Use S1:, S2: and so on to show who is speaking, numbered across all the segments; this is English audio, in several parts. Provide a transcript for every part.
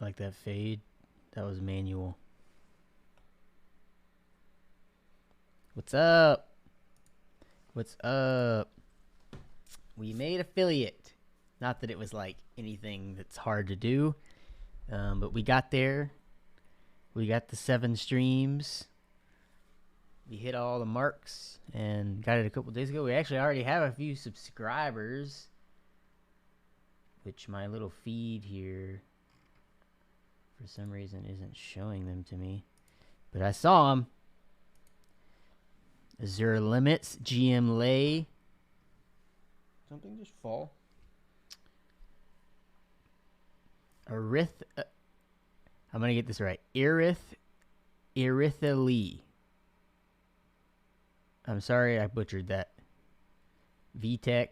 S1: Like that fade. That was manual. What's up? What's up? We made affiliate. Not that it was like anything that's hard to do, but we got there. We got the 7 streams. We hit all the marks and got it a couple days ago. We actually already have a few subscribers, which my little feed here for some reason isn't showing them to me. But I saw them. Azure Limits, GM Lay. Something just fall. I'm going to get this right. Irithali. I'm sorry I butchered that. VTech,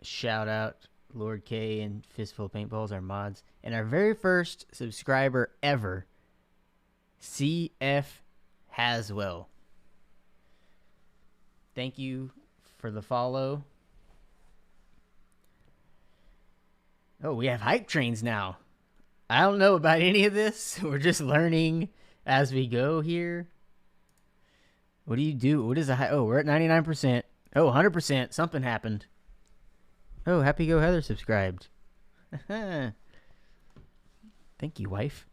S1: shout out. Lord K and Fistful of Paintballs are mods. And our very first subscriber ever, CF Haswell. Thank you for the follow. Oh, we have hype trains now. I don't know about any of this. We're just learning as we go here. What do you do? What is a hype? Oh, we're at 99%. Oh, 100%. Something happened. Oh, Happy Go Heather subscribed. Thank you, wife.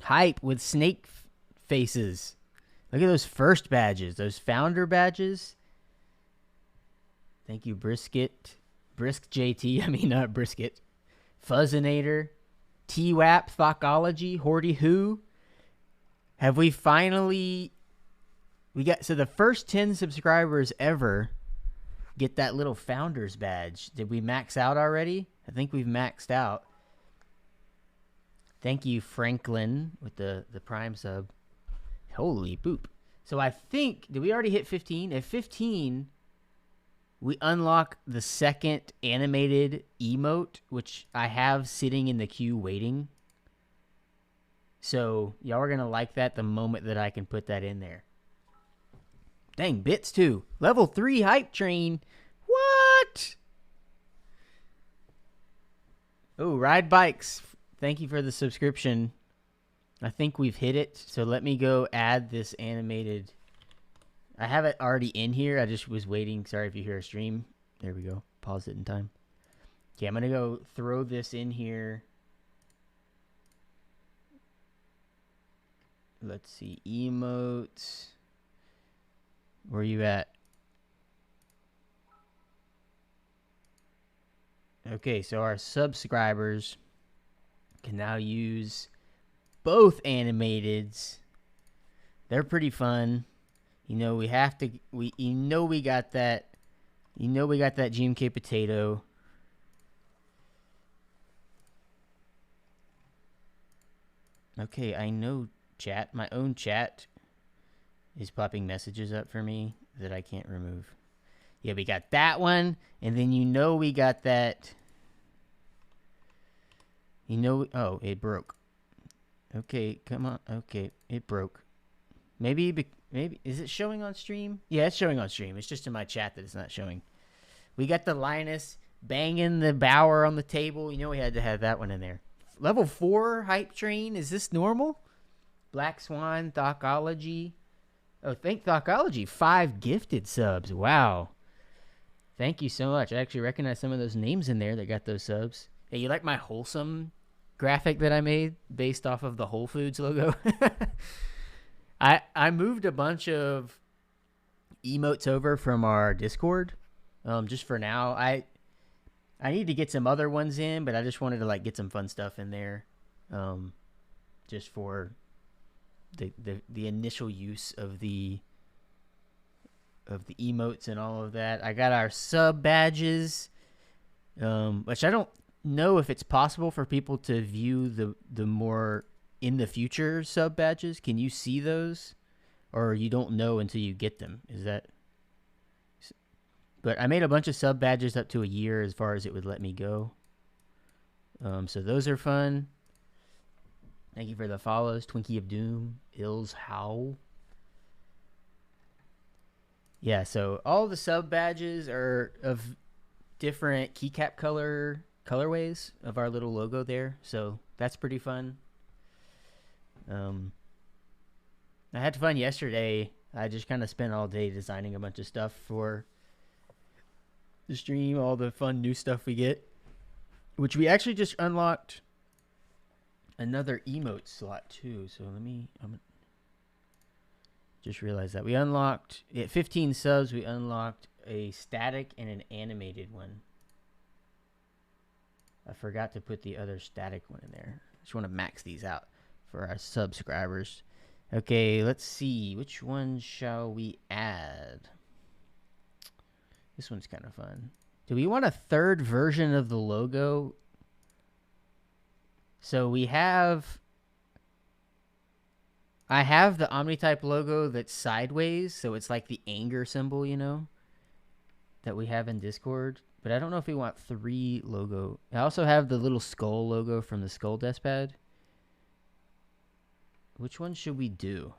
S1: Hype with snake faces. Look at those first badges. Those founder badges. Thank you, Brisket. Brisk JT. I mean, not Brisket. Fuzzinator. TWAP. Thokology. Horty Who. Have we finally... So the first 10 subscribers ever get that little founders badge. Did we max out already? I think we've maxed out. Thank you, Franklin, with the Prime sub. Holy poop. So I think, did we already hit 15? At 15, we unlock the second animated emote, which I have sitting in the queue waiting. So y'all are going to like that the moment that I can put that in there. Dang, bits too. Level 3 hype train. What? Oh, Ride Bikes. Thank you for the subscription. I think we've hit it. So let me go add this animated. I have it already in here. I just was waiting. Sorry if you hear a stream. There we go. Pause it in time. Okay, I'm going to go throw this in here. Let's see. Emotes. Where are you at? Okay, so our subscribers can now use both animateds. They're pretty fun. You know, we got that GMK potato. Okay, I know chat. My own chat is popping messages up for me that I can't remove. Yeah, we got that one. And then we got that. Oh, it broke. Okay, come on. Okay, it broke. Maybe, is it showing on stream? Yeah, it's showing on stream. It's just in my chat that it's not showing. We got the Linus banging the Bower on the table. We had to have that one in there. Level 4 hype train. Is this normal? Black Swan, Thokology. Oh, thank Thokology. 5 gifted subs. Wow. Thank you so much. I actually recognize some of those names in there that got those subs. Hey, you like my wholesome graphic that I made based off of the Whole Foods logo? I moved a bunch of emotes over from our Discord. Just for now. I need to get some other ones in, but I just wanted to get some fun stuff in there. Just for the initial use of the emotes and all of that. I got our sub badges, which I don't know if it's possible for people to view the more in the future sub badges. Can you see those, or you don't know until you get them? Is that? But I made a bunch of sub badges up to a year as far as it would let me go. So those are fun. Thank you for the follows. Twinkie of Doom. Ills Howl. Yeah, so all the sub badges are of different keycap colorways of our little logo there. So That's pretty fun. I had fun yesterday. I just kind of spent all day designing a bunch of stuff for the stream, all the fun new stuff we get, which we actually just unlocked another emote slot too. So I'm just realized that we unlocked at 15 subs. We unlocked a static and an animated one. I forgot to put the other static one in there. I just want to max these out for our subscribers. Okay, let's see. Which one shall we add? This one's kind of fun. Do we want a third version of the logo? So we have... I have the Omnitype logo that's sideways, so it's like the anger symbol, you know, that we have in Discord. But I don't know if we want 3 logo. I also have the little skull logo from the Skull Deskpad. Which one should we do?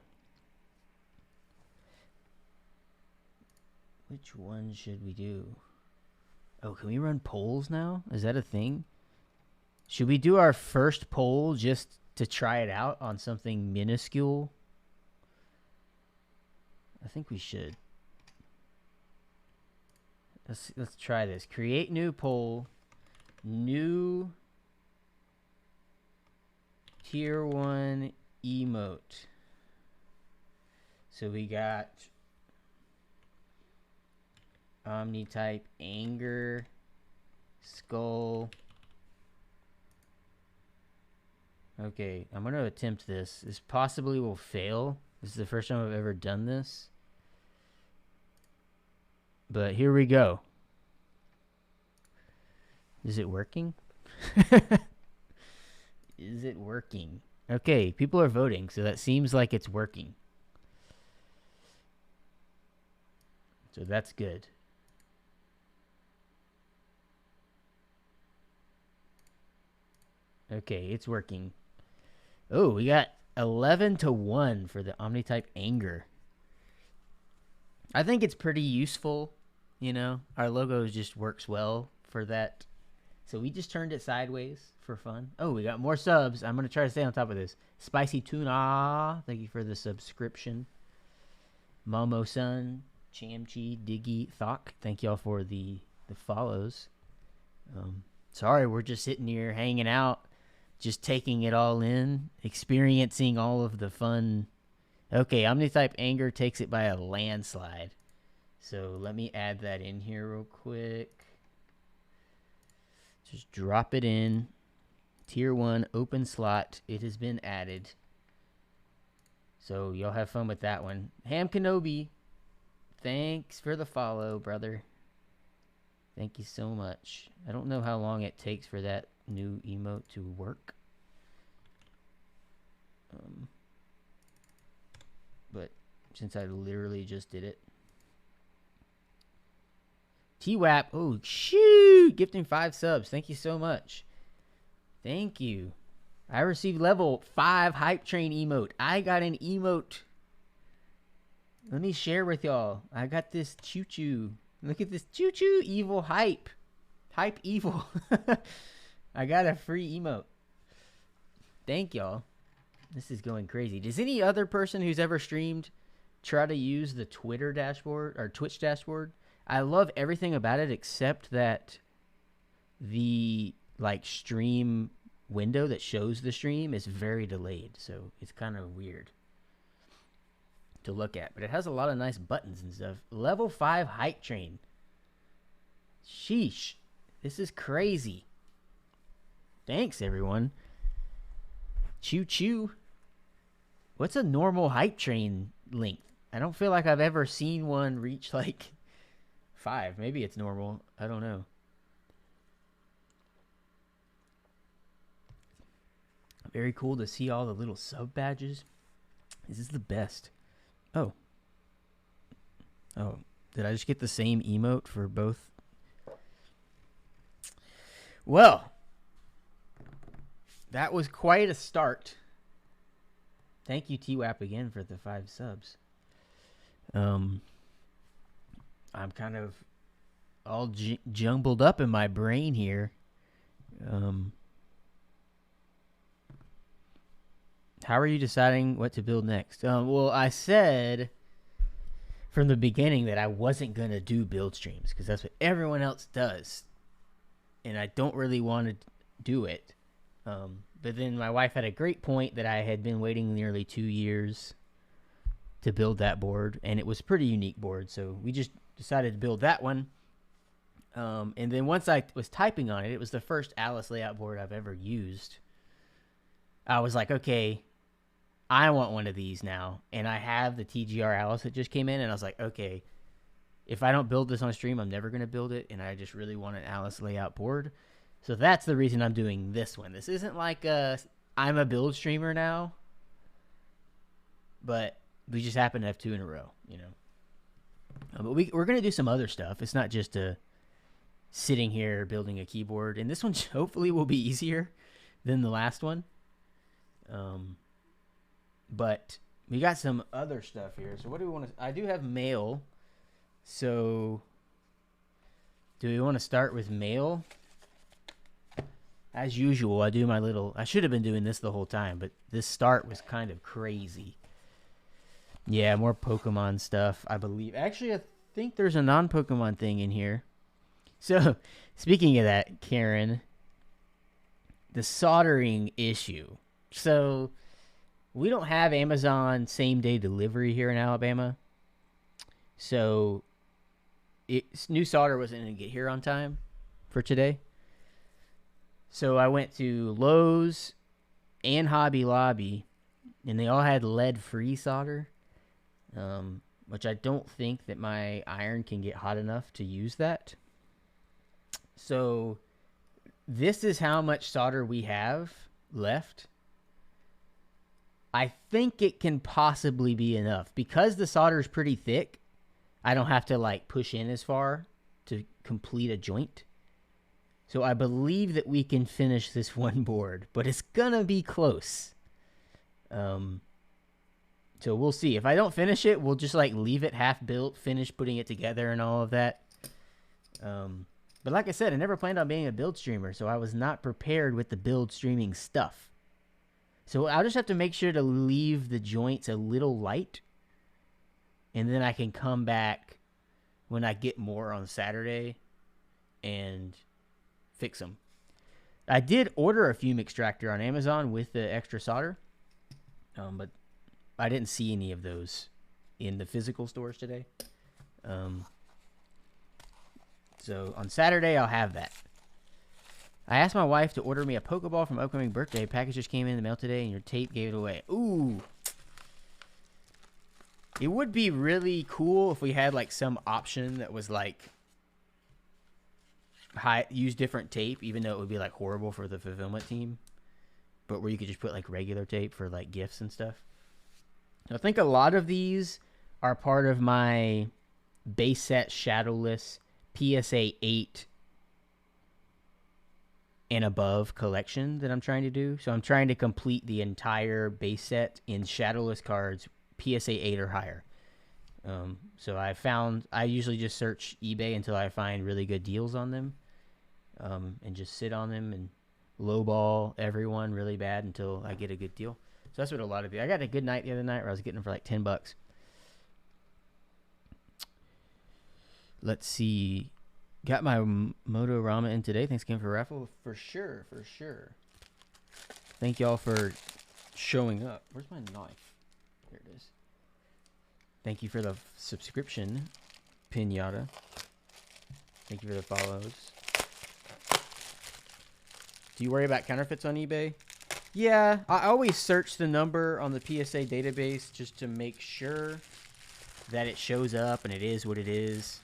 S1: Which one should we do? Oh, can we run polls now? Is that a thing? Should we do our first poll just to try it out on something minuscule? I think we should. Let's try this. Create new poll. New tier 1 emote. So we got Omnitype anger skull. Okay, I'm gonna attempt this. This possibly will fail. This is the first time I've ever done this. But here we go. Is it working? Is it working? Okay, people are voting, so that seems like it's working. So that's good. Okay, it's working. Oh, we got 11-1 for the Omnitype anger. I think it's pretty useful, you know. Our logo just works well for that. So we just turned it sideways for fun. Oh, we got more subs. I'm going to try to stay on top of this. Spicy Tuna, thank you for the subscription. Momo-sun, Chamchi, Diggy, Thok, thank y'all for the follows. Sorry, we're just sitting here hanging out, just taking it all in, experiencing all of the fun. Okay, Omnitype anger takes it by a landslide. So let me add that in here real quick. Just drop it in. Tier 1 open slot. It has been added. So y'all have fun with that one. Ham Kenobi, thanks for the follow, brother. Thank you so much. I don't know how long it takes for that new emote to work. But since I literally just did it. TWAP, oh shoot, gifting 5 subs. Thank you so much. Thank you. I received level 5 hype train emote. I got an emote. Let me share with y'all. I got this choo-choo. Look at this choo-choo evil hype. Hype evil. I got a free emote. Thank y'all. This is going crazy. Does any other person who's ever streamed try to use the Twitter dashboard or Twitch dashboard? I love everything about it except that the stream window that shows the stream is very delayed, so it's kind of weird to look at. But it has a lot of nice buttons and stuff. Level 5 hype train. Sheesh. This is crazy. Thanks, everyone. Choo choo. What's a normal hype train length? I don't feel like I've ever seen one reach 5. Maybe it's normal. I don't know. Very cool to see all the little sub badges. This is the best. Oh. Oh. Did I just get the same emote for both? Well. That was quite a start. Thank you, TWAP, again for the 5 subs. I'm kind of all jumbled up in my brain here. How are you deciding what to build next? Well, I said from the beginning that I wasn't going to do build streams because that's what everyone else does. And I don't really want to do it. But then my wife had a great point that I had been waiting nearly 2 years to build that board. And it was a pretty unique board. So we just decided to build that one. And then once I was typing on it, it was the first Alice layout board I've ever used. I was like, okay, I want one of these now. And I have the TGR Alice that just came in. And I was like, okay, if I don't build this on stream, I'm never going to build it. And I just really want an Alice layout board. So that's the reason I'm doing this one. This isn't like I'm a build streamer now. But we just happen to have 2 in a row, you know. But we're going to do some other stuff. It's not just sitting here building a keyboard. And this one hopefully will be easier than the last one. But we got some other stuff here. So what do we want to... I do have mail. So do we want to start with mail? As usual, I do my little... I should have been doing this the whole time, but this start was kind of crazy. Yeah, more Pokemon stuff, I believe. Actually, I think there's a non-Pokemon thing in here. So, speaking of that, Karen, the soldering issue. So, we don't have Amazon same-day delivery here in Alabama. So, new solder wasn't going to get here on time for today. So, I went to Lowe's and Hobby Lobby, and they all had lead-free solder, which I don't think that my iron can get hot enough to use that. So, this is how much solder we have left. I think it can possibly be enough. Because the solder is pretty thick, I don't have to like push in as far to complete a joint. So I believe that we can finish this one board, but it's gonna be close. So we'll see. If I don't finish it, we'll just like leave it half built, finish putting it together and all of that. But like I said, I never planned on being a build streamer, so I was not prepared with the build streaming stuff. So I'll just have to make sure to leave the joints a little light, and then I can come back when I get more on Saturday and fix them. I did order a fume extractor on Amazon with the extra solder, but I didn't see any of those in the physical stores today. So on Saturday, I'll have that. I asked my wife to order me a Pokeball for my upcoming birthday. Package just came in the mail today, and your tape gave it away. Ooh. It would be really cool if we had like some option that was like use different tape, even though it would be like horrible for the fulfillment team. But where you could just put like regular tape for like gifts and stuff. I think a lot of these are part of my base set shadowless PSA 8 and above collection that I'm trying to do. So I'm trying to complete the entire base set in shadowless cards PSA 8 or higher. So I usually just search eBay until I find really good deals on them, and just sit on them and lowball everyone really bad until I get a good deal. So that's what a lot of you. I got a good night the other night where I was getting them for like $10. Let's see. Got my Motorama in today. Thanks again for raffle. For sure, for sure. Thank y'all for showing up. Where's my knife? Here it is. Thank you for the subscription, Pinata. Thank you for the follows. Do you worry about counterfeits on eBay? Yeah, I always search the number on the PSA database just to make sure that it shows up and it is what it is.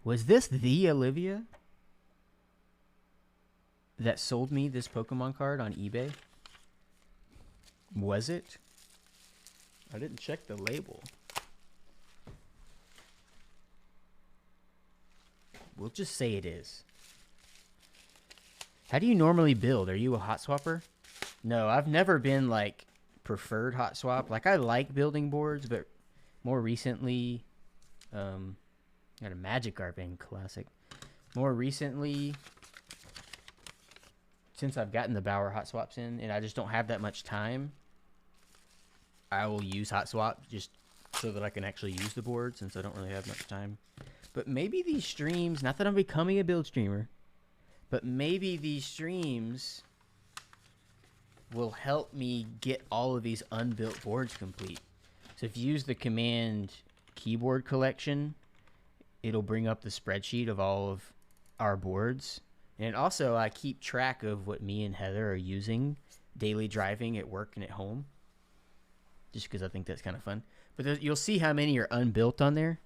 S1: Was this the Olivia that sold me this Pokemon card on eBay? Was it? I didn't check the label. We'll just say it is. How do you normally build? Are you a hot swapper? No, I've never been like preferred hot swap. Like I like building boards, but more recently, Got a Magikarp in Classic. More recently, since I've gotten the Bauer hot swaps in, and I just don't have that much time, I will use hot swap just so that I can actually use the board, since I don't really have much time. But maybe these streams, not that I'm becoming a build streamer, but maybe these streams will help me get all of these unbuilt boards complete. So if you use the command keyboard collection, it'll bring up the spreadsheet of all of our boards. And also I keep track of what me and Heather are using daily driving at work and at home, just because I think that's kind of fun. But you'll see how many are unbuilt on there.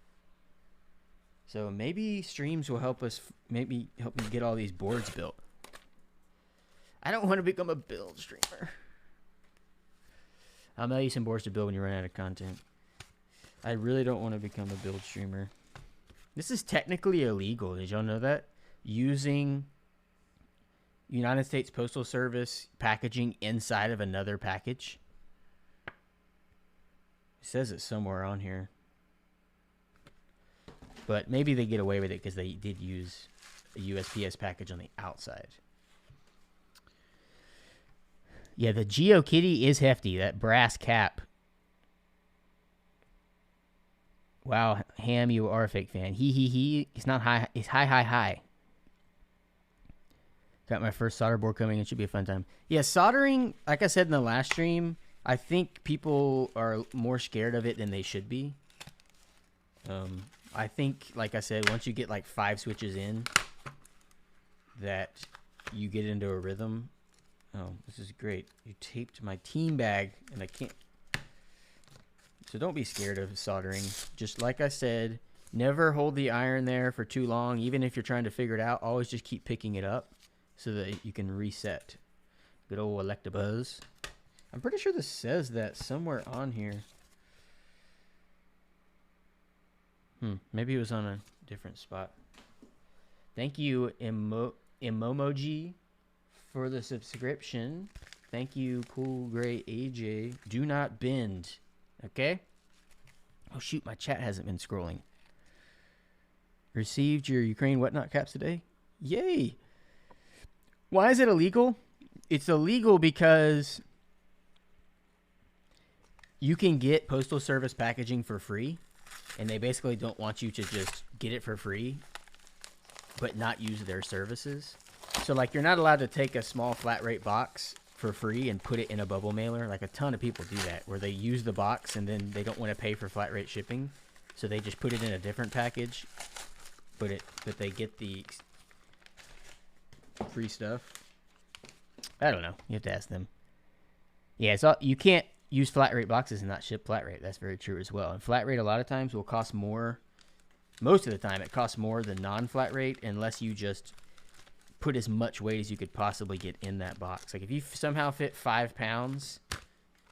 S1: So maybe streams will help us, maybe help me get all these boards built. I don't want to become a build streamer. I'll mail you some boards to build when you run out of content. I really don't want to become a build streamer. This is technically illegal. Did y'all know that? Using United States Postal Service packaging inside of another package. It says it somewhere on here. But maybe they get away with it because they did use a USPS package on the outside. Yeah, the GeoKitty is hefty. That brass cap. Wow, Ham, you are a fake fan. He. It's not high. It's high. Got my first solder board coming. It should be a fun time. Yeah, soldering, like I said in the last stream, I think people are more scared of it than they should be. I think, like I said, once you get like 5 switches in, that you get into a rhythm. Oh, this is great. You taped my team bag, and I can't. So don't be scared of soldering. Just like I said, never hold the iron there for too long. Even if you're trying to figure it out, always just keep picking it up so that you can reset. Good old Electabuzz. I'm pretty sure this says that somewhere on here. Maybe it was on a different spot. Thank you, Emomoji, for the subscription. Thank you, Cool Gray AJ. Do not bend. Okay? Oh, shoot. My chat hasn't been scrolling. Received your Ukraine whatnot caps today? Yay! Why is it illegal? It's illegal because you can get Postal Service packaging for free, and they basically don't want you to just get it for free but not use their services. So, like, you're not allowed to take a small flat rate box for free and put it in a bubble mailer. Like, a ton of people do that, where they use the box and then they don't want to pay for flat rate shipping, so they just put it in a different package, but they get the free stuff. I don't know. You have to ask them. Yeah, so you can't use flat rate boxes and not ship flat rate. That's very true as well. And flat rate a lot of times will cost more. Most of the time, it costs more than non-flat rate unless you just put as much weight as you could possibly get in that box. Like, if you somehow fit 5 pounds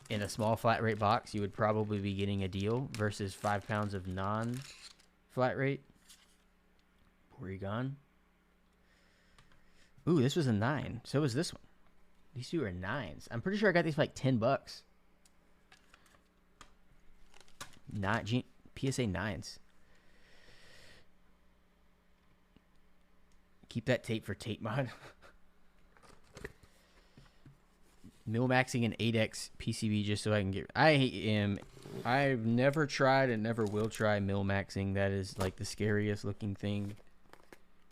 S1: in a small flat rate box, you would probably be getting a deal versus 5 pounds of non-flat rate. Porygon. Ooh, this was a 9. So was this one. These two are 9s. I'm pretty sure I got these for like $10. PSA 9s. Keep that tape for tape mod. Mil-maxing an 8X PCB just so I can get... I've never tried and never will try mil-maxing. That is like the scariest looking thing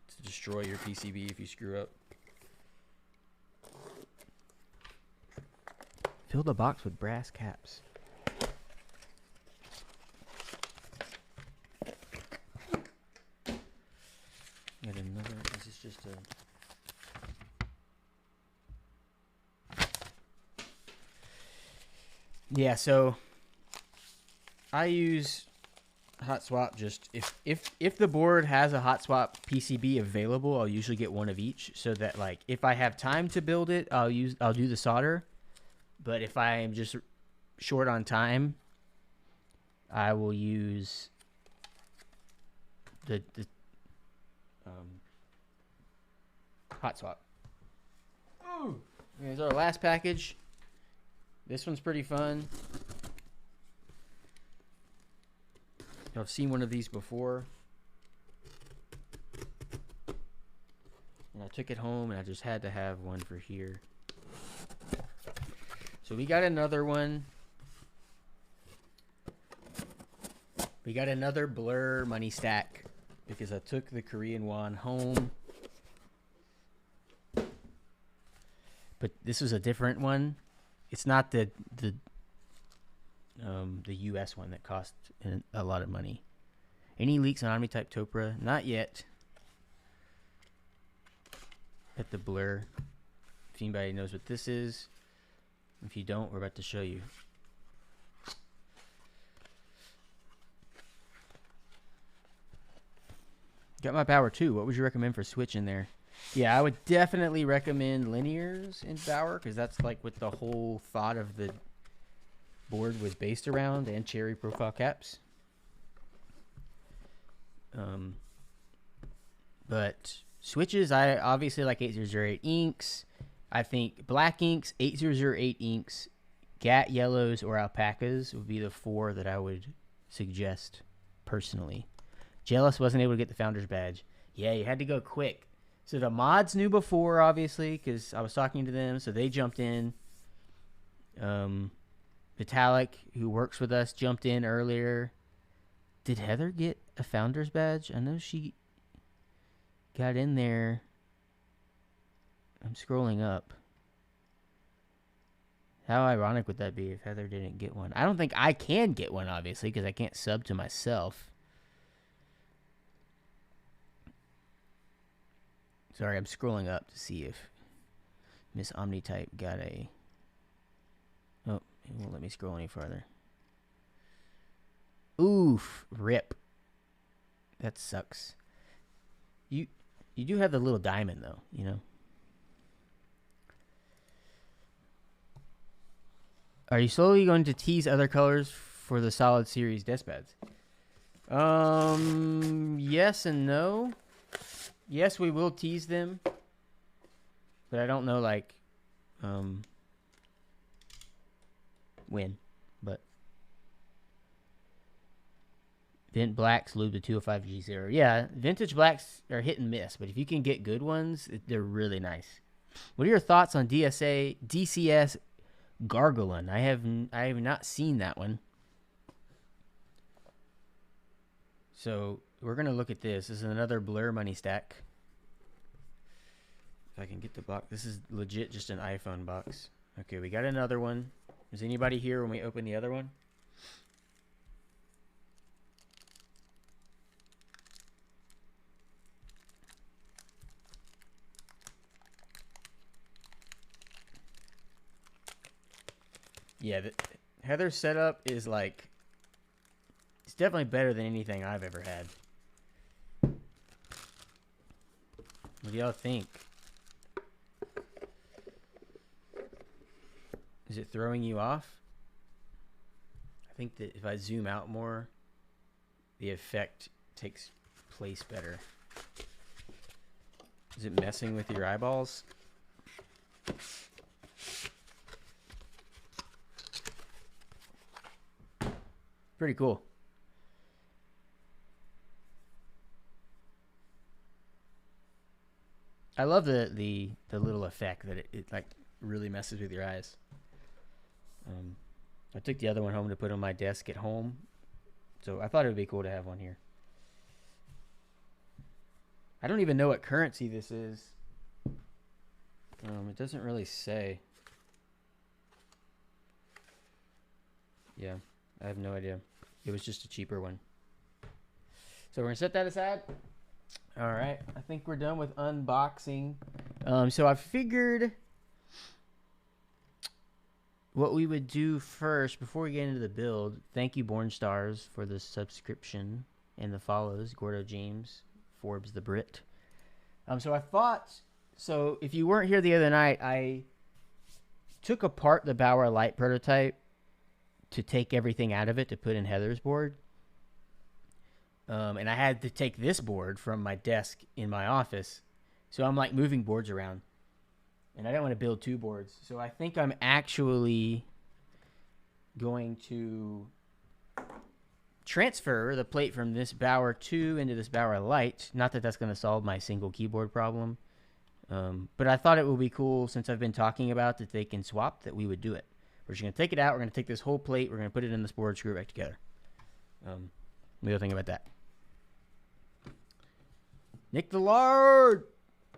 S1: to destroy your PCB if you screw up. Fill the box with brass caps. Got another. This is just a. Yeah, so I use hot swap just if the board has a hot swap PCB available, I'll usually get one of each, so that, like, if I have time to build it, I'll do the solder. But if I am just short on time, I will use the hot swap. Ooh. Here's our last package. This one's pretty fun. I've seen one of these before. And I took it home and I just had to have one for here. So we got another one. We got another Blur money stack because I took the Korean won home. But this was a different one. It's not the US one that cost a lot of money. Any leaks on Omni-type Topra? Not yet. At the Blur. If anybody knows what this is. If you don't, we're about to show you. Got my power too. What would you recommend for switch in there? Yeah, I would definitely recommend linears in Bower because that's like what the whole thought of the board was based around, and cherry profile caps. But switches, I obviously like 8008 inks. I think black inks, 8008 inks, Gat yellows, or alpacas would be the 4 that I would suggest personally. Jealous wasn't able to get the Founder's Badge. Yeah, you had to go quick. So the mods knew before, obviously, because I was talking to them, so they jumped in. Vitalik, who works with us, jumped in earlier. Did Heather get a Founder's Badge? I know she got in there. I'm scrolling up. How ironic would that be if Heather didn't get one? I don't think I can get one, obviously, because I can't sub to myself. Sorry, I'm scrolling up to see if Miss Omni-type got a... Oh, it won't let me scroll any farther. Oof, rip. That sucks. You do have the little diamond, though, you know? Are you slowly going to tease other colors for the Solid Series desk pads? Yes and no. Yes, we will tease them, but I don't know, like, when. But Vint Blacks lube the 205G0. Yeah, vintage blacks are hit and miss, but if you can get good ones, they're really nice. What are your thoughts on DCS Gargolin? I have not seen that one. So we're gonna look at this. This is another Blur money stack. If I can get the box. This is legit just an iPhone box. Okay, we got another one. Is anybody here when we open the other one? Yeah, Heather's setup is like, it's definitely better than anything I've ever had. What do y'all think? Is it throwing you off? I think that if I zoom out more, the effect takes place better. Is it messing with your eyeballs? Pretty cool. I love the little effect that it like really messes with your eyes. I took the other one home to put on my desk at home, so I thought it would be cool to have one here. I don't even know what currency this is. It doesn't really say. Yeah, I have no idea. It was just a cheaper one. So we're gonna set that aside. All right, I think we're done with unboxing. So I figured what we would do first before we get into the build. Thank you, Born Stars, for the subscription and the follows. Gordo James, Forbes the Brit. So I thought, so if you weren't here the other night, I took apart the Bower Light prototype to take everything out of it to put in Heather's board. And I had to take this board from my desk in my office. So I'm like moving boards around. And I don't want to build 2 boards. So I think I'm actually going to transfer the plate from this Bauer 2 into this Bauer Lite. Not that that's going to solve my single keyboard problem. But I thought it would be cool, since I've been talking about that they can swap, that we would do it. We're just going to take it out. We're going to take this whole plate. We're going to put it in this board, screw it back together. What do you think about that? Nick the Lord,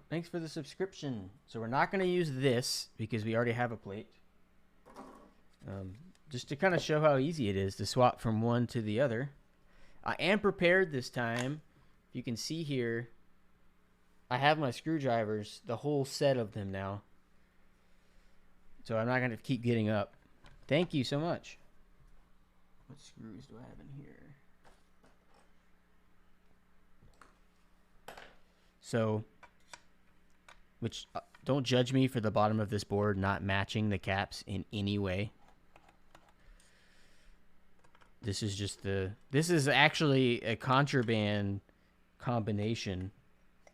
S1: thanks for the subscription. So we're not going to use this because we already have a plate. Just to kind of show how easy it is to swap from one to the other. I am prepared this time. If you can see here, I have my screwdrivers, the whole set of them now. So I'm not going to keep getting up. Thank you so much. What screws do I have in here? So, don't judge me for the bottom of this board not matching the caps in any way. This is just this is actually a contraband combination.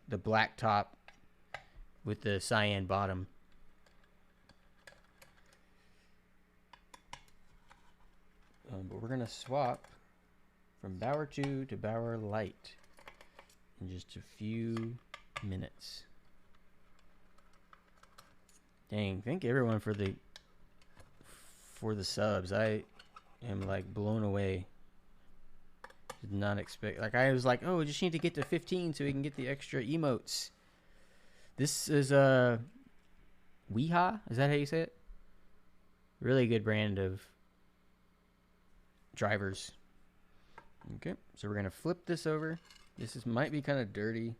S1: The black top with the cyan bottom. But we're going to swap from Bauer 2 to Bauer Lite in just a few minutes. Dang, thank everyone for the subs. I am like blown away. Did not expect, like, I was like, oh, we just need to get to 15 so we can get the extra emotes. This is Weeha, is that how you say it? Really good brand of drivers. Okay, so we're gonna flip this over. This might be kind of dirty.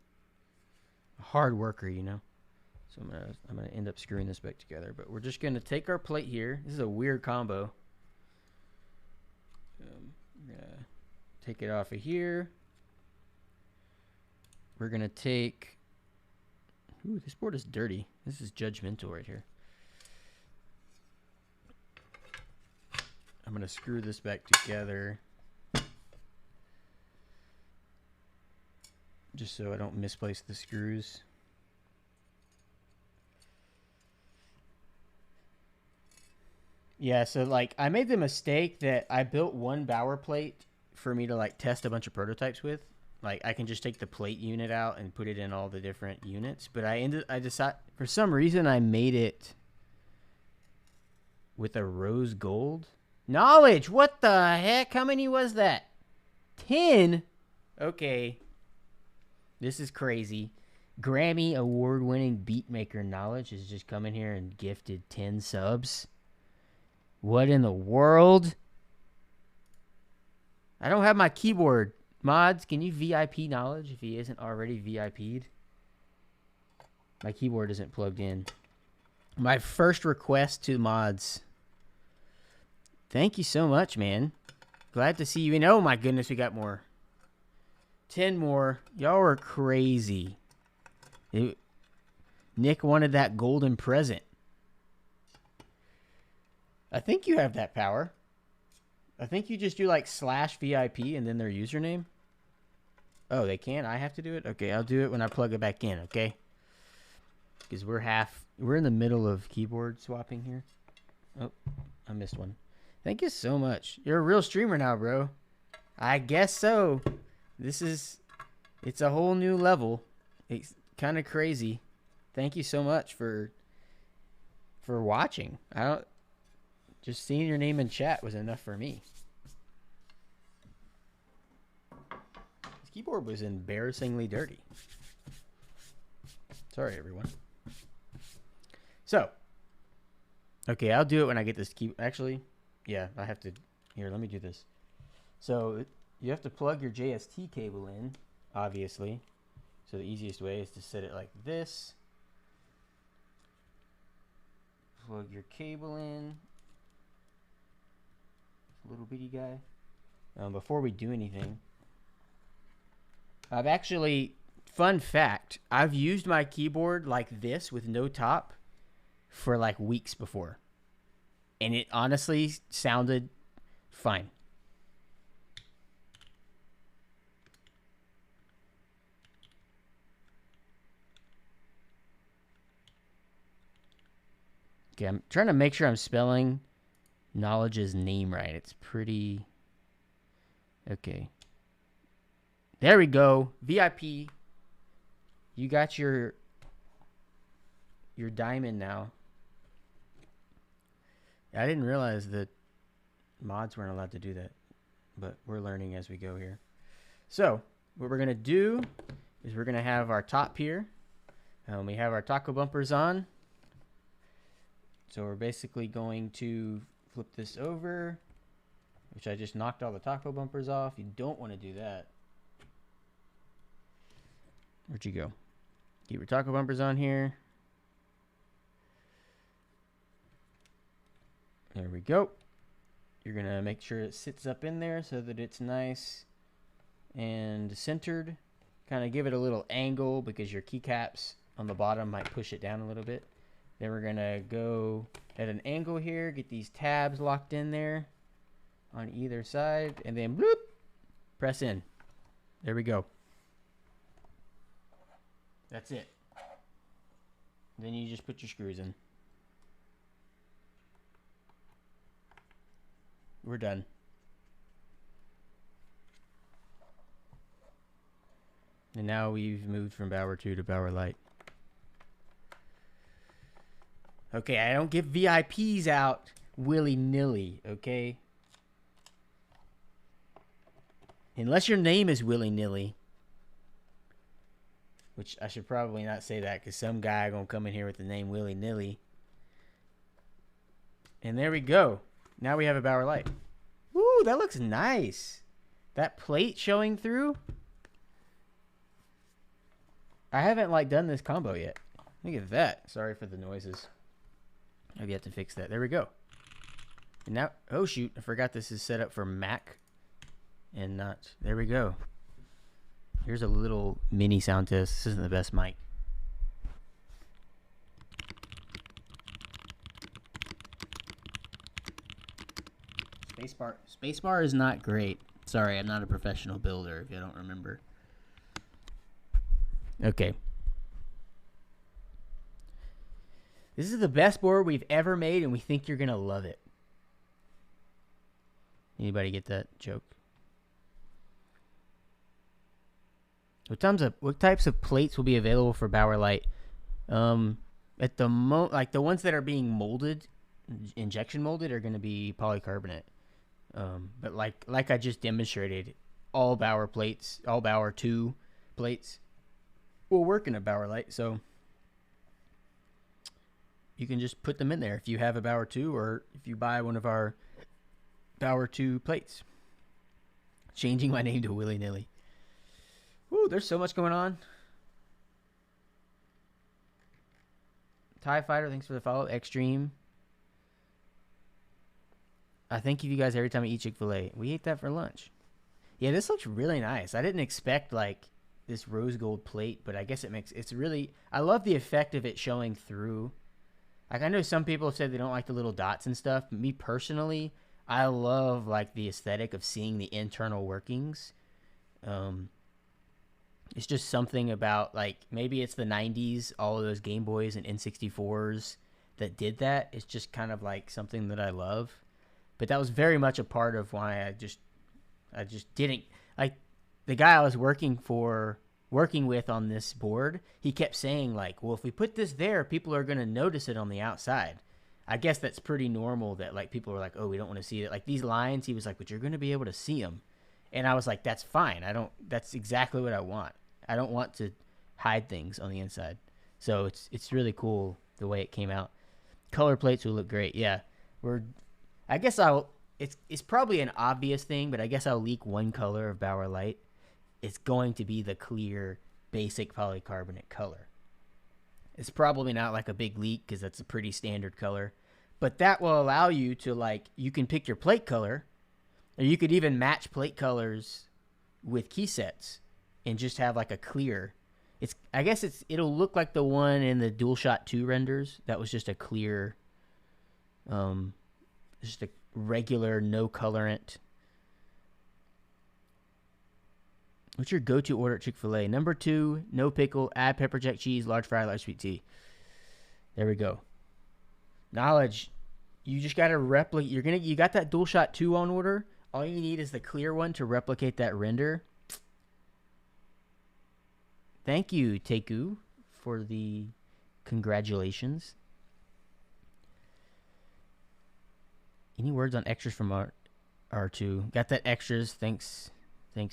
S1: A hard worker, you know. So I'm gonna end up screwing this back together. But we're just gonna take our plate here. This is a weird combo. We're gonna take it off of here. We're gonna take. Ooh, this board is dirty. This is judgmental right here. I'm gonna screw this back together, just so I don't misplace the screws. Yeah, so like I made the mistake that I built one Bauer plate for me to like test a bunch of prototypes with. Like I can just take the plate unit out and put it in all the different units, but I decided for some reason I made it with a rose gold. Knowledge, what the heck? How many was that? 10? Okay. This is crazy. Grammy award-winning beatmaker Knowledge is just coming here and gifted 10 subs. What in the world? I don't have my keyboard. Mods, can you VIP Knowledge if he isn't already VIP'd? My keyboard isn't plugged in. My first request to mods. Thank you so much, man. Glad to see you. And oh my goodness, we got more. 10 more. Y'all are crazy. Nick wanted that golden present. I think you have that power. I think you just do like /VIP and then their username. Oh, they can? I have to do it? Okay, I'll do it when I plug it back in, okay? Because we're in the middle of keyboard swapping here. Oh, I missed one. Thank you so much. You're a real streamer now, bro. I guess so. It's a whole new level. It's kind of crazy. Thank you so much for watching. Just seeing your name in chat was enough for me. This keyboard was embarrassingly dirty. Sorry, everyone. So, okay, I'll do it when I get this key. Actually, yeah, I have to. Here, let me do this. So, you have to plug your JST cable in, obviously. So, the easiest way is to set it like this. Plug your cable in. Little bitty guy. Before we do anything, I've actually, fun fact, I've used my keyboard like this with no top for like weeks before, and it honestly sounded fine. Okay, I'm trying to make sure I'm spelling Knowledge's name right. It's pretty Okay. There we go. VIP. You got your diamond now. I didn't realize that mods weren't allowed to do that, but we're learning as we go here. So what we're gonna do is we're gonna have our top here. We have our taco bumpers on. So we're basically going to flip this over, which I just knocked all the taco bumpers off. You don't want to do that. Where'd you go? Keep your taco bumpers on here. There we go. You're going to make sure it sits up in there so that it's nice and centered. Kind of give it a little angle because your keycaps on the bottom might push it down a little bit. Then we're going to go at an angle here, get these tabs locked in there on either side, and then bloop, press in. There we go. That's it. Then you just put your screws in. We're done. And now we've moved from Bower 2 to Bower Light. Okay, I don't give VIPs out willy-nilly, okay? Unless your name is willy-nilly. Which I should probably not say that because some guy gonna come in here with the name willy-nilly. And there we go. Now we have a Bower Light. Ooh, that looks nice. That plate showing through. I haven't like done this combo yet. Look at that. Sorry for the noises. I've yet to fix that. There we go. And now, oh shoot, I forgot this is set up for Mac and not. There we go. Here's a little mini sound test. This isn't the best mic. Spacebar is not great. Sorry, I'm not a professional builder if you don't remember. Okay. This is the best board we've ever made, and we think you're going to love it. Anybody get that joke? What types of plates will be available for Bower Light? At the like the ones that are being molded, injection molded, are going to be polycarbonate. But like I just demonstrated, all Bower plates, all Bower 2 plates will work in a Bower Light. So you can just put them in there if you have a Bower 2 or if you buy one of our Bower 2 plates. Changing my name to willy-nilly. Ooh, there's so much going on. TIE Fighter, thanks for the follow. Extreme. I thank you guys every time I eat Chick-fil-A. We ate that for lunch. Yeah, this looks really nice. I didn't expect like this rose gold plate, but I guess it's really, I love the effect of it showing through. Like I know some people have said they don't like the little dots and stuff. Me personally, I love like the aesthetic of seeing the internal workings. It's just something about like, maybe it's the 90s, all of those Game Boys and N64s that did that. It's just kind of like something that I love. But that was very much a part of why I just didn't like the guy I was working with on this board. He kept saying like, well, if we put this there, people are going to notice it on the outside. I guess that's pretty normal that like people are like, oh, we don't want to see it. Like these lines, he was like, but you're going to be able to see them. And I was like, that's fine. That's exactly what I want. I don't want to hide things on the inside. So it's really cool the way it came out. Color plates will look great. Yeah. It's probably an obvious thing, but I guess I'll leak one color of Bower Light. It's going to be the clear, basic polycarbonate color. It's probably not like a big leak because that's a pretty standard color. But that will allow you to like, you can pick your plate color, or you could even match plate colors with key sets and just have like a clear. It'll look like the one in the DualShock 2 renders. That was just a clear, just a regular no colorant. What's your go-to order at Chick-fil-A? Number 2, no pickle, add pepper jack cheese, large fry, large sweet tea. There we go. Knowledge. You just got to replicate. You got that DualShock 2 on order. All you need is the clear one to replicate that render. Thank you, Teku, for the congratulations. Any words on extras from R2? Got that extras. Thanks,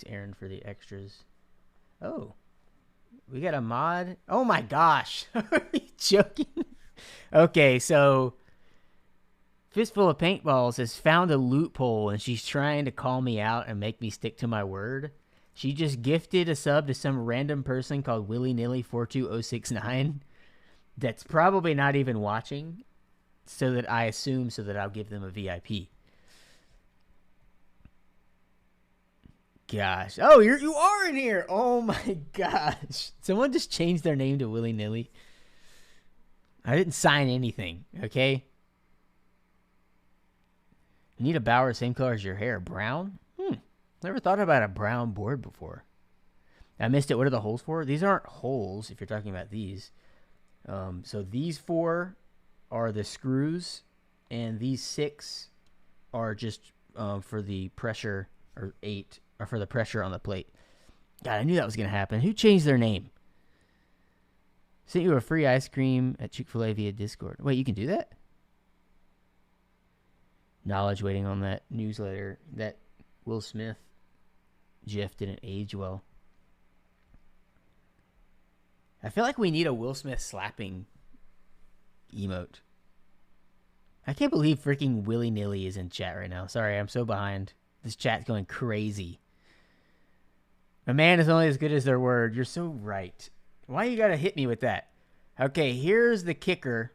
S1: Aaron, for the extras. Oh, we got a mod. Oh my gosh, are you joking? Okay, so Fistful of Paintballs has found a loophole, and she's trying to call me out and make me stick to my word. She just gifted a sub to some random person called WillyNilly42069 that's probably not even watching, so that I'll give them a VIP. Gosh. Oh, you are in here. Oh my gosh. Someone just changed their name to Willy Nilly. I didn't sign anything, okay? You need a Bower same color as your hair. Brown? Never thought about a brown board before. I missed it. What are the holes for? These aren't holes, if you're talking about these. So these 4 are the screws, and these 6 are just for the pressure, or 8 are for the pressure on the plate. God, I knew that was going to happen. Who changed their name? Sent you a free ice cream at Chick-fil-A via Discord. Wait, you can do that? Knowledge waiting on that newsletter. That Will Smith GIF didn't age well. I feel like we need a Will Smith slapping emote. I can't believe freaking Willy Nilly is in chat right now. Sorry, I'm so behind. This chat's going crazy. A man is only as good as their word. You're so right. Why you gotta hit me with that? Okay, here's the kicker.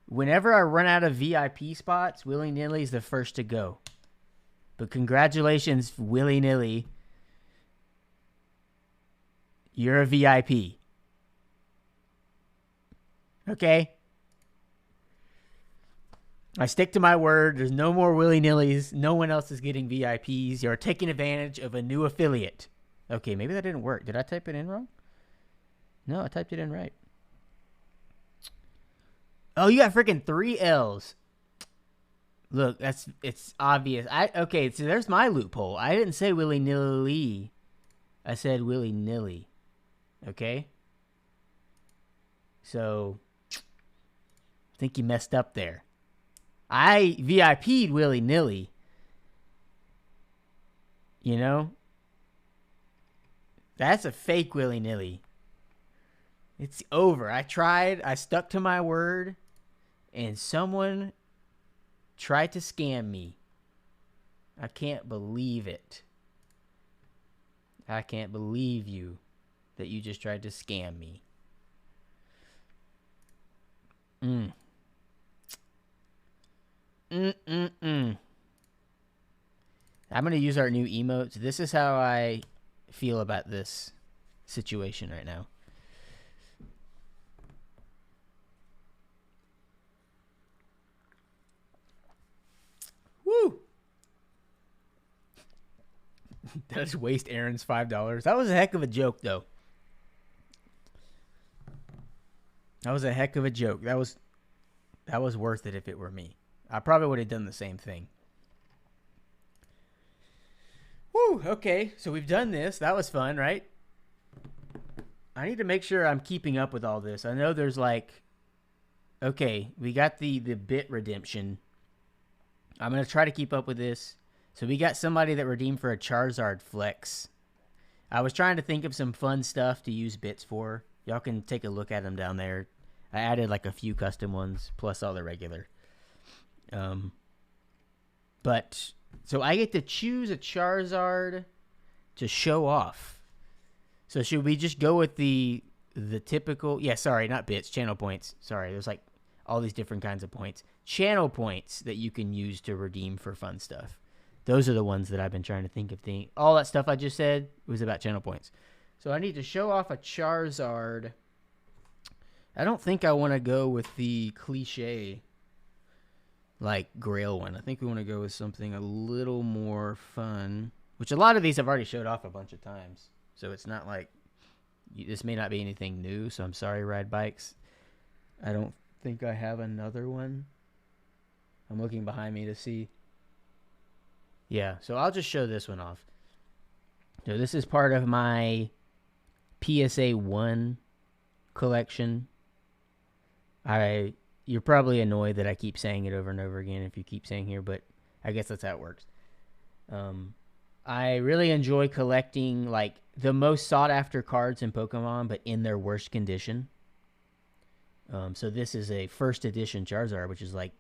S1: Whenever I run out of VIP spots, Willy Nilly's the first to go. But congratulations, Willy Nilly. You're a VIP. Okay? I stick to my word. There's no more Willy Nillys. No one else is getting VIPs. You're taking advantage of a new affiliate. Okay, maybe that didn't work. Did I type it in wrong? No, I typed it in right. Oh, you got freaking 3 L's. Look, it's obvious. Okay, so there's my loophole. I didn't say Willy Nilly. I said Willy Nilly. Okay? So, I think you messed up there. I VIP'd Willy Nilly. You know? That's a fake Willy Nilly. It's over. I tried. I stuck to my word. And someone tried to scam me. I can't believe it. I can't believe you that you just tried to scam me. I'm going to use our new emotes. This is how I feel about this situation right now. Woo! Did I just waste Aaron's $5? That was a heck of a joke, though. That was a heck of a joke. That was worth it if it were me. I probably would have done the same thing. Woo! Okay, so we've done this. That was fun, right? I need to make sure I'm keeping up with all this. I know there's like... Okay, we got the bit redemption. I'm going to try to keep up with this. So we got somebody that redeemed for a Charizard flex. I was trying to think of some fun stuff to use bits for. Y'all can take a look at them down there. I added like a few custom ones, plus all the regular. But, so I get to choose a Charizard to show off. So should we just go with the typical... Yeah, sorry, not bits, channel points. Sorry, there's like all these different kinds of points. Channel points that you can use to redeem for fun stuff. Those are the ones that I've been trying to think of. All that stuff I just said was about channel points. So I need to show off a Charizard. I don't think I want to go with the cliche, like, Grail one. I think we want to go with something a little more fun, which a lot of these I've already showed off a bunch of times. So it's not like, this may not be anything new, so I'm sorry, Ride Bikes. I don't think I have another one. I'm looking behind me to see. Yeah, so I'll just show this one off. So this is part of my PSA 1 collection. You're probably annoyed that I keep saying it over and over again if you keep saying here, but I guess that's how it works. I really enjoy collecting like the most sought after cards in Pokemon, but in their worst condition. So this is a first edition Charizard, which is like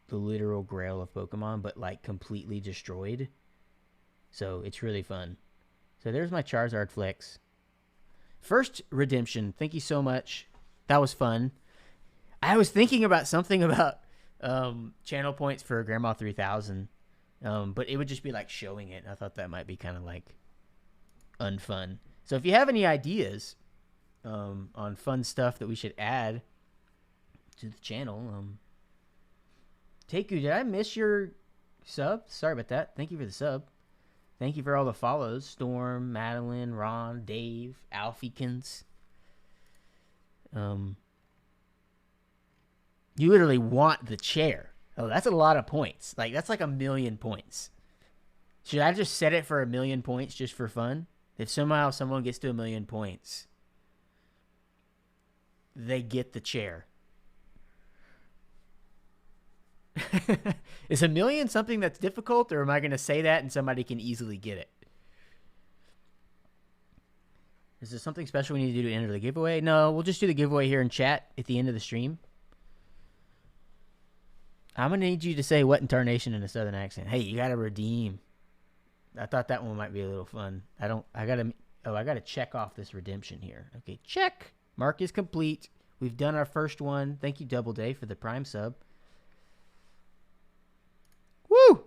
S1: the literal grail of Pokemon, but like completely destroyed. So it's really fun. So there's my Charizard flex. First redemption. Thank you so much. That was fun. I was thinking about something about channel points for Grandma 3000, but it would just be like showing it. I thought that might be kind of like unfun. So if you have any ideas on fun stuff that we should add to the channel, Taku, did I miss your sub? Sorry about that. Thank you for the sub. Thank you for all the follows. Storm, Madeline, Ron, Dave, Alfiekins. You literally want the chair. Oh, that's a lot of points. Like, that's like 1,000,000 points. Should I just set it for 1,000,000 points just for fun? If somehow someone gets to 1,000,000 points, they get the chair. Is 1,000,000 something that's difficult, or am I going to say that and somebody can easily get it? Is there something special we need to do to enter the giveaway? No, we'll just do the giveaway here in chat at the end of the stream. I'm going to need you to say what in tarnation in a southern accent. Hey, you got to redeem. I thought that one might be a little fun. I got to check off this redemption here. Okay, check. Mark is complete. We've done our first one. Thank you, Double Day, for the Prime sub. Woo!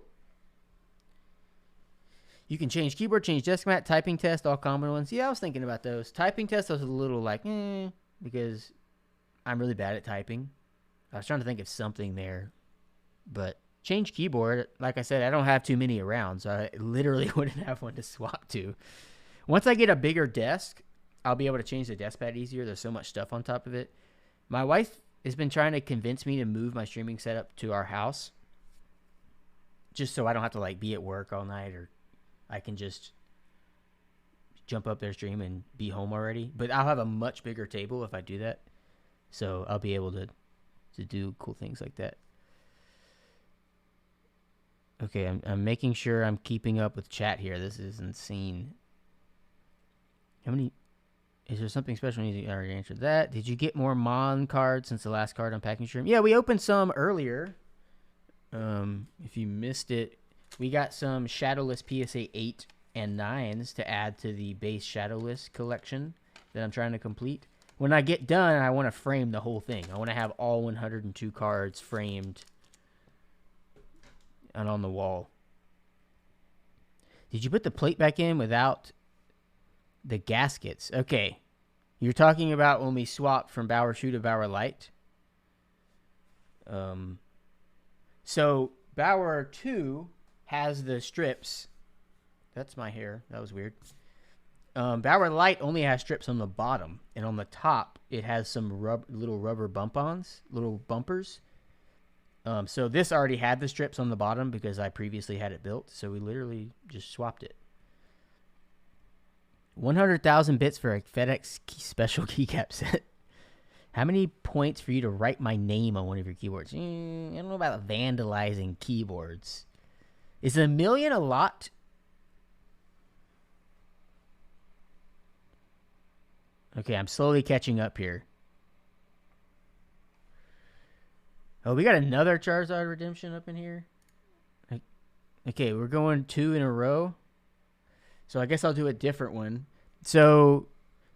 S1: You can change keyboard, change desk mat, typing test, all common ones. Yeah, I was thinking about those. Typing test, I was a little like, because I'm really bad at typing. I was trying to think of something there. But change keyboard, like I said, I don't have too many around, so I literally wouldn't have one to swap to. Once I get a bigger desk, I'll be able to change the desk pad easier. There's so much stuff on top of it. My wife has been trying to convince me to move my streaming setup to our house, just so I don't have to like be at work all night, or I can just jump up there, stream, and be home already. But I'll have a much bigger table if I do that, so I'll be able to do cool things like that. Okay, I'm making sure I'm keeping up with chat here. This is insane. How many? Is there something special? I already answered that. Did you get more Mon cards since the last card unpacking stream? Yeah, we opened some earlier. If you missed it, we got some Shadowless PSA 8 and 9s to add to the base Shadowless collection that I'm trying to complete. When I get done, I want to frame the whole thing. I want to have all 102 cards framed and on the wall. Did you put the plate back in without the gaskets? Okay. You're talking about when we swapped from Bower True to Bower Light. So Bower 2 has the strips. That's my hair. That was weird. Bower Light only has strips on the bottom, and on the top it has some little rubber little bumpers. So this already had the strips on the bottom because I previously had it built. So we literally just swapped it. 100,000 bits for a FedEx special keycap set. How many points for you to write my name on one of your keyboards? I don't know about vandalizing keyboards. Is 1,000,000 a lot? Okay, I'm slowly catching up here. Oh, we got another Charizard redemption up in here. Okay, we're going 2 in a row. So I guess I'll do a different one. So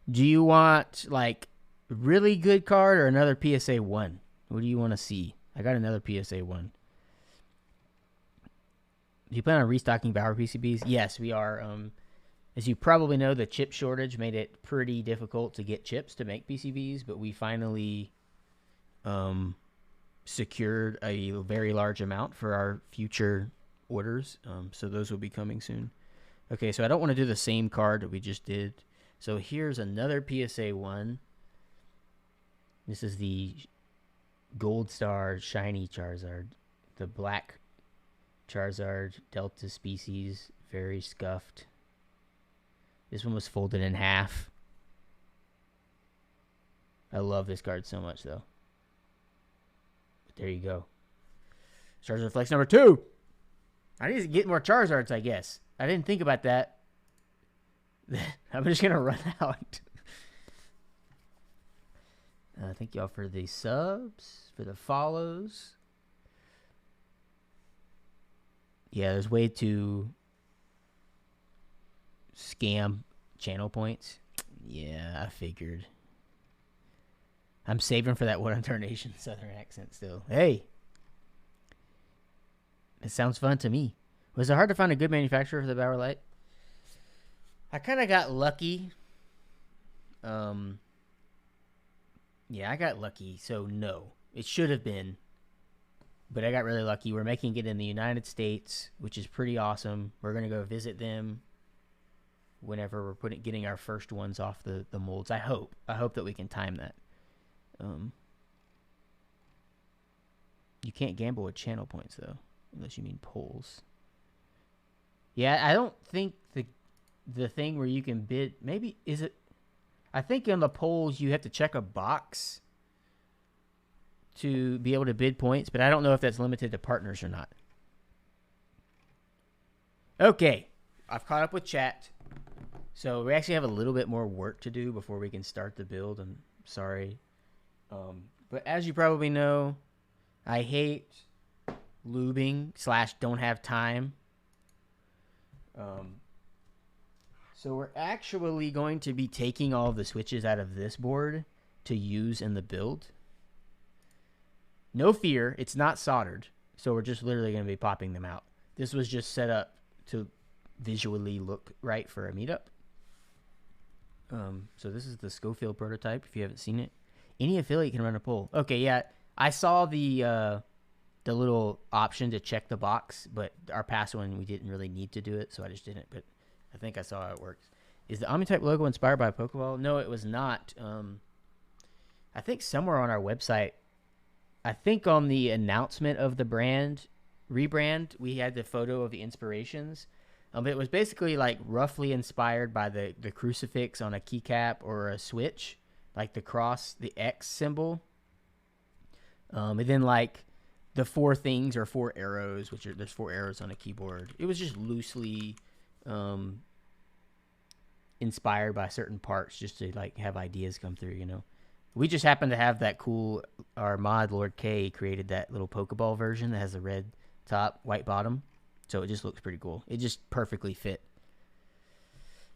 S1: do you want like really good card or another PSA 1? What do you want to see? I got another PSA 1. Do you plan on restocking Bower PCBs? Yes, we are. As you probably know, the chip shortage made it pretty difficult to get chips to make PCBs, but we finally secured a very large amount for our future orders. So those will be coming soon. Okay, so I don't want to do the same card that we just did. So here's another PSA 1. This is the Gold Star Shiny Charizard, the black Charizard, Delta species, very scuffed. This one was folded in half. I love this card so much, though. But there you go. Charizard Flex number 2. I need to get more Charizards, I guess. I didn't think about that. I'm just going to run out. Thank y'all for the subs, for the follows. Yeah, there's a way to scam channel points. Yeah, I figured. I'm saving for that What Nation Southern accent still. Hey. It sounds fun to me. Was it hard to find a good manufacturer for the Bauer Light? I kind of got lucky. Yeah, I got lucky, so no. It should have been. But I got really lucky. We're making it in the United States, which is pretty awesome. We're going to go visit them whenever we're getting our first ones off the molds. I hope that we can time that. You can't gamble with channel points, though, unless you mean polls. Yeah, I don't think the thing where you can bid, maybe, is it? I think in the polls you have to check a box to be able to bid points, but I don't know if that's limited to partners or not. Okay, I've caught up with chat. So we actually have a little bit more work to do before we can start the build. I'm sorry. But as you probably know, I hate lubing / don't have time. So we're actually going to be taking all of the switches out of this board to use in the build. No fear, it's not soldered. So we're just literally going to be popping them out. This was just set up to visually look right for a meetup. So this is the Schofield prototype, if you haven't seen it. Any affiliate can run a poll. Okay, yeah, I saw the little option to check the box, but our past one, we didn't really need to do it, so I just didn't, but I think I saw how it works. Is the Omnitype logo inspired by Pokeball? No, it was not. I think somewhere on our website, I think on the announcement of the rebrand, we had the photo of the inspirations. It was basically like roughly inspired by the crucifix on a keycap or a switch, like the cross, the X symbol. And then like the 4 things or 4 arrows, there's 4 arrows on a keyboard. It was just loosely inspired by certain parts just to like have ideas come through, you know. We just happen to have that cool, our mod Lord K created that little Pokeball version that has a red top, white bottom. So it just looks pretty cool. It just perfectly fit.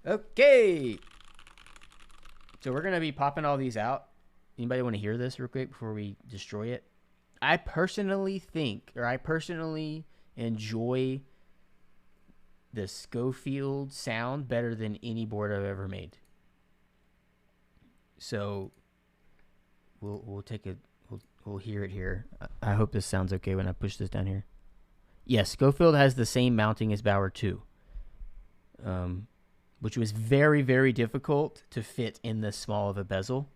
S1: Okay. So we're going to be popping all these out. Anybody want to hear this real quick before we destroy it? I personally enjoy the Schofield sound better than any board I've ever made. So we'll hear it here. I hope this sounds okay when I push this down here. Yes, Schofield has the same mounting as Bauer 2, which was very, very difficult to fit in this small of a bezel.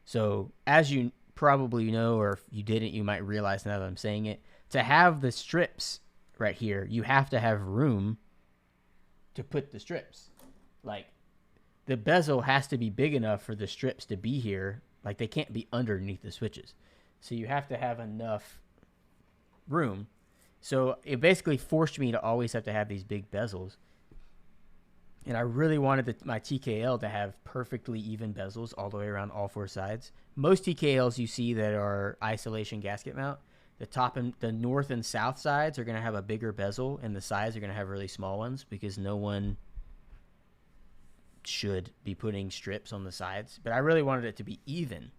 S1: So as you probably know, or if you didn't, you might realize now that I'm saying it, to have the strips right here, you have to have room to put the strips. Like, the bezel has to be big enough for the strips to be here. Like, they can't be underneath the switches. So you have to have enough room. So it basically forced me to always have to have these big bezels. And I really wanted my TKL to have perfectly even bezels all the way around all 4 sides. Most TKLs you see that are isolation gasket mount, the top and the north and south sides are going to have a bigger bezel, and the sides are going to have really small ones because no one should be putting strips on the sides. But I really wanted it to be even.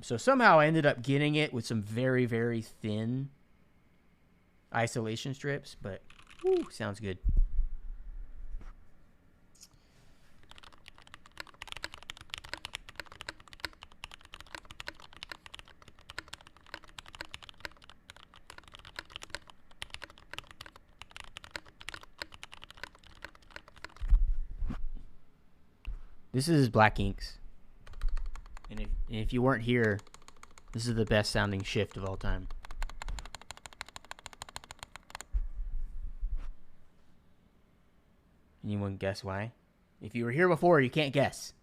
S1: So somehow I ended up getting it with some very, very thin isolation strips, but whew, sounds good. This is Black Inks. And if you weren't here, this is the best sounding shift of all time. Anyone guess why? If you were here before, you can't guess.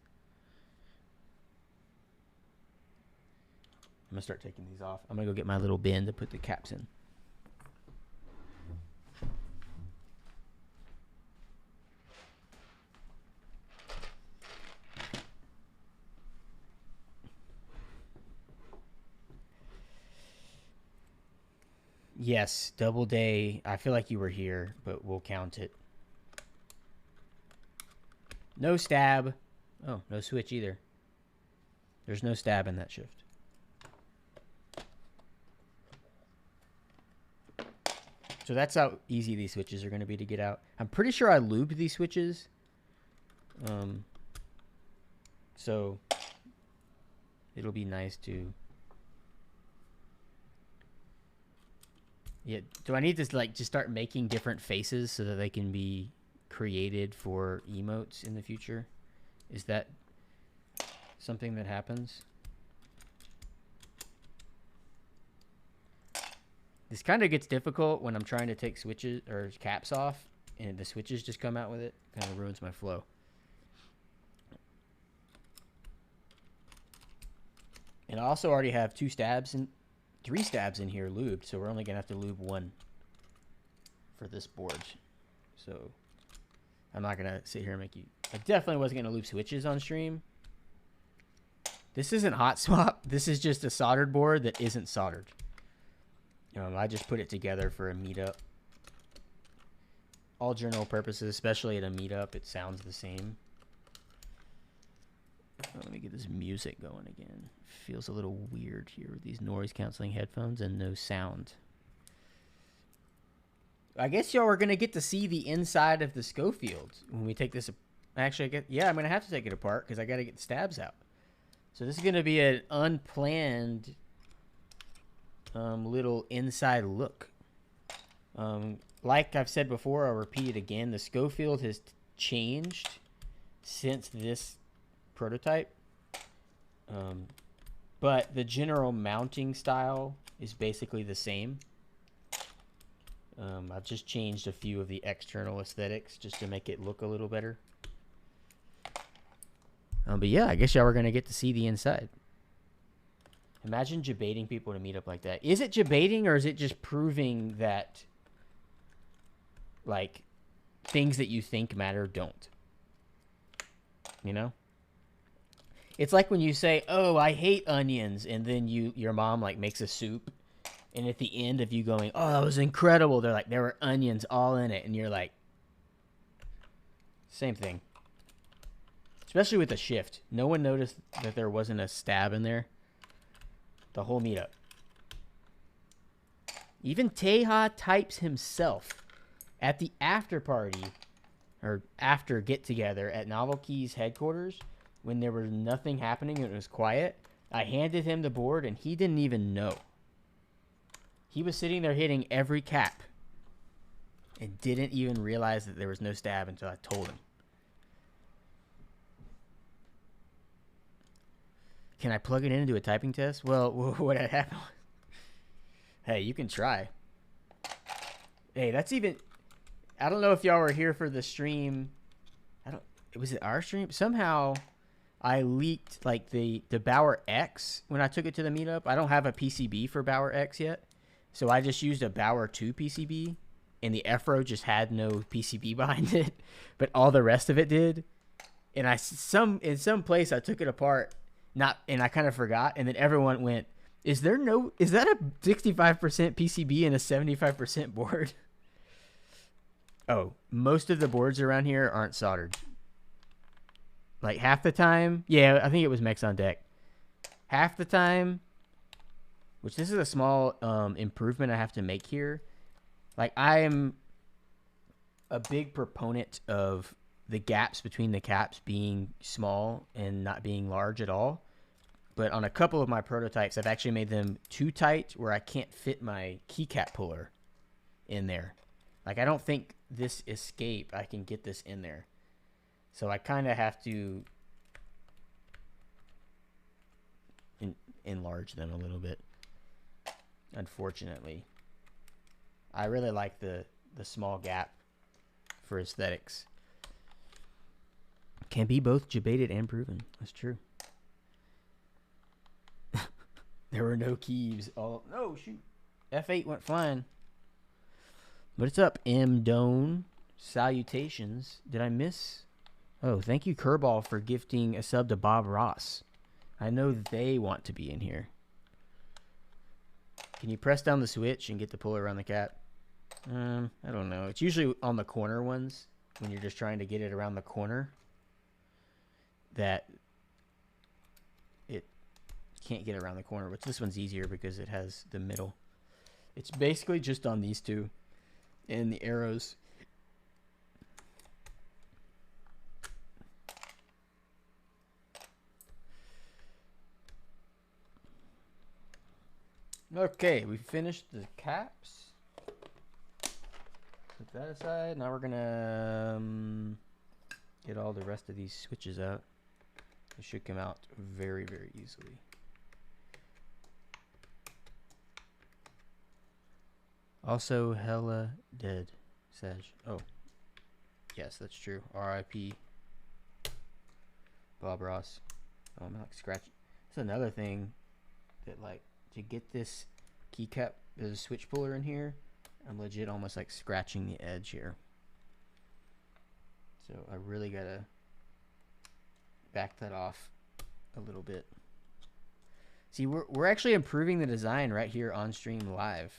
S1: I'm going to start taking these off. I'm going to go get my little bin to put the caps in. Yes, double day. I feel like you were here, but we'll count it. No stab. Oh, no switch either. There's no stab in that shift. So that's how easy these switches are going to be to get out. I'm pretty sure I lubed these switches. So it'll be nice to... Yeah, do I need to like just start making different faces so that they can be created for emotes in the future? Is that something that happens? This kind of gets difficult when I'm trying to take switches or caps off and the switches just come out with it. Kind of ruins my flow. And I also already have 2 stabs and 3 stabs in here lubed, so we're only gonna have to lube 1 for this board. So I'm not gonna sit here and make you... I definitely wasn't gonna lube switches on stream. This isn't hot swap. This is just a soldered board that isn't soldered. I just put it together for a meetup. All general purposes, especially at a meetup, it sounds the same. Let me get this music going again. Feels a little weird here with these noise canceling headphones and no sound. I guess y'all are going to get to see the inside of the Schofield when we take this. Actually, I'm going to have to take it apart because I got to get the stabs out. So this is going to be an unplanned little inside look. Like I've said before, I'll repeat it again. The Schofield has changed since this prototype. But the general mounting style is basically the same. I've just changed a few of the external aesthetics just to make it look a little better. But yeah, I guess y'all are going to get to see the inside. Imagine debating people to meet up like that. Is it debating or is it just proving that, like, things that you think matter don't? You know? It's like when you say, oh, I hate onions, and then your mom, like, makes a soup, and at the end of you going, oh, that was incredible, they're like, there were onions all in it, and you're like, same thing. Especially with the shift. No one noticed that there wasn't a stab in there. The whole meetup. Even Teja Types himself at the after party, or after get-together at Novel Keys headquarters, when there was nothing happening and it was quiet, I handed him the board and he didn't even know. He was sitting there hitting every cap and didn't even realize that there was no stab until I told him. Can I plug it into a typing test? Well, what had happened? Hey, you can try. Hey, that's even... I don't know if y'all were here for the stream. Was it our stream? Somehow I leaked like the Bauer X when I took it to the meetup. I don't have a PCB for Bauer X yet. So I just used a Bauer 2 PCB. And the F-Row just had no PCB behind it. But all the rest of it did. And in some place I took it apart. And I kind of forgot. And then everyone went, is that a 65% PCB and a 75% board? Oh, most of the boards around here aren't soldered. Like half the time. Yeah, I think it was Mex on Deck. Half the time, which this is a small improvement I have to make here. Like I am a big proponent of the gaps between the caps being small and not being large at all. But on a couple of my prototypes, I've actually made them too tight where I can't fit my keycap puller in there. Like I don't think this escape, I can get this in there. So I kind of have to enlarge them a little bit, unfortunately. I really like the small gap for aesthetics. Can be both debated and proven. That's true. There were no keys. Oh, no, shoot. F8 went flying. What's up, M. Doan? Salutations. Did I miss? Oh, thank you, Kerball, for gifting a sub to Bob Ross. I know they want to be in here. Can you press down the switch and get the puller around the cat? I don't know. It's usually on the corner ones when you're just trying to get it around the corner that it can't get around the corner. But this one's easier because it has the middle. It's basically just on these two and the arrows. Okay, we finished the caps. Put that aside. Now we're gonna get all the rest of these switches out. It should come out very, very easily. Also, hella dead, Sage. Oh, yes, that's true. R.I.P. Bob Ross. Oh, I'm like scratching. That's another thing that, like, to get this keycap, there's a switch puller in here. I'm legit almost like scratching the edge here. So I really gotta back that off a little bit. See, we're actually improving the design right here on stream live.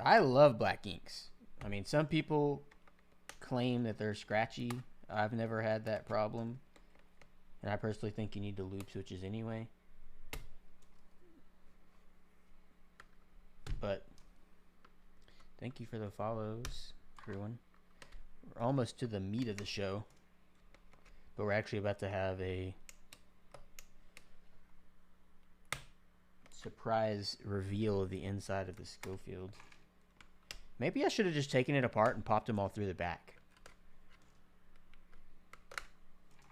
S1: I love black inks. I mean, some people claim that they're scratchy. I've never had that problem. And I personally think you need to loop switches anyway. But thank you for the follows, everyone. We're almost to the meat of the show. But we're actually about to have a surprise reveal of the inside of the Schofield. Maybe I should have just taken it apart and popped them all through the back.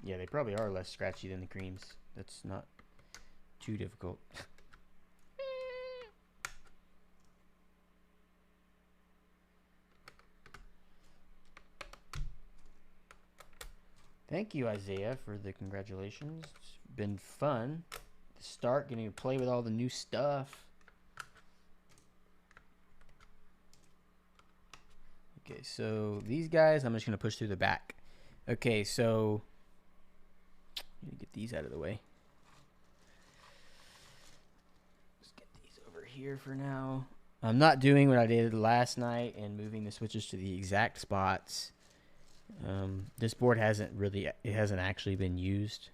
S1: Yeah, they probably are less scratchy than the creams. That's not too difficult. Thank you, Isaiah, for the congratulations. It's been fun to start getting to play with all the new stuff. Okay, so these guys, I'm just going to push through the back. Okay, so let me get these out of the way. Let's get these over here for now. I'm not doing what I did last night and moving the switches to the exact spots. This board hasn't actually been used,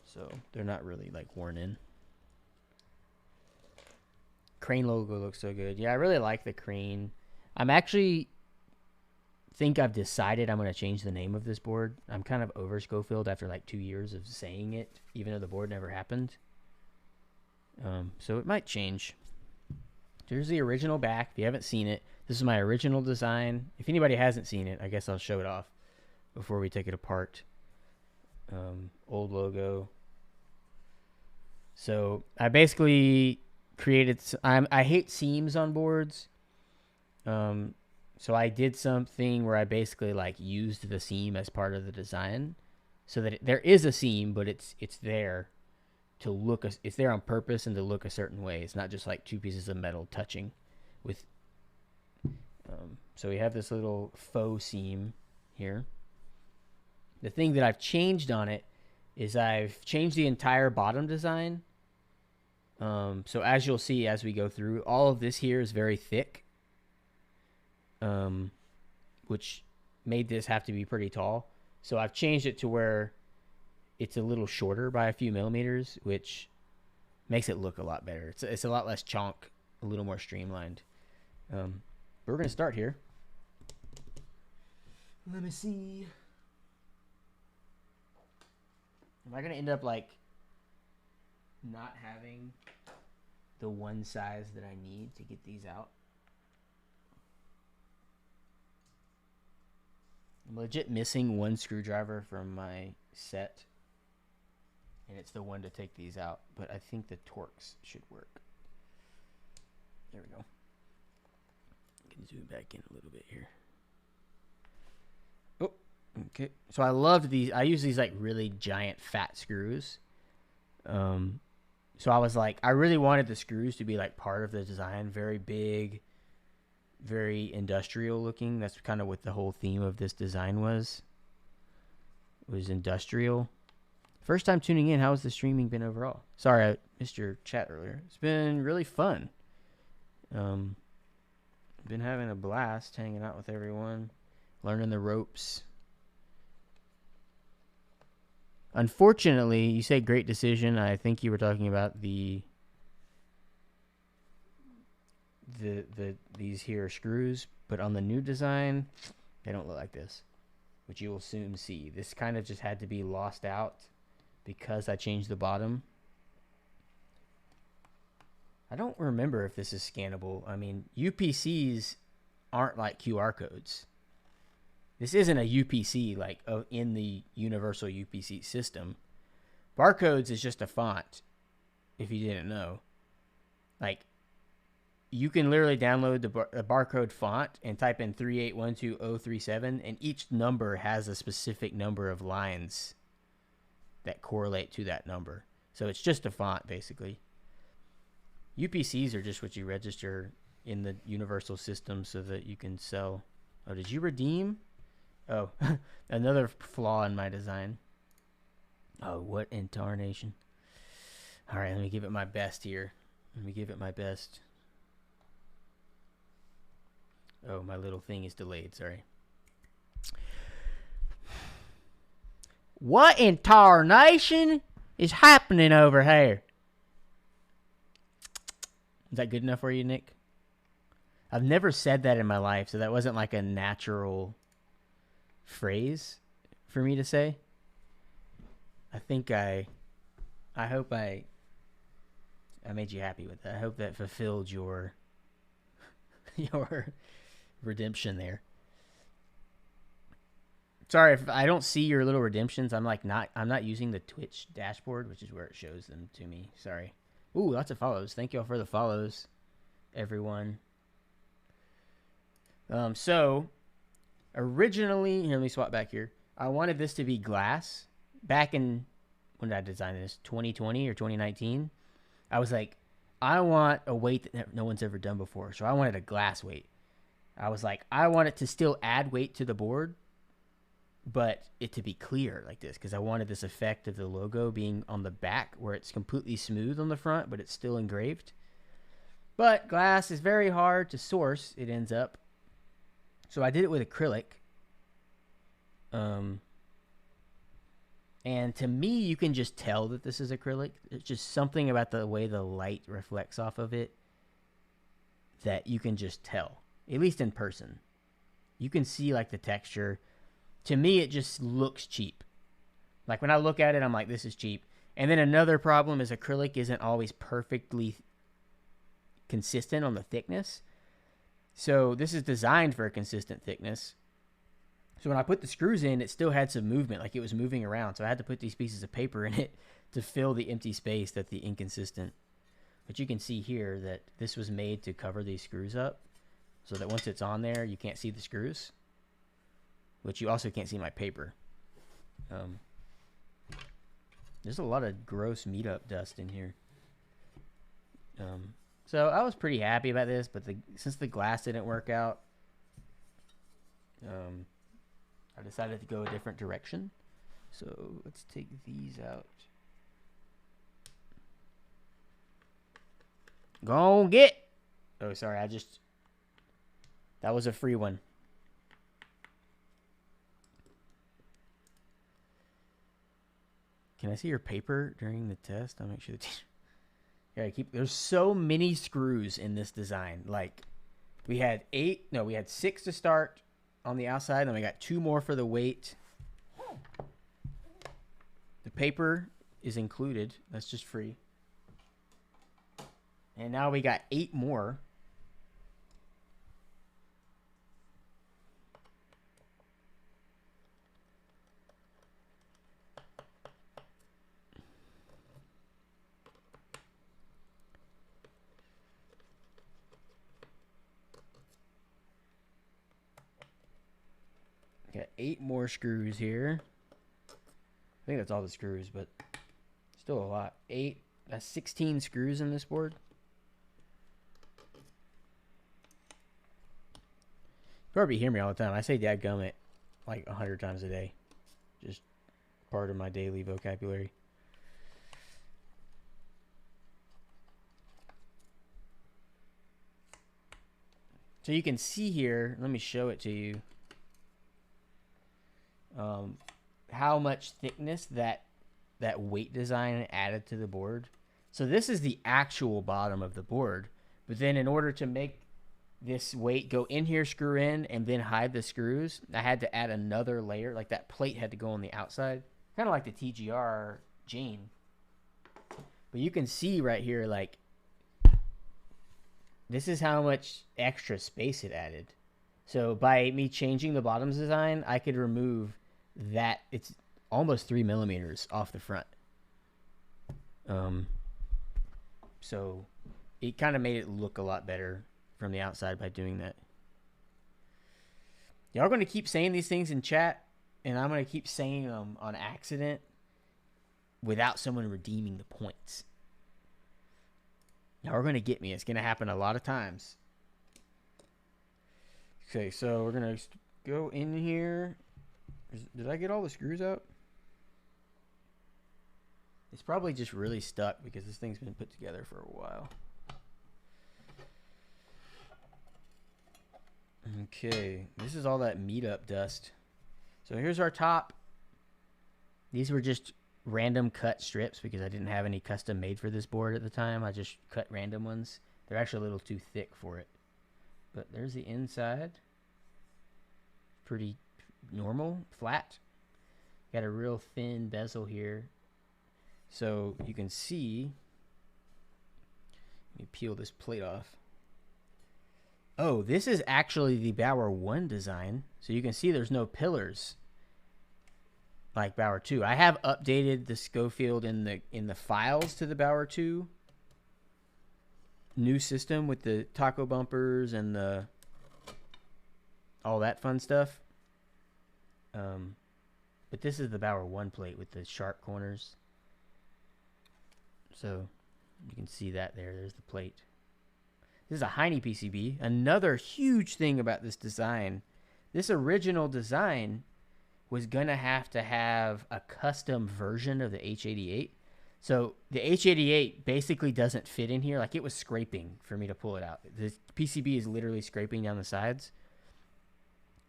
S1: so they're not really like worn in. Crane logo looks so good. Yeah, I really like the crane. I'm actually think I've decided I'm going to change the name of this board. I'm kind of over Schofield after like 2 years of saying it, even though the board never happened. So it might change. There's the original back. If you haven't seen it, this is my original design. If anybody hasn't seen it, I guess I'll show it off before we take it apart. Old logo. So I basically created, I hate seams on boards. So I did something where I basically like used the seam as part of the design so that there is a seam, but it's there to look, it's there on purpose and to look a certain way. It's not just like two pieces of metal touching with, so we have this little faux seam here. The thing that I've changed on it is I've changed the entire bottom design. So as you'll see, as we go through, all of this here is very thick. Which made this have to be pretty tall. So I've changed it to where it's a little shorter by a few millimeters, which makes it look a lot better. It's a lot less chonk, a little more streamlined. But we're going to start here. Let me see. Am I going to end up like not having the one size that I need to get these out? I'm legit missing one screwdriver from my set, and it's the one to take these out, but I think the Torx should work. There we go. can zoom back in a little bit here. Oh, okay. So I loved these. I use these like really giant fat screws. So I was like, I really wanted the screws to be like part of the design, very big, very industrial looking. That's kind of what the whole theme of this design was industrial. First time tuning in. How has the streaming been overall? Sorry, I missed your chat earlier. It's been really fun. Been having a blast hanging out with everyone, learning the ropes. Unfortunately, you say great decision. I think you were talking about these here screws, but on the new design, they don't look like this, which you will soon see. This kind of just had to be lost out because I changed the bottom. I don't remember if this is scannable. I mean, UPCs aren't like QR codes. This isn't a UPC like in the universal UPC system. Barcodes is just a font, if you didn't know. Like, you can literally download the barcode font and type in 3812037, and each number has a specific number of lines that correlate to that number. So it's just a font, basically. UPCs are just what you register in the universal system so that you can sell. Oh, did you redeem? Oh, another flaw in my design. Oh, what in tarnation. All right, let me give it my best here. Let me give it my best. Oh, my little thing is delayed, sorry. What in tarnation is happening over here? Is that good enough for you, Nick? I've never said that in my life, so that wasn't like a natural phrase for me to say. I think I hope I made you happy with that. I hope that fulfilled your redemption there. Sorry if I don't see your little redemptions. I'm not using the Twitch dashboard, which is where it shows them to me. Sorry. Ooh, lots of follows. Thank you all for the follows, everyone. So originally, here, let me swap back here. I wanted this to be glass. Back in, when did I design this? 2020 or 2019? I was like, I want a weight that no one's ever done before. So I wanted a glass weight. I was like, I want it to still add weight to the board, but it to be clear like this, because I wanted this effect of the logo being on the back where it's completely smooth on the front, but it's still engraved. But glass is very hard to source, it ends up. So I did it with acrylic. And to me, you can just tell that this is acrylic. It's just something about the way the light reflects off of it that you can just tell, at least in person. You can see like the texture. To me, it just looks cheap. Like when I look at it, I'm like, this is cheap. And then another problem is acrylic isn't always perfectly consistent on the thickness. So this is designed for a consistent thickness. So when I put the screws in, it still had some movement, like it was moving around. So I had to put these pieces of paper in it to fill the empty space that the inconsistent. But you can see here that this was made to cover these screws up so that once it's on there, you can't see the screws. But you also can't see my paper. There's a lot of gross meetup dust in here. So I was pretty happy about this, but since the glass didn't work out, I decided to go a different direction. So let's take these out. Go on, get. Oh, sorry, that was a free one. Can I see your paper during the test? I'll make sure the teacher. Yeah, there's so many screws in this design. Like, we had 6 to start on the outside, and we got 2 more for the weight. The paper is included. That's just free. And now we got 8 more. Got 8 more screws here. I think that's all the screws, but still a lot. 8. That's 16 screws in this board. You probably hear me all the time. I say dadgummit like 100 times a day. Just part of my daily vocabulary. So you can see here, let me show it to you, how much thickness that weight design added to the board. So this is the actual bottom of the board, but then in order to make this weight go in here, screw in, and then hide the screws, I had to add another layer. Like that plate had to go on the outside, kind of like the TGR Jane. But you can see right here, like, this is how much extra space it added. So by me changing the bottoms design, I could remove that. It's almost 3 millimeters off the front. So it kind of made it look a lot better from the outside by doing that. Y'all going to keep saying these things in chat, and I'm going to keep saying them on accident without someone redeeming the points. Y'all are going to get me. It's going to happen a lot of times. Okay, so we're going to go in here. Did I get all the screws out? It's probably just really stuck because this thing's been put together for a while. Okay, this is all that meetup dust. So here's our top. These were just random cut strips because I didn't have any custom made for this board at the time. I just cut random ones. They're actually a little too thick for it. But there's the inside. Pretty normal, flat. Got a real thin bezel here. So you can see, let me peel this plate off. Oh, this is actually the Bauer 1 design. So you can see there's no pillars like Bauer 2. I have updated the Schofield in the files to the Bauer 2 new system with the taco bumpers and the all that fun stuff. But this is the Bauer 1 plate with the sharp corners. So you can see that there. There's the plate. This is a Heine PCB. Another huge thing about this design, this original design was going to have a custom version of the H88. So the H88 basically doesn't fit in here. Like, it was scraping for me to pull it out. The PCB is literally scraping down the sides.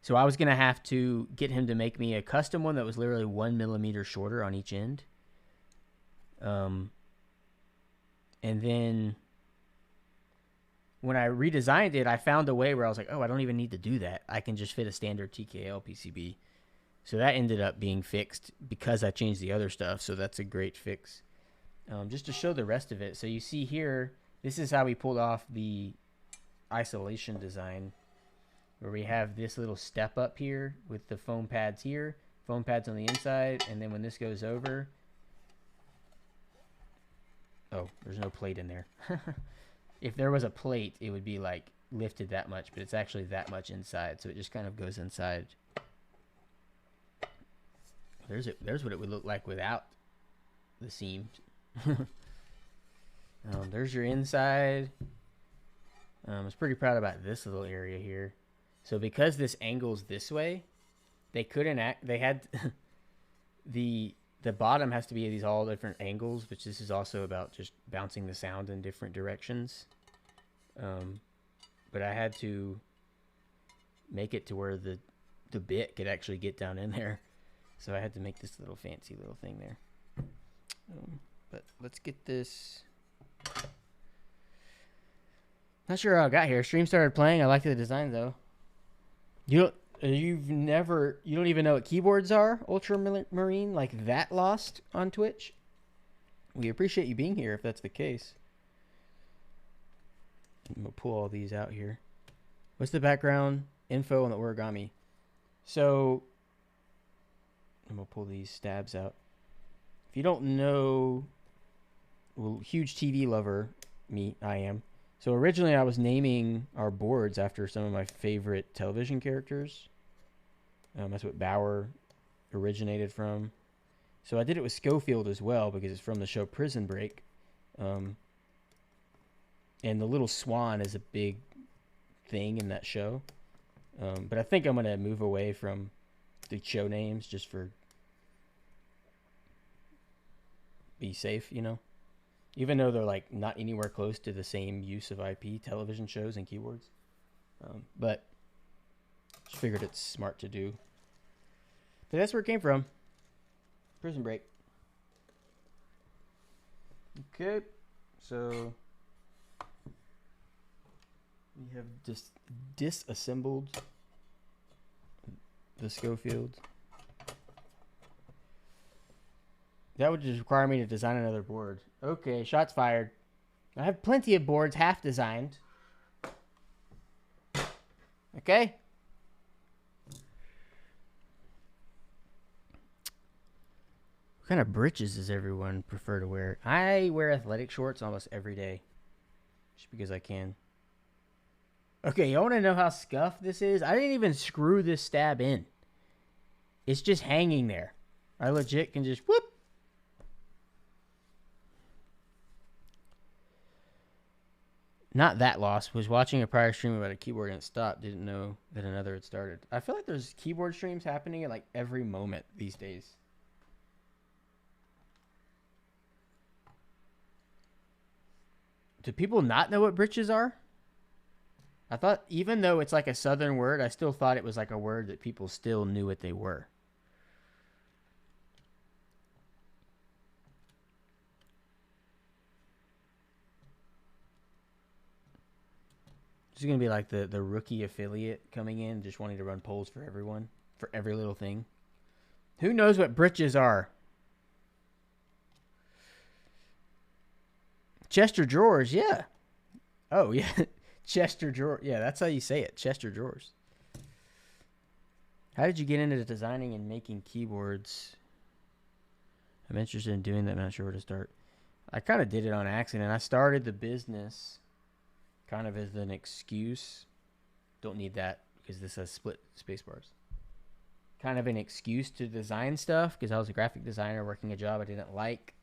S1: So I was going to have to get him to make me a custom one that was literally 1 millimeter shorter on each end. And then when I redesigned it, I found a way where I was like, oh, I don't even need to do that. I can just fit a standard TKL PCB. So that ended up being fixed because I changed the other stuff. So that's a great fix. Just to show the rest of it. So you see here, this is how we pulled off the isolation design, where we have this little step up here with the foam pads here, foam pads on the inside, and then when this goes over, oh, there's no plate in there. If there was a plate, it would be like lifted that much, but it's actually that much inside, so it just kind of goes inside. There's what it would look like without the seams. There's your inside. I was pretty proud about this little area here. So because this angles this way, they couldn't act. They had the bottom has to be at these all different angles, which this is also about just bouncing the sound in different directions. But I had to make it to where the bit could actually get down in there. So I had to make this little fancy little thing there. But let's get this. Not sure how I got here. Stream started playing. I liked the design though. You don't even know what keyboards are, Ultramarine, like that lost on Twitch? We appreciate you being here if that's the case. I'm going to pull all these out here. What's the background info on the origami? So I'm going to pull these stabs out. If you don't know, well, huge TV lover, I am. So originally I was naming our boards after some of my favorite television characters. That's what Bauer originated from. So I did it with Schofield as well because it's from the show Prison Break. And the little swan is a big thing in that show. But I think I'm going to move away from the show names just for be safe, you know? Even though they're like not anywhere close to the same use of IP, television shows and keywords. But just figured it's smart to do. But that's where it came from. Prison Break. Okay, so we have just disassembled the Schofield. That would just require me to design another board. Okay, shots fired. I have plenty of boards half designed. Okay. What kind of breeches does everyone prefer to wear? I wear athletic shorts almost every day. Just because I can. Okay, you want to know how scuffed this is? I didn't even screw this stab in. It's just hanging there. I legit can just whoop. Not that lost. Was watching a prior stream about a keyboard and it stopped. Didn't know that another had started. I feel like there's keyboard streams happening at like every moment these days. Do people not know what britches are? I thought even though it's like a southern word, I still thought it was like a word that people still knew what they were. This is going to be like the rookie affiliate coming in, just wanting to run polls for everyone, for every little thing. Who knows what britches are? Chester drawers, yeah. Oh, yeah. Chester drawer. Yeah, that's how you say it. Chester drawers. How did you get into designing and making keyboards? I'm interested in doing that. I'm not sure where to start. I kind of did it on accident. I started the business kind of as an excuse. Don't need that because this has split space bars. Kind of an excuse to design stuff because I was a graphic designer working a job I didn't like.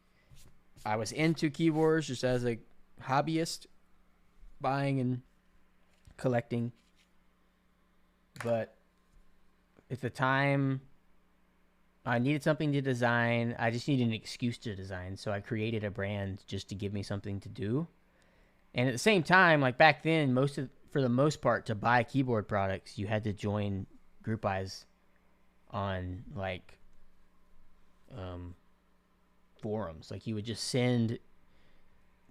S1: I was into keyboards just as a hobbyist, buying and collecting. But at the time, I needed something to design. I just needed an excuse to design. So I created a brand just to give me something to do. And at the same time, like back then, for the most part, to buy keyboard products, you had to join Group Eyes on like forums. Like you would just send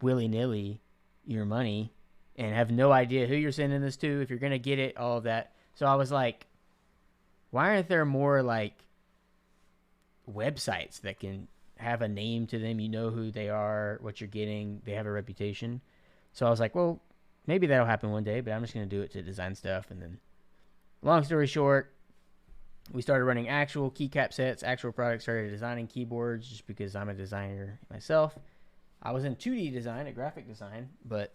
S1: willy-nilly your money and have no idea who you're sending this to, if you're going to get it, all of that. So I was like, why aren't there more like websites that can have a name to them? You know who they are, what you're getting, they have a reputation. So I was like, well, maybe that'll happen one day, but I'm just going to do it to design stuff. And then long story short, we started running actual keycap sets, actual products, started designing keyboards just because I'm a designer myself. I was in 2D design, graphic design, but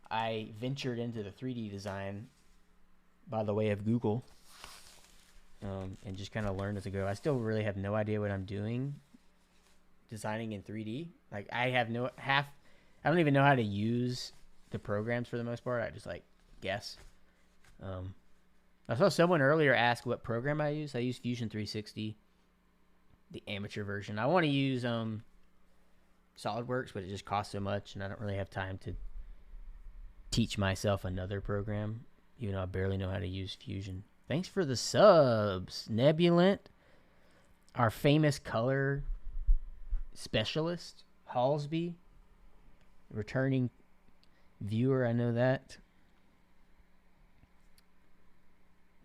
S1: I ventured into the 3D design by the way of Google, and just kind of learned as I go. I still really have no idea what I'm doing designing in 3D. Like I don't even know how to use the programs for the most part. I just like guess. I saw someone earlier ask what program I use. I use Fusion 360, the amateur version. I want to use SolidWorks, but it just costs so much, and I don't really have time to teach myself another program, even though I barely know how to use Fusion. Thanks for the subs, Nebulant, our famous color specialist, Halsby, returning viewer, I know that.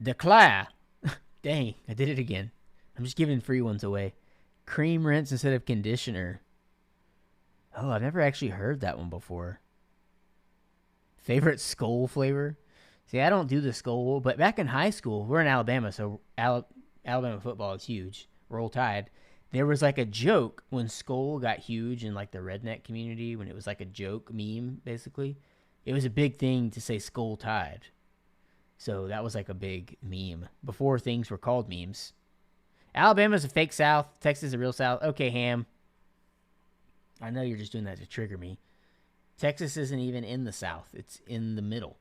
S1: Declare. Dang, I did it again. I'm just giving free ones away. Cream rinse instead of conditioner. Oh, I've never actually heard that one before. Favorite Skol flavor? See, I don't do the Skol, but back in high school, we're in Alabama, so Alabama football is huge. Roll Tide. There was like a joke when Skol got huge in like the redneck community, when it was like a joke meme, basically. It was a big thing to say Skol Tide. So that was like a big meme before things were called memes. Alabama's a fake South. Texas is a real South. Okay, Ham. I know you're just doing that to trigger me. Texas isn't even in the South. It's in the middle.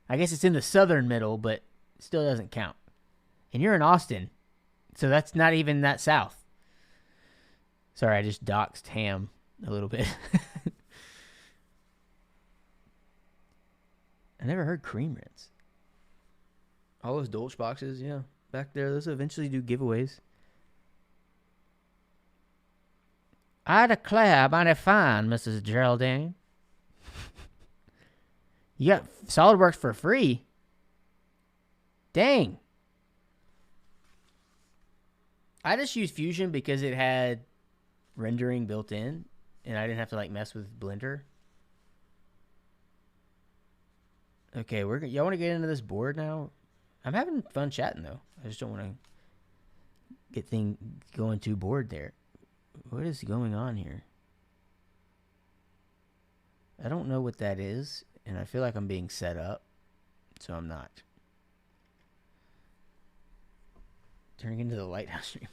S1: I guess it's in the southern middle, but it still doesn't count. And you're in Austin, so that's not even that South. Sorry, I just doxed Ham a little bit. I never heard cream rinse. All those Dolce boxes, yeah. Back there, those eventually do giveaways. I declare mighty fine, Mrs. Geraldine. You got SolidWorks for free? Dang. I just used Fusion because it had rendering built in, and I didn't have to like mess with Blender. Okay, y'all want to get into this board now? I'm having fun chatting though. I just don't want to get thing going too bored there. What is going on here? I don't know what that is, and I feel like I'm being set up, so I'm not. Turning into the Lighthouse stream.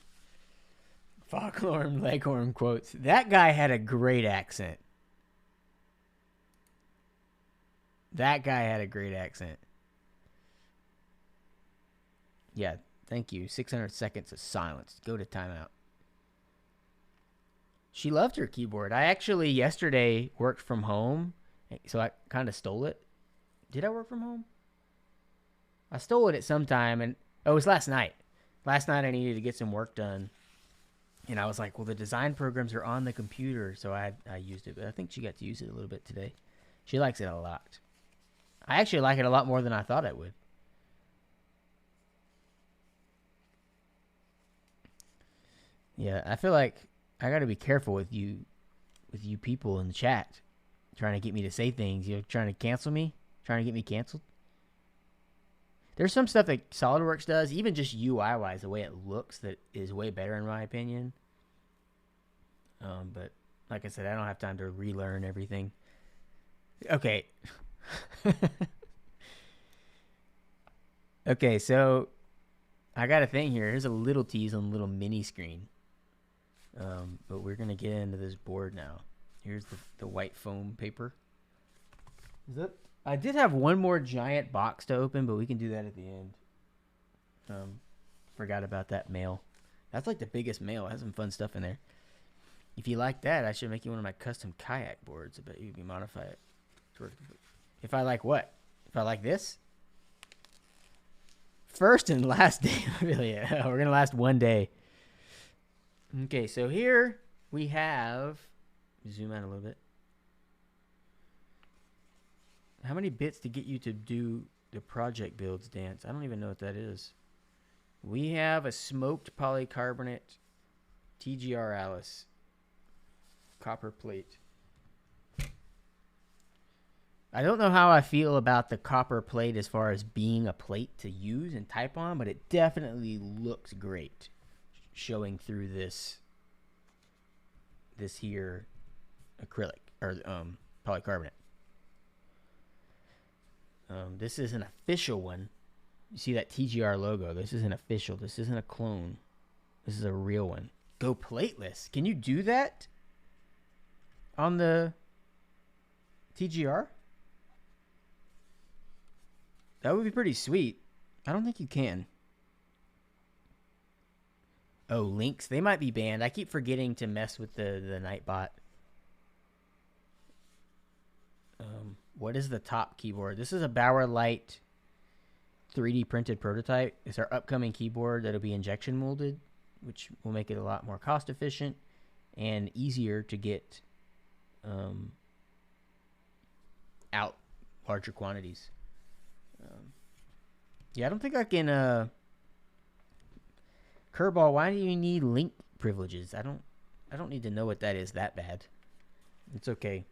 S1: Foghorn Leghorn quotes. That guy had a great accent. That guy had a great accent. Yeah, thank you. 600 seconds of silence. Go to timeout. She loved her keyboard. I actually yesterday worked from home, so I kind of stole it. Did I work from home? I stole it at some time, and it was last night. Last night I needed to get some work done, and I was like, well, the design programs are on the computer, so I used it. But I think she got to use it a little bit today. She likes it a lot. I actually like it a lot more than I thought I would. Yeah, I feel like I got to be careful with you people in the chat trying to get me to say things. You're trying to cancel me, trying to get me canceled. There's some stuff that SolidWorks does, even just UI-wise, the way it looks, that is way better in my opinion. But like I said, I don't have time to relearn everything. Okay. Okay, so I got a thing here. Here's a little tease on a little mini screen. But we're going to get into this board now. Here's the white foam paper. I did have one more giant box to open, but we can do that at the end. Forgot about that mail. That's like the biggest mail. It has some fun stuff in there. If you like that, I should make you one of my custom kayak boards. I bet you can modify it. If I like what? If I like this? First and last day. Really, yeah. We're going to last one day. Okay, so here we have, zoom out a little bit. How many bits to get you to do the project builds dance? I don't even know what that is. We have a smoked polycarbonate TGR Alice copper plate. I don't know how I feel about the copper plate as far as being a plate to use and type on, but it definitely looks great showing through this here acrylic or polycarbonate. This is an official one. You see that TGR logo? This isn't official. This isn't a clone. This is a real one. Go plateless. Can you do that on the TGR? That would be pretty sweet. I don't think you can. Oh, links. They might be banned. I keep forgetting to mess with the Nightbot. What is the top keyboard? This is a Bauer Light 3D printed prototype. It's our upcoming keyboard that'll be injection molded, which will make it a lot more cost efficient and easier to get out larger quantities. Yeah, I don't think I can Curveball, why do you need link privileges? I don't need to know what that is that bad. It's okay.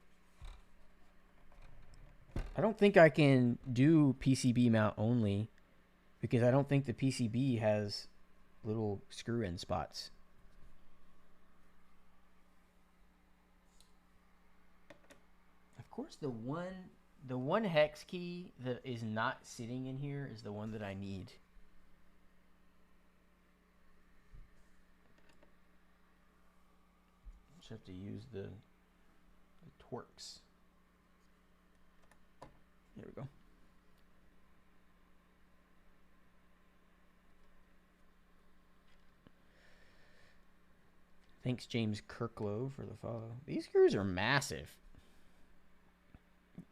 S1: I don't think I can do PCB mount only because I don't think the PCB has little screw-in spots. Of course, the one The one hex key that is not sitting in here is the one that I need. Just have to use the Torx. There we go. Thanks, James Kirklow, for the follow. These screws are massive.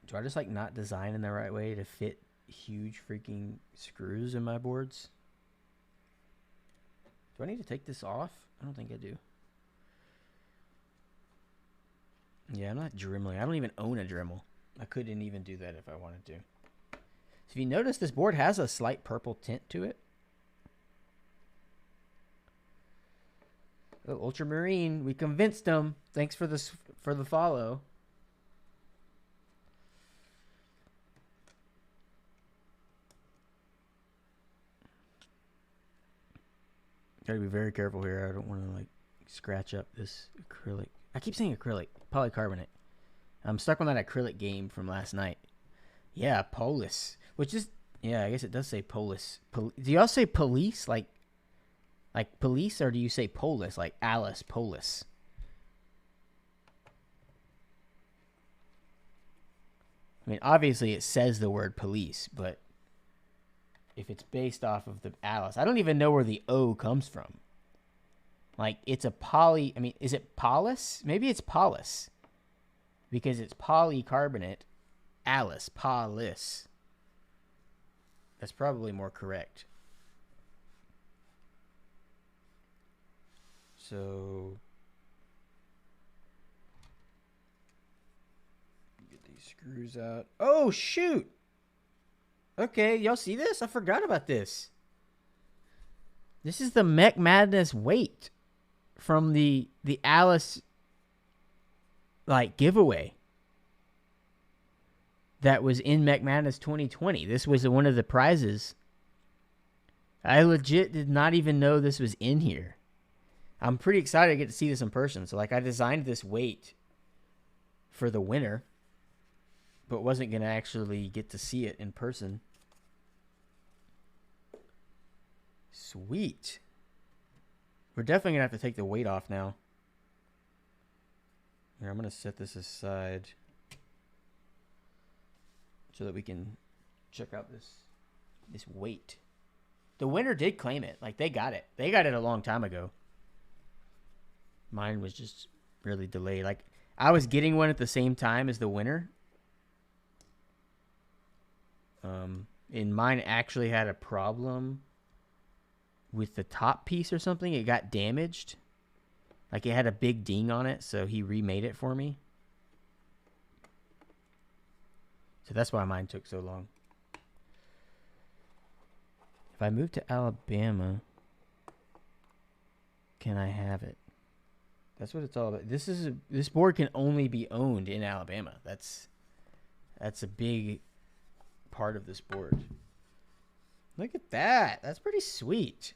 S1: Do I just like not design in the right way to fit huge freaking screws in my boards? Do I need to take this off? I don't think I do. Yeah, I'm not dremeling. I don't even own a Dremel. I couldn't even do that if I wanted to. So if you notice, this board has a slight purple tint to it. Oh, Ultramarine, we convinced them. Thanks for this for the follow. Gotta be very careful here. I don't want to like scratch up this acrylic. I keep saying acrylic, polycarbonate. I'm stuck on that acrylic game from last night. Yeah, Polis, which is, yeah, I guess it does say Polis. Do y'all say police like police, or do you say Polis like Alice Polis? I mean, obviously it says the word police, but if it's based off of the Alice, I don't even know where the O comes from. Like, it's a poly, I mean, is it Polis? Maybe it's Polis. Because it's polycarbonate. Alice, Polis. That's probably more correct. So, get these screws out. Oh, shoot! Okay, y'all see this? I forgot about this. This is the Mech Madness weight from the Alice like giveaway that was in Mech Madness 2020. This was one of the prizes. I legit did not even know this was in here. I'm pretty excited to get to see this in person. So like, I designed this weight for the winner, but wasn't going to actually get to see it in person. Sweet. We're definitely going to have to take the weight off now. Here, I'm going to set this aside so that we can check out this weight. The winner did claim it. Like, they got it. They got it a long time ago. Mine was just really delayed. Like, I was getting one at the same time as the winner. And mine actually had a problem with the top piece or something. It got damaged. Like, it had a big ding on it, so he remade it for me. So that's why mine took so long. If I move to Alabama, can I have it? That's what it's all about. This board can only be owned in Alabama. That's a big part of this board. Look at that. That's pretty sweet.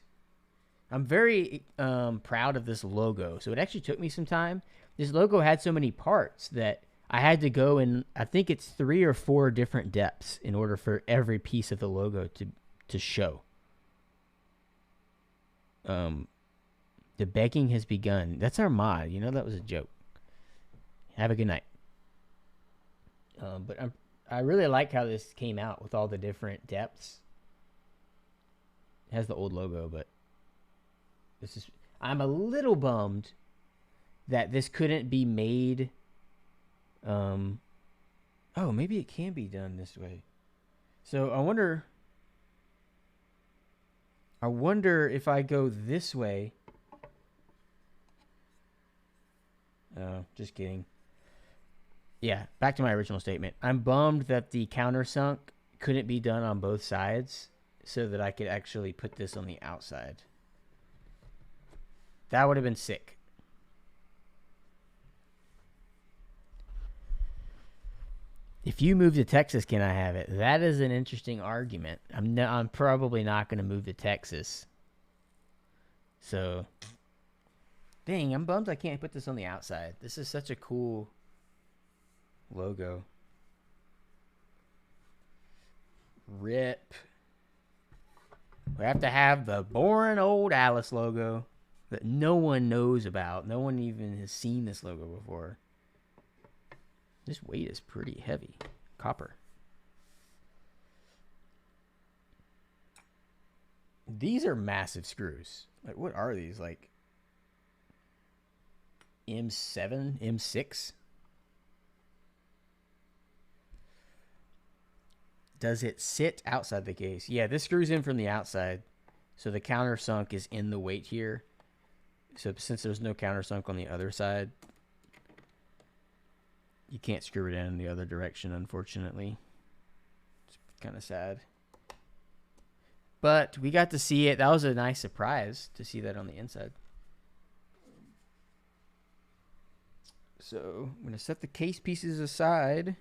S1: I'm very proud of this logo. So it actually took me some time. This logo had so many parts that I had to go in, I think it's 3 or 4 different depths in order for every piece of the logo to show. The begging has begun. That's our mod. You know, that was a joke. Have a good night. But I really like how this came out with all the different depths. It has the old logo, but I'm a little bummed that this couldn't be made. Oh, maybe it can be done this way. So I wonder if I go this way. Oh, just kidding. Yeah, back to my original statement. I'm bummed that the countersunk couldn't be done on both sides so that I could actually put this on the outside. That would have been sick. If you move to Texas, can I have it? That is an interesting argument. I'm probably not going to move to Texas. So, dang, I'm bummed I can't put this on the outside. This is such a cool logo. Rip. We have to have the boring old Alice logo that no one knows about. No one even has seen this logo before. This weight is pretty heavy. Copper. These are massive screws. Like, what are these? Like M7, M6? Does it sit outside the case? Yeah, this screws in from the outside. So the countersunk is in the weight here. So since there's no countersunk on the other side, you can't screw it in the other direction, unfortunately. It's kind of sad. But we got to see it. That was a nice surprise to see that on the inside. So I'm going to set the case pieces aside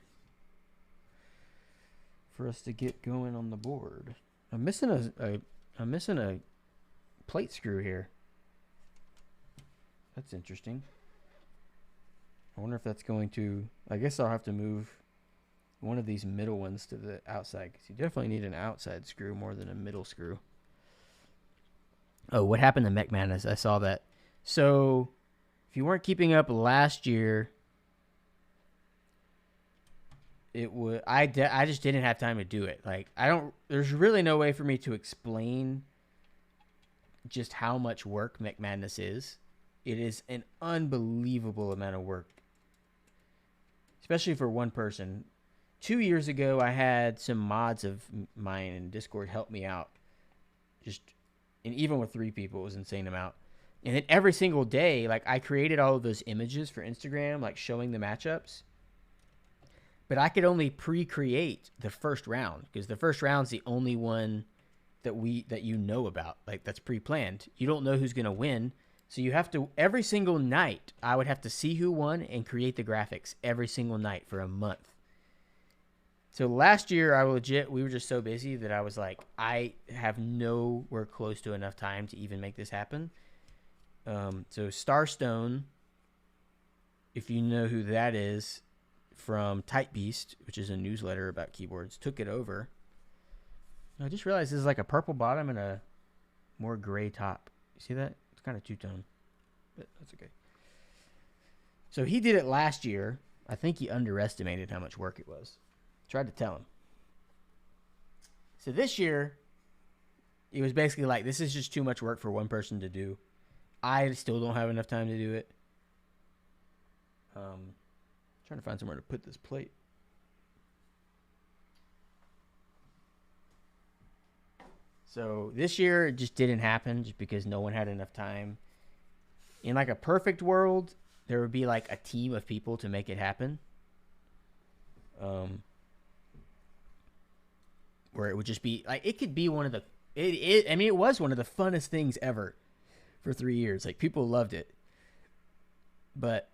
S1: for us to get going on the board. I'm missing a plate screw here. That's interesting. I wonder if that's going to... I guess I'll have to move one of these middle ones to the outside, because you definitely need an outside screw more than a middle screw. Oh, what happened to Mech Madness? I saw that. So, if you weren't keeping up last year, it would... I just didn't have time to do it. Like, there's really no way for me to explain just how much work Mech Madness is. It is an unbelievable amount of work, especially for one person. 2 years ago, I had some mods of mine in Discord help me out. And even with 3 people, it was an insane amount. And then every single day, like, I created all of those images for Instagram, like showing the matchups. But I could only pre-create the first round, because the first round's the only one that you know about, like, that's pre-planned. You don't know who's gonna win, so you have to, every single night, I would have to see who won and create the graphics every single night for a month. So last year, we were just so busy that I was like, I have nowhere close to enough time to even make this happen. So Starstone, if you know who that is, from Type Beast, which is a newsletter about keyboards, took it over. I just realized this is like a purple bottom and a more gray top. You see that? It's kind of two-tone, but that's okay. So he did it last year. I think he underestimated how much work it was. Tried to tell him. So this year, it was basically like, this is just too much work for one person to do. I still don't have enough time to do it. Trying to find somewhere to put this plate. So this year, it just didn't happen just because no one had enough time. In like a perfect world, there would be like a team of people to make it happen. Where it would just be like, it could be one of the, I mean, it was one of the funnest things ever for 3 years. Like, people loved it, but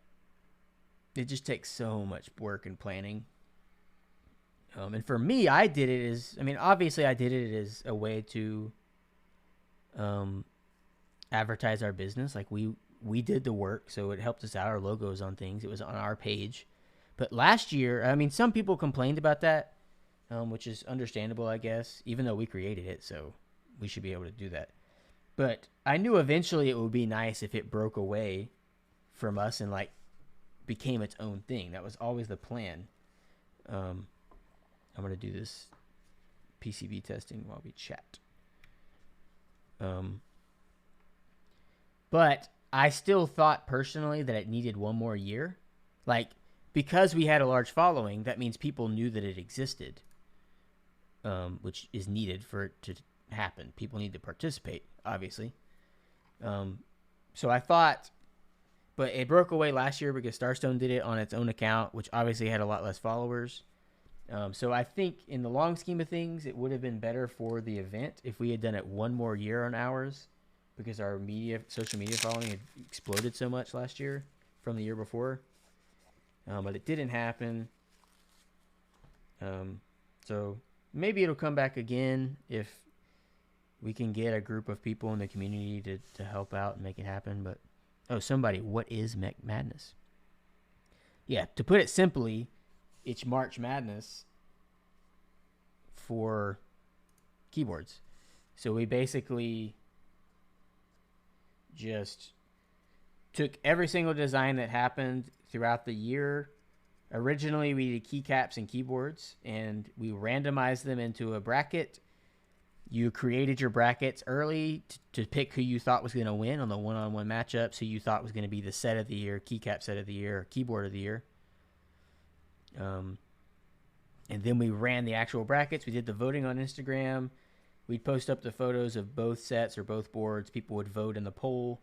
S1: it just takes so much work and planning. And for me, I did it as, I mean, obviously I did it as a way to advertise our business. Like, we did the work, so it helped us out. Our logos on things. It was on our page. But last year, I mean, some people complained about that, which is understandable, I guess, even though we created it, so we should be able to do that. But I knew eventually it would be nice if it broke away from us and, like, became its own thing. That was always the plan. I'm going to do this PCB testing while we chat. But I still thought personally that it needed one more year. Like, because we had a large following, that means people knew that it existed, which is needed for it to happen. People need to participate, obviously. So I thought, but it broke away last year because Starstone did it on its own account, which obviously had a lot less followers. So I think in the long scheme of things, it would have been better for the event if we had done it one more year on ours, because our social media following had exploded so much last year from the year before. But it didn't happen. So maybe it'll come back again if we can get a group of people in the community to help out and make it happen. But, what is Mech Madness? Yeah, to put it simply, it's March Madness for keyboards. So we basically just took every single design that happened throughout the year. Originally, we did keycaps and keyboards, and we randomized them into a bracket. You created your brackets early to pick who you thought was going to win on the one-on-one matchups, who you thought was going to be the set of the year, keycap set of the year, or keyboard of the year. And then we ran the actual brackets. We did the voting on Instagram. We'd post up the photos of both sets or both boards. People would vote in the poll.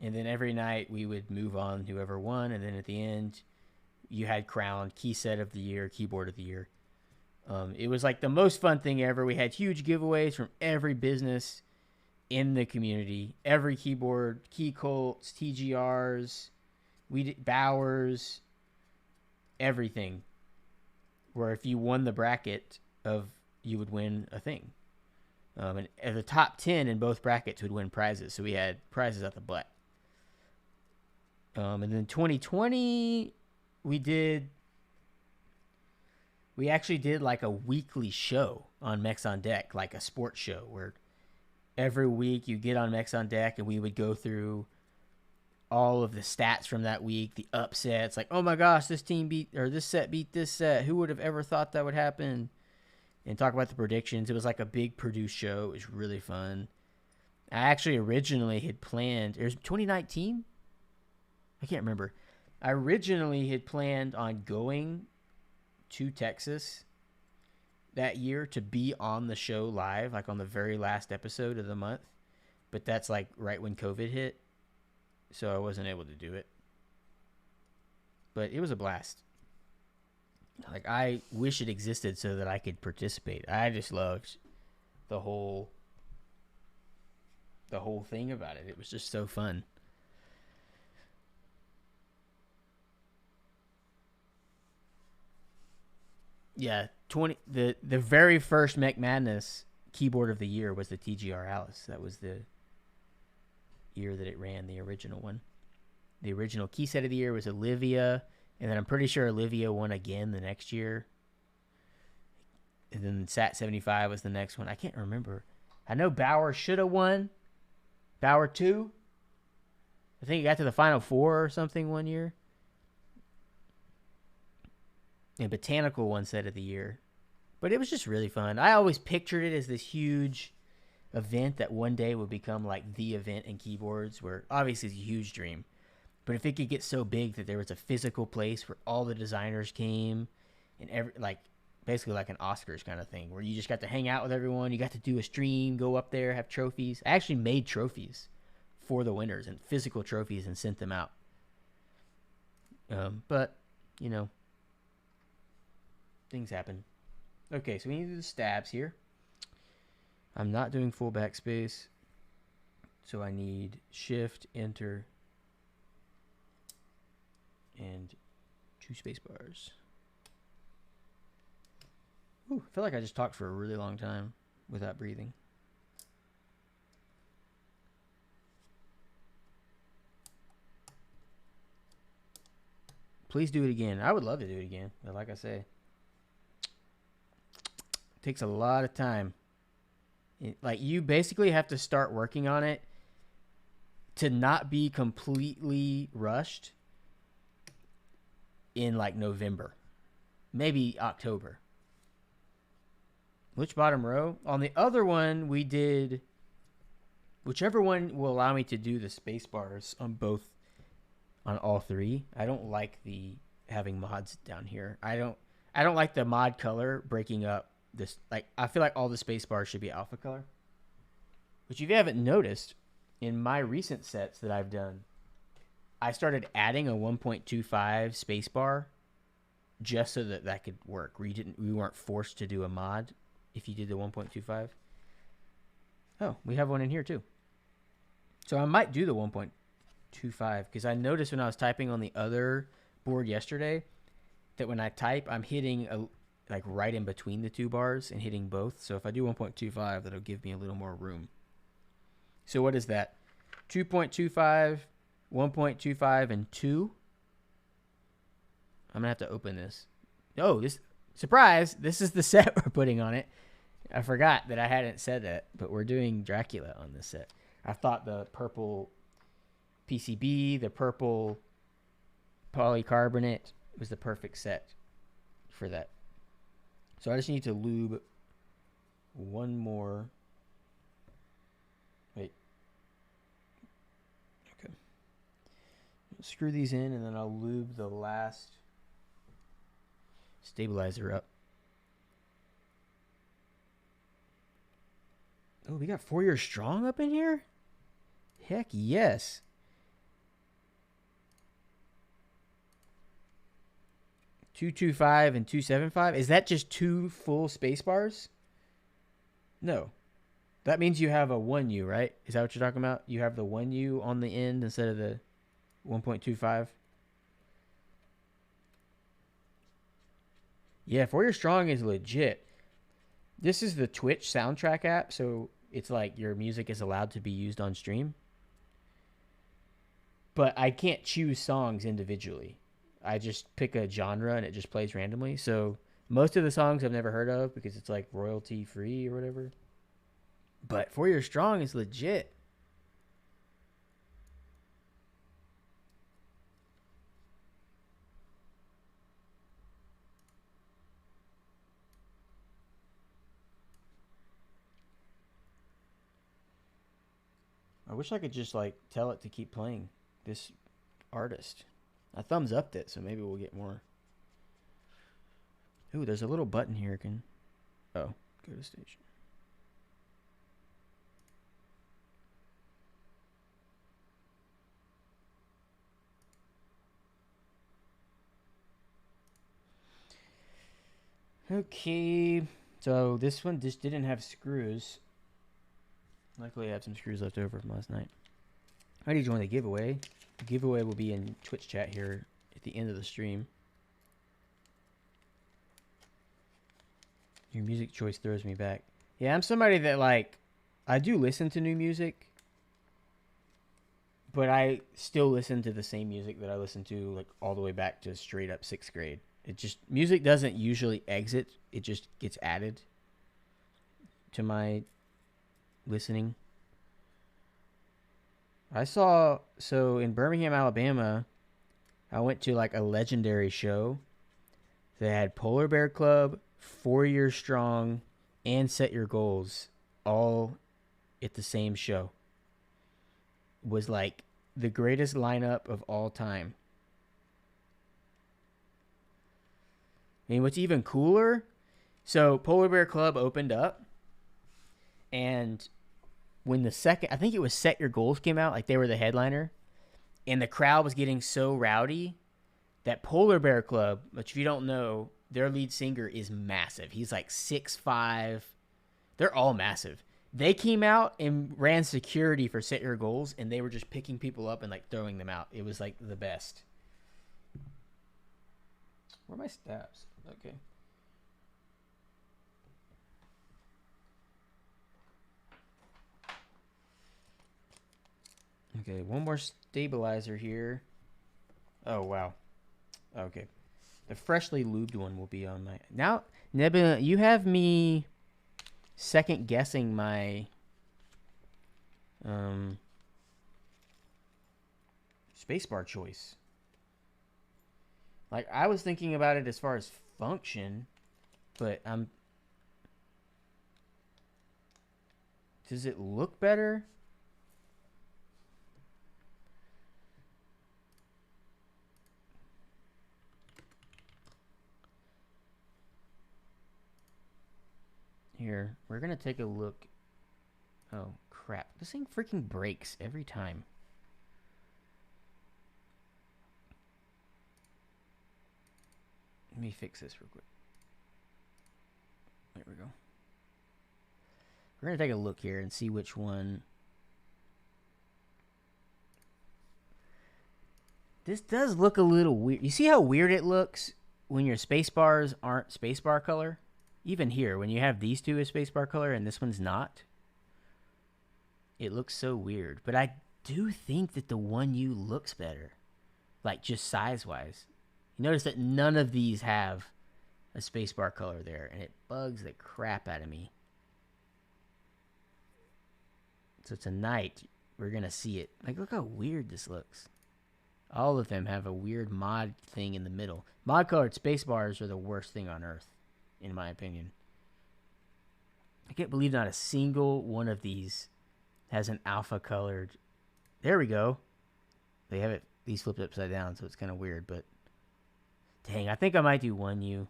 S1: And then every night we would move on whoever won. And then at the end, you had crowned key set of the year, keyboard of the year. It was like the most fun thing ever. We had huge giveaways from every business in the community. Every keyboard, Key Colts, TGRs, we did Bowers, everything. Where if you won the bracket you would win a thing. And the top 10 in both brackets would win prizes. So we had prizes out the butt. And then 2020, we actually did like a weekly show on Mechs on Deck, like a sports show where every week you get on Mechs on Deck and we would go through all of the stats from that week, the upsets, like, oh my gosh, this team this set beat this set. Who would have ever thought that would happen? And talk about the predictions. It was like a big produced show. It was really fun. I actually originally had planned, it was 2019? I can't remember. I originally had planned on going to Texas that year to be on the show live, like on the very last episode of the month. But that's like right when COVID hit. So I wasn't able to do it. But it was a blast. Like, I wish it existed so that I could participate. I just loved the whole thing about it. It was just so fun. Yeah, the very first Mech Madness keyboard of the year was the TGR Alice. That was the year that it ran, the original one. The original key set of the year was Olivia, and then I'm pretty sure Olivia won again the next year. And then Sat 75 was the next one. I can't remember. I know Bauer should have won. Bauer 2. I think he got to the Final Four or something one year. And Botanical won set of the year. But it was just really fun. I always pictured it as this huge event that one day would become like the event in keyboards, where obviously it's a huge dream. But if it could get so big that there was a physical place where all the designers came and basically like an Oscars kind of thing, where you just got to hang out with everyone, you got to do a stream, go up there, have trophies. I actually made trophies for the winners and physical trophies and sent them out. But, you know, things happen. Okay, so we need to do the stabs here. I'm not doing full backspace, so I need Shift, Enter, and 2 space bars. Ooh, I feel like I just talked for a really long time without breathing. Please do it again. I would love to do it again, but like I say, it takes a lot of time. Like, you basically have to start working on it to not be completely rushed in like November, maybe October. Which bottom row? On the other one, we did whichever one will allow me to do the space bars on all 3. I don't like having mods down here. I don't like the mod color breaking up this. Like, I feel like all the space bars should be alpha color. Which, if you haven't noticed, in my recent sets that I've done, I started adding a 1.25 space bar just so that could work. We weren't forced to do a mod if you did the 1.25. Oh, we have one in here too. So I might do the 1.25 because I noticed when I was typing on the other board yesterday that when I type, I'm hitting like right in between the 2 bars and hitting both. So if I do 1.25, that'll give me a little more room. So what is that? 2.25, 1.25, and 2. I'm going to have to open this. Oh, surprise, this is the set we're putting on it. I forgot that I hadn't said that, but we're doing Dracula on this set. I thought the purple PCB, the purple polycarbonate was the perfect set for that. So I just need to lube one more. Wait. Okay. Screw these in, and then I'll lube the last stabilizer up. Oh, we got 4 Year Strong up in here? Heck yes. .225 and .275. Is that just 2 full space bars? No. That means you have a 1U, right? Is that what you're talking about? You have the 1U on the end instead of the 1.25? Yeah, 4 Year Strong is legit. This is the Twitch soundtrack app, so it's like your music is allowed to be used on stream. But I can't choose songs individually. I just pick a genre and it just plays randomly. So most of the songs I've never heard of because it's like royalty free or whatever. But 4 Year Strong is legit. I wish I could just like tell it to keep playing this artist. I thumbs upped it, so maybe we'll get more. Ooh, there's a little button here. Oh, go to station. Okay, so this one just didn't have screws. Luckily, I have some screws left over from last night. How do you join the giveaway? The giveaway will be in Twitch chat here at the end of the stream. Your music choice throws me back. Yeah, I'm somebody that like, I do listen to new music, but I still listen to the same music that I listened to like all the way back to straight up 6th grade. It just, music doesn't usually exit. It just gets added to my listening. So in Birmingham, Alabama, I went to like a legendary show. They had Polar Bear Club, 4 Year Strong, and Set Your Goals all at the same show. It was like the greatest lineup of all time. I mean, what's even cooler? So Polar Bear Club opened up, and when the second, I think it was Set Your Goals came out, like they were the headliner, and the crowd was getting so rowdy that Polar Bear Club, which if you don't know, their lead singer is massive. He's like 6'5". They're all massive. They came out and ran security for Set Your Goals, and they were just picking people up and like throwing them out. It was like the best. Where are my stabs? Okay. Okay, one more stabilizer here. Oh, wow. Okay. The freshly lubed one will be on my... Now, Nebula, you have me second guessing my spacebar choice. Like, I was thinking about it as far as function, but does it look better? Here, we're gonna take a look. Oh, crap. This thing freaking breaks every time. Let me fix this real quick. There we go. We're gonna take a look here and see which one. This does look a little weird. You see how weird it looks when your space bars aren't spacebar color? Even here, when you have these two as spacebar color and this one's not, it looks so weird. But I do think that the 1U looks better, like just size-wise. You notice that none of these have a spacebar color there, and it bugs the crap out of me. So tonight we're gonna see it. Like, look how weird this looks. All of them have a weird mod thing in the middle. Mod colored space bars are the worst thing on Earth, in my opinion. I can't believe not a single one of these has an alpha colored. There we go. They have it these flipped upside down, so it's kind of weird, but dang, I think I might do 1U.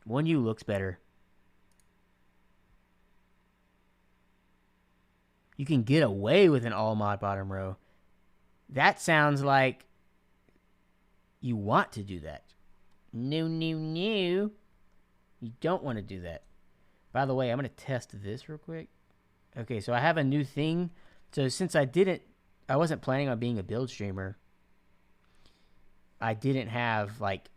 S1: 1U looks better. You can get away with an all mod bottom row. That sounds like you want to do that. No. You don't want to do that. By the way, I'm going to test this real quick. Okay, so I have a new thing. So since I wasn't planning on being a build streamer, I didn't have like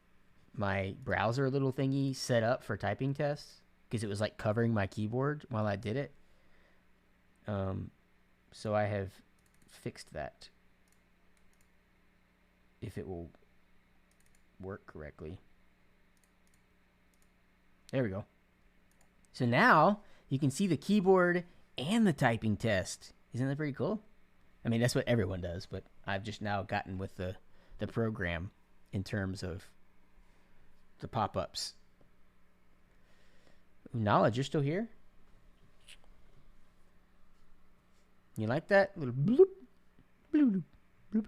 S1: my browser little thingy set up for typing tests because it was like covering my keyboard while I did it. So I have fixed that. If it will work correctly. There we go. So now you can see the keyboard and the typing test. Isn't that pretty cool? I mean, that's what everyone does, but I've just now gotten with the program in terms of the pop-ups. Knowledge, you're still here? You like that? Little bloop, bloop, bloop,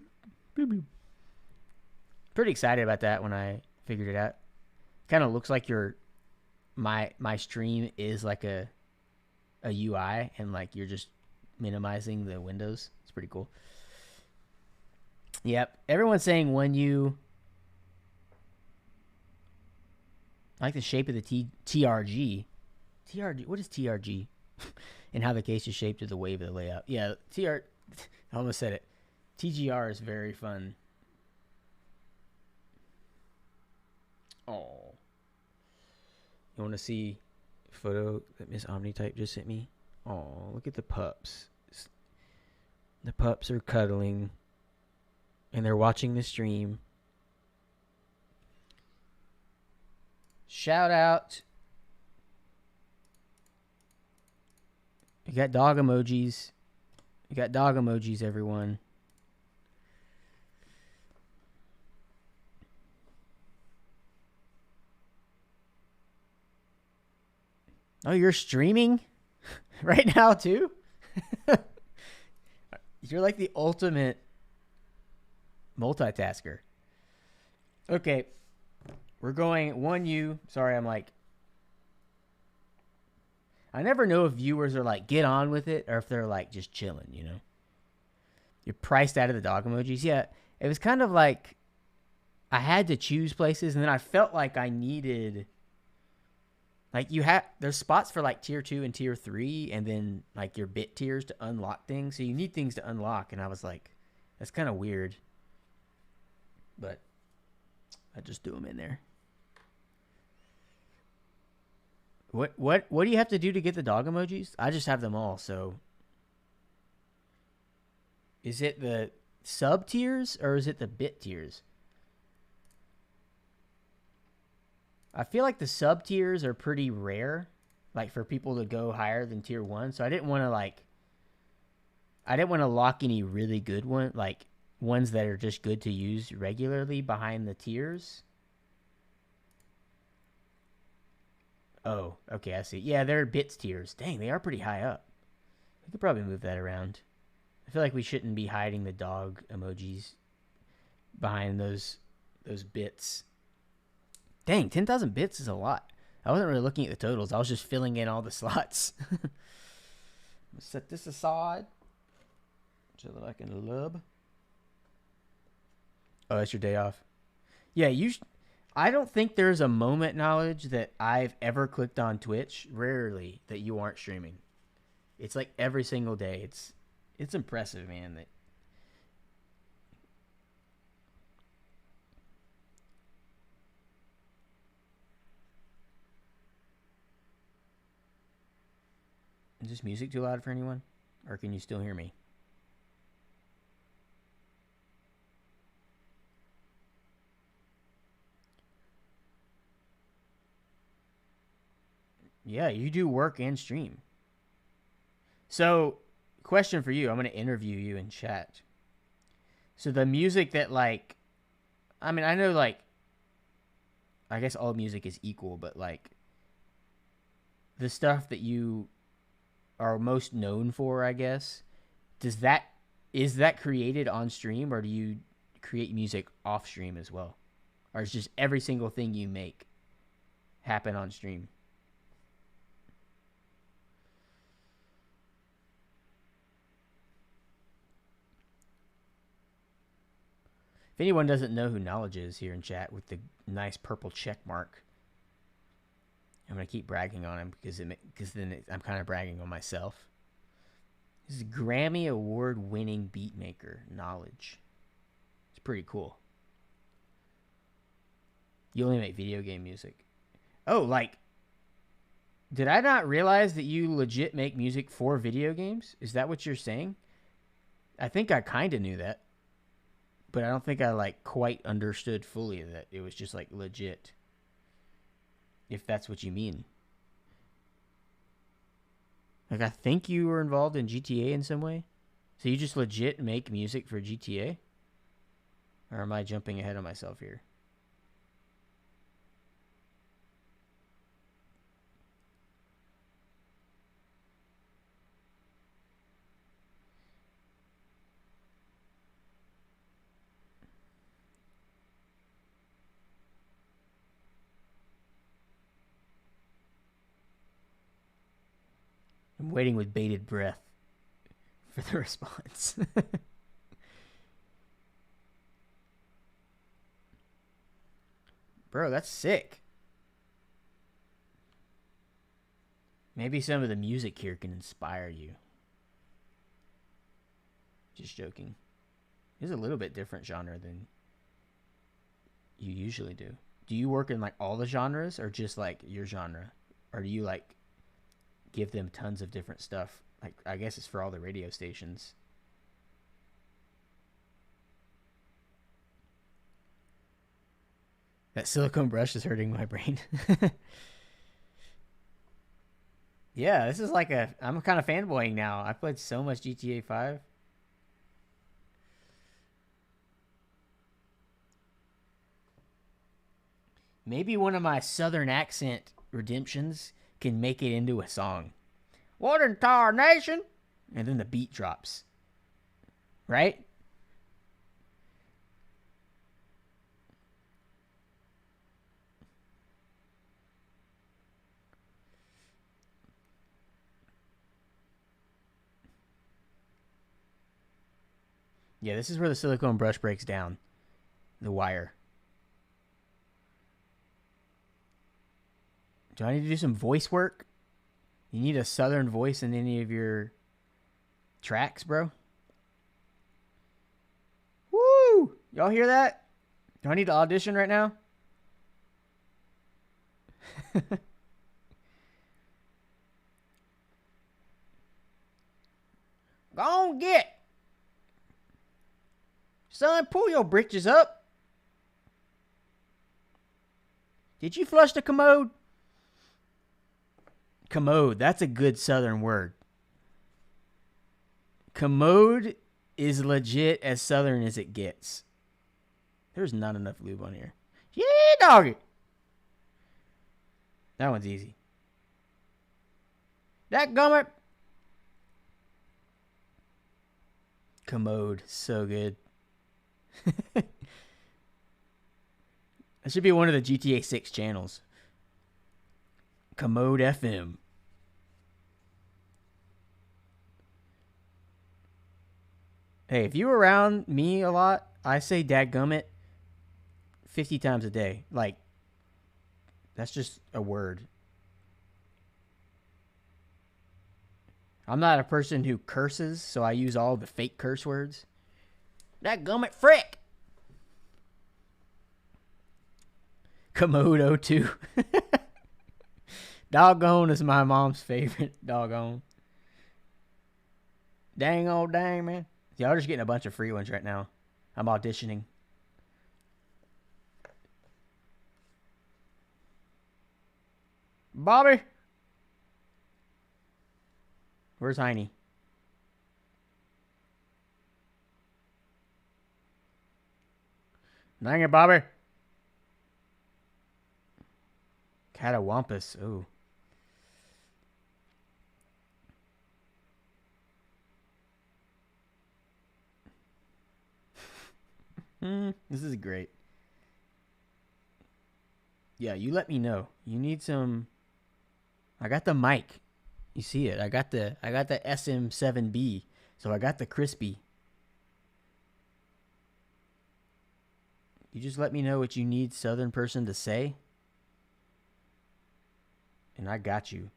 S1: bloop, bloop. Pretty excited about that when I figured it out. Kind of looks like my stream is like a UI, and like you're just minimizing the windows. It's pretty cool. Yep. Everyone's saying 1U. I like the shape of the TRG. TRG. What is TRG? And how the case is shaped to the wave of the layout. Yeah, I almost said it. TGR is very fun. Oh. You want to see a photo that Miss Omnitype just sent me? Oh, look at the pups. The pups are cuddling. And they're watching the stream. Shout out. You got dog emojis. You got dog emojis, everyone. Oh, you're streaming right now too? You're like the ultimate multitasker. Okay. We're going 1U. Sorry, I never know if viewers are like, get on with it, or if they're like just chilling, you know? You're priced out of the dog emojis. Yeah, it was kind of like I had to choose places, and then I felt like I needed, like, there's spots for like tier 2 and tier 3, and then like your bit tiers to unlock things. So you need things to unlock, and I was like, that's kind of weird. But I just threw them in there. What do you have to do to get the dog emojis? I just have them all, so. Is it the sub tiers or is it the bit tiers? I feel like the sub tiers are pretty rare, like for people to go higher than tier 1. So I didn't want to lock any really good ones, like ones that are just good to use regularly behind the tiers. Oh, okay, I see. Yeah, they're bits tiers. Dang, they are pretty high up. We could probably move that around. I feel like we shouldn't be hiding the dog emojis behind those bits. Dang, 10,000 bits is a lot. I wasn't really looking at the totals. I was just filling in all the slots. Let's set this aside so that I can lub. Oh, that's your day off. Yeah, I don't think there's a moment, Knowledge, that I've ever clicked on Twitch, rarely, that you aren't streaming. It's like every single day. It's impressive, man. Is this music too loud for anyone? Or can you still hear me? Yeah, you do work and stream. So, question for you. I'm going to interview you in chat. So the music that like, I mean, I know like, I guess all music is equal, but like the stuff that you are most known for, I guess, does that is that created on stream, or do you create music off stream as well, or is just every single thing you make happen on stream? If anyone doesn't know who Knowledge is here in chat with the nice purple check mark, I'm gonna keep bragging on him because then I'm kind of bragging on myself. This is Grammy Award winning beat maker Knowledge. It's pretty cool. You only make video game music. Oh, like, did I not realize that you legit make music for video games? Is that what you're saying? I think I kind of knew that, but I don't think I like quite understood fully that it was just like legit. If that's what you mean. Like, I think you were involved in GTA in some way. So you just legit make music for GTA? Or am I jumping ahead of myself here? I'm waiting with bated breath for the response. Bro, that's sick. Maybe some of the music here can inspire you. Just joking. It's a little bit different genre than you usually do. Do you work in like all the genres or just like your genre? Or do you like give them tons of different stuff? Like, I guess it's for all the radio stations. That silicone brush is hurting my brain. Yeah, this is like I'm kind of fanboying now. I played so much GTA 5. Maybe one of my southern accent redemptions can make it into a song. What entire nation? And then the beat drops. Right? Yeah, this is where the silicone brush breaks down. The wire. Do I need to do some voice work? You need a southern voice in any of your tracks, bro? Woo! Y'all hear that? Do I need to audition right now? Go on, get. Son, pull your britches up. Did you flush the commode? Commode, that's a good southern word. Commode is legit as southern as it gets. There's not enough lube on here. Yeah, doggy. That one's easy. That gummit. Commode, so good. That should be one of the GTA 6 channels. Commode FM. Hey, if you're around me a lot, I say dadgummit 50 times a day. Like, that's just a word. I'm not a person who curses, so I use all the fake curse words. Dadgummit frick. Commode 02. Doggone is my mom's favorite. Doggone. Dang old dang, man. Y'all are just getting a bunch of free ones right now. I'm auditioning. Bobby. Where's Heine? Dang it, Bobby. Catawampus. Ooh. This is great. Yeah, you let me know. You need some. I got the mic. You see it. I got the SM7B. So I got the crispy. You just let me know what you need Southern person to say. And I got you.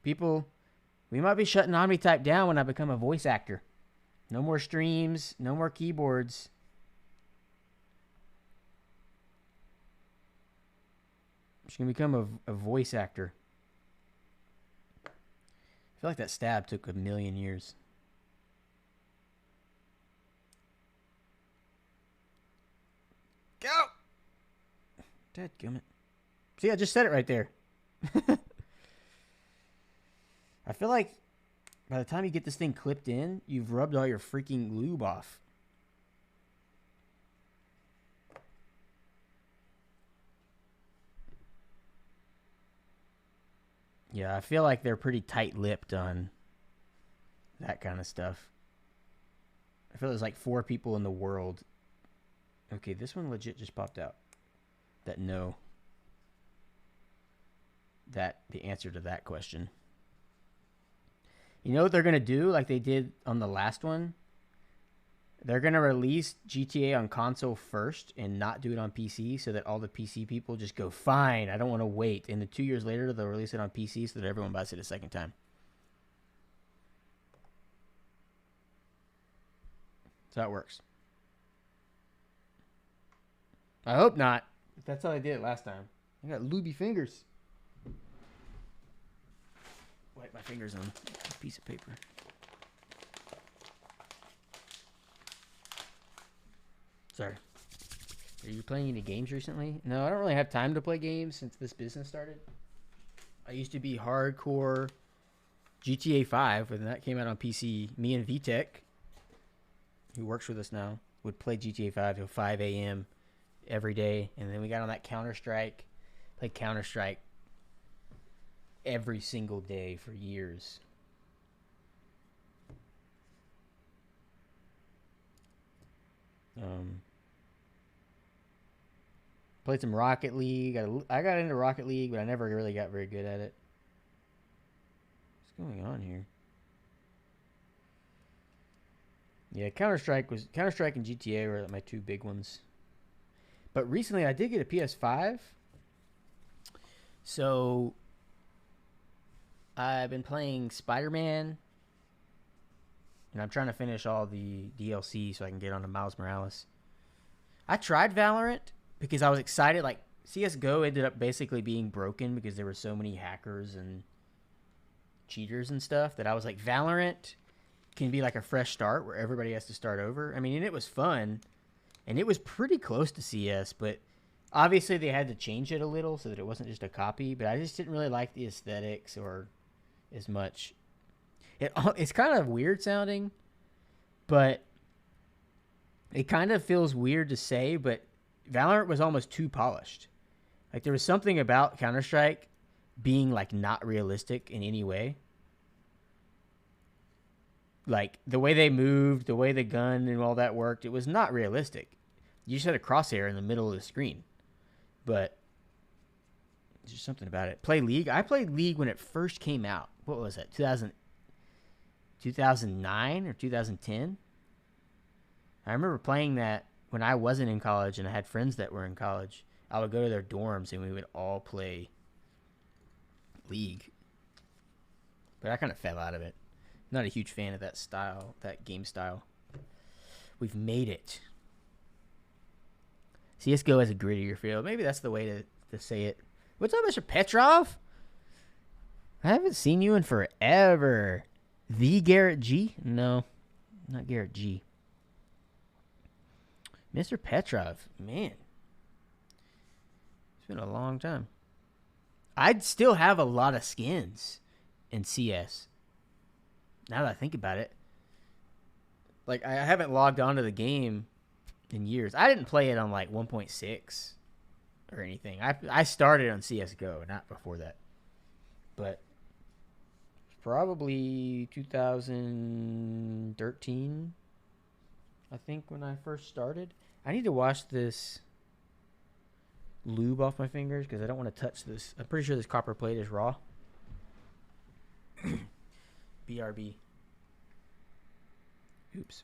S1: People, we might be shutting OmniType down when I become a voice actor. No more streams, no more keyboards. I'm just going to become a voice actor. I feel like that stab took 1,000,000 years. Go! Dadgummit. See, I just said it right there. I feel like by the time you get this thing clipped in, you've rubbed all your freaking lube off. Yeah, I feel like they're pretty tight-lipped on that kind of stuff. I feel there's like 4 people in the world. Okay, this one legit just popped out. That no. That the answer to that question. You know what they're going to do like they did on the last one? They're going to release GTA on console first and not do it on PC so that all the PC people just go, fine, I don't want to wait. And then 2 years later, they'll release it on PC so that everyone buys it a second time. So that works. I hope not. That's how I did it last time. I got looby fingers. Wipe my fingers on a piece of paper. Sorry. Are you playing any games recently? No, I don't really have time to play games since this business started. I used to be hardcore GTA 5 when that came out on PC. Me and VTech, who works with us now, would play GTA 5 till 5 a.m. every day. And then we got on that Counter-Strike. Played Counter-Strike every single day for years. Played some Rocket League. I got into Rocket League, but I never really got very good at it. What's going on here? Yeah, Counter-Strike and GTA were my 2 big ones. But recently I did get a PS5. So I've been playing Spider-Man. And I'm trying to finish all the DLC so I can get onto Miles Morales. I tried Valorant because I was excited. Like, CSGO ended up basically being broken because there were so many hackers and cheaters and stuff that I was like, Valorant can be like a fresh start where everybody has to start over. I mean, and it was fun. And it was pretty close to CS, but obviously they had to change it a little so that it wasn't just a copy. But I just didn't really like the aesthetics or as much. It's kind of weird sounding, but it kind of feels weird to say, but Valorant was almost too polished. Like, there was something about Counter-Strike being, like, not realistic in any way. Like, the way they moved, the way the gun and all that worked, it was not realistic. You just had a crosshair in the middle of the screen. But there's just something about it. Play League. I played League when it first came out. What was that? 2009 or 2010? I remember playing that when I wasn't in college and I had friends that were in college. I would go to their dorms and we would all play League. But I kind of fell out of it. Not a huge fan of that style, that game style. We've made it. CSGO has a grittier feel. Maybe that's the way to say it. What's up, Mr. Petrov? I haven't seen you in forever. The Garrett G? No, not Garrett G. Mr. Petrov, man. It's been a long time. I'd still have a lot of skins in CS. Now that I think about it, like I haven't logged onto the game in years. I didn't play it on like 1.6 or anything. I started on CS:GO, not before that. But probably 2013, I think, when I first started. I need to wash this lube off my fingers because I don't want to touch this. I'm pretty sure this copper plate is raw. BRB. Oops.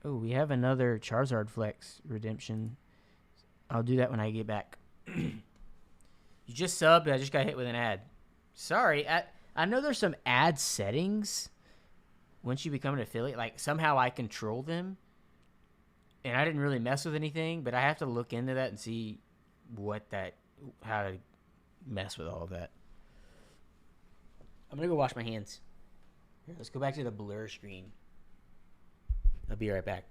S1: Oh, we have another Charizard Flex redemption. I'll do that when I get back. You just subbed. I just got hit with an ad. Sorry. I know there's some ad settings once you become an affiliate. Like, somehow I control them. And I didn't really mess with anything, but I have to look into that and see how to mess with all of that. I'm going to go wash my hands. Here, let's go back to the blur screen. I'll be right back.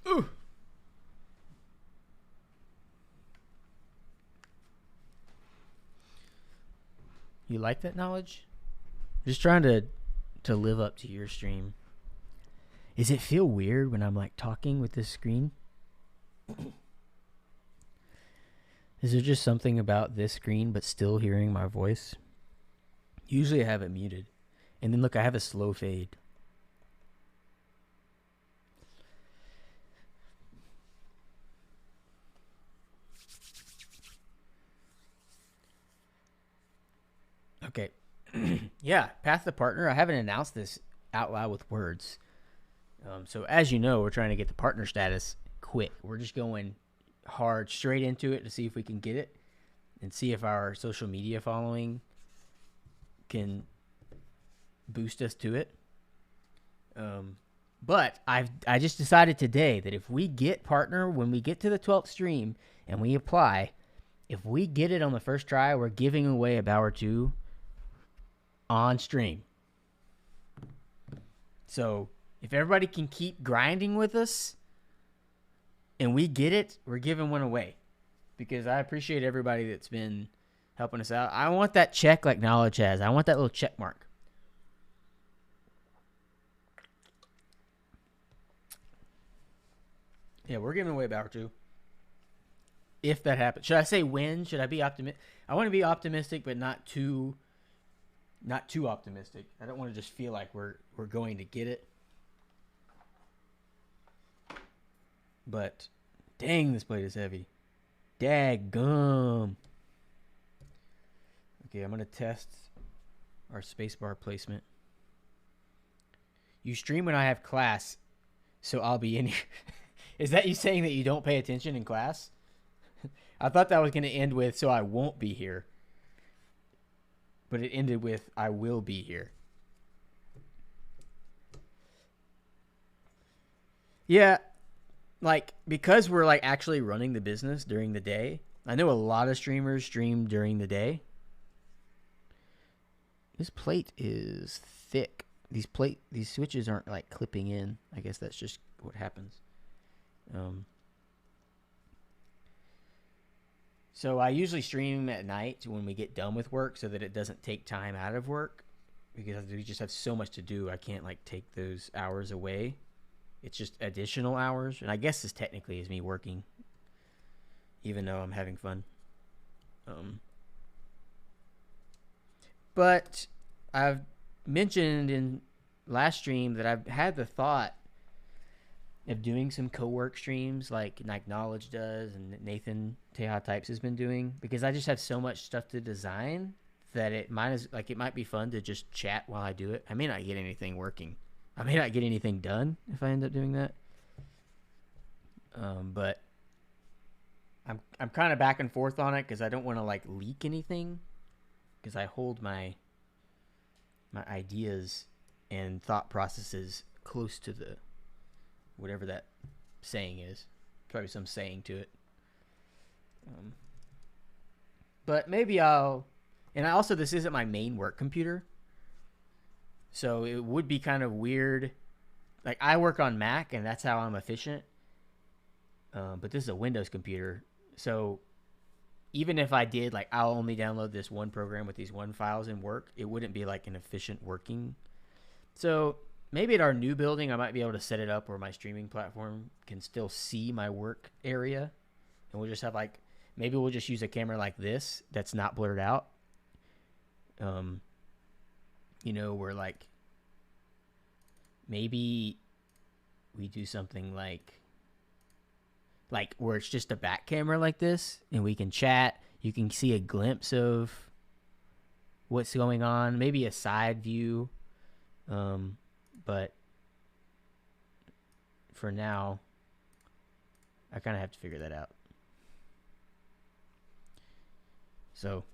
S1: Ooh. You like that knowledge? Just trying to live up to your stream. Does it feel weird when I'm like talking with this screen? Is there just something about this screen but still hearing my voice? Usually I have it muted. And then look, I have a slow fade. Okay. Yeah, Path to Partner. I haven't announced this out loud with words. So as you know, we're trying to get the partner status quick. We're just going hard straight into it to see if we can get it and see if our social media following can boost us to it. But I just decided today that if we get partner, when we get to the 12th stream and we apply, if we get it on the first try, we're giving away a Bow or two on stream. So if everybody can keep grinding with us and we get it, we're giving one away. Because I appreciate everybody that's been helping us out. I want that check like Knowledge has. I want that little check mark. Yeah, we're giving away a Bow or two. If that happens. Should I say when? Should I be optimistic? I want to be optimistic, but not too optimistic. I don't want to just feel like we're going to get it. But dang, this plate is heavy. Daggum. Okay, I'm going to test our spacebar placement. You stream when I have class, so I'll be in here. Is that you saying that you don't pay attention in class? I thought that was going to end with, so I won't be here. But it ended with, I will be here. Yeah, like, because we're, like, actually running the business during the day, I know a lot of streamers stream during the day. This plate is thick. These switches aren't, like, clipping in. I guess that's just what happens. So I usually stream at night when we get done with work so that it doesn't take time out of work, because we just have so much to do. I can't like take those hours away. It's just additional hours. And I guess this technically is me working, even though I'm having fun. But I've mentioned in last stream that I've had the thought of doing some co-work streams like Knowledge does and Nathan Teja Types has been doing, because I just have so much stuff to design that it might be fun to just chat while I do it. I may not get anything working. I may not get anything done if I end up doing that. But I'm kind of back and forth on it because I don't want to like leak anything, because I hold my ideas and thought processes close to the whatever that saying is. Probably some saying to it. But maybe I'll. And this isn't my main work computer, so it would be kind of weird. Like, I work on Mac, and that's how I'm efficient. But this is a Windows computer, so even if I did, like, I'll only download this one program with these one files and work, it wouldn't be like an efficient working. So maybe at our new building, I might be able to set it up where my streaming platform can still see my work area, and we'll just have like, maybe we'll just use a camera like this that's not blurred out. Where like maybe we do something like where it's just a back camera like this, and we can chat. You can see a glimpse of what's going on, maybe a side view. But for now, I kind of have to figure that out. So,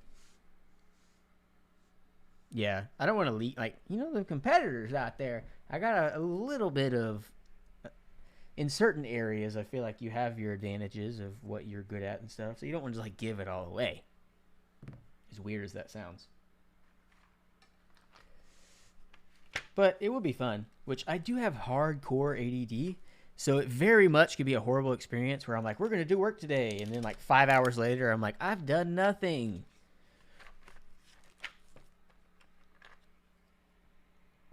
S1: yeah, I don't want to leak, like, the competitors out there. I got a little bit of, in certain areas, I feel like you have your advantages of what you're good at and stuff. So you don't want to just like give it all away. As weird as that sounds. But it would be fun, which I do have hardcore ADD. So it very much could be a horrible experience where I'm like, we're going to do work today. And then like 5 hours later, I'm like, I've done nothing.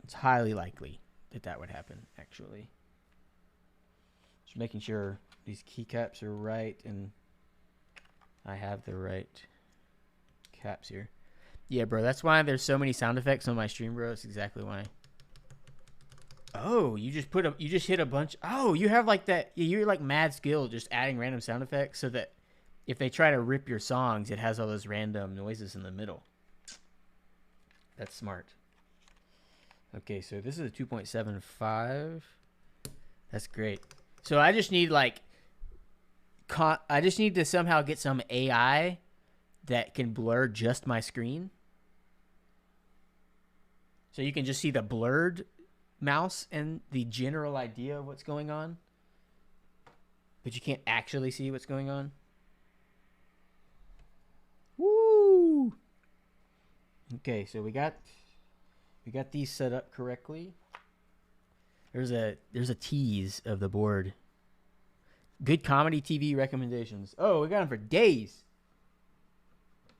S1: It's highly likely that would happen, actually. Just making sure these keycaps are right and I have the right caps here. Yeah, bro, that's why there's so many sound effects on my stream, bro. That's exactly why. Oh, you just hit a bunch. Oh, you have like that. You're like mad skill just adding random sound effects so that if they try to rip your songs, it has all those random noises in the middle. That's smart. Okay, so this is a 2.75. That's great. So I just need I just need to somehow get some AI that can blur just my screen. So you can just see the blurred mouse and the general idea of what's going on, but you can't actually see what's going on. Woo! Okay, so we got these set up correctly. There's a tease of the board. Good comedy TV recommendations. Oh, we got them for days.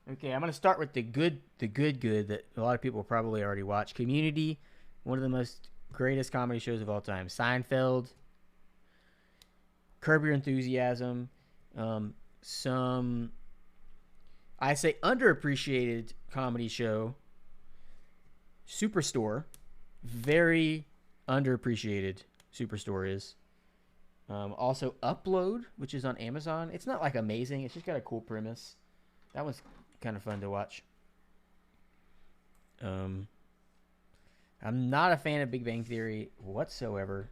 S1: Okay, I'm gonna start with the good that a lot of people probably already watch. Community, one of the most greatest comedy shows of all time. Seinfeld, Curb Your Enthusiasm, some I say underappreciated comedy show. Superstore, very underappreciated. Superstore is. Also Upload, which is on Amazon. It's not like amazing. It's just got a cool premise. That one's kind of fun to watch. I'm not a fan of Big Bang Theory whatsoever.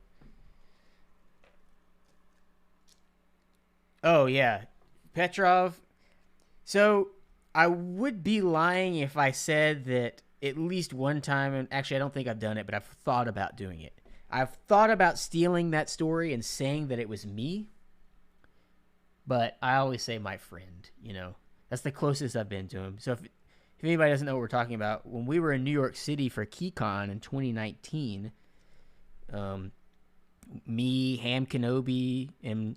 S1: Oh, yeah. Petrov. So I would be lying if I said that at least one time, and actually I don't think I've done it, but I've thought about doing it. I've thought about stealing that story and saying that it was me, but I always say my friend, That's the closest I've been to him. So if anybody doesn't know what we're talking about, when we were in New York City for KeyCon in 2019, me, Ham Kenobi, and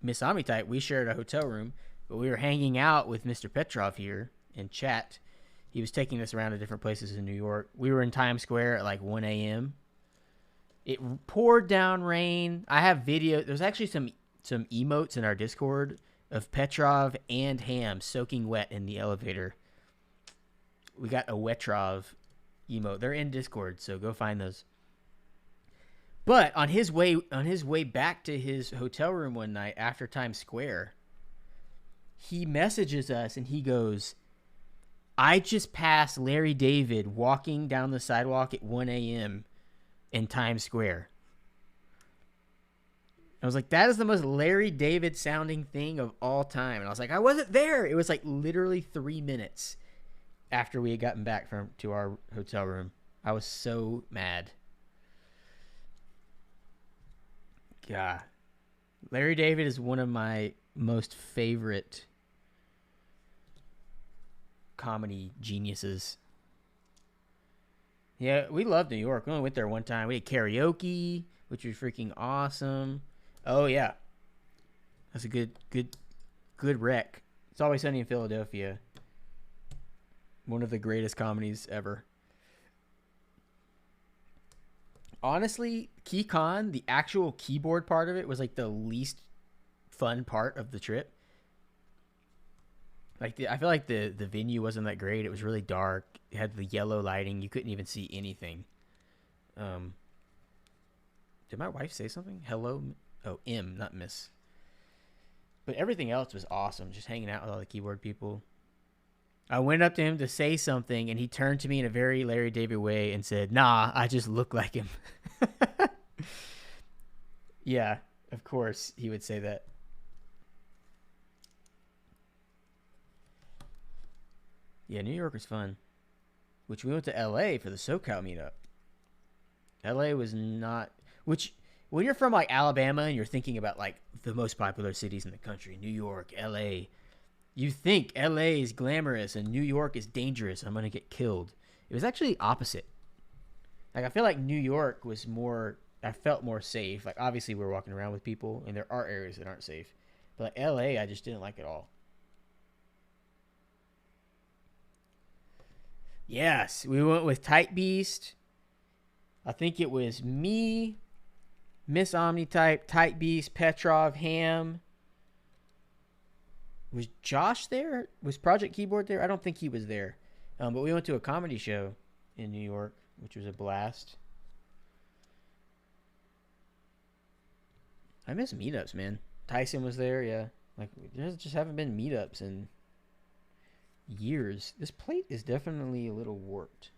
S1: Miss Amitype, we shared a hotel room, but we were hanging out with Mr. Petrov here in chat. He was taking us around to different places in New York. We were in Times Square at like 1 a.m. It poured down rain. I have video. There's actually some emotes in our Discord of Petrov and Ham soaking wet in the elevator. We got a Wetrov emote. They're in Discord, so go find those. But on his way back to his hotel room one night after Times Square, he messages us and he goes, I just passed Larry David walking down the sidewalk at 1 a.m. in Times Square. I was like, that is the most Larry David sounding thing of all time. And I was like, I wasn't there. It was like literally 3 minutes after we had gotten back to our hotel room. I was so mad. God. Larry David is one of my most favorite comedy geniuses. Yeah, we love New York. We only went there one time. We had karaoke, which was freaking awesome. Oh yeah, that's a good rec. It's Always Sunny in Philadelphia. One of the greatest comedies ever. Honestly, KeyCon, the actual keyboard part of it was like the least fun part of the trip. Like I feel like the venue wasn't that great. It was really dark. It had the yellow lighting. You couldn't even see anything. Did my wife say something? Hello? Oh, M, not Miss. But everything else was awesome. Just hanging out with all the keyboard people. I went up to him to say something, and he turned to me in a very Larry David way and said, "Nah, I just look like him." Yeah, of course he would say that. Yeah, New York was fun. Which we went to LA for the SoCal meetup. LA was not... Which, when you're from like Alabama and you're thinking about like the most popular cities in the country, New York, LA, you think LA is glamorous and New York is dangerous. I'm going to get killed. It was actually opposite. Like I feel like New York was more... I felt more safe. Like obviously we're walking around with people and there are areas that aren't safe. But like LA, I just didn't like it all. Yes, we went with Type Beast. I think it was me, Miss Omnitype, Type Beast, Petrov, Ham. Was Josh there? Was Project Keyboard there? I don't think he was there. But we went to a comedy show in New York, which was a blast. I miss meetups, man. Tyson was there, yeah. Like, there just haven't been meetups in years. This plate is definitely a little warped.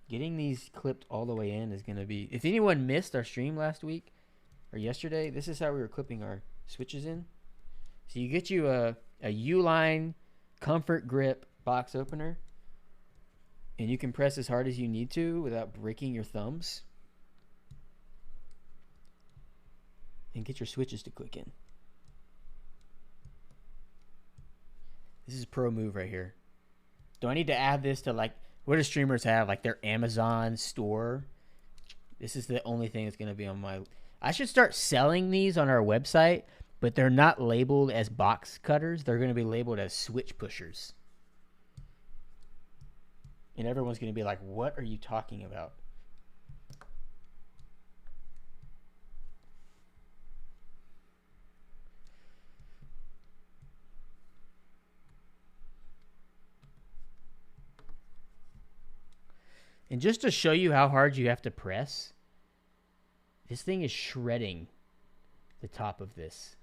S1: Getting these clipped all the way in is going to be... If anyone missed our stream last week or yesterday, this is how we were clipping our switches in. So you get you a Uline Comfort Grip box opener, and you can press as hard as you need to without breaking your thumbs, and get your switches to click in. This is a pro move right here. Do I need to add this to like... What do streamers have? Like their Amazon store? This is the only thing that's going to be on my... I should start selling these on our website, but they're not labeled as box cutters. They're going to be labeled as switch pushers. And everyone's going to be like, what are you talking about? And just to show you how hard you have to press, this thing is shredding the top of this.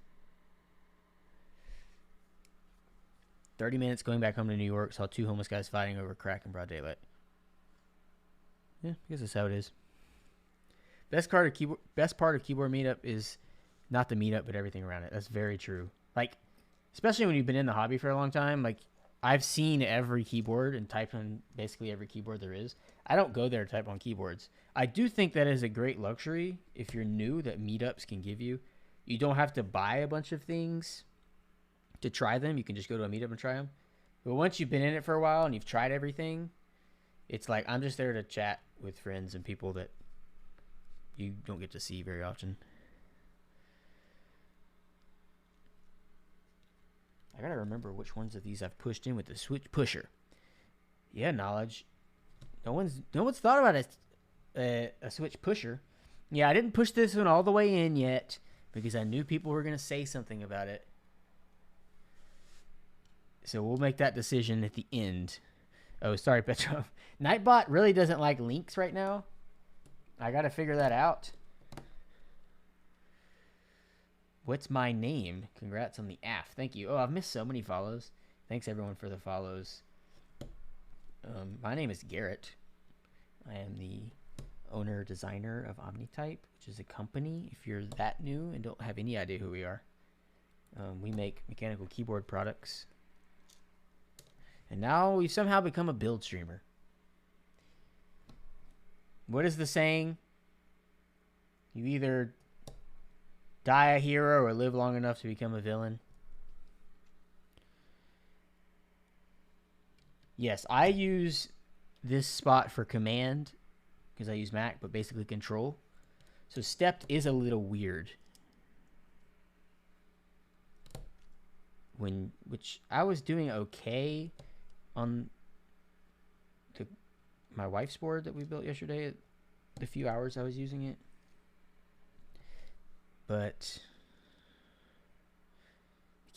S1: 30 minutes going back home to New York, saw two homeless guys fighting over crack in broad daylight. Yeah, I guess that's how it is. Best part of keyboard meetup is not the meetup, but everything around it. That's very true. Like, especially when you've been in the hobby for a long time, like, I've seen every keyboard and typed on basically every keyboard there is. I don't go there to type on keyboards. I do think that is a great luxury if you're new that meetups can give you. You don't have to buy a bunch of things to try them. You can just go to a meetup and try them. But once you've been in it for a while and you've tried everything, it's like I'm just there to chat with friends and people that you don't get to see very often. I gotta remember which ones of these I've pushed in with the switch pusher. Yeah, knowledge. No one's thought about a switch pusher. Yeah, I didn't push this one all the way in yet because I knew people were gonna say something about it. So we'll make that decision at the end. Oh, sorry, Petrov. Nightbot really doesn't like links right now. I gotta figure that out. What's my name? Congrats on the AF. Thank you. Oh, I've missed so many follows. Thanks, everyone, for the follows. My name is Garrett. I am the owner designer of Omnitype, which is a company. If you're that new and don't have any idea who we are, we make mechanical keyboard products. And now we've somehow become a build streamer. What is the saying? You either die a hero or live long enough to become a villain. Yes, I use this spot for command because I use Mac, but basically control. So stepped is a little weird. Which I was doing okay on my wife's board that we built yesterday, the few hours I was using it. But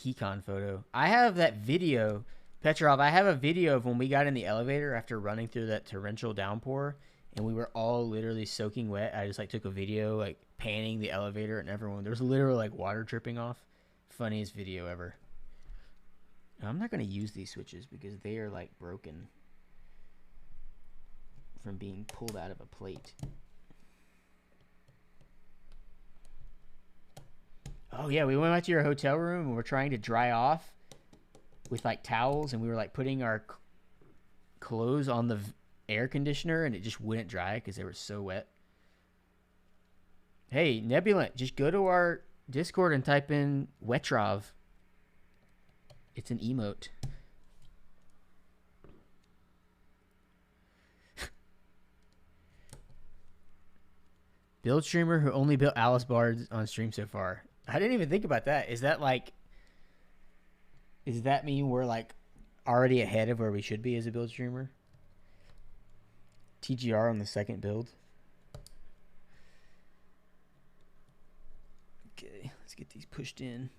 S1: keycon photo. I have that video, Petrov. I have a video of when we got in the elevator after running through that torrential downpour, and we were all literally soaking wet. I just like took a video like panning the elevator, and everyone, there was literally like water dripping off. Funniest video ever. I'm not going to use these switches because they are like broken from being pulled out of a plate. Oh yeah, we went back to your hotel room and we're trying to dry off with like towels, and we were like putting our clothes on the air conditioner and it just wouldn't dry because they were so wet. Hey, Nebulant, just go to our Discord and type in Wetrov. It's an emote. Build streamer who only built Alice bards on stream so far. I didn't even think about that. Is that like, does that mean we're like already ahead of where we should be as a build streamer? TGR on the second build. Okay, let's get these pushed in.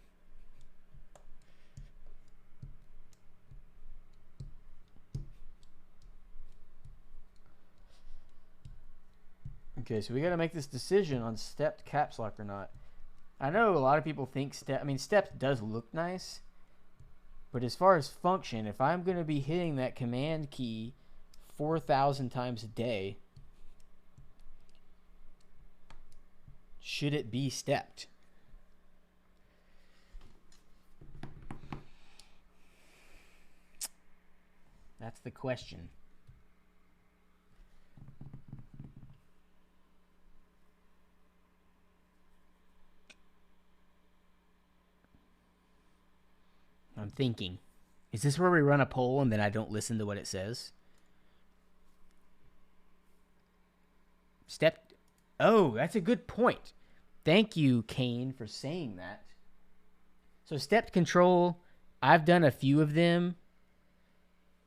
S1: Okay, so we got to make this decision on stepped caps lock or not. I know a lot of people think stepped does look nice, but as far as function, if I'm going to be hitting that command key 4,000 times a day, should it be stepped? That's the question. I'm thinking, is this where we run a poll and then I don't listen to what it says? Step. Oh, that's a good point. Thank you, Kane, for saying that. So stepped control, I've done a few of them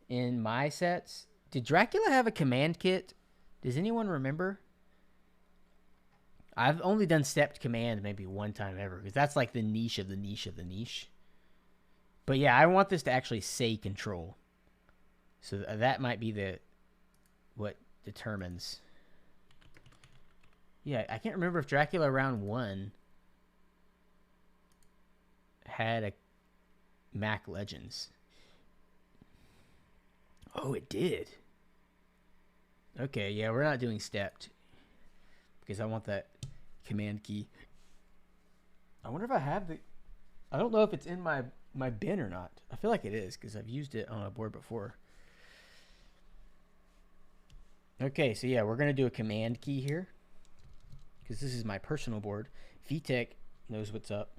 S1: in my sets. Did Dracula have a command kit? Does anyone remember? I've only done stepped command maybe one time ever because that's like the niche of the niche of the niche. But yeah, I want this to actually say control. So that might be what determines. Yeah, I can't remember if Dracula round 1 had a Mac Legends. Oh, it did. Okay, yeah, we're not doing stepped because I want that command key. I wonder if I have the... I don't know if it's in my bin or not. I feel like it is because I've used it on a board before. Okay, so yeah, we're going to do a command key here because this is my personal board. VTech knows what's up.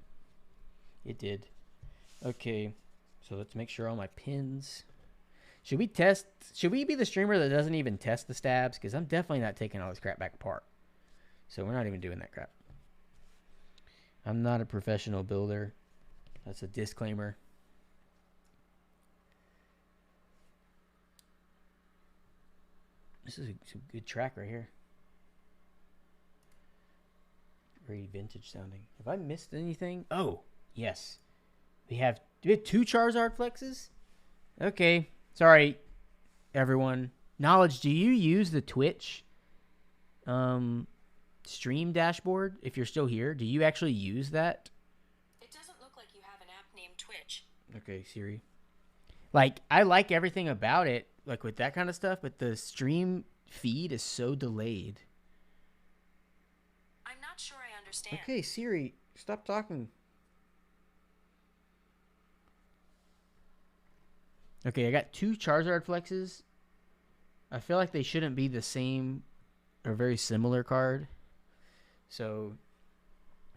S1: It did. Okay, so let's make sure all my pins... Should we be the streamer that doesn't even test the stabs? Because I'm definitely not taking all this crap back apart. So we're not even doing that crap. I'm not a professional builder. That's a disclaimer. This is a good track right here. Very vintage sounding. Have I missed anything? Oh, yes. Do we have 2 Charizard flexes? Okay. Sorry, everyone. Knowledge, do you use the Twitch stream dashboard if you're still here? Do you actually use that?
S2: It doesn't look like you have an app named Twitch.
S1: Okay, Siri. Like, I like everything about it, like with that kind of stuff, but the stream feed is so delayed.
S2: understand.
S1: Okay, Siri, stop talking. Okay, I got 2 Charizard flexes. I feel like they shouldn't be the same or very similar card. So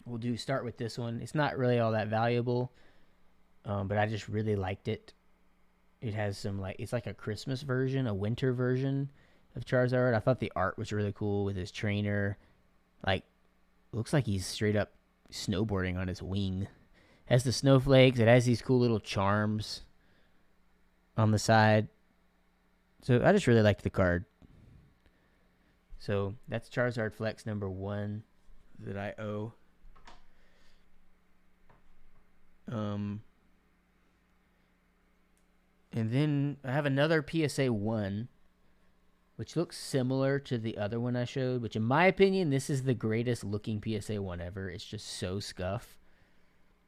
S1: we'll start with this one. It's not really all that valuable, but I just really liked it. It has some it's like a Christmas version, a winter version of Charizard. I thought the art was really cool with his trainer. Like, looks like he's straight up snowboarding on his wing. It has the snowflakes. It has these cool little charms on the side. So I just really liked the card. So that's Charizard Flex number 1 that I owe. And then I have another PSA 1, which looks similar to the other one I showed, which in my opinion, this is the greatest looking PSA 1 ever. It's just so scuff.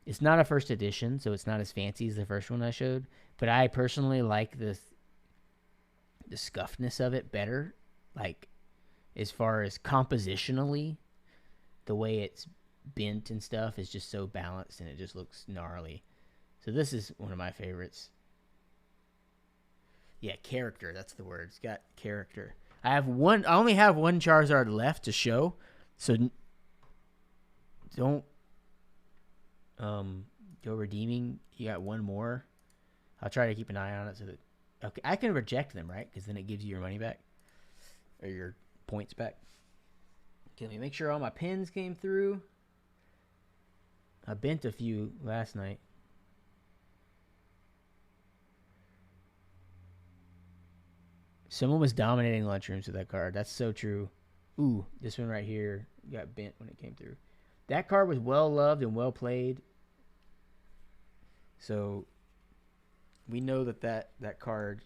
S1: It's not a first edition, so it's not as fancy as the first one I showed, but I personally like the scuffness of it better. Like, as far as compositionally, the way it's bent and stuff is just so balanced and it just looks gnarly. So this is one of my favorites. Yeah, character, that's the word. It's got character. I only have 1 Charizard left to show, so don't go redeeming. You got 1 more. I'll try to keep an eye on it so that okay, I can reject them, right? Because then it gives you your money back or your points back. Okay, let me make sure all my pins came through. I bent a few last night. Someone was dominating lunchrooms with that card. That's so true. Ooh, this one right here got bent when it came through. That card was well loved and well played. So we know that card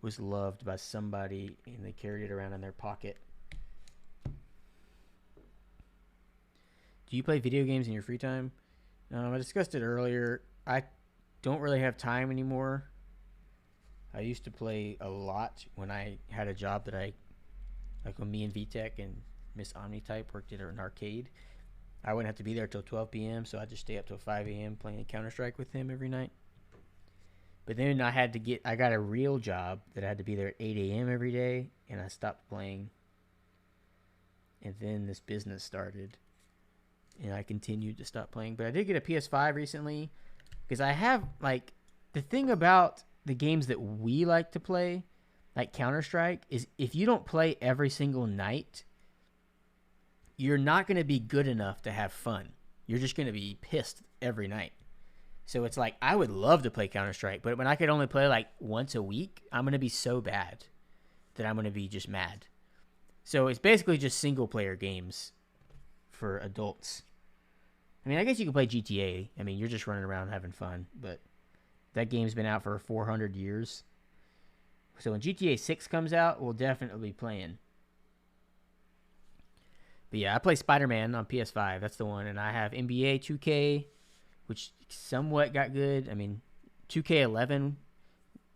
S1: was loved by somebody and they carried it around in their pocket. Do you play video games in your free time? I discussed it earlier. I don't really have time anymore. I used to play a lot when I had a job that like when me and VTech and Miss Omnitype worked at an arcade. I wouldn't have to be there till 12 p.m., so I'd just stay up till 5 a.m. playing Counter-Strike with him every night. But then I got a real job that I had to be there at 8 a.m. every day, and I stopped playing. And then this business started, and I continued to stop playing. But I did get a PS5 recently, because I have, the thing about the games that we like to play, like Counter-Strike, is if you don't play every single night, you're not going to be good enough to have fun. You're just going to be pissed every night. So it's like, I would love to play Counter-Strike, but when I could only play once a week, I'm going to be so bad that I'm going to be just mad. So it's basically just single-player games for adults. I mean, I guess you can play GTA. I mean, you're just running around having fun, but that game's been out for 400 years. So when GTA 6 comes out, we'll definitely be playing. But yeah, I play Spider-Man on PS5. That's the one. And I have NBA 2K, which somewhat got good. I mean, 2K11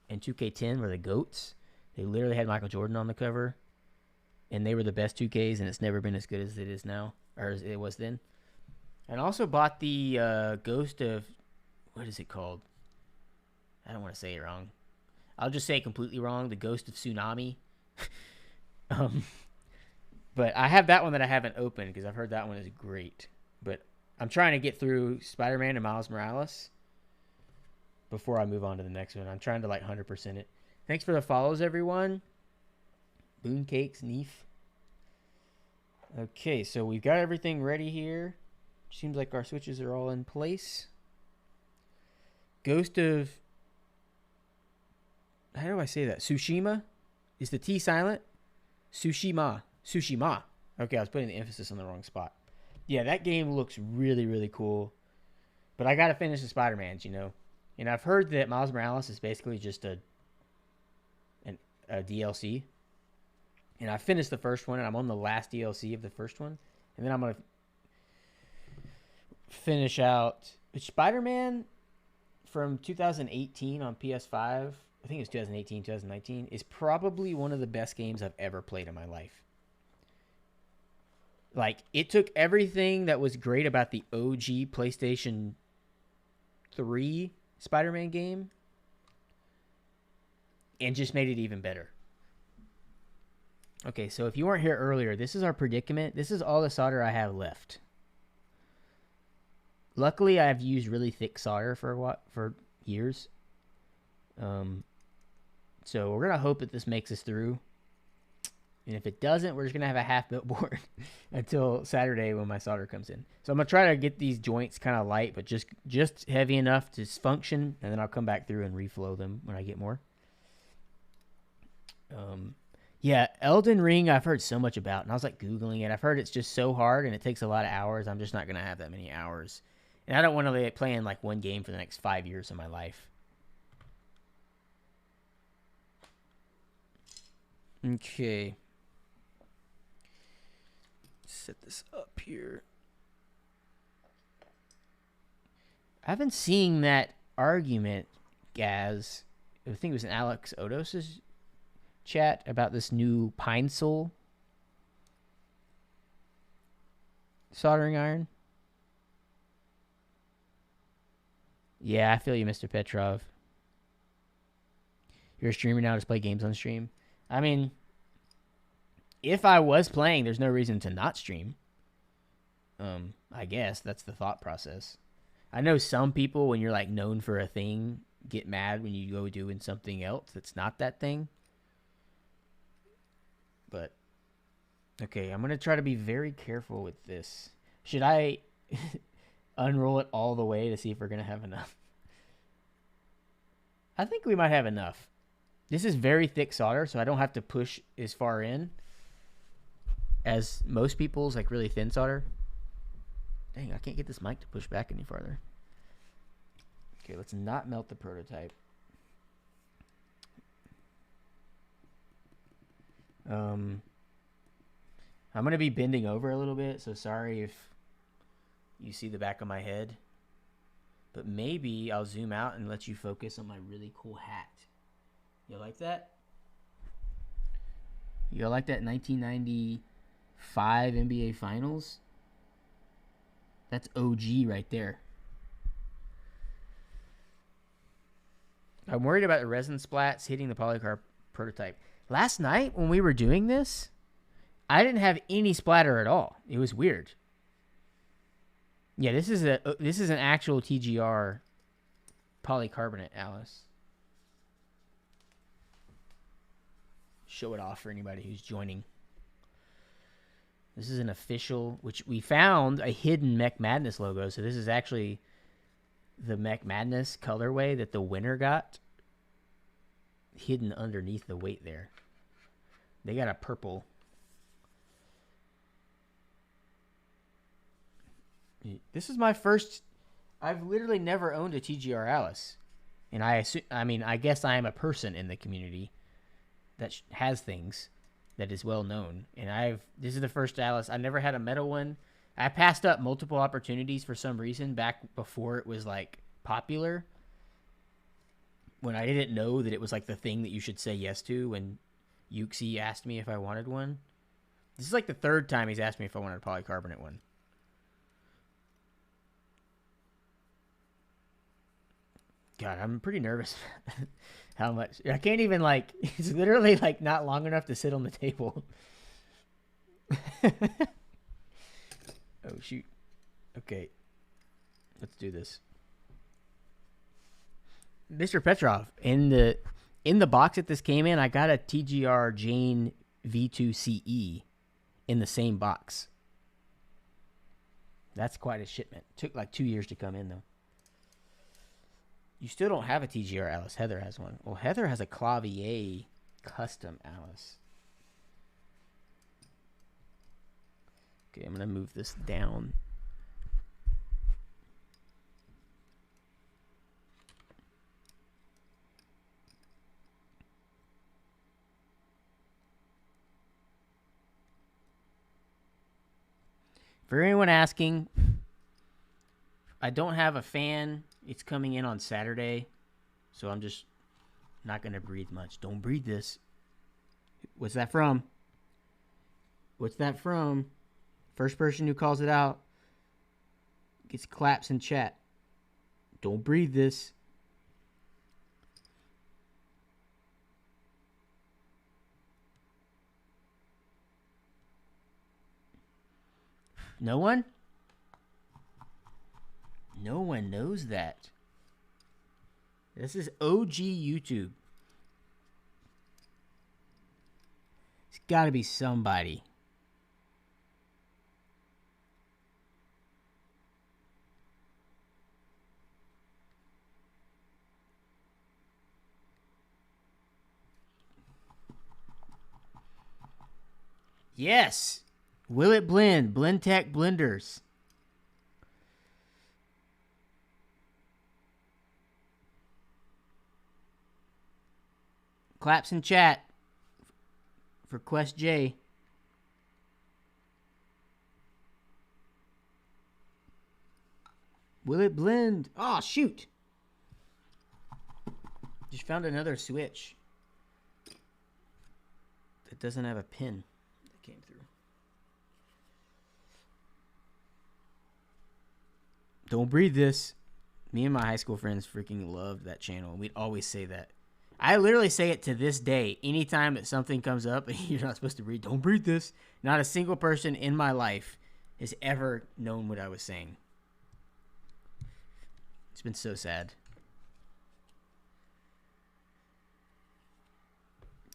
S1: and 2K10 were the GOATs. They literally had Michael Jordan on the cover. And they were the best 2Ks, and it's never been as good as it is now. Or as it was then. And I also bought the Ghost of... What is it called? I don't want to say it wrong. I'll just say it completely wrong. The Ghost of Tsunami. But I have that one that I haven't opened because I've heard that one is great. But I'm trying to get through Spider-Man and Miles Morales before I move on to the next one. I'm trying to 100% it. Thanks for the follows, everyone. Boon Cakes, Neef. Okay, so we've got everything ready here. Seems like our switches are all in place. Ghost of... How do I say that? Tsushima? Is the T silent? Tsushima. Tsushima. Okay, I was putting the emphasis on the wrong spot. Yeah, that game looks really, really cool. But I gotta finish the Spider-Mans, And I've heard that Miles Morales is basically just a DLC. And I finished the first one, and I'm on the last DLC of the first one. And then I'm gonna finish out Spider-Man from 2018 on PS5. I think it was 2018, 2019, is probably one of the best games I've ever played in my life. Like, it took everything that was great about the OG PlayStation 3 Spider-Man game and just made it even better. Okay, so if you weren't here earlier, this is our predicament. This is all the solder I have left. Luckily, I've used really thick solder for years. So we're gonna hope that this makes us through. And if it doesn't, we're just gonna have a half-built board until Saturday when my solder comes in. So I'm gonna try to get these joints kind of light, but just heavy enough to function, and then I'll come back through and reflow them when I get more. Yeah, Elden Ring I've heard so much about, and I was like Googling it. I've heard it's just so hard and it takes a lot of hours. I'm just not gonna have that many hours, and I don't want to be playing like one game for the next 5 years of my life. Okay. Set this up here. I've been seeing that argument, Gaz. I think it was in Alex Odos's chat about this new Pine Sol soldering iron. Yeah, I feel you, Mr. Petrov. You're a streamer now, just play games on stream. I mean, if I was playing, there's no reason to not stream. I guess that's the thought process. I know some people, when you're like known for a thing, get mad when you go doing something else that's not that thing. But okay, I'm gonna try to be very careful with this. Should I unroll it all the way to see if we're gonna have enough? I think we might have enough. This is very thick solder, so I don't have to push as far in as most people's like really thin solder. Dang, I can't get this mic to push back any farther. Okay, let's not melt the prototype. I'm going to be bending over a little bit, so sorry if you see the back of my head. But maybe I'll zoom out and let you focus on my really cool hat. You like that? You like that 1995 NBA Finals? That's OG right there. I'm worried about the resin splats hitting the polycarb prototype. Last night when we were doing this, I didn't have any splatter at all. It was weird. Yeah, this is an actual TGR polycarbonate, Alice. Show it off for anybody who's joining. This is an official, which we found a hidden Mech Madness logo. So this is actually the Mech Madness colorway that the winner got hidden underneath the weight there. They got a purple. This is my first. I've literally never owned a TGR Alice, and I guess I am a person in the community that has things that is well known. And this is the first Alice. I never had a metal one. I passed up multiple opportunities for some reason back before it was like popular. When I didn't know that it was like the thing that you should say yes to when Yuxi asked me if I wanted one. This is like the third time he's asked me if I wanted a polycarbonate one. God, I'm pretty nervous how much. I can't even like, it's literally like not long enough to sit on the table. Oh, shoot. Okay. Let's do this. Mr. Petrov, in the box that this came in, I got a TGR Jane V2CE in the same box. That's quite a shipment. Took like 2 years to come in, though. You still don't have a TGR Alice. Heather has one. Well, Heather has a Clavier custom Alice. Okay, I'm going to move this down. For anyone asking, I don't have a fan. It's coming in on Saturday, so I'm just not going to breathe much. Don't breathe this. What's that from? What's that from? First person who calls it out gets claps in chat. Don't breathe this. No one? No one knows that. This is OG YouTube. It's got to be somebody. Yes. Will it blend? Blendtec blenders. Claps in chat for Quest J. Will it blend? Oh, shoot. Just found another switch that doesn't have a pin that came through. Don't breathe this. Me and my high school friends freaking loved that channel. We'd always say that. I literally say it to this day. Anytime that something comes up and you're not supposed to breathe, don't breathe this. Not a single person in my life has ever known what I was saying. It's been so sad.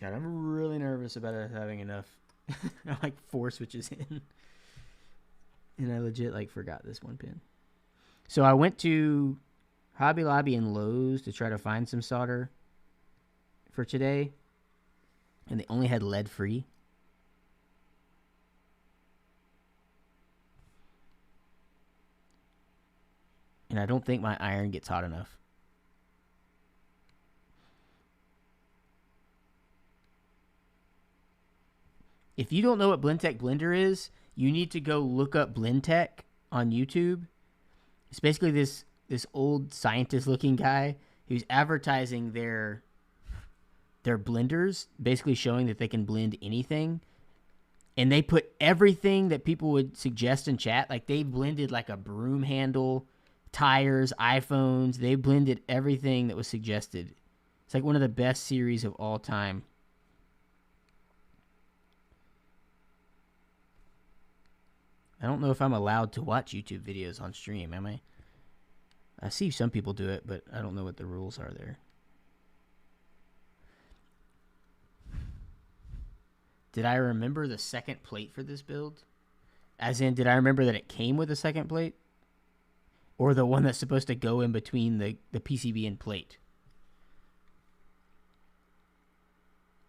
S1: God, I'm really nervous about us having enough. I'm like 4 switches in. And I legit like forgot this one pin. So I went to Hobby Lobby and Lowe's to try to find some solder for today. And they only had lead free. And I don't think my iron gets hot enough. If you don't know what Blendtec Blender is, you need to go look up Blendtec on YouTube. It's basically this old scientist-looking guy who's advertising their blenders, basically showing that they can blend anything. And they put everything that people would suggest in chat. Like, they blended like a broom handle, tires, iPhones. They blended everything that was suggested. It's like one of the best series of all time. I don't know if I'm allowed to watch YouTube videos on stream, am I? I see some people do it, but I don't know what the rules are there. Did I remember the second plate for this build? As in, did I remember that it came with a second plate? Or the one that's supposed to go in between the PCB and plate?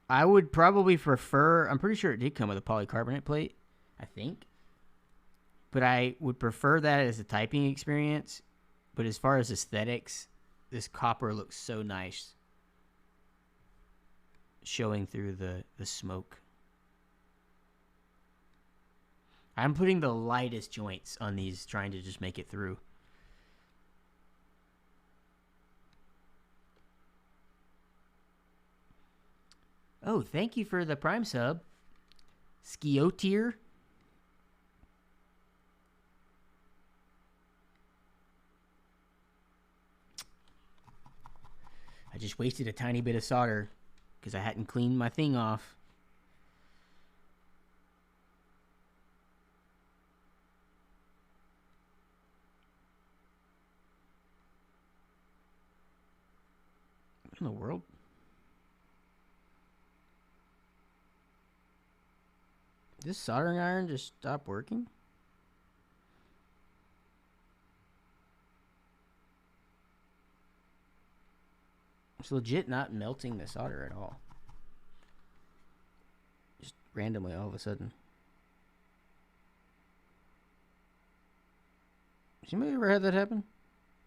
S1: I would probably prefer... I'm pretty sure it did come with a polycarbonate plate, I think. But I would prefer that as a typing experience. But as far as aesthetics, this copper looks so nice. Showing through the smoke. I'm putting the lightest joints on these, trying to just make it through. Oh, thank you for the Prime sub. Skiotier. I just wasted a tiny bit of solder because I hadn't cleaned my thing off. What in the world? Did this soldering iron just stop working? It's legit not melting the solder at all. Just randomly all of a sudden. Has anybody ever had that happen?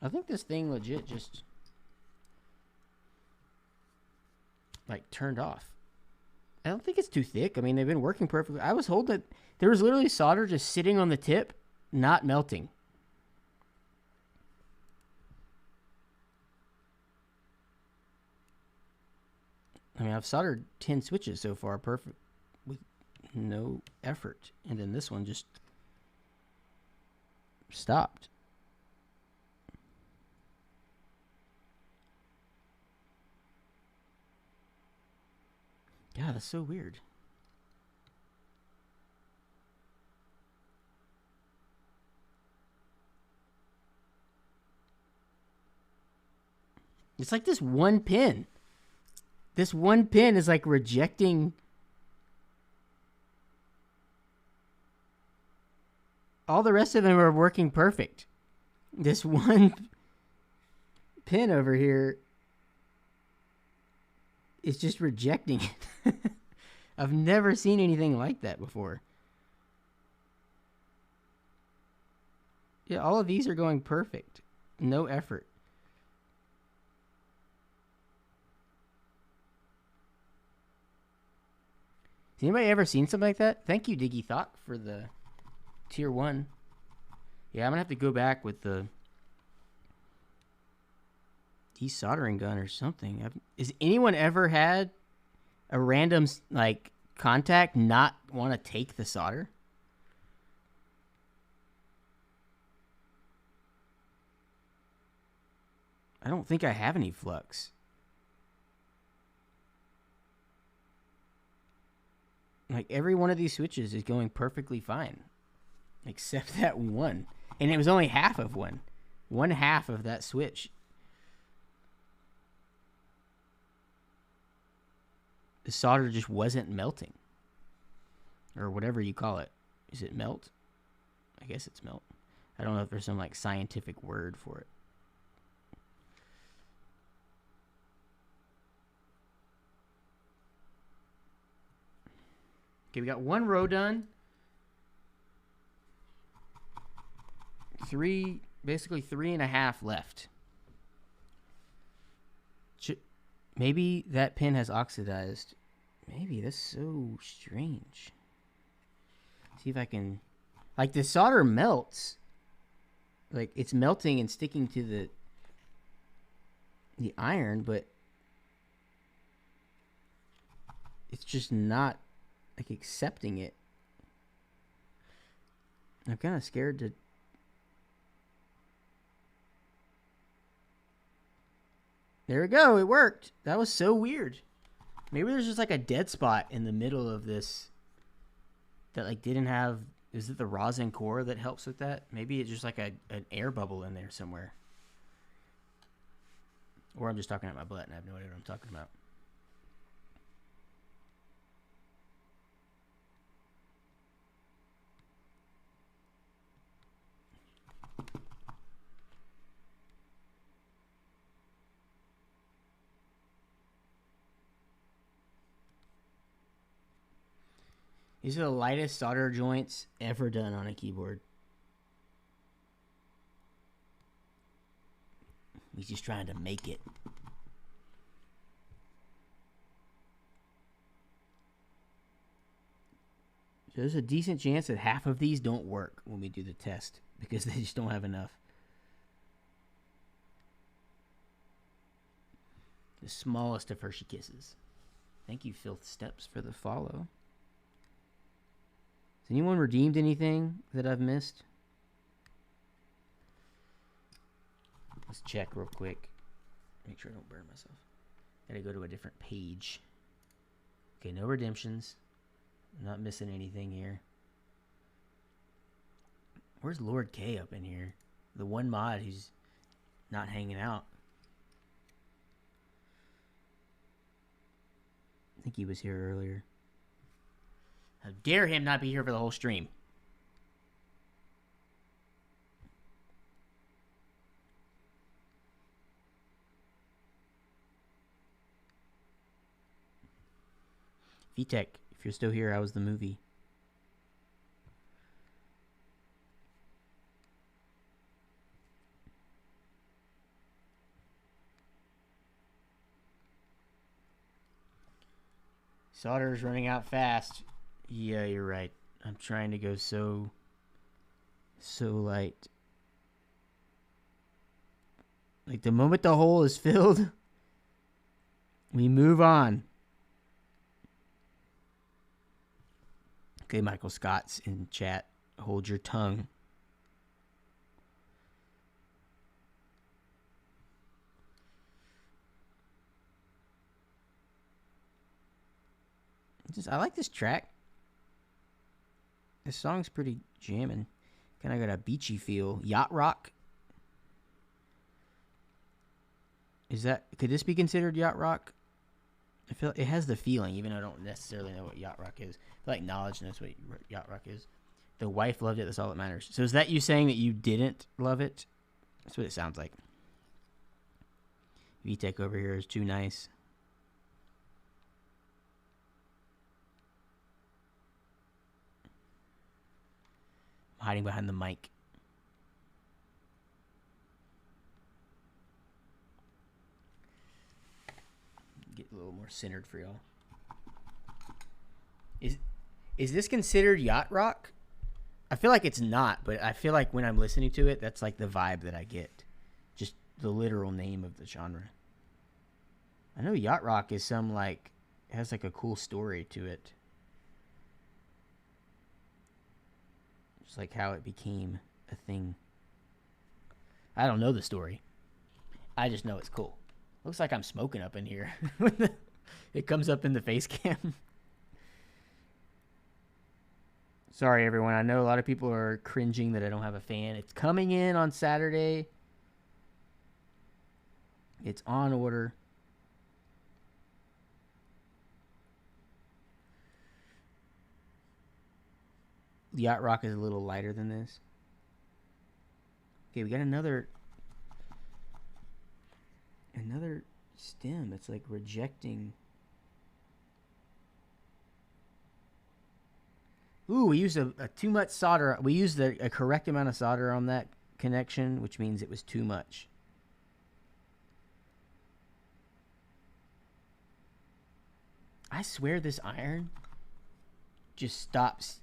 S1: I think this thing legit just like turned off. I don't think it's too thick. I mean, they've been working perfectly. I was told that there was literally solder just sitting on the tip, not melting. I mean, I've soldered 10 switches so far, perfect, with no effort. And then this one just stopped. Yeah, that's so weird. It's like this one pin. This one pin is like rejecting. All the rest of them are working perfect. This one pin over here is just rejecting it. I've never seen anything like that before. Yeah, all of these are going perfect. No effort. Has anybody ever seen something like that? Thank you, Diggy Thought, for the tier 1. Yeah, I'm going to have to go back with the desoldering gun or something. Has anyone ever had a random, like, contact not want to take the solder? I don't think I have any flux. Like, every one of these switches is going perfectly fine. Except that one. And it was only half of one. One half of that switch. The solder just wasn't melting. Or whatever you call it. Is it melt? I guess it's melt. I don't know if there's some, like, scientific word for it. Okay, we got one row done. Basically 3.5 left. Maybe that pin has oxidized. Maybe. That's so strange. See if I can... Like, the solder melts. Like, it's melting and sticking to the iron, but it's just not, like, accepting it. I'm kind of scared to... There we go. It worked. That was so weird. Maybe there's just like a dead spot in the middle of this that like didn't have... Is it the rosin core that helps with that? Maybe it's just like an air bubble in there somewhere. Or I'm just talking out my butt and I have no idea what I'm talking about. These are the lightest solder joints ever done on a keyboard. He's just trying to make it. So there's a decent chance that half of these don't work when we do the test because they just don't have enough. The smallest of Hershey Kisses. Thank you, Filth Steps, for the follow. Has anyone redeemed anything that I've missed? Let's check real quick. Make sure I don't burn myself. Gotta go to a different page. Okay, no redemptions. I'm not missing anything here. Where's Lord K up in here? The one mod who's not hanging out. I think he was here earlier. How dare him not be here for the whole stream. VTech, if you're still here, how was the movie? Solder is running out fast. Yeah, you're right. I'm trying to go so light. Like the moment the hole is filled, we move on. Okay, Michael Scott's in chat. Hold your tongue. I like this track. This song's pretty jamming. Kind of got a beachy feel. Yacht rock. Could this be considered yacht rock? I feel it has the feeling, even though I don't necessarily know what yacht rock is. I feel like Knowledge knows what yacht rock is. The wife loved it. That's all that matters. So is that you saying that you didn't love it? That's what it sounds like. VTech over here is too nice. I'm hiding behind the mic. Get a little more centered for y'all. Is this considered yacht rock? I feel like it's not, but I feel like when I'm listening to it, that's like the vibe that I get. Just the literal name of the genre. I know yacht rock is some like, it has like a cool story to it. Just like how it became a thing. I don't know the story. I just know it's cool. Looks like I'm smoking up in here. It comes up in the face cam. Sorry, everyone. I know a lot of people are cringing that I don't have a fan. It's coming in on Saturday. It's on order. Yacht rock is a little lighter than this. Okay, we got another stem that's like rejecting. Ooh, we used a too much solder. We used a correct amount of solder on that connection, which means it was too much. I swear this iron just stops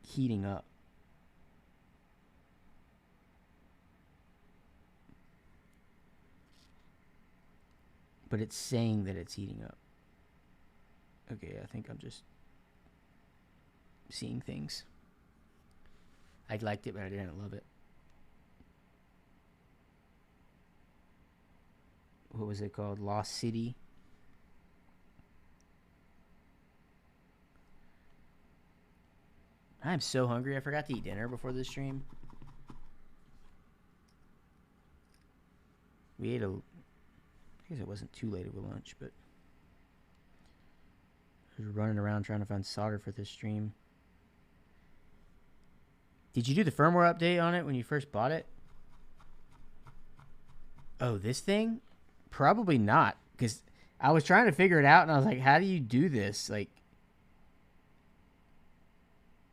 S1: heating up. But it's saying that it's heating up. Okay, I think I'm just seeing things. I liked it, but I didn't love it. What was it called? Lost City. I'm so hungry. I forgot to eat dinner before this stream. We ate I guess it wasn't too late of a lunch, but I was running around trying to find solder for this stream. Did you do the firmware update on it when you first bought it? Oh, this thing? Probably not, because I was trying to figure it out, and I was like, how do you do this? Like,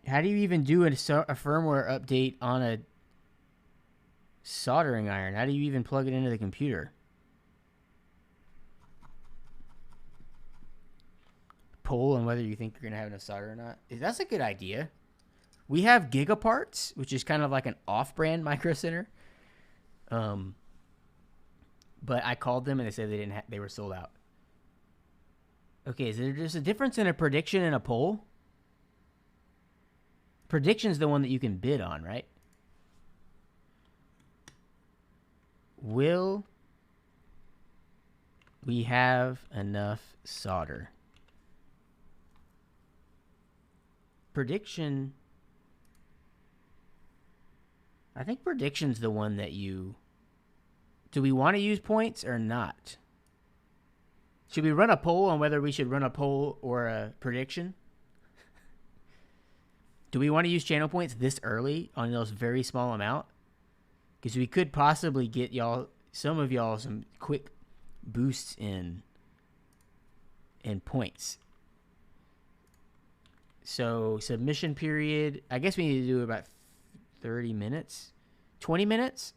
S1: how do you even do a firmware update on a soldering iron? How do you even plug it into the computer? Poll on whether you think you're going to have enough solder or not. That's a good idea. We have Gigaparts, which is kind of like an off-brand Micro Center. But I called them and they said they were sold out. Okay, is there just a difference in a prediction and a poll? Prediction's the one that you can bid on, right? Will we have enough solder? Prediction. I think prediction's the one that you... Do we want to use points or not? Should we run a poll on whether we should run a poll or a prediction? Do we want to use channel points this early on those very small amount? Because we could possibly get some of y'all some quick boosts in points. So submission period, I guess we need to do about 30 minutes, 20 minutes.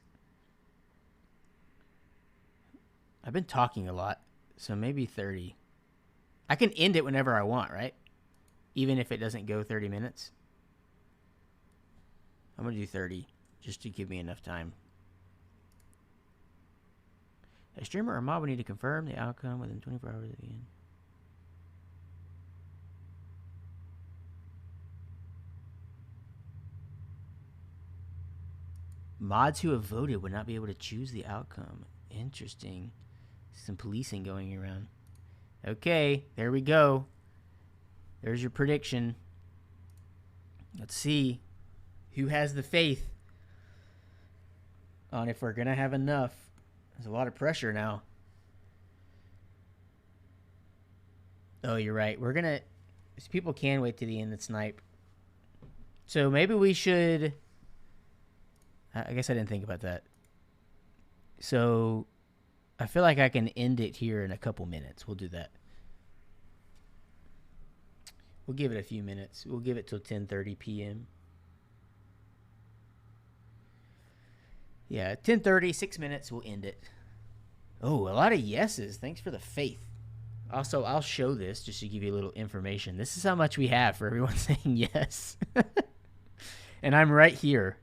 S1: I've been talking a lot, so maybe 30. I can end it whenever I want, right? Even if it doesn't go 30 minutes. I'm going to do 30 just to give me enough time. A streamer or mob will need to confirm the outcome within 24 hours of the end. Mods who have voted would not be able to choose the outcome. Interesting. Some policing going around. Okay, there we go. There's your prediction. Let's see who has the faith on if we're going to have enough. There's a lot of pressure now. Oh, you're right. We're going to... People can wait to the end and snipe. So maybe we should... I guess I didn't think about that. So I feel like I can end it here in a couple minutes. We'll do that. We'll give it a few minutes. We'll give it till 10:30 p.m. Yeah, 10:30, 6 minutes, we'll end it. Oh, a lot of yeses. Thanks for the faith. Also, I'll show this just to give you a little information. This is how much we have for everyone saying yes. And I'm right here.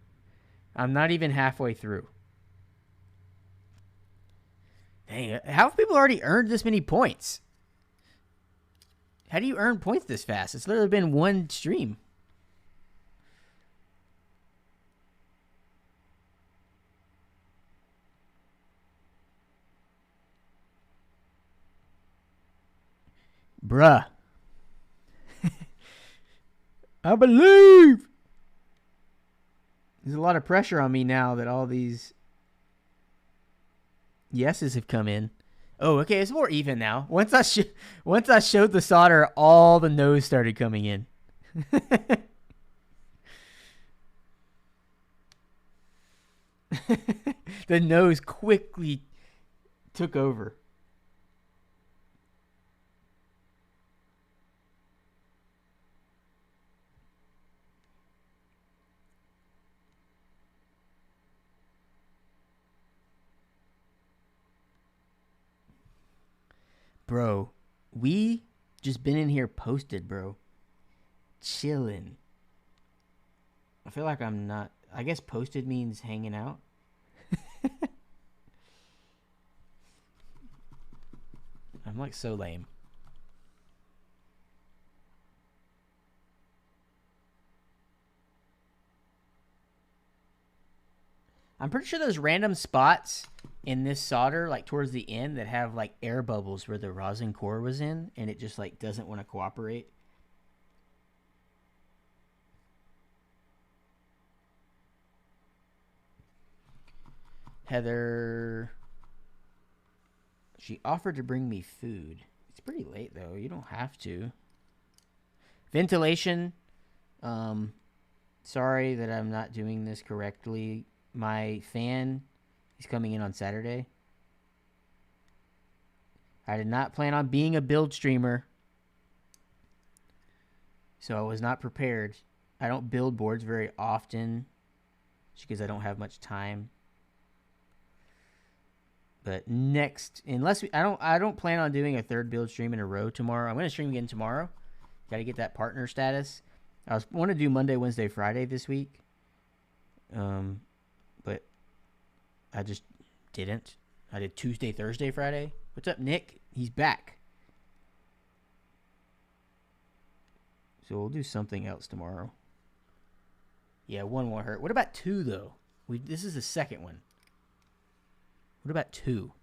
S1: I'm not even halfway through. Dang, how have people already earned this many points? How do you earn points this fast? It's literally been one stream. Bruh. I believe. There's a lot of pressure on me now that all these yeses have come in. Oh, okay, it's more even now. Once I showed the solder, all the no's started coming in. The no's quickly took over. Bro, we just been in here posted, bro. Chilling. I feel like I'm not... I guess posted means hanging out. I'm like so lame. I'm pretty sure there's random spots in this solder, like towards the end, that have like air bubbles where the rosin core was in, and it just like doesn't want to cooperate. Heather, she offered to bring me food. It's pretty late though. You don't have to. Ventilation. Sorry that I'm not doing this correctly. My fan is coming in on Saturday. I did not plan on being a build streamer, so I was not prepared. I don't build boards very often just because I don't have much time. But next, unless I don't plan on doing a third build stream in a row tomorrow. I'm going to stream again tomorrow. Got to get that partner status. I want to do Monday, Wednesday, Friday this week. But I just didn't. I did Tuesday, Thursday, Friday. What's up, Nick? He's back. So we'll do something else tomorrow. Yeah, one won't hurt. What about two, though? This is the second one. What about two?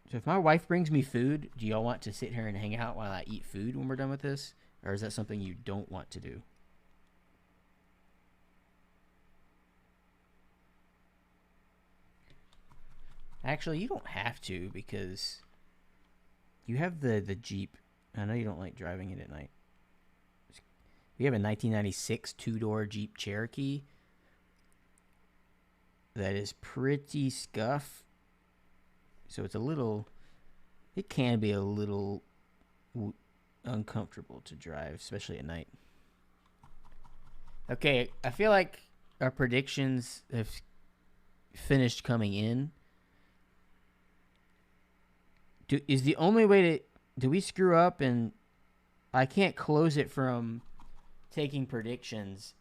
S1: So if my wife brings me food, do y'all want to sit here and hang out while I eat food when we're done with this? Or is that something you don't want to do? Actually, you don't have to because you have the Jeep. I know you don't like driving it at night. We have a 1996 two-door Jeep Cherokee that is pretty scuff. So it's a little... It can be a little uncomfortable to drive, especially at night. Okay, I feel like our predictions have finished coming in. Is the only way to... Do we screw up and... I can't close it from taking predictions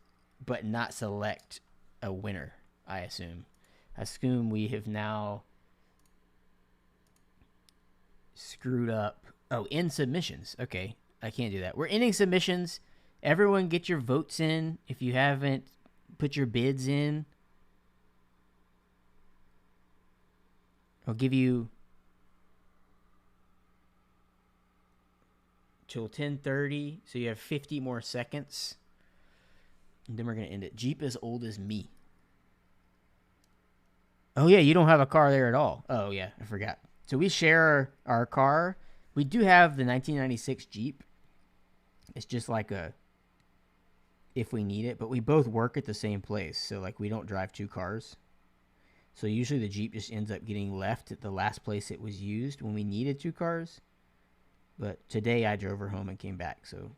S1: but not select a winner, I assume. I assume we have now screwed up. Oh, end submissions. Okay, I can't do that. We're ending submissions. Everyone get your votes in. If you haven't put your bids in. I'll give you till 10:30, so you have 50 more seconds. And then we're going to end it. Jeep as old as me. Oh, yeah, you don't have a car there at all. Oh, yeah, I forgot. So we share our car. We do have the 1996 Jeep. It's just like a if we need it, but we both work at the same place. So, like, we don't drive two cars. So usually the Jeep just ends up getting left at the last place it was used when we needed two cars. But today I drove her home and came back, so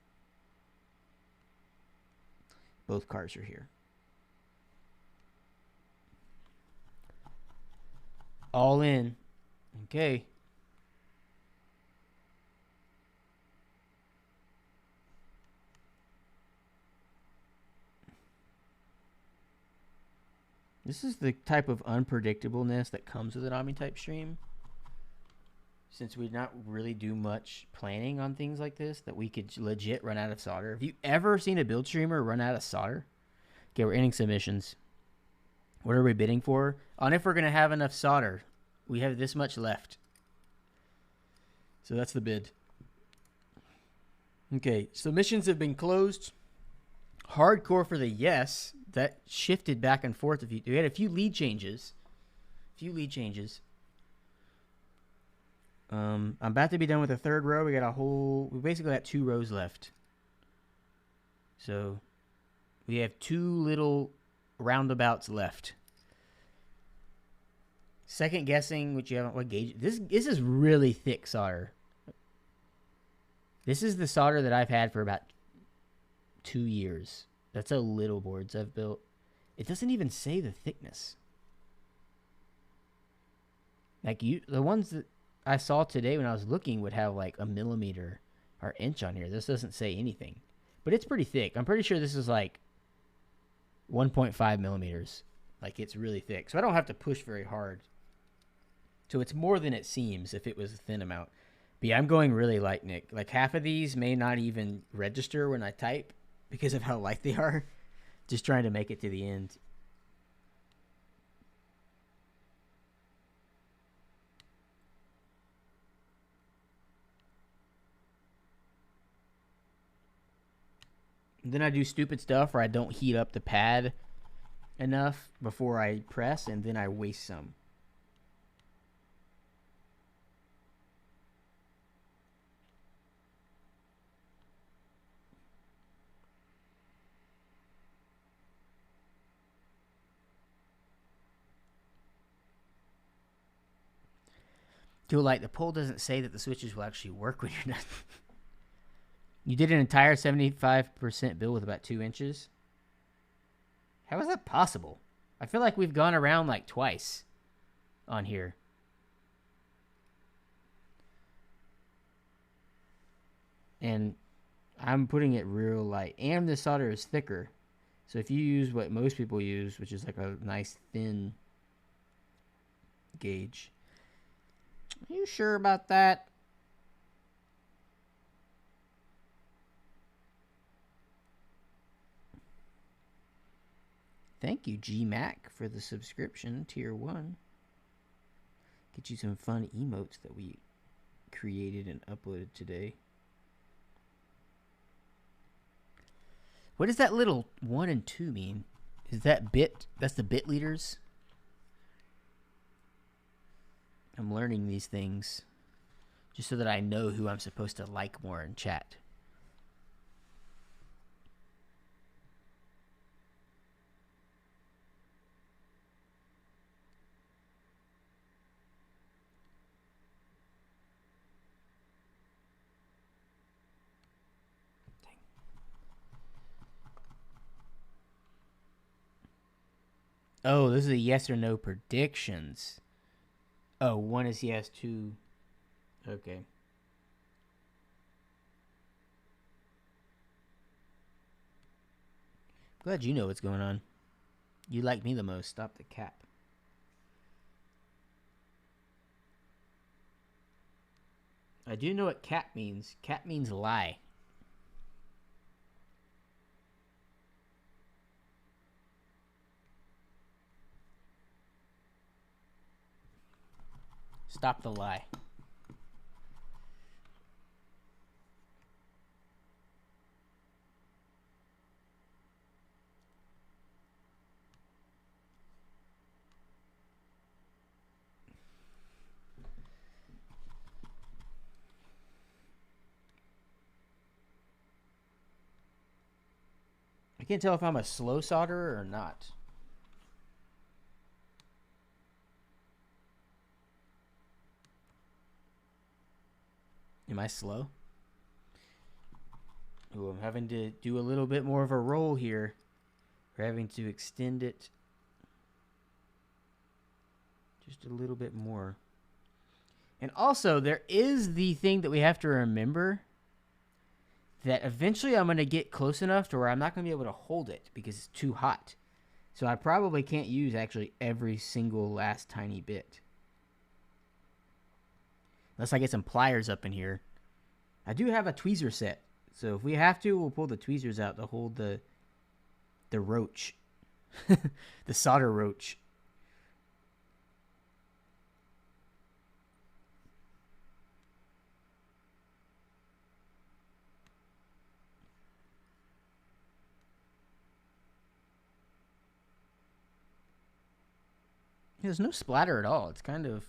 S1: both cars are here. All in. Okay. This is the type of unpredictableness that comes with an Omni-type stream. Since we not really do much planning on things like this, that we could legit run out of solder. Have you ever seen a build streamer run out of solder? Okay, we're ending submissions. What are we bidding for? On if we're going to have enough solder. We have this much left. So that's the bid. Okay, submissions have been closed. Hardcore for the yes. That shifted back and forth. We had a few lead changes. I'm about to be done with the third row. We basically got 2 rows left. So we have 2 little roundabouts left. Second guessing, which you haven't, what gauge? This is really thick solder. This is the solder that I've had for about 2 years. That's how little boards I've built. It doesn't even say the thickness. Like the ones that I saw today when I was looking would have like a millimeter or inch on here. This doesn't say anything, but it's pretty thick. I'm pretty sure this is like 1.5 millimeters. Like it's really thick, so I don't have to push very hard. So it's more than it seems if it was a thin amount. But yeah, I'm going really light, Nick. Like half of these may not even register when I type because of how light they are. Just trying to make it to the end. And then I do stupid stuff where I don't heat up the pad enough before I press, and then I waste some. Feel like the poll doesn't say that the switches will actually work when you're done. You did an entire 75% build with about 2 inches? How is that possible? I feel like we've gone around like twice on here. And I'm putting it real light. And the solder is thicker. So if you use what most people use, which is like a nice thin gauge. Are you sure about that? Thank you, GMac, for the subscription, tier 1. Get you some fun emotes that we created and uploaded today. What does that little 1 and 2 mean? Is that bit? That's the bit leaders? I'm learning these things just so that I know who I'm supposed to like more in chat. Oh, this is a yes or no predictions. Oh, 1 is yes, 2. Okay. Glad you know what's going on. You like me the most. Stop the cap. I do know what cap means. Cap means lie. Stop the lie. I can't tell if I'm a slow solderer or not. Am I slow? Ooh, I'm having to do a little bit more of a roll here. We're having to extend it just a little bit more. And also, there is the thing that we have to remember that eventually I'm going to get close enough to where I'm not going to be able to hold it because it's too hot. So I probably can't use actually every single last tiny bit. Unless I get some pliers up in here. I do have a tweezer set. So if we have to, we'll pull the tweezers out to hold the roach. The solder roach. There's no splatter at all. It's kind of...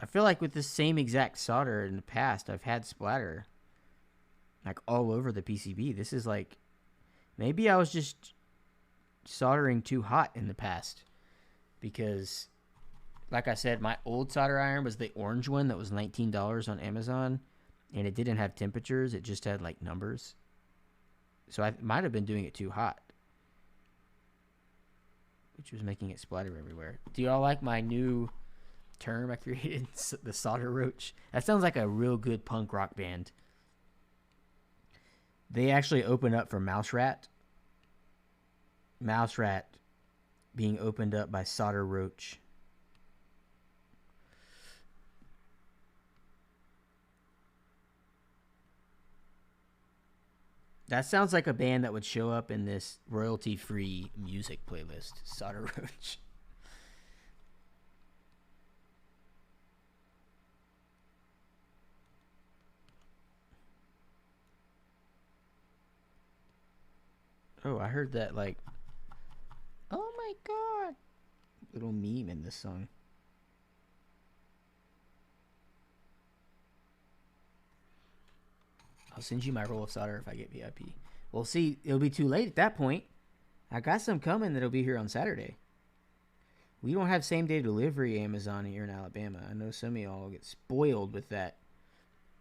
S1: I feel like with this same exact solder in the past, I've had splatter. Like all over the PCB. This is like... Maybe I was just soldering too hot in the past. Because, like I said, my old solder iron was the orange one that was $19 on Amazon. And it didn't have temperatures. It just had like numbers. So I might have been doing it too hot. Which was making it splatter everywhere. Do y'all like my new term I created? The solder roach? That sounds like a real good punk rock band. They actually opened up for Mouse Rat. Mouse Rat being opened up by Solder Roach. That sounds like a band that would show up in this royalty-free music playlist. Solder Roach. Oh, I heard that, like... Oh my god! Little meme in this song. I'll send you my roll of solder if I get VIP. Well, see, it'll be too late at that point. I got some coming that'll be here on Saturday. We don't have same-day delivery Amazon here in Alabama. I know some of y'all get spoiled with that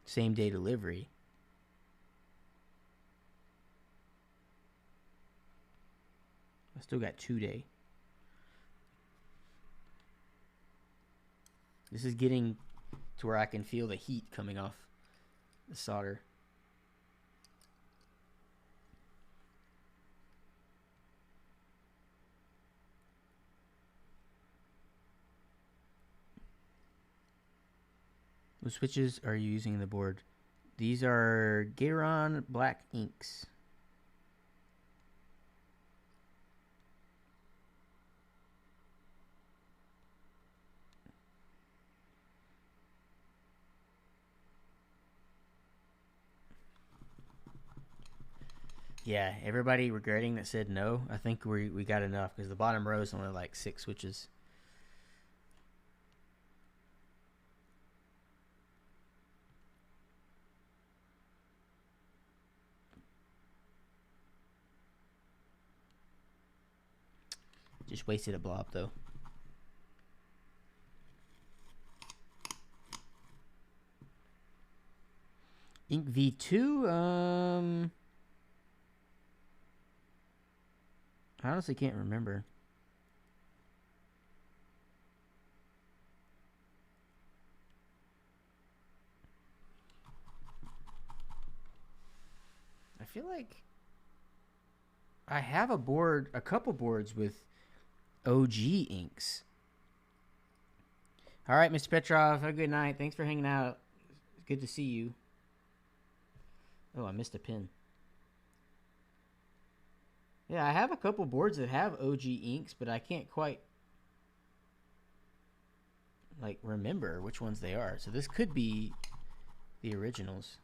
S1: same-day delivery. I still got 2-day. This is getting to where I can feel the heat coming off the solder. What switches are you using in the board? These are Gateron Black Inks. Yeah, everybody regretting that said no. I think we got enough because the bottom row is only like 6 switches. Just wasted a blob though. Ink V2, I honestly can't remember. I feel like I have a couple boards with OG inks. All right, Mr. Petrov, have a good night. Thanks for hanging out. It's good to see you. Oh, I missed a pin. Yeah, I have a couple boards that have OG inks, but I can't quite... like remember which ones they are. So this could be the originals.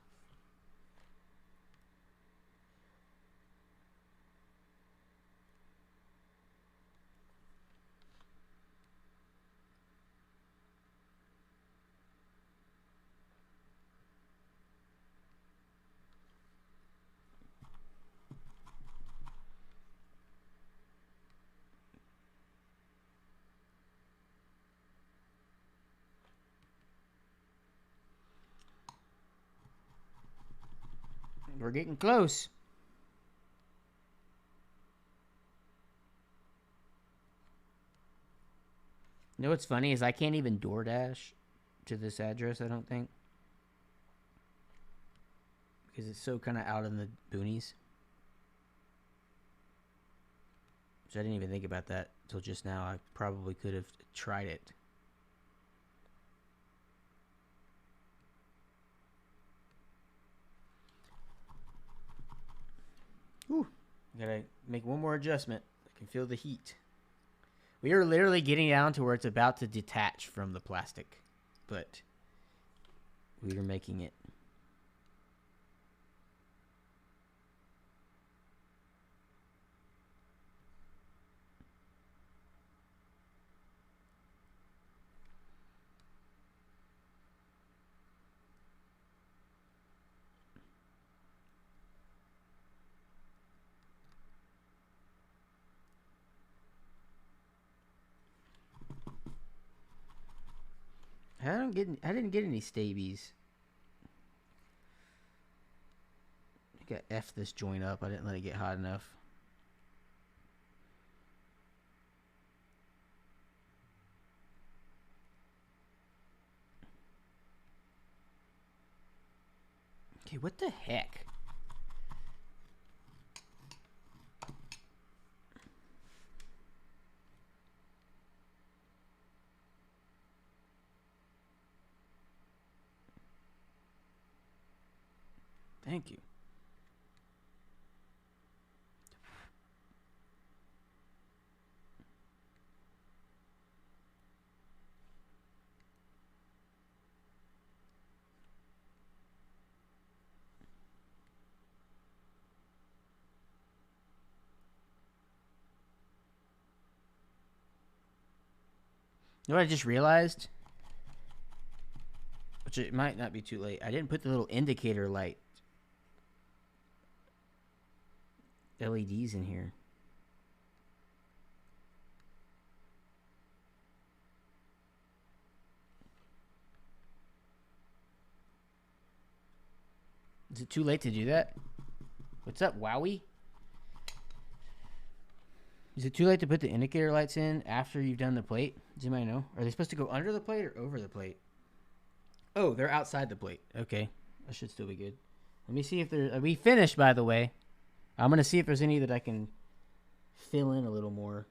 S1: We're getting close. You know what's funny is I can't even DoorDash to this address, I don't think. Because it's so kind of out in the boonies. So I didn't even think about that until just now. I probably could have tried it. Whew. I gotta make one more adjustment. I can feel the heat. We are literally getting down to where it's about to detach from the plastic. But we are making it. I didn't get any stabies. I got F this joint up. I didn't let it get hot enough. Okay, what the heck? Thank you. You know what I just realized? Which it might not be too late. I didn't put the little indicator light LEDs in here. Is it too late to do that? What's up, Wowie? Is it too late to put the indicator lights in after you've done the plate? Does anybody know? Are they supposed to go under the plate or over the plate? Oh, they're outside the plate. Okay. That should still be good. Let me see if there... We finished, by the way. I'm going to see if there's any that I can fill in a little more.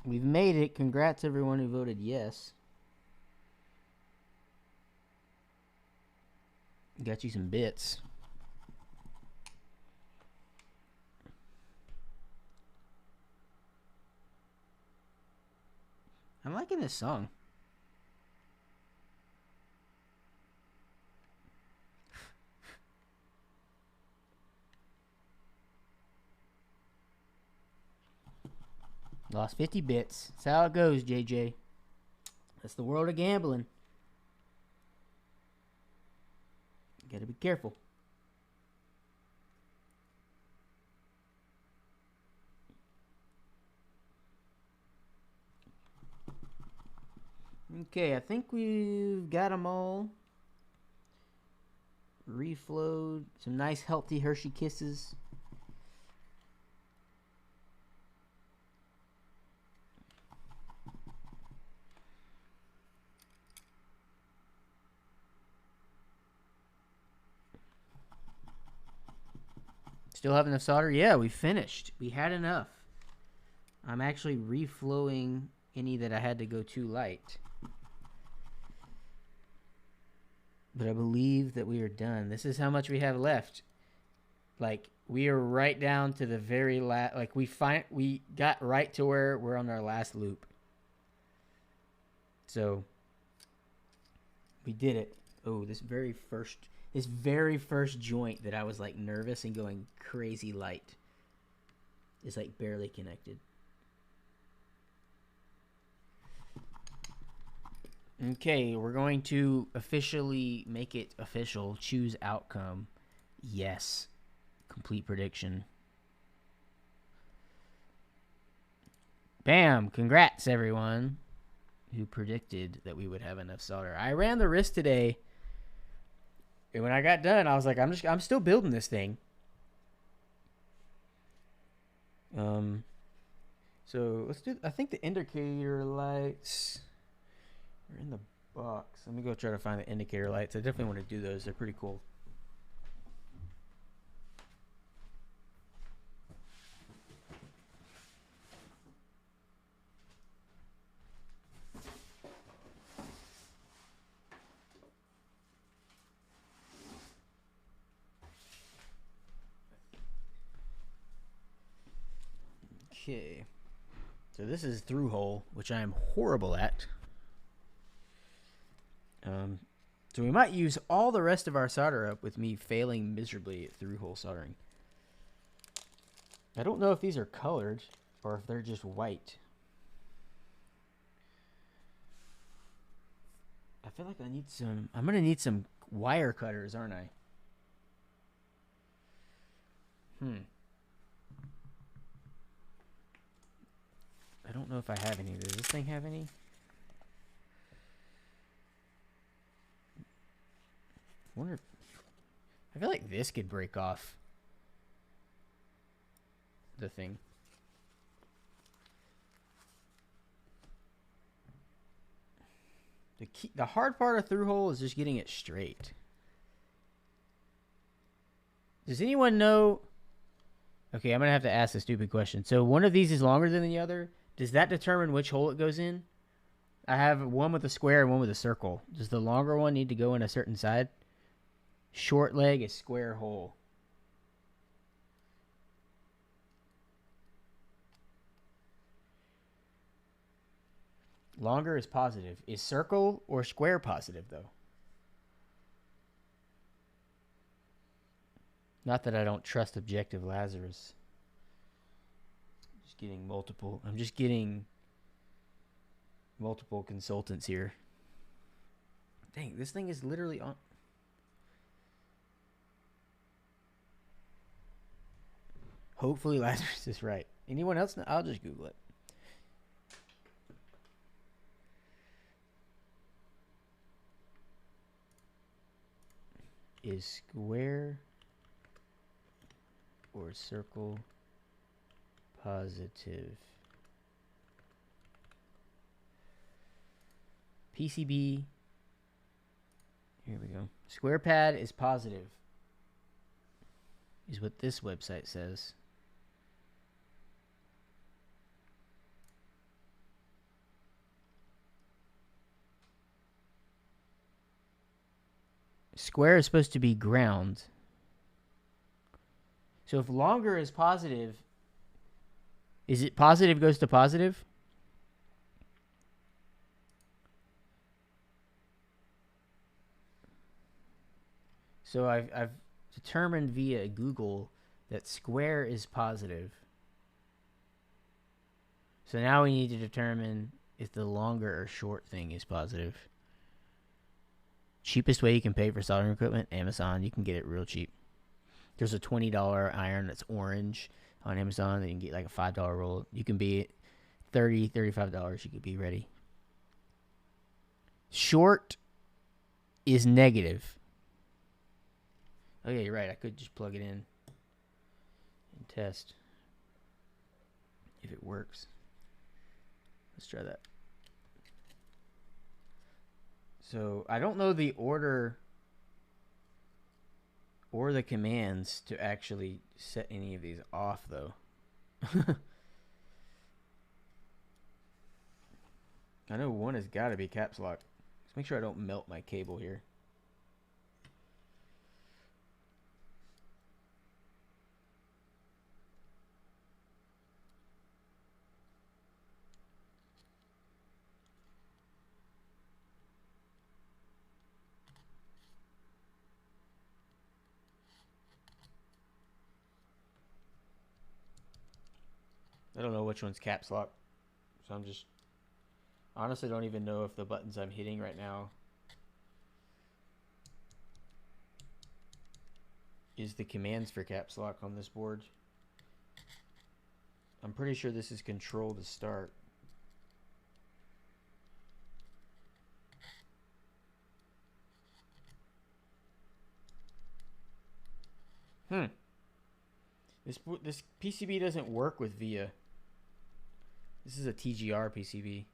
S1: We've made it. Congrats, everyone who voted yes. Got you some bits. I'm liking this song. Lost 50 bits. That's how it goes, JJ. That's the world of gambling. Gotta be careful. Okay, I think we've got them all. Reflowed. Some nice healthy Hershey Kisses. Still have enough solder? Yeah, we finished. We had enough. I'm actually reflowing any that I had to go too light. But I believe that we are done. This is how much we have left. Like, we are right down to the very last. Like, we got right to where we're on our last loop. So, we did it. Oh, this very first joint that I was like nervous and going crazy light is like barely connected. Okay, we're going to officially make it official. Choose outcome. Yes. Complete prediction. Bam! Congrats, everyone who predicted that we would have enough solder. I ran the risk today, and when I got done, I was like, I'm still building this thing. So let's do. I think the indicator lights are in the box. Let me go try to find the indicator lights. I definitely want to do those. They're pretty cool. Okay. So this is through hole, which I am horrible at. So we might use all the rest of our solder up with me failing miserably at through hole soldering. I don't know if these are colored or if they're just white. I feel like I need some. I'm gonna need some wire cutters, aren't I? I don't know if I have any. Does this thing have any? I wonder. I feel like this could break off the thing. The hard part of through hole is just getting it straight. Does anyone know? Okay, I'm gonna have to ask a stupid question. So one of these is longer than the other. Does that determine which hole it goes in? I have one with a square and one with a circle. Does the longer one need to go in a certain side? Short leg is square hole. Longer is positive. Is circle or square positive, though? Not that I don't trust Objective Lazarus. I'm just getting multiple consultants here. Dang, this thing is literally on. Hopefully Lazarus is right. Anyone else? No, I'll just Google it. Is square or circle positive? PCB. Here we go. Square pad is positive, is what this website says. Square is supposed to be ground. So if longer is positive, is it positive goes to positive? So I've determined via Google that square is positive. So now we need to determine if the longer or short thing is positive. Cheapest way you can pay for soldering equipment, Amazon. You can get it real cheap. There's a $20 iron that's orange on Amazon that you can get like a $5 roll. You can be $30, $35. You could be ready. Short is negative. Oh yeah, you're right. I could just plug it in and test if it works. Let's try that. So I don't know the order or the commands to actually set any of these off, though. I know one has got to be caps lock. Let's make sure I don't melt my cable here. I don't know which one's caps lock, so I'm just honestly don't even know if the buttons I'm hitting right now is the commands for caps lock on this board. I'm pretty sure this is control to start. This PCB doesn't work with VIA. This is a TGR PCB.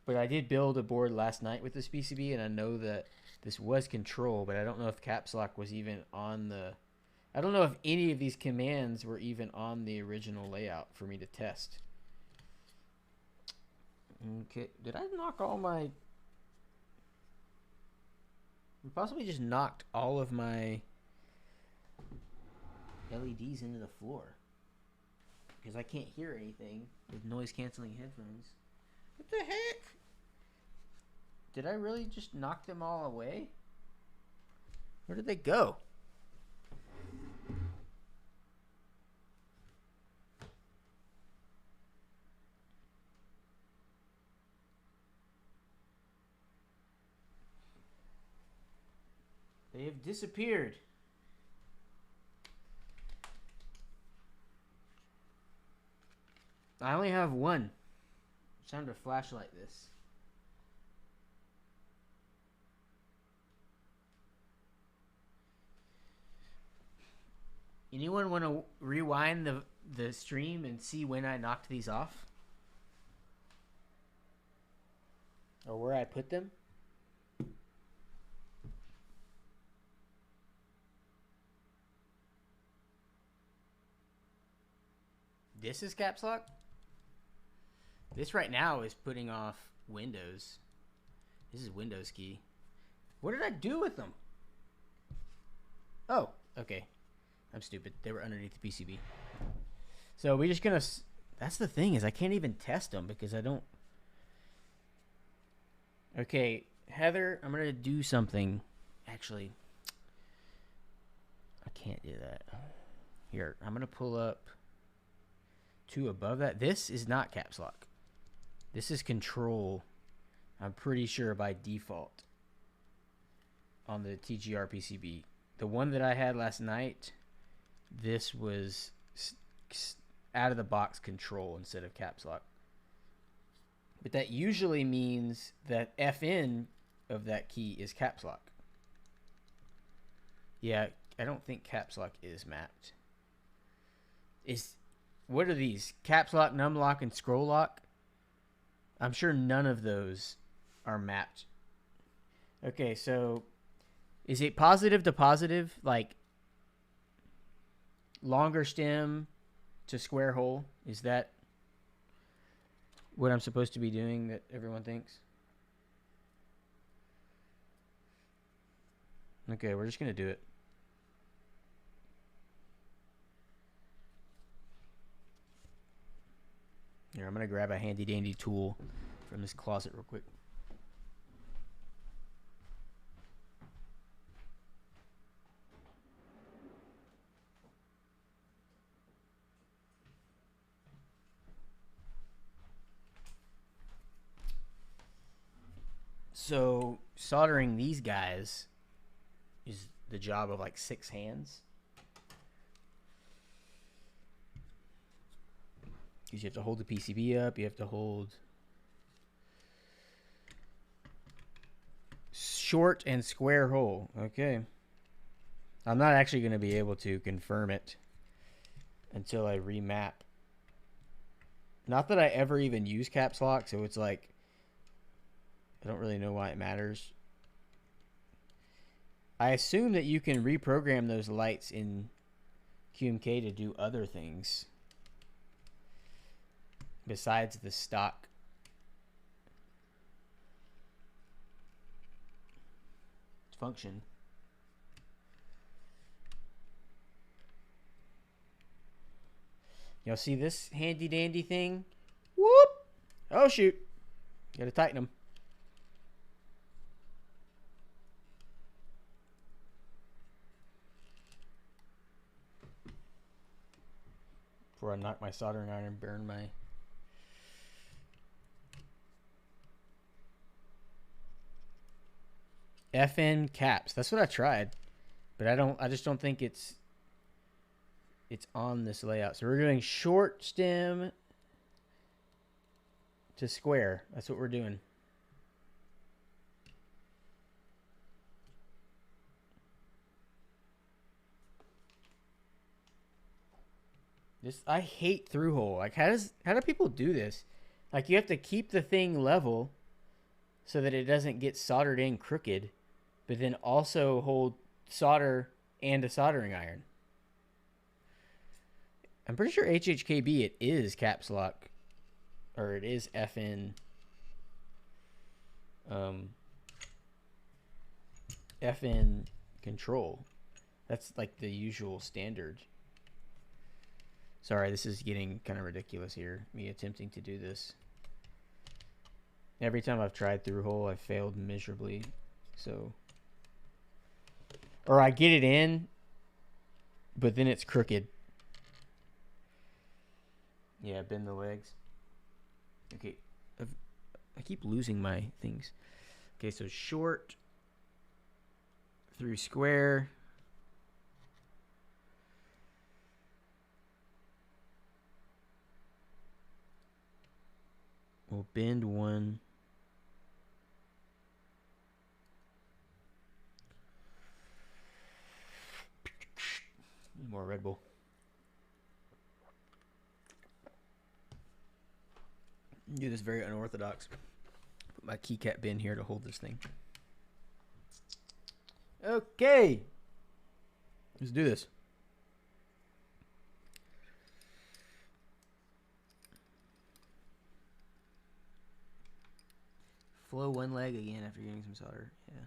S1: But I did build a board last night with this PCB, and I know that this was control, but I don't know if caps lock was even on the... I don't know if any of these commands were even on the original layout for me to test. Okay, did I knock all my... I possibly just knocked all of my LEDs into the floor. Because I can't hear anything with noise-canceling headphones. What the heck? Did I really just knock them all away? Where did they go? They have disappeared. I only have one. It's time to flashlight this. Anyone want to rewind the stream and see when I knocked these off? Or where I put them? This is caps lock? This right now is putting off Windows. This is Windows key. What did I do with them? Oh, okay. I'm stupid. They were underneath the PCB. So we're just gonna... That's the thing, is I can't even test them because I don't... Okay, Heather, I'm gonna do something. Actually, I can't do that. Here, I'm gonna pull up two above that. This is not caps lock. This is control. I'm pretty sure by default on the TGR PCB. The one that I had last night, this was out of the box control instead of caps lock. But that usually means that FN of that key is caps lock. Yeah, I don't think caps lock is mapped. What are these? Caps lock, num lock, and scroll lock? I'm sure none of those are mapped. Okay, so is it positive to positive, like longer stem to square hole? Is that what I'm supposed to be doing that everyone thinks? Okay, we're just going to do it. Here, I'm going to grab a handy dandy tool from this closet real quick. So soldering these guys is the job of like 6 hands. Because you have to hold the PCB up, you have to hold short and square hole. Okay. I'm not actually going to be able to confirm it until I remap. Not that I ever even use caps lock, so it's like I don't really know why it matters. I assume that you can reprogram those lights in QMK to do other things besides the stock function. Y'all see this handy dandy thing? Whoop! Oh shoot! Gotta tighten them. Before I knock my soldering iron and burn my FN caps. That's what I tried, but I just don't think it's on this layout. So we're doing short stem to square. That's what we're doing. I hate through hole. Like how do people do this? Like you have to keep the thing level so that it doesn't get soldered in crooked, but then also hold solder and a soldering iron. I'm pretty sure HHKB it is caps lock, or it is FN. FN control. That's like the usual standard. Sorry, this is getting kind of ridiculous here, me attempting to do this. Every time I've tried through hole, I've failed miserably. So, or I get it in, but then it's crooked. Yeah, bend the legs. Okay, I keep losing my things. Okay, so short through square. We'll bend one. More Red Bull. Do this very unorthodox. Put my keycap bin here to hold this thing. Okay. Let's do this. Flow one leg again after getting some solder. Yeah.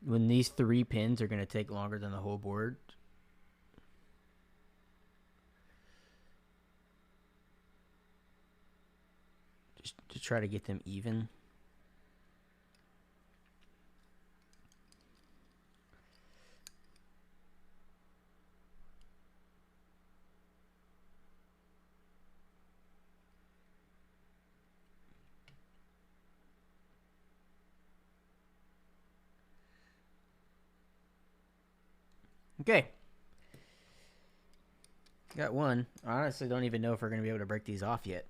S1: When these 3 pins are going to take longer than the whole board. Just to try to get them even. Okay. Got one. I honestly don't even know if we're going to be able to break these off yet.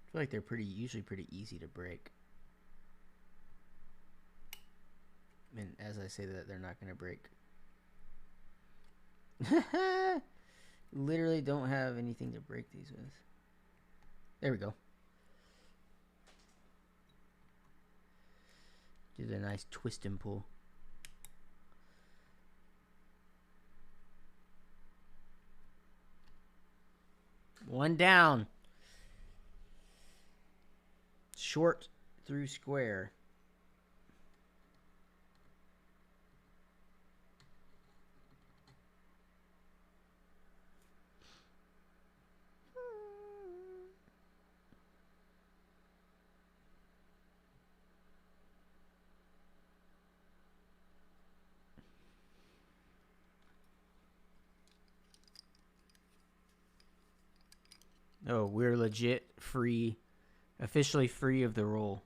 S1: I feel like they're usually pretty easy to break. And as I say that, they're not going to break. Literally don't have anything to break these with. There we go. Did a nice twist and pull. One down. Short through square. Oh, we're legit free, officially free of the rule.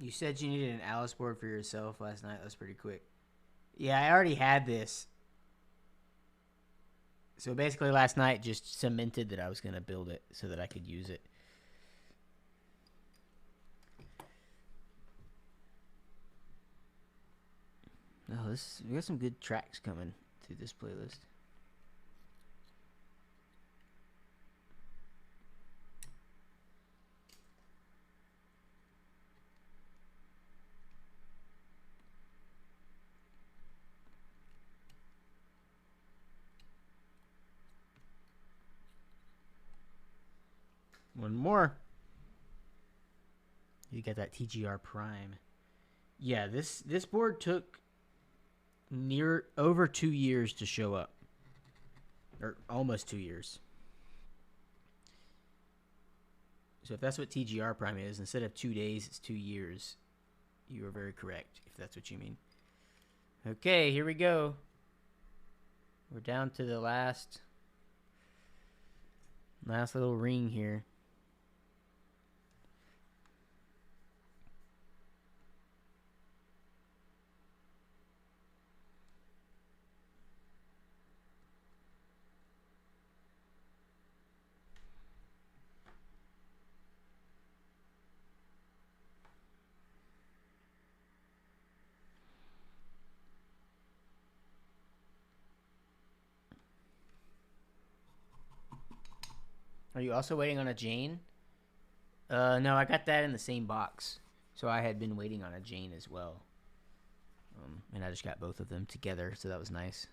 S1: You said you needed an Alice board for yourself last night. That was pretty quick. Yeah, I already had this. So basically last night just cemented that I was going to build it so that I could use it. Oh, we got some good tracks coming through this playlist. One more. You got that TGR Prime. Yeah, this board took near over 2 years to show up. Or almost 2 years. So if that's what TGR Prime is, instead of 2 days, it's 2 years. You are very correct, if that's what you mean. Okay, here we go. We're down to the last little ring here. Are you also waiting on a Jane? No, I got that in the same box. So I had been waiting on a Jane as well. And I just got both of them together, so that was nice.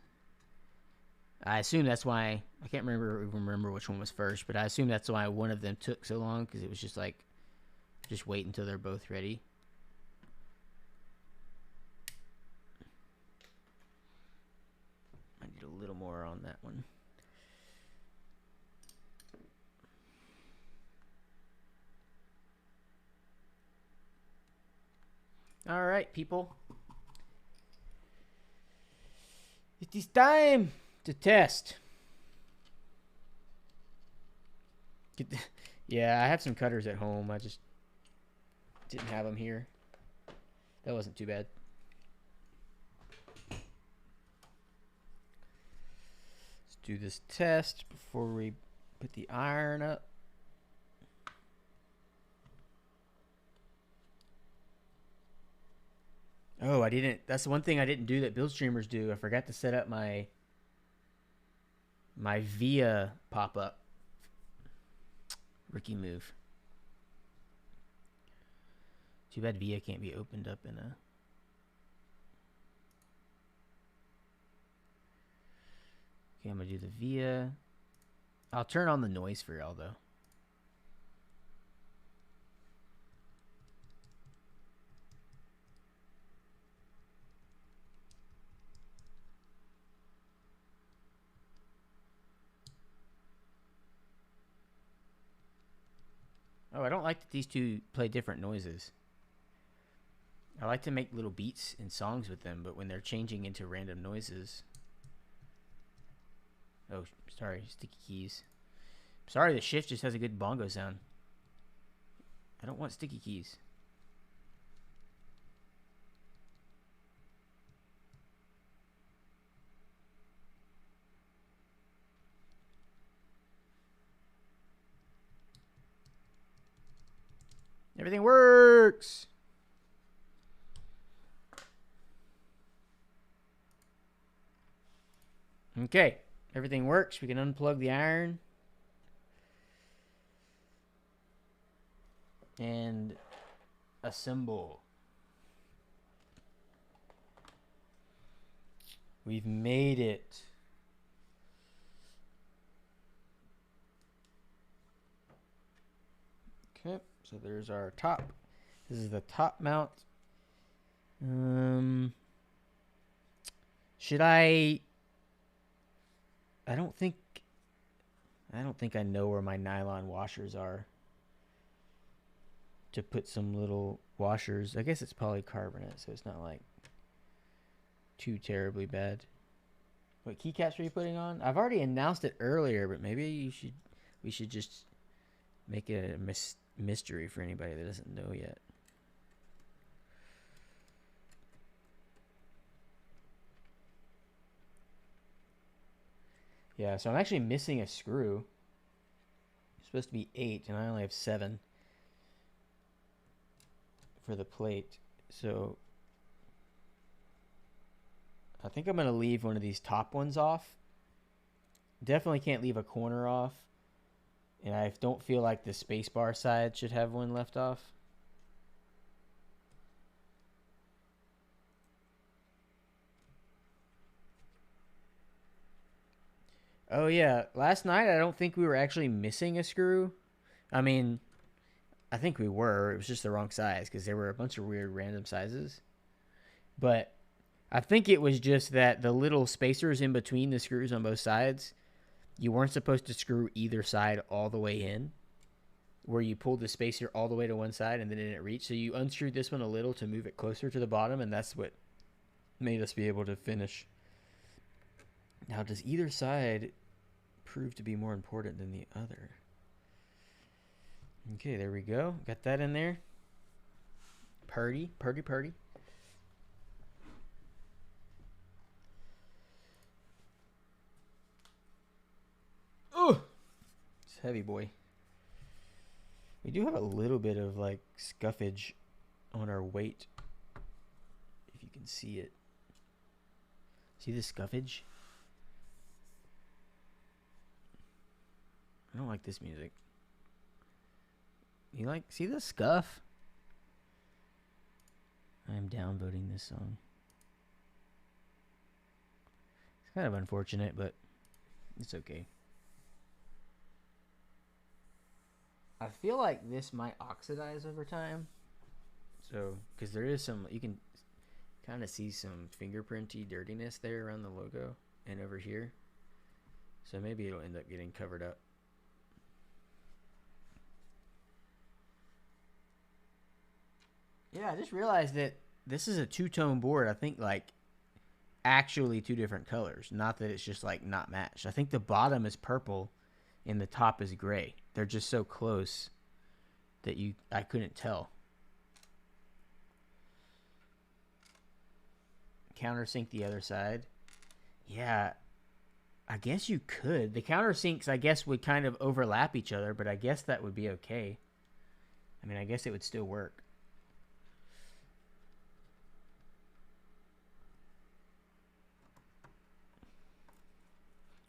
S1: I assume that's why, I can't remember which one was first, but I assume that's why one of them took so long, because it was just like, just wait until they're both ready. I need a little more on that one. All right, people. It is time to test. Yeah, I have some cutters at home. I just didn't have them here. That wasn't too bad. Let's do this test before we put the iron up. Oh, I didn't. That's the one thing I didn't do that build streamers do. I forgot to set up my VIA pop-up. Rookie move. Too bad VIA can't be opened up in a... Okay, I'm going to do the VIA. I'll turn on the noise for y'all, though. Oh, I don't like that these two play different noises. I like to make little beats and songs with them, but when they're changing into random noises... Oh, sorry, sticky keys. Sorry, the shift just has a good bongo sound. I don't want sticky keys. Everything works! Okay, everything works. We can unplug the iron. And assemble. We've made it. Okay, so there's our top. This is the top mount. Should I? I don't think. I don't think I know where my nylon washers are. To put some little washers. I guess it's polycarbonate, so it's not like too terribly bad. What keycaps are you putting on? I've already announced it earlier, but maybe we should just make it a mystery for anybody that doesn't know yet. Yeah, so I'm actually missing a screw. It's supposed to be 8, and I only have 7 for the plate. So I think I'm going to leave one of these top ones off. Definitely can't leave a corner off. And I don't feel like the spacebar side should have one left off. Oh yeah, last night I don't think we were actually missing a screw. I mean, I think we were. It was just the wrong size because there were a bunch of weird random sizes. But I think it was just that the little spacers in between the screws on both sides, you weren't supposed to screw either side all the way in, where you pulled the spacer all the way to one side and then it didn't reach. So you unscrewed this one a little to move it closer to the bottom, and that's what made us be able to finish. Now, does either side prove to be more important than the other? Okay, there we go. Got that in there. Purdy. Oh, it's heavy, boy. We do have a little bit of like scuffage on our weight, if you can see it. See the scuffage? I don't like this music. You like, see the scuff? I'm downvoting this song. It's kind of unfortunate, but it's okay. I feel like this might oxidize over time. So, because there is some, you can kind of see some fingerprinty dirtiness there around the logo and over here. So maybe it'll end up getting covered up. Yeah, I just realized that this is a two-tone board. I think like actually two different colors. Not that it's just like not matched. I think the bottom is purple and the top is gray. They're just so close that I couldn't tell. Countersink the other side. Yeah, I guess you could. The countersinks, I guess, would kind of overlap each other, but I guess that would be okay. I mean, I guess it would still work.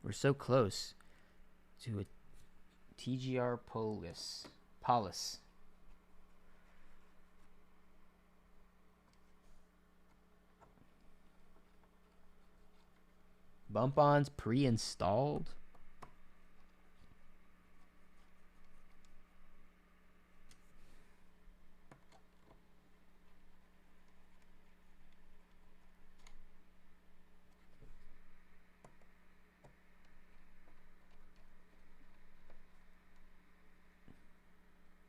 S1: We're so close to a TGR Alice. Bump-ons pre-installed?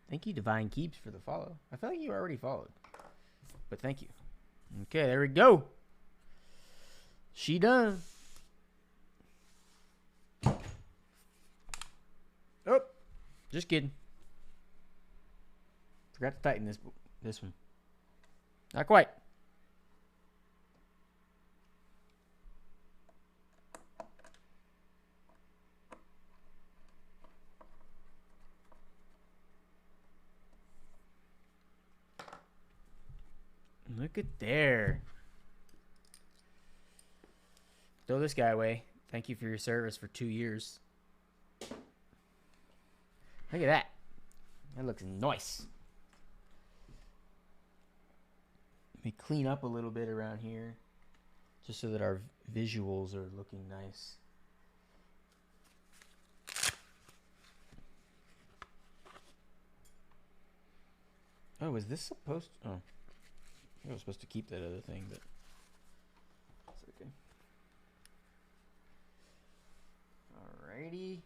S1: Thank you, Divine Keeps, for the follow. I feel like you already followed, but thank you. Okay, there we go. She done. Oh, just kidding. Forgot to tighten this one. Not quite. Look at there. Throw this guy away. Thank you for your service for 2 years. Look at that. That looks nice. Let me clean up a little bit around here, just so that our visuals are looking nice. Oh, is this supposed to... Oh. I was supposed to keep that other thing, but... It's okay. Alrighty.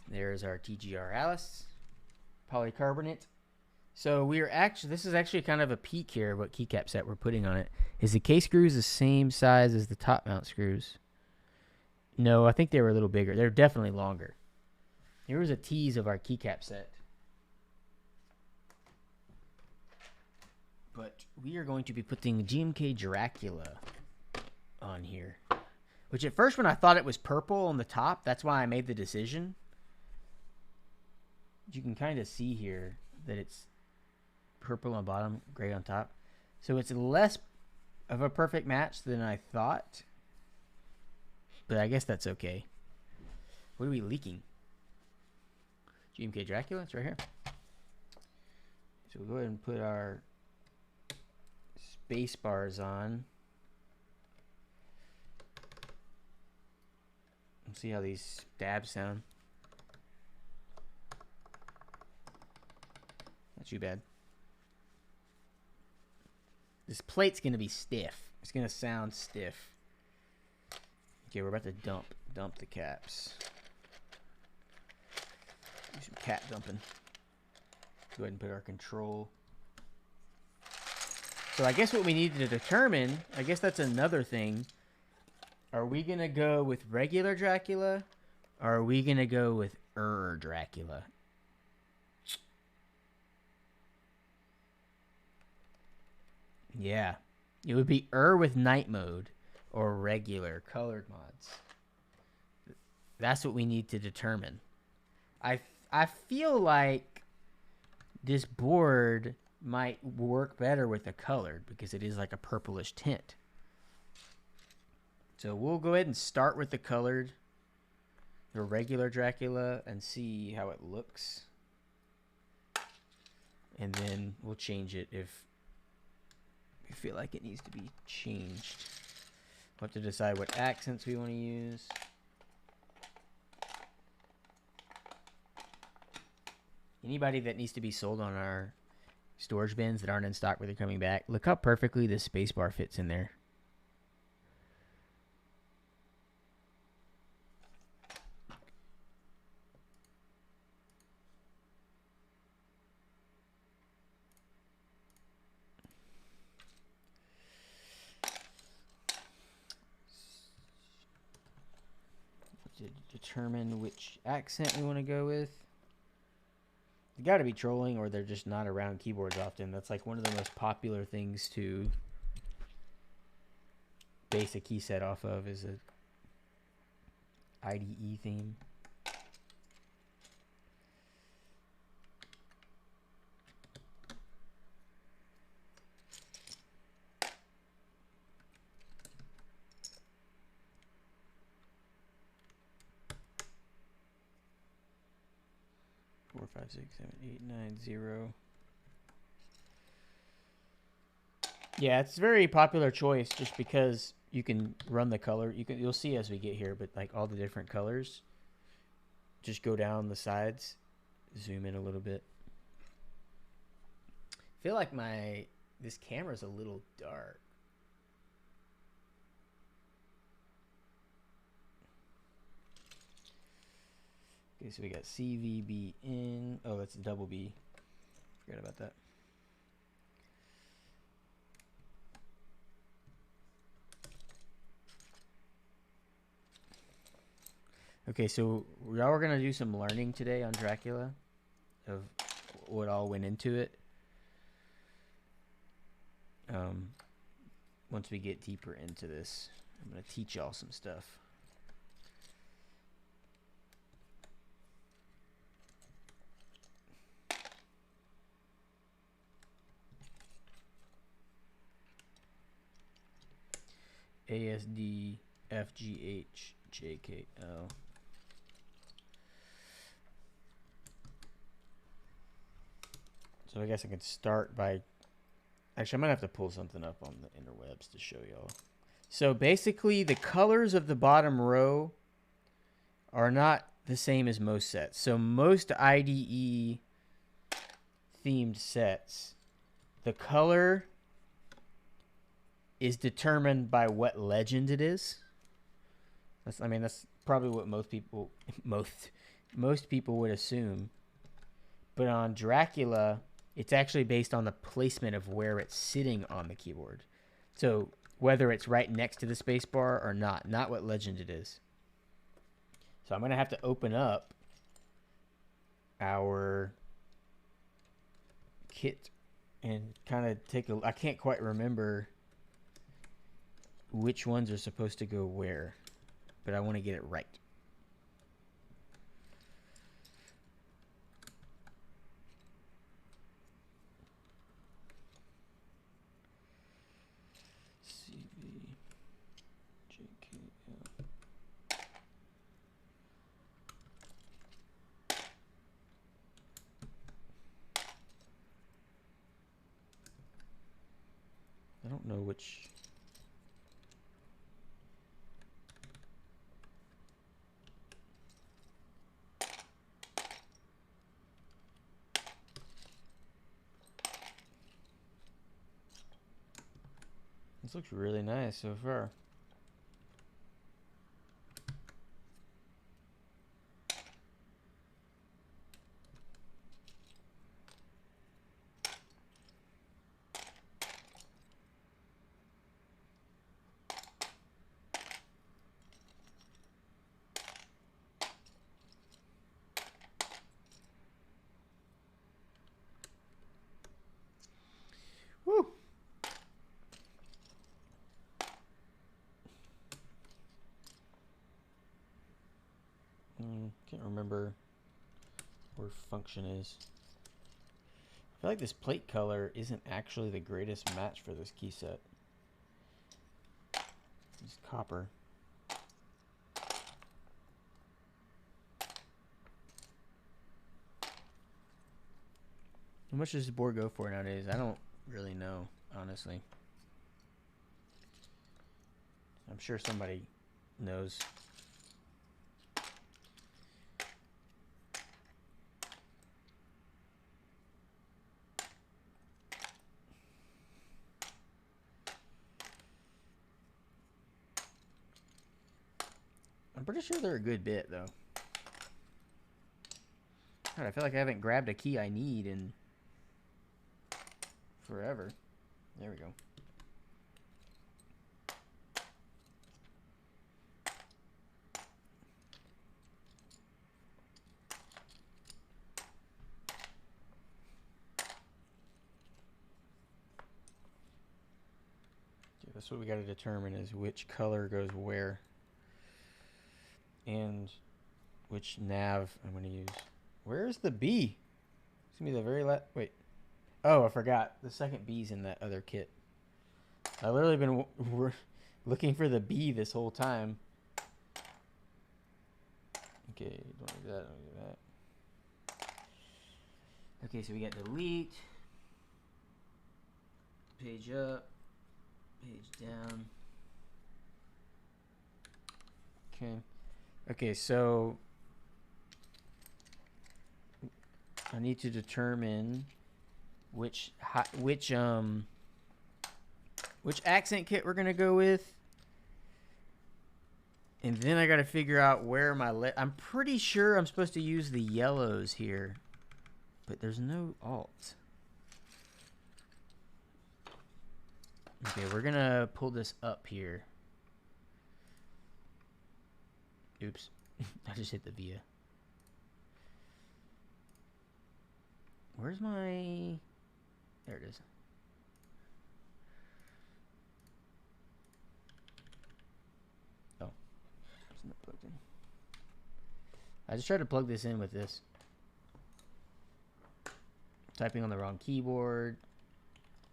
S1: There's our TGR Alice. Polycarbonate. So we're actually... This is actually kind of a peek here, what keycap set we're putting on it. Is the K-screws the same size as the top mount screws? No, I think they were a little bigger. They're definitely longer. Here was a tease of our keycap set. But we are going to be putting GMK Dracula on here. Which at first when I thought it was purple on the top, that's why I made the decision. You can kind of see here that it's purple on bottom, gray on top. So it's less of a perfect match than I thought. But I guess that's okay. What are we leaking? GMK Dracula, it's right here. So we'll go ahead and put our space bars on. Let's see how these stabs sound. Not too bad. This plate's gonna be stiff. It's gonna sound stiff. Okay, we're about to dump the caps. Do some cap dumping. Go ahead and put our control. So I guess what we need to determine, I guess that's another thing. Are we going to go with regular Dracula? Or are we going to go with Dracula? Yeah. It would be with night mode or regular colored mods. That's what we need to determine. I feel like this board might work better with the colored because it is like a purplish tint. So we'll go ahead and start with the colored, the regular Dracula, and see how it looks. And then we'll change it if we feel like it needs to be changed. We'll have to decide what accents we want to use. Anybody that needs to be sold on our storage bins that aren't in stock where they're coming back, look how perfectly this spacebar fits in there. To determine which accent we want to go with. You got to be trolling or they're just not around keyboards often. That's like one of the most popular things to base a key set off of is a IDE theme. Four, five, six, seven, 8, 9, 0. Yeah, it's a very popular choice just because you can run the color. You'll see as we get here, but like all the different colors. Just go down the sides, zoom in a little bit. I feel like this camera's a little dark. Okay, so we got CVB in. Oh, that's a double B. Forgot about that. Okay, so we are going to do some learning today on Dracula of what all went into it. Once we get deeper into this, I'm going to teach y'all some stuff. ASD FGH JKL. So I guess I could start by... Actually, I might have to pull something up on the interwebs to show y'all. So basically, the colors of the bottom row are not the same as most sets. So most IDE themed sets, the color is determined by what legend it is. That's probably what most people would assume. But on Dracula, it's actually based on the placement of where it's sitting on the keyboard. So whether it's right next to the spacebar or not what legend it is. So I'm going to have to open up our kit and kind of take a... I can't quite remember which ones are supposed to go where, but I want to get it right. I don't know which... This looks really nice so far. Woo! Can't remember where function is. I feel like this plate color isn't actually the greatest match for this key set. It's copper. How much does this board go for nowadays? I don't really know, honestly. I'm sure somebody knows. I'm pretty sure they're a good bit, though. God, I feel like I haven't grabbed a key I need in forever. There we go. Okay, that's what we got to determine, is which color goes where. And which nav I'm going to use. Where's the B? It's going to be the very last... Wait. Oh, I forgot. The second B's in that other kit. I've literally been looking for the B this whole time. Okay, don't do that, don't do that. Okay, so we got delete. Page up. Page down. Okay. Okay, so I need to determine which accent kit we're gonna go with, and then I gotta figure out where my I'm pretty sure I'm supposed to use the yellows here, but there's no alt. Okay, we're gonna pull this up here. Oops. I just hit the via. Where's my... There it is. Oh. It's not plugged in. I just tried to plug this in with this. Typing on the wrong keyboard.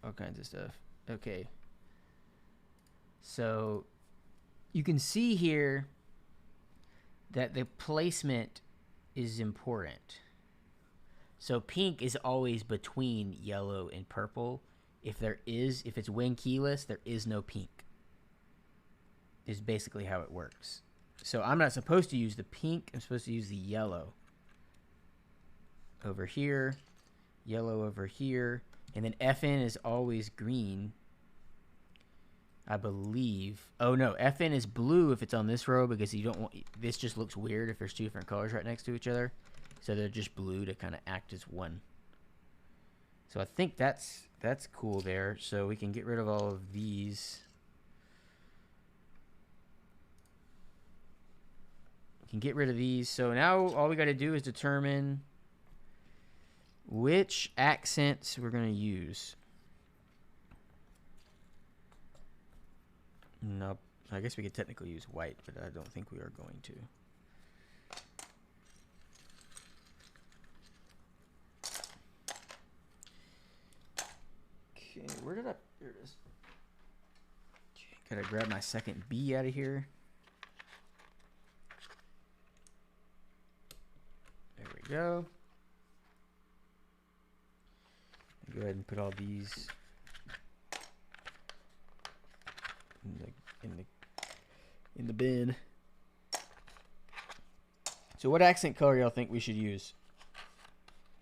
S1: All kinds of stuff. Okay. So, you can see here that the placement is important. So pink is always between yellow and purple. If it's wing keyless, there is no pink. Is basically how it works. So I'm not supposed to use the pink. I'm supposed to use the yellow over here. yellow over here. And then FN is always green, I believe. Oh no, FN is blue if it's on this row, because you don't want, this just looks weird if there's two different colors right next to each other. So they're just blue to kind of act as one. So I think that's cool there. So we can get rid of all of these. We can get rid of these. So now all we got to do is determine which accents we're going to use. Nope. I guess we could technically use white, but I don't think we are going to. Okay, where did I... Here it is. Okay, gotta grab my second B out of here. There we go. Go ahead and put all these in the bin. So what accent color y'all think we should use?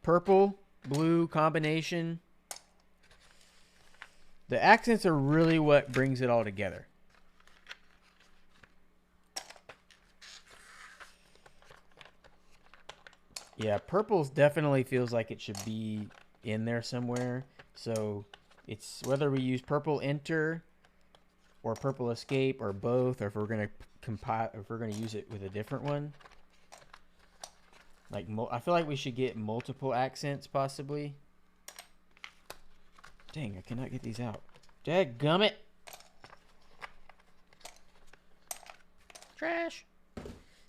S1: Purple, blue combination. The accents are really what brings it all together. Yeah, purple definitely feels like it should be in there somewhere. So it's whether we use purple enter or purple escape or both, or if we're gonna compile, if we're gonna use it with a different one. Like I feel like we should get multiple accents possibly. Dang, I cannot get these out. Dadgummit. Trash.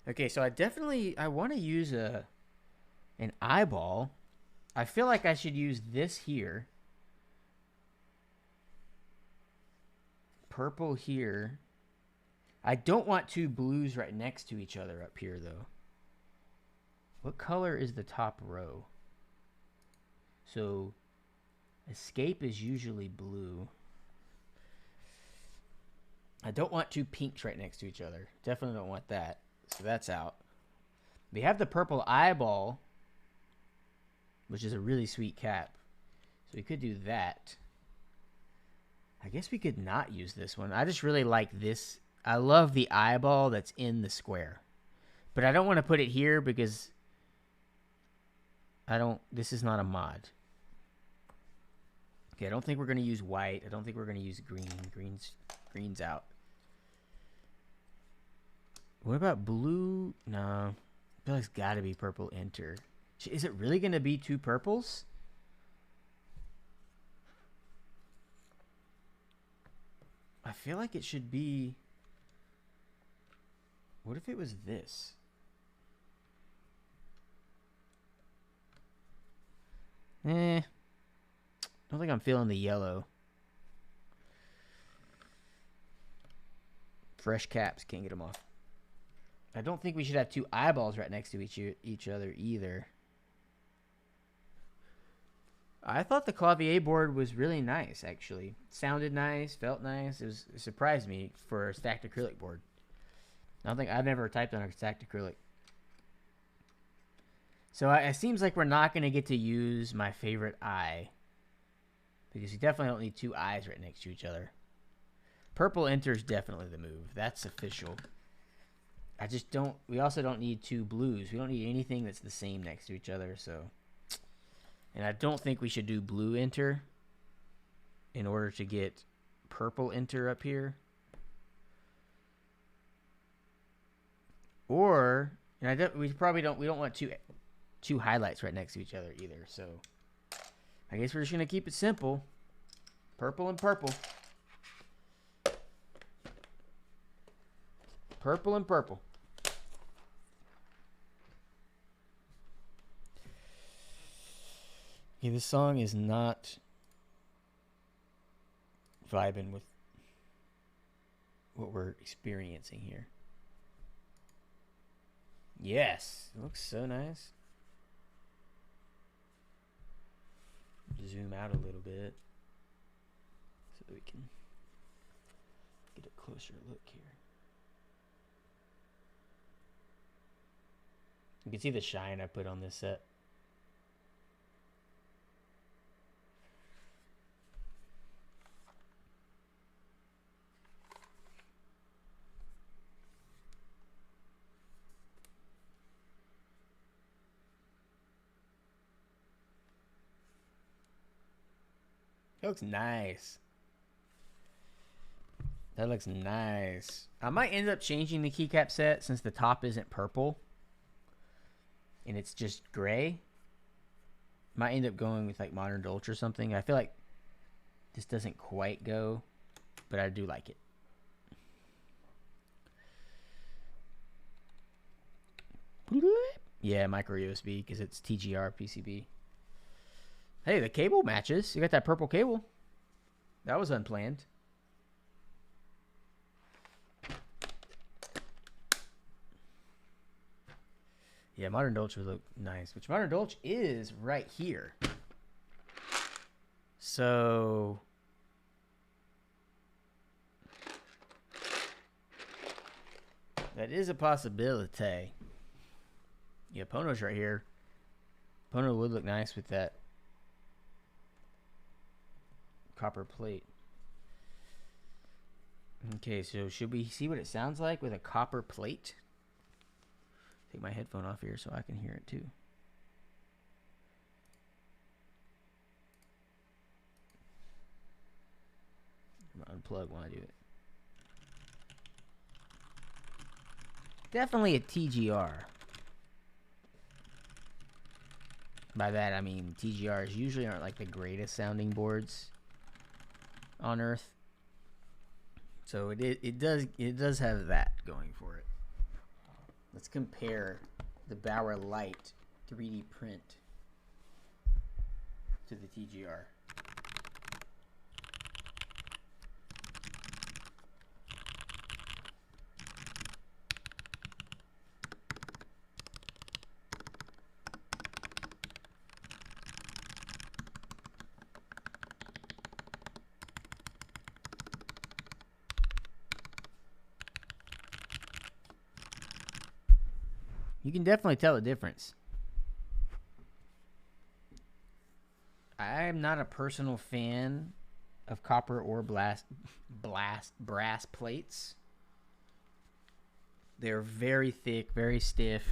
S1: Okay, so I want to use an eyeball. I feel like I should use this here. Purple here. I don't want two blues right next to each other up here, though. What color is the top row? So, escape is usually blue. I don't want two pinks right next to each other. Definitely don't want that. So that's out. We have the purple eyeball, which is a really sweet cap. So we could do that. I guess we could not use this one. I just really like this. I love the eyeball that's in the square. But I don't want to put it here because this is not a mod. Okay, I don't think we're going to use white. I don't think we're going to use green. Green's out. What about blue? No. I feel like it's got to be purple enter. Is it really going to be two purples? I feel like it should be... What if it was this? I don't think I'm feeling the yellow. Fresh caps, can't get them off. I don't think we should have two eyeballs right next to each other either. I thought the clavier board was really nice, actually. Sounded nice, felt nice. It surprised me for a stacked acrylic board. I've never typed on a stacked acrylic. So it seems like we're not going to get to use my favorite eye, because you definitely don't need two eyes right next to each other. Purple enter is definitely the move. That's official. We also don't need two blues. We don't need anything that's the same next to each other, so... And I don't think we should do blue enter in order to get purple enter up here. Or, and we don't want two highlights right next to each other either. So I guess we're just gonna keep it simple. Purple and purple. Purple and purple. Okay, this song is not vibing with what we're experiencing here. Yes, it looks so nice. Zoom out a little bit so that we can get a closer look here. You can see the shine I put on this set. That looks nice. That looks nice. I might end up changing the keycap set since the top isn't purple and it's just gray. Might end up going with like Modern Dolce or something. I feel like this doesn't quite go, but I do like it. Yeah, micro USB because it's TGR PCB. Hey, the cable matches. You got that purple cable. That was unplanned. Yeah, Modern Dolce would look nice, which Modern Dolce is right here. So that is a possibility. Yeah, Pono's right here. Pono would look nice with that copper plate. Okay, so should we see what it sounds like with a copper plate? Take my headphone off here so I can hear it too. I'm gonna unplug while I do it. Definitely a TGR. By that I mean TGRs usually aren't like the greatest sounding boards on earth. So it does have that going for it. Let's compare the Bauer Light 3D print to the TGR. You can definitely tell the difference. I am not a personal fan of copper or brass plates. They're very thick, very stiff.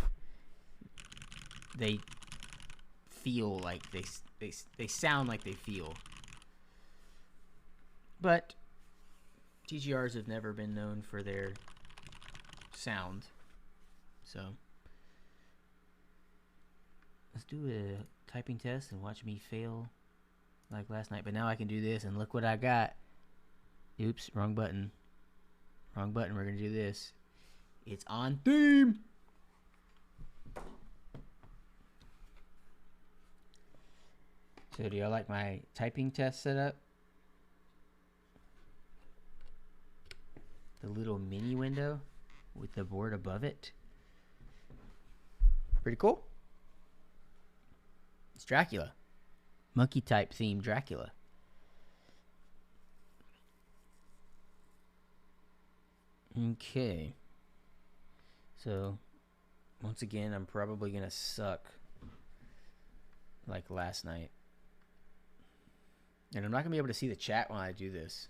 S1: They feel like they sound like they feel. But TGRs have never been known for their sound. So let's do a typing test and watch me fail like last night. But now I can do this, and look what I got. Oops, wrong button. Wrong button. We're going to do this. It's on theme. So do y'all like my typing test setup? The little mini window with the board above it. Pretty cool. It's Dracula. Monkey type themed Dracula. Okay. So, once again, I'm probably going to suck like last night. And I'm not going to be able to see the chat when I do this.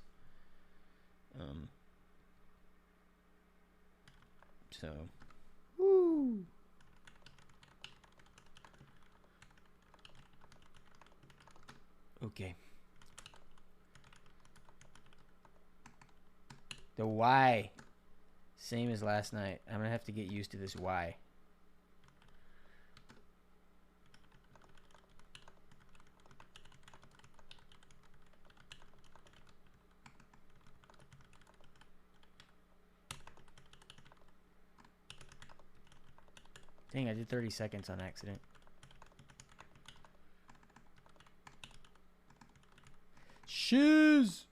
S1: So, woo. Okay. The Y. Same as last night. I'm going to have to get used to this Y. Dang, I did 30 seconds on accident. Shiz!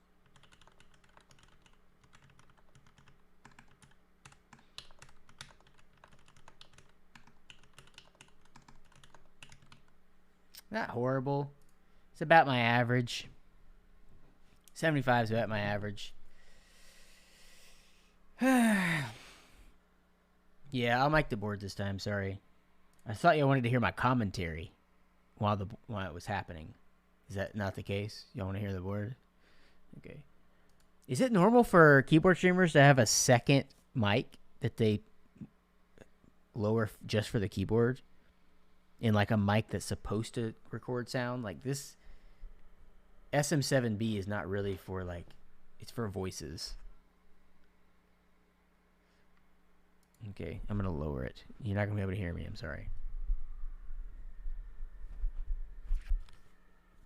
S1: Not horrible. It's about my average. 75 is about my average. Yeah, I'll mic the board this time. Sorry. I thought y'all wanted to hear my commentary while it was happening. Is that not the case? Y'all want to hear the board? Okay. Is it normal for keyboard streamers to have a second mic that they lower just for the keyboard? In like a mic that's supposed to record sound? Like this SM7B is not really for like, it's for voices. Okay, I'm gonna lower it. You're not gonna be able to hear me. I'm sorry.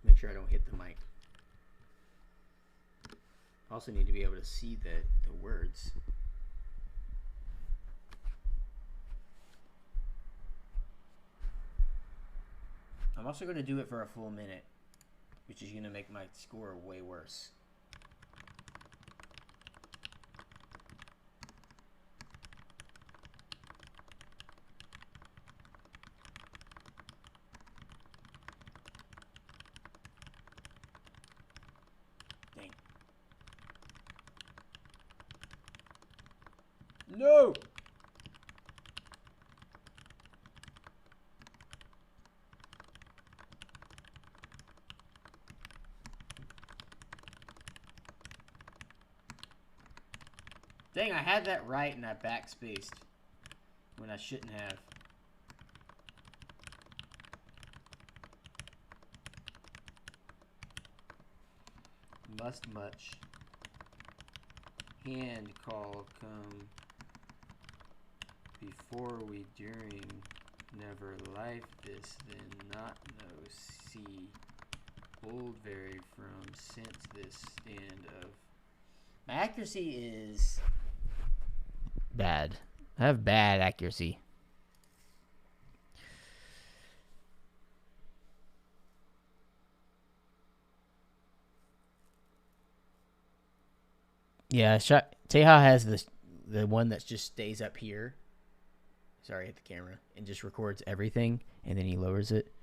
S1: Make sure I don't hit the mic. Also need to be able to see the words. I'm also going to do it for a full minute, which is going to make my score way worse. Dang. No! Dang, I had that right and I backspaced when I shouldn't have. Must much. Hand call come before we during never life this then not no see old vary from since this stand of. My accuracy is bad. I have bad accuracy. Yeah, Teja has the one that just stays up here. Sorry, hit the camera and just records everything, and then he lowers it.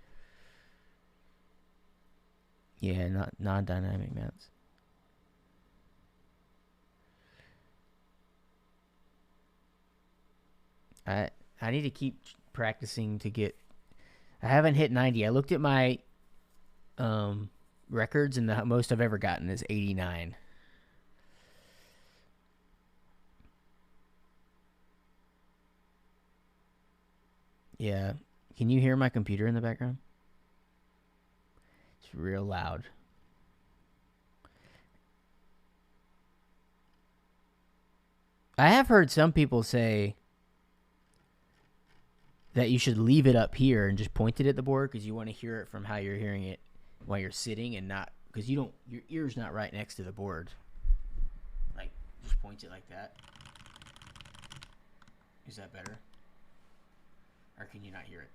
S1: Yeah, not non-dynamic mounts. I need to keep practicing to get. I haven't hit 90. I looked at my records, and the most I've ever gotten is 89. Yeah. Can you hear my computer in the background? It's real loud. I have heard some people say that you should leave it up here and just point it at the board because you want to hear it from how you're hearing it while you're sitting, and not because your ear's not right next to the board. Like, just point it like that. Is that better? Or can you not hear it?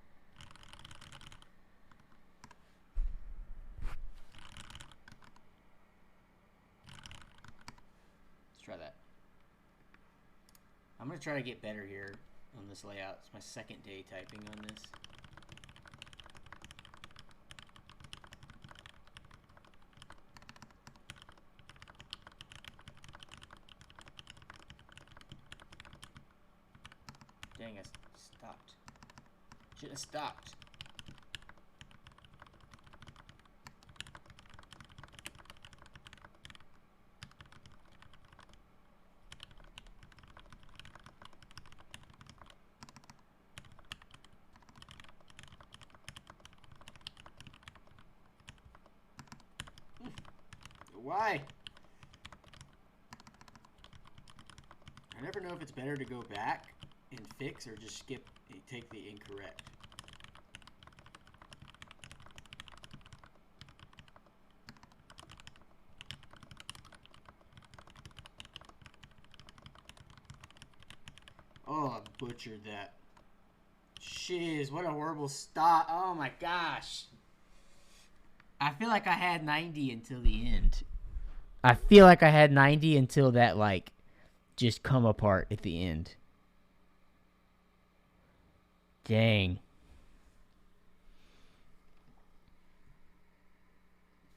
S1: Let's try that. I'm going to try to get better here on this layout. It's my second day typing on this. Dang, I stopped. Should have stopped. Why? I never know if it's better to go back and fix or just take the incorrect. Oh, I butchered that. Shiz, what a horrible stop. Oh my gosh. I feel like I had 90 until the end. I feel like I had 90 until that, like, just come apart at the end. Dang.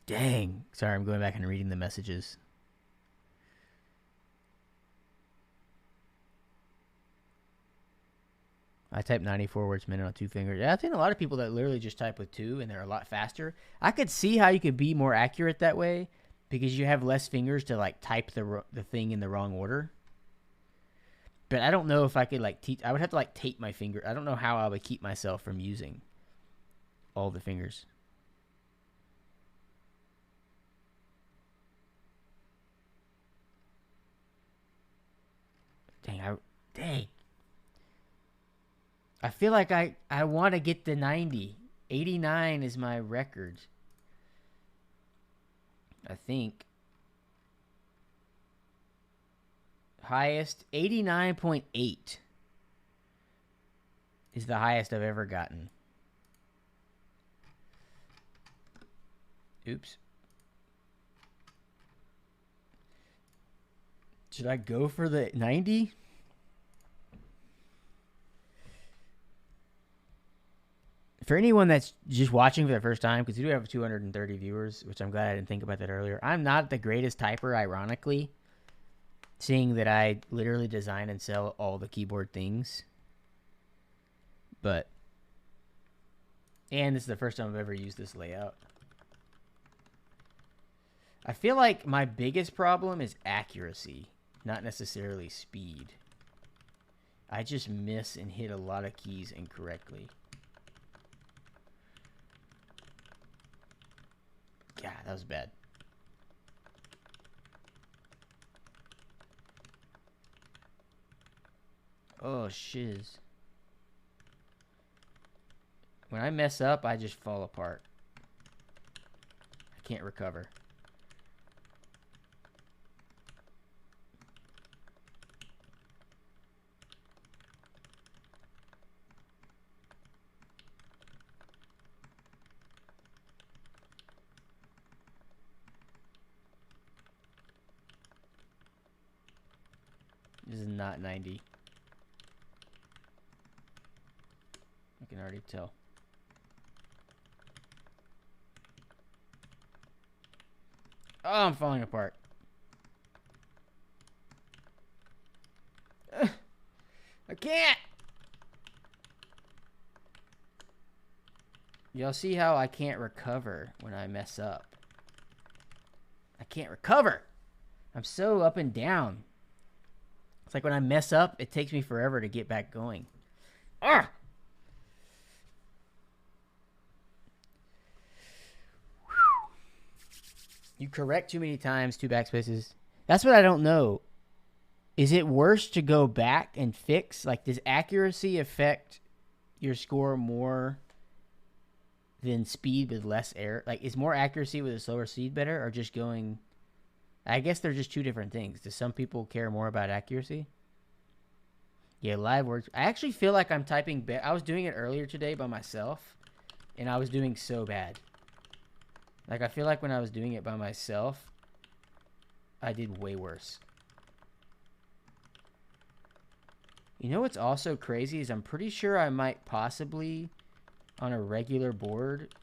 S1: Dang. Sorry, I'm going back and reading the messages. I type 94 words a minute on 2 fingers. Yeah, I've seen a lot of people that literally just type with 2 and they're a lot faster. I could see how you could be more accurate that way because you have less fingers to like type the thing in the wrong order. But I don't know if I could like I would have to like tape my finger. I don't know how I would keep myself from using all the fingers. Dang. I feel like I want to get the 90. 89 is my record. I think. Highest 89.8 is the highest I've ever gotten. Oops. Should I go for the 90? For anyone that's just watching for the first time, because we do have 230 viewers, which I'm glad I didn't think about that earlier. I'm not the greatest typer, ironically, seeing that I literally design and sell all the keyboard things. But, and this is the first time I've ever used this layout. I feel like my biggest problem is accuracy, not necessarily speed. I just miss and hit a lot of keys incorrectly. God, that was bad. Oh, shiz. When I mess up, I just fall apart. I can't recover. This is not 90. I can already tell. Oh, I'm falling apart. I can't! Y'all see how I can't recover when I mess up? I can't recover! I'm so up and down. It's like when I mess up, it takes me forever to get back going. Ah! You correct too many times, 2 backspaces. That's what I don't know. Is it worse to go back and fix? Like, does accuracy affect your score more than speed with less error? Like, is more accuracy with a slower speed better, or just going... I guess they're just two different things. Do some people care more about accuracy? Yeah, live works. I actually feel like I'm typing... I was doing it earlier today by myself, and I was doing so bad. Like, I feel like when I was doing it by myself, I did way worse. You know what's also crazy is I'm pretty sure I might possibly, on a regular board,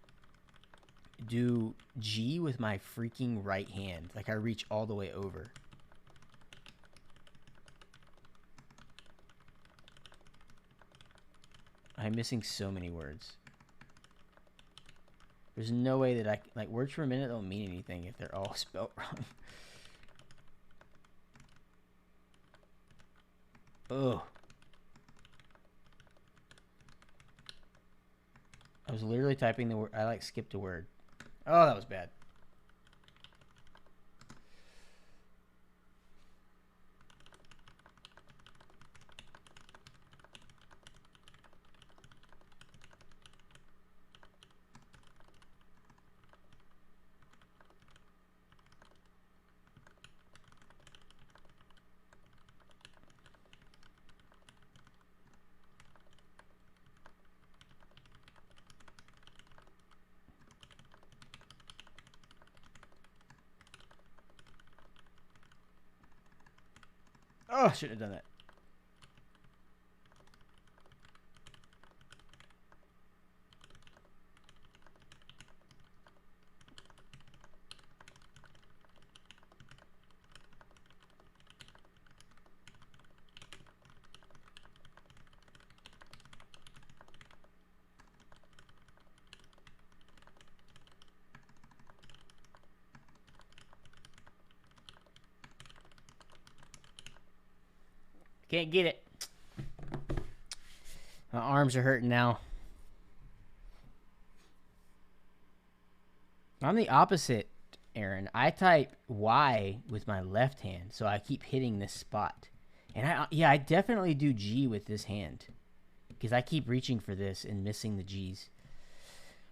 S1: do G with my freaking right hand. Like, I reach all the way over. I'm missing so many words. There's no way that I... Like, words per minute don't mean anything if they're all spelled wrong. Ugh. I was literally typing the word. I, like, skipped a word. Oh, that was bad. Oh, I shouldn't have done that. Can't get it. My arms are hurting now. I'm the opposite, Aaron. I type Y with my left hand, so I keep hitting this spot. And I definitely do G with this hand because I keep reaching for this and missing the G's.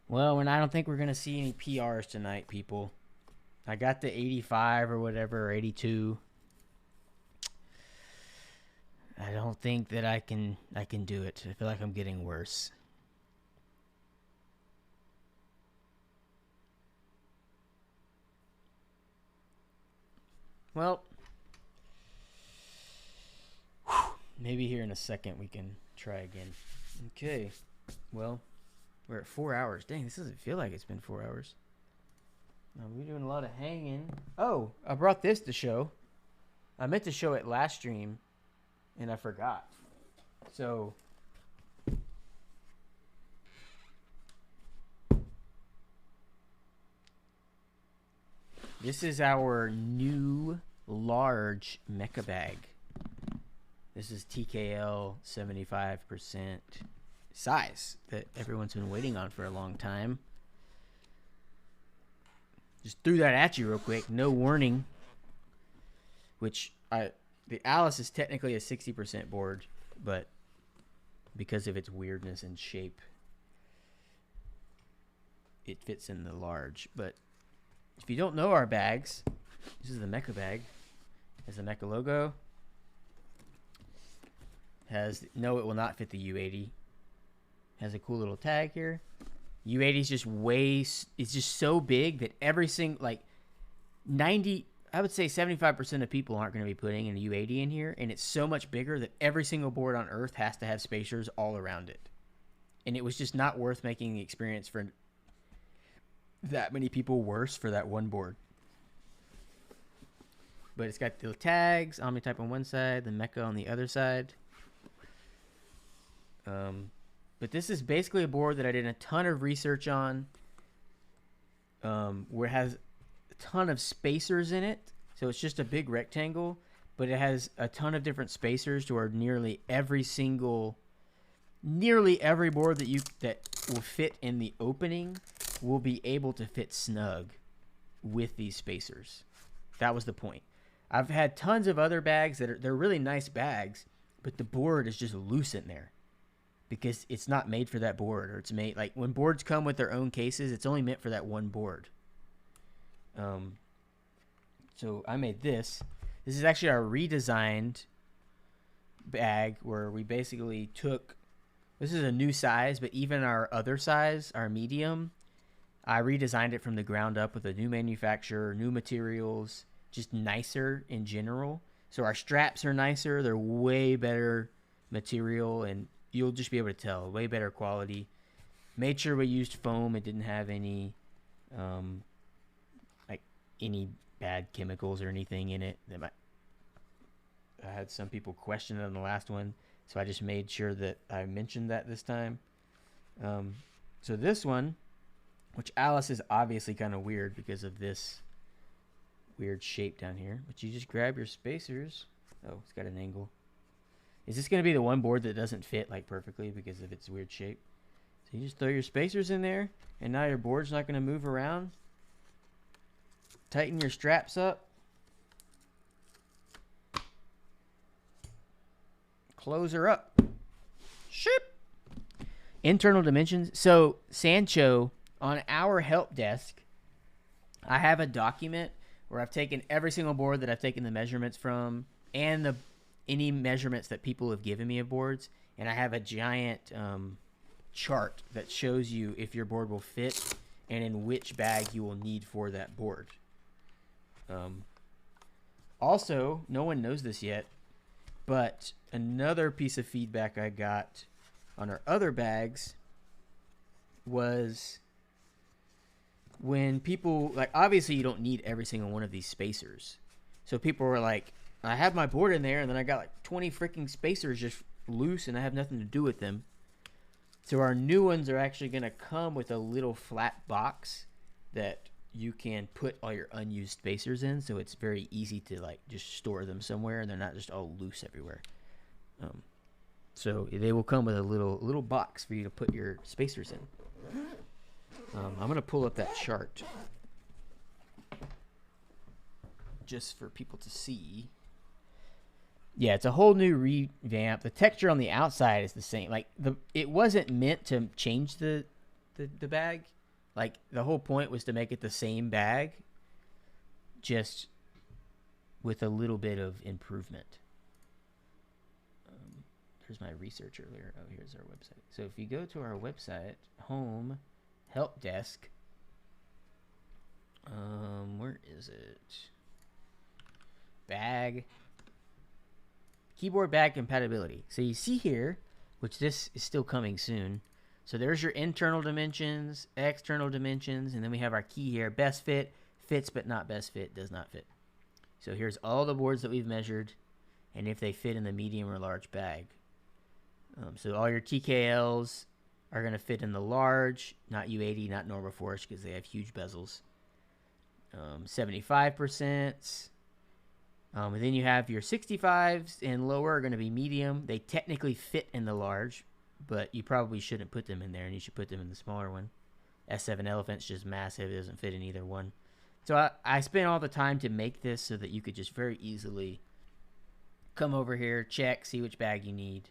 S1: Well, and I don't think we're going to see any PRs tonight, people. I got the 85 or whatever, or 82. I don't think that I can do it. I feel like I'm getting worse. Well, maybe here in a second we can try again. Okay. Well, we're at 4 hours. Dang, this doesn't feel like it's been 4 hours. We're doing a lot of hanging. Oh, I brought this to show. I meant to show it last stream, and I forgot. So, this is our new large mecha bag. This is TKL 75% size that everyone's been waiting on for a long time. Just threw that at you real quick. No warning. Which the Alice is technically a 60% board, but because of its weirdness and shape, it fits in the large. But if you don't know our bags, this is the mecha bag. It has the mecha logo. Has no, it will not fit the U80. Has a cool little tag here. U80 is just it's just so big that every single, like 90, I would say 75% of people aren't going to be putting an U80 in here, and it's so much bigger that every single board on Earth has to have spacers all around it. And it was just not worth making the experience for that many people worse for that one board. But it's got the tags, Omnitype on one side, the Mecha on the other side. But this is basically a board that I did a ton of research on, where it has a ton of spacers in it. So it's just a big rectangle, but it has a ton of different spacers to where nearly every board that will fit in the opening will be able to fit snug with these spacers. That was the point. I've had tons of other bags they're really nice bags, but the board is just loose in there because it's not made for that board, or it's made like when boards come with their own cases, it's only meant for that one board. So I made this. This is actually our redesigned bag where we basically took, this is a new size, but even our other size, our medium, I redesigned it from the ground up with a new manufacturer, new materials, just nicer in general. So our straps are nicer. They're way better material, and you'll just be able to tell. Way better quality. Made sure we used foam. It didn't have any, any bad chemicals or anything in it. I had some people question it on the last one, so I just made sure that I mentioned that this time. So this one, which Alice is obviously kind of weird because of this weird shape down here, but you just grab your spacers. Oh, it's got an angle. Is this going to be the one board that doesn't fit like perfectly because of its weird shape? So you just throw your spacers in there, and now your board's not going to move around. Tighten your straps up. Close her up. Ship. Internal dimensions. So Sancho, on our help desk, I have a document where I've taken every single board that I've taken the measurements from, and any measurements that people have given me of boards, and I have a giant chart that shows you if your board will fit and in which bag you will need for that board. Also, no one knows this yet, but another piece of feedback I got on our other bags was when people, like, obviously you don't need every single one of these spacers. So people were like, I have my board in there, and then I got like 20 freaking spacers just loose, and I have nothing to do with them. So our new ones are actually going to come with a little flat box that you can put all your unused spacers in, so it's very easy to like just store them somewhere, and they're not just all loose everywhere. So they will come with a little box for you to put your spacers in. I'm going to pull up that chart just for people to see. Yeah, it's a whole new revamp. The texture on the outside is the same. Like it wasn't meant to change the bag. Like the whole point was to make it the same bag, just with a little bit of improvement. Here's my research earlier. Oh, here's our website. So if you go to our website, home, help desk. Where is it? Bag. Keyboard bag compatibility. So you see here, which this is still coming soon. So there's your internal dimensions, external dimensions, and then we have our key here. Best fit, fits but not best fit, does not fit. So here's all the boards that we've measured, and if they fit in the medium or large bag. So all your TKLs are going to fit in the large, not U80, not Norma Force, because they have huge bezels. 75%. And then you have your 65s and lower are going to be medium. They technically fit in the large, but you probably shouldn't put them in there, and you should put them in the smaller one. S7 Elephant's just massive. It doesn't fit in either one. So I spent all the time to make this so that you could just very easily come over here, check, see which bag you need.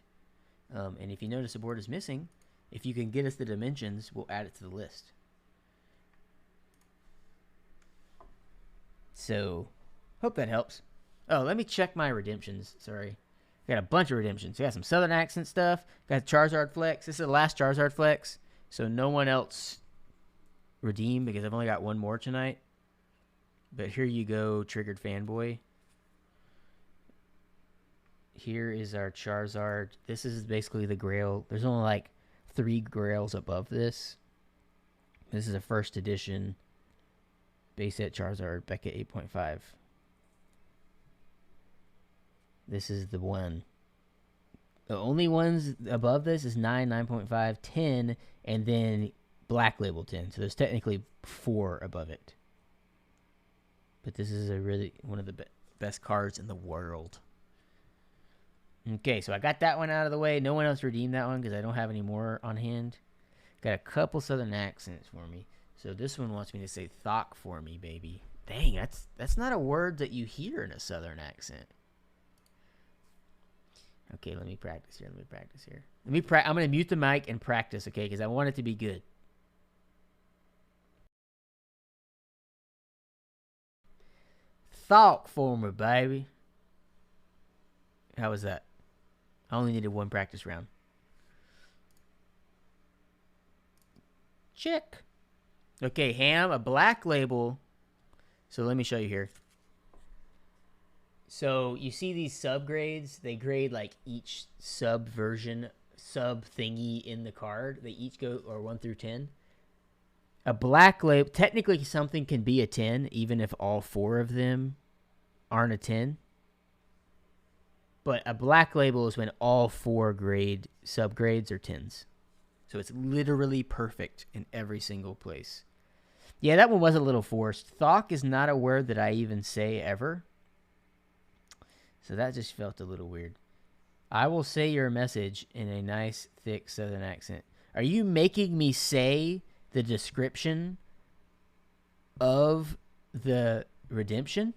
S1: And if you notice a board is missing, if you can get us the dimensions, we'll add it to the list. So, hope that helps. Oh, let me check my redemptions. Sorry. Got a bunch of redemptions. Got some Southern Accent stuff. Got Charizard Flex. This is the last Charizard Flex. So no one else redeemed because I've only got one more tonight. But here you go, Triggered Fanboy. Here is our Charizard. This is basically the Grail. There's only like 3 Grails above this. This is a first edition base set Charizard back at 8.5. This is the one. The only ones above this is 9, 9.5, 10, and then Black Label 10. So there's technically 4 above it. But this is a really one of the best cards in the world. Okay, so I got that one out of the way. No one else redeemed that one because I don't have any more on hand. Got a couple Southern accents for me. So this one wants me to say thock for me, baby. Dang, that's not a word that you hear in a Southern accent. Okay, let me practice here. I'm going to mute the mic and practice, okay, because I want it to be good. Thock for me, baby. How was that? I only needed 1 practice round. Check. Okay, Ham, a Black Label. So let me show you here. So you see these subgrades? They grade like each sub version, sub thingy in the card. They each go or 1 through 10. A Black Label, technically something can be a 10, even if all 4 of them aren't a 10. But a Black Label is when all 4 subgrades are 10s. So it's literally perfect in every single place. Yeah, that one was a little forced. Thock is not a word that I even say ever. So that just felt a little weird. I will say your message in a nice, thick Southern accent. Are you making me say the description of the redemption?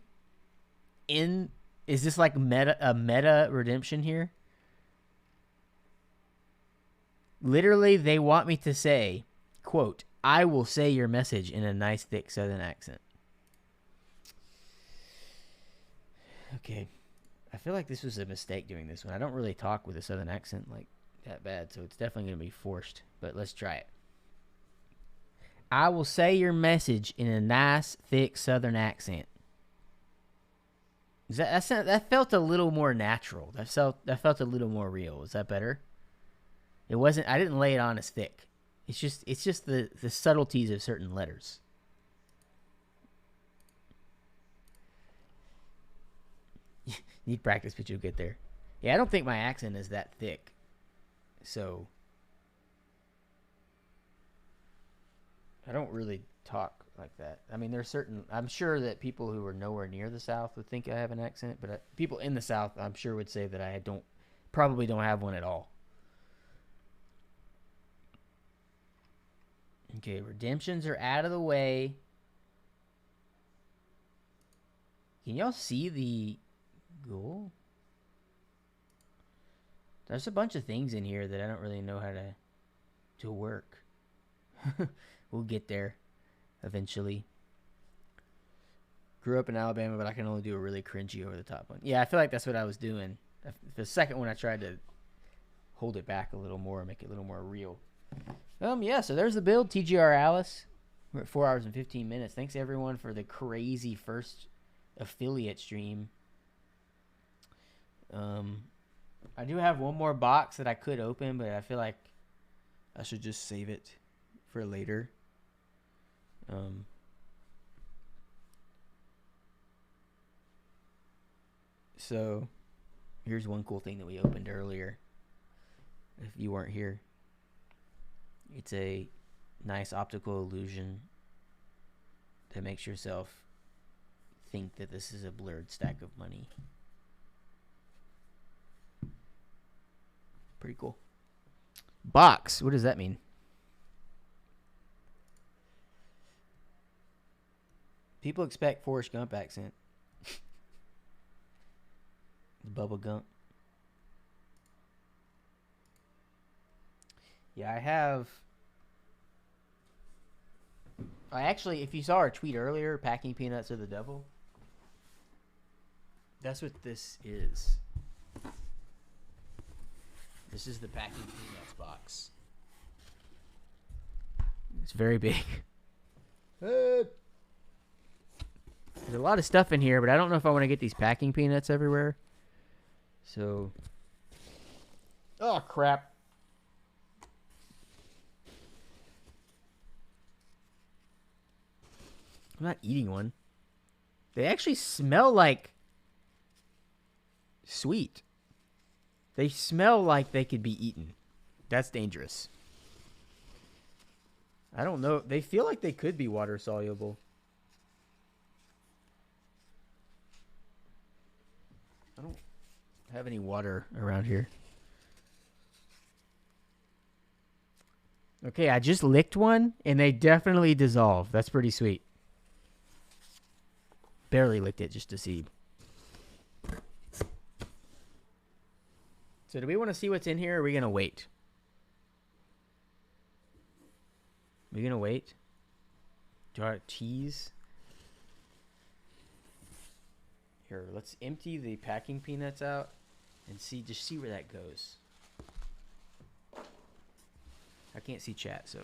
S1: Is this like a meta redemption here? Literally, they want me to say, quote, I will say your message in a nice, thick Southern accent. Okay. I feel like this was a mistake doing this one. I don't really talk with a Southern accent like that bad, so it's definitely going to be forced. But let's try it. I will say your message in a nice, thick Southern accent. That felt a little more natural. That felt a little more real. Is that better? It wasn't. I didn't lay it on as thick. It's just the subtleties of certain letters. Need practice, but you'll get there. Yeah, I don't think my accent is that thick. So I don't really talk like that. I mean, I'm sure that people who are nowhere near the South would think I have an accent, but people in the South, I'm sure, would say that I probably don't have one at all. Okay, redemptions are out of the way. Can y'all see the goal? There's a bunch of things in here that I don't really know how to work. We'll get there eventually. Grew up in Alabama, but I can only do a really cringy over the top one. Yeah, I feel like that's what I was doing. The second one I tried to hold it back a little more, make it a little more real. Yeah, so there's the build, TGR Alice. We're at 4 hours and 15 minutes. Thanks everyone for the crazy first affiliate stream. I do have one more box that I could open, but I feel like I should just save it for later. So here's one cool thing that we opened earlier. If you weren't here, it's a nice optical illusion that makes yourself think that this is a blurred stack of money. Pretty cool. Box. What does that mean? People expect Forrest Gump accent. Bubba Gump. Yeah, I actually, if you saw our tweet earlier, packing peanuts are the devil. That's what this is. This is the packing peanuts box. It's very big. There's a lot of stuff in here, but I don't know if I want to get these packing peanuts everywhere. So, oh crap. I'm not eating one. They actually smell like sweet. They smell like they could be eaten. That's dangerous. I don't know. They feel like they could be water soluble. I don't have any water around here. Okay, I just licked one and they definitely dissolve. That's pretty sweet. Barely licked it just to see. So do we want to see what's in here or are we going to wait? Are we going to wait? Do I tease? Here, let's empty the packing peanuts out and just see where that goes. I can't see chat, so.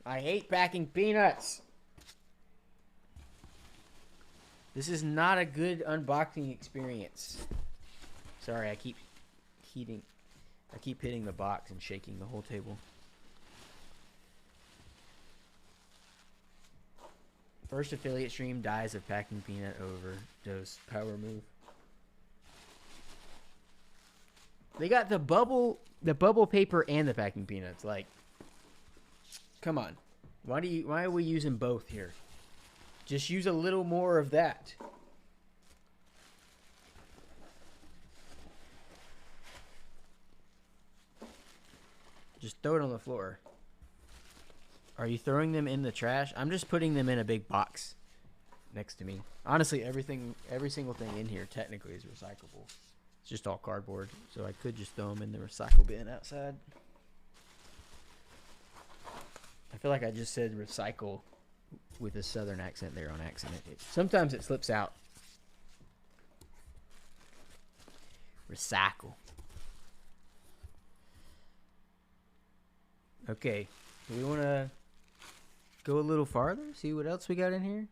S1: I hate packing peanuts. This is not a good unboxing experience. Sorry, I keep hitting the box and shaking the whole table. First affiliate stream, dies of packing peanut overdose. Power move. They got the bubble paper and the packing peanuts. Like, come on. Why are we using both here? Just use a little more of that. Just throw it on the floor. Are you throwing them in the trash? I'm just putting them in a big box next to me. Honestly, every single thing in here technically is recyclable. It's just all cardboard, so I could just throw them in the recycle bin outside. I feel like I just said recycle with a southern accent there on accident. Sometimes it slips out. Recycle. Okay, do we want to go a little farther? See what else we got in here?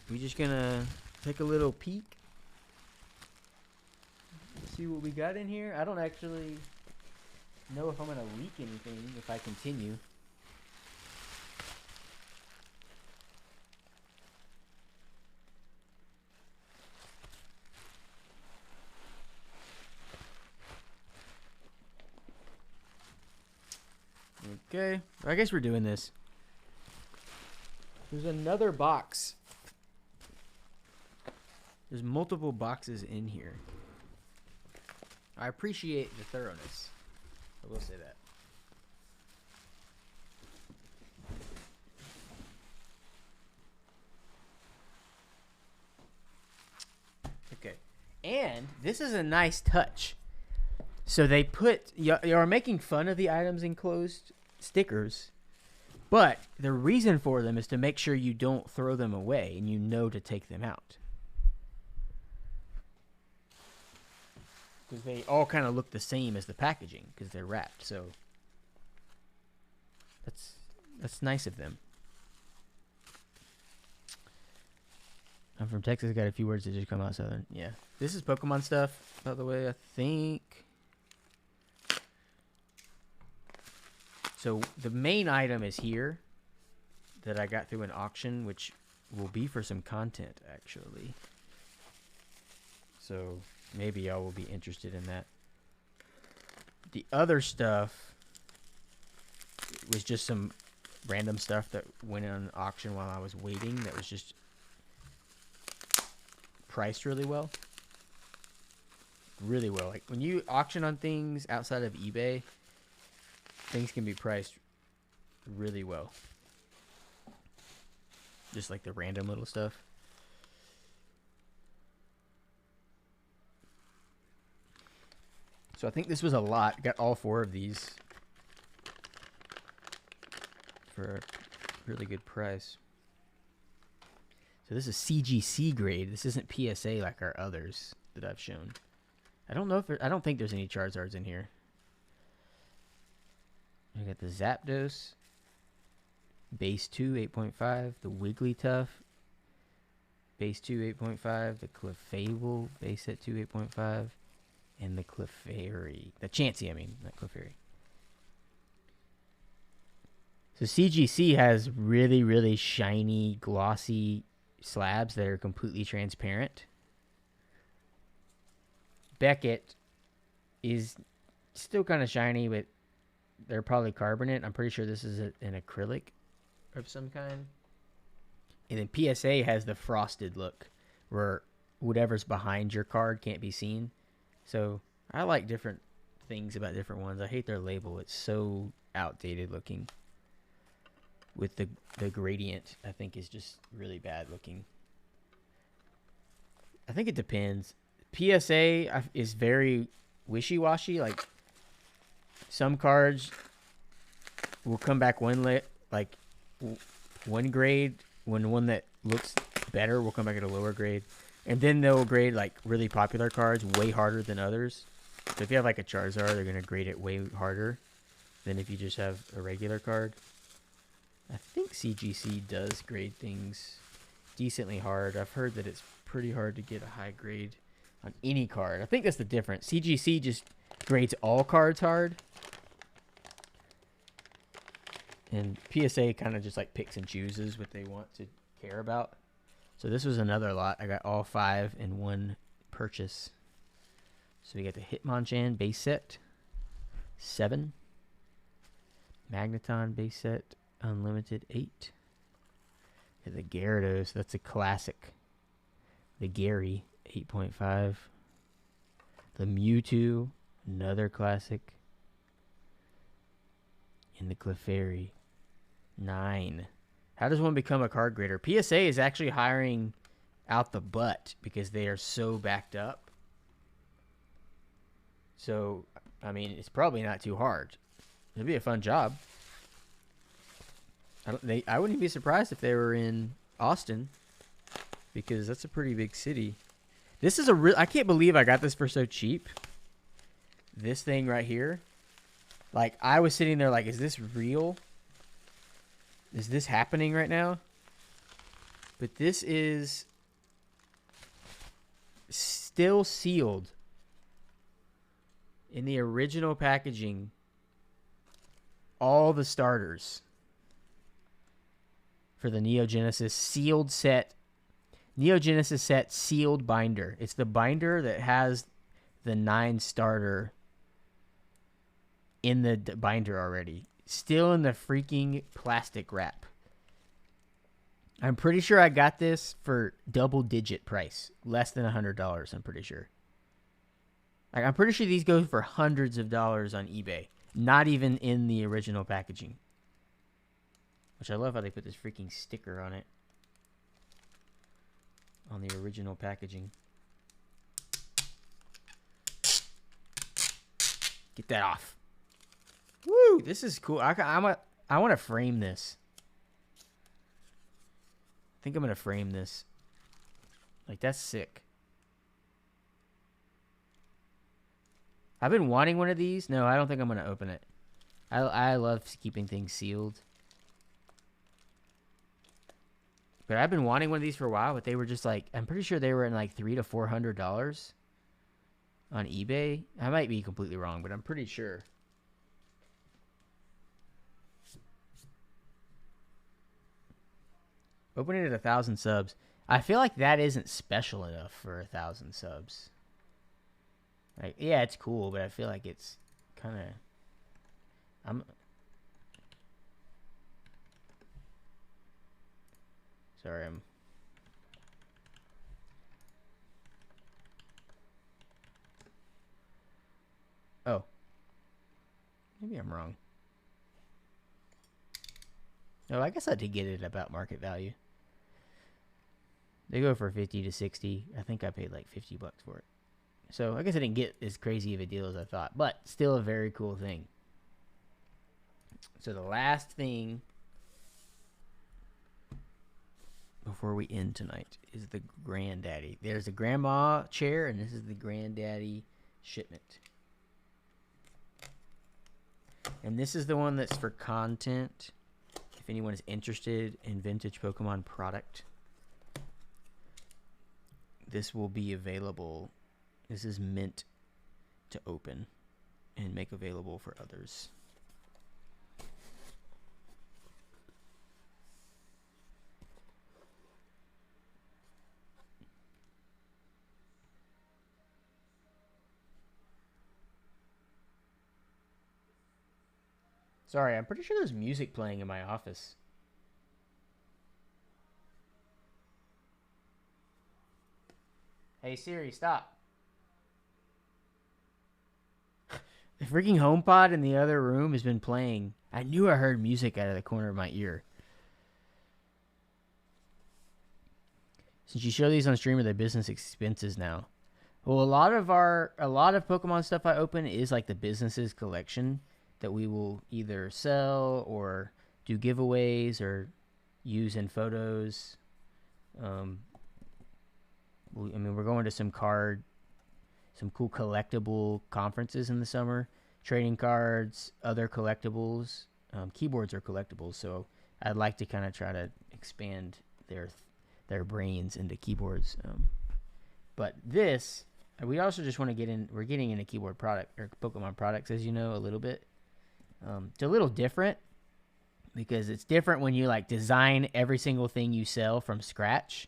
S1: We just gonna take a little peek. See what we got in here. I don't actually know if I'm gonna leak anything if I continue. Okay, I guess we're doing this. There's another box. There's multiple boxes in here. I appreciate the thoroughness. I will say that. this is a nice touch. So they put, you're making fun of the items enclosed stickers, but the reason for them is to make sure you don't throw them away and you know to take them out. Because they all kind of look the same as the packaging because they're wrapped. So that's nice of them. I'm from Texas. I got a few words that just come out southern. Yeah. This is Pokemon stuff, by the way, I think. So the main item is here that I got through an auction, which will be for some content, actually. So maybe y'all will be interested in that. The other stuff was just some random stuff that went on auction while I was waiting that was just priced really well. Really well. Like when you auction on things outside of eBay, things can be priced really well. Just like the random little stuff. So I think this was a lot. Got all 4 of these for a really good price. So this is CGC grade. This isn't PSA like our others that I've shown. I don't know if I don't think there's any Charizards in here. I got the Zapdos, base 2, 8.5. The Wigglytuff, base 2, 8.5. The Clefable, base set 2, 8.5. And the Clefairy. The Chansey, I mean, not Clefairy. So CGC has really, really shiny, glossy slabs that are completely transparent. Beckett is still kind of shiny, but they're probably carbonate. I'm pretty sure this is an acrylic of some kind. And then PSA has the frosted look where whatever's behind your card can't be seen. So I like different things about different ones. I hate their label. It's so outdated looking. With the gradient, I think is just really bad looking. I think it depends. PSA is very wishy-washy. Like some cards will come back one grade, when one that looks better will come back at a lower grade, and then they'll grade like really popular cards way harder than others. So if you have like a Charizard, they're gonna grade it way harder than if you just have a regular card. I think CGC does grade things decently hard. I've heard that it's pretty hard to get a high grade on any card. I think that's the difference. CGC just grades all cards hard. And PSA kind of just like picks and chooses what they want to care about. So this was another lot. I got all 5 in one purchase. So we got the Hitmonchan base set, 7. Magneton base set, unlimited, 8. And the Gyarados, that's a classic. The Gary, 8.5. The Mewtwo, another classic. And the Clefairy, 9. How does one become a card grader? PSA is actually hiring out the butt because they are so backed up. So, I mean, it's probably not too hard. It'd be a fun job. I wouldn't even be surprised if they were in Austin, because that's a pretty big city. This is I can't believe I got this for so cheap. This thing right here. Like, I was sitting there like, is this real? Is this happening right now? But this is still sealed in the original packaging. All the starters for the Neo Genesis sealed set. Neo Genesis set sealed binder. It's the binder that has the 9 starter in the binder already. Still in the freaking plastic wrap. I'm pretty sure I got this for double-digit price. Less than $100, I'm pretty sure. Like, I'm pretty sure these go for hundreds of dollars on eBay. Not even in the original packaging. Which I love how they put this freaking sticker on it. On the original packaging. Get that off. Woo! This is cool. I want to frame this. I think I'm going to frame this. Like, that's sick. I've been wanting one of these. No, I don't think I'm going to open it. I love keeping things sealed. But I've been wanting one of these for a while, but they were just like, I'm pretty sure they were in like $300 to $400 on eBay. I might be completely wrong, but I'm pretty sure. Open it at 1,000 subs. I feel like that isn't special enough for 1,000 subs. Like, yeah, it's cool, but I feel like it's kind of. Sorry, Oh. Maybe I'm wrong. No, I guess I did get it about market value. They go for 50 to 60. I think I paid like $50 for it. So I guess I didn't get as crazy of a deal as I thought, but still a very cool thing. So the last thing before we end tonight is the granddaddy. There's a grandma chair, and this is the granddaddy shipment. And this is the one that's for content. If anyone is interested in vintage Pokemon product, this will be available. This is meant to open and make available for others. Sorry, I'm pretty sure there's music playing in my office. Hey Siri, stop. The freaking HomePod in the other room has been playing. I knew I heard music out of the corner of my ear. Since you show these on stream, are they business expenses now? Well, a lot of Pokemon stuff I open is like the business's collection that we will either sell or do giveaways or use in photos. I mean, we're going to some cool collectible conferences in the summer. Trading cards, other collectibles. Keyboards are collectibles, so I'd like to kind of try to expand their brains into keyboards. But this, we also just want to get in. We're getting into keyboard product or Pokemon products, as you know, a little bit. It's a little different because it's different when you like design every single thing you sell from scratch.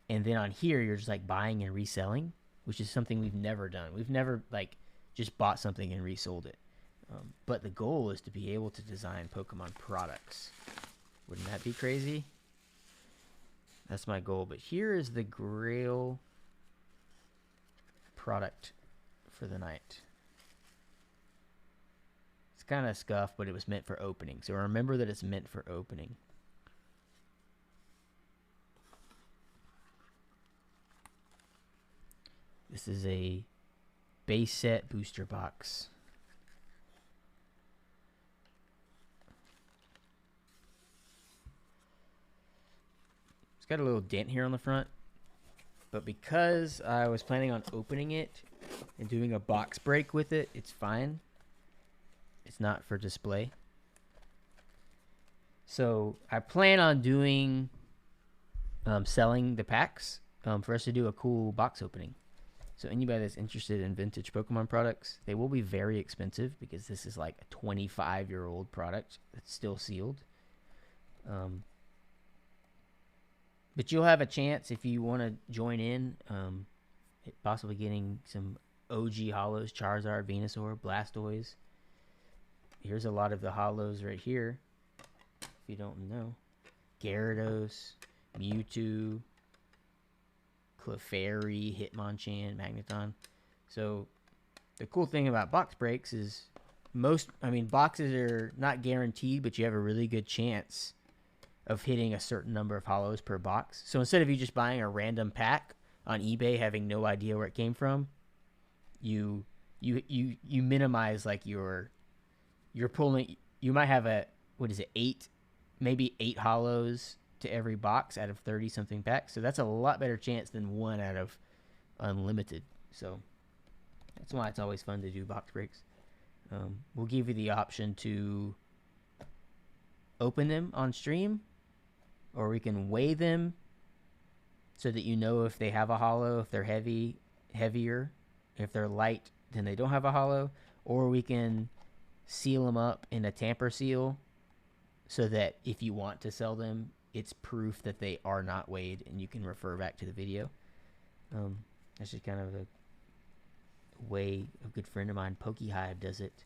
S1: And then on here, you're just like buying and reselling, which is something we've never done. We've never like just bought something and resold it. But the goal is to be able to design Pokemon products. Wouldn't that be crazy? That's my goal. But here is the Grail product for the night. It's kind of scuffed, but it was meant for opening. So remember that it's meant for opening. This is a base set booster box. It's got a little dent here on the front, but because I was planning on opening it and doing a box break with it, it's fine. It's not for display. So I plan on doing selling the packs for us to do a cool box opening. So anybody that's interested in vintage Pokemon products, they will be very expensive because this is like a 25-year-old product that's still sealed. But you'll have a chance if you want to join in, possibly getting some OG holos, Charizard, Venusaur, Blastoise. Here's a lot of the holos right here, if you don't know. Gyarados, Mewtwo, Clefairy, Hitmonchan, Magneton. So the cool thing about box breaks is boxes are not guaranteed, but you have a really good chance of hitting a certain number of holos per box. So instead of you just buying a random pack on eBay, having no idea where it came from, you you minimize like you're pulling. You might have a, what is it, maybe 8 hollows to every box out of 30 something packs. So that's a lot better chance than 1 out of unlimited. So that's why it's always fun to do box breaks. We'll give you the option to open them on stream, or we can weigh them so that you know if they have a hollow, if they're heavier. If they're light, then they don't have a hollow. Or we can seal them up in a tamper seal so that if you want to sell them, it's proof that they are not weighed and you can refer back to the video. That's just kind of the way a good friend of mine, PokeHive, does it.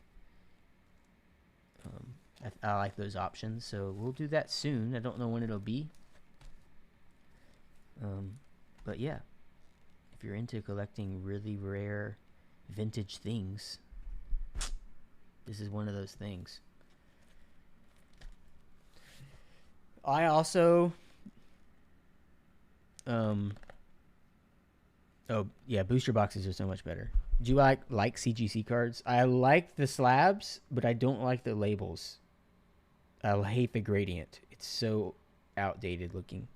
S1: I like those options, so we'll do that soon. I don't know when it'll be. But yeah, if you're into collecting really rare vintage things, this is one of those things. I also oh yeah, booster boxes are so much better. Do you like CGC cards? I like the slabs, but I don't like the labels. I hate the gradient. It's so outdated looking.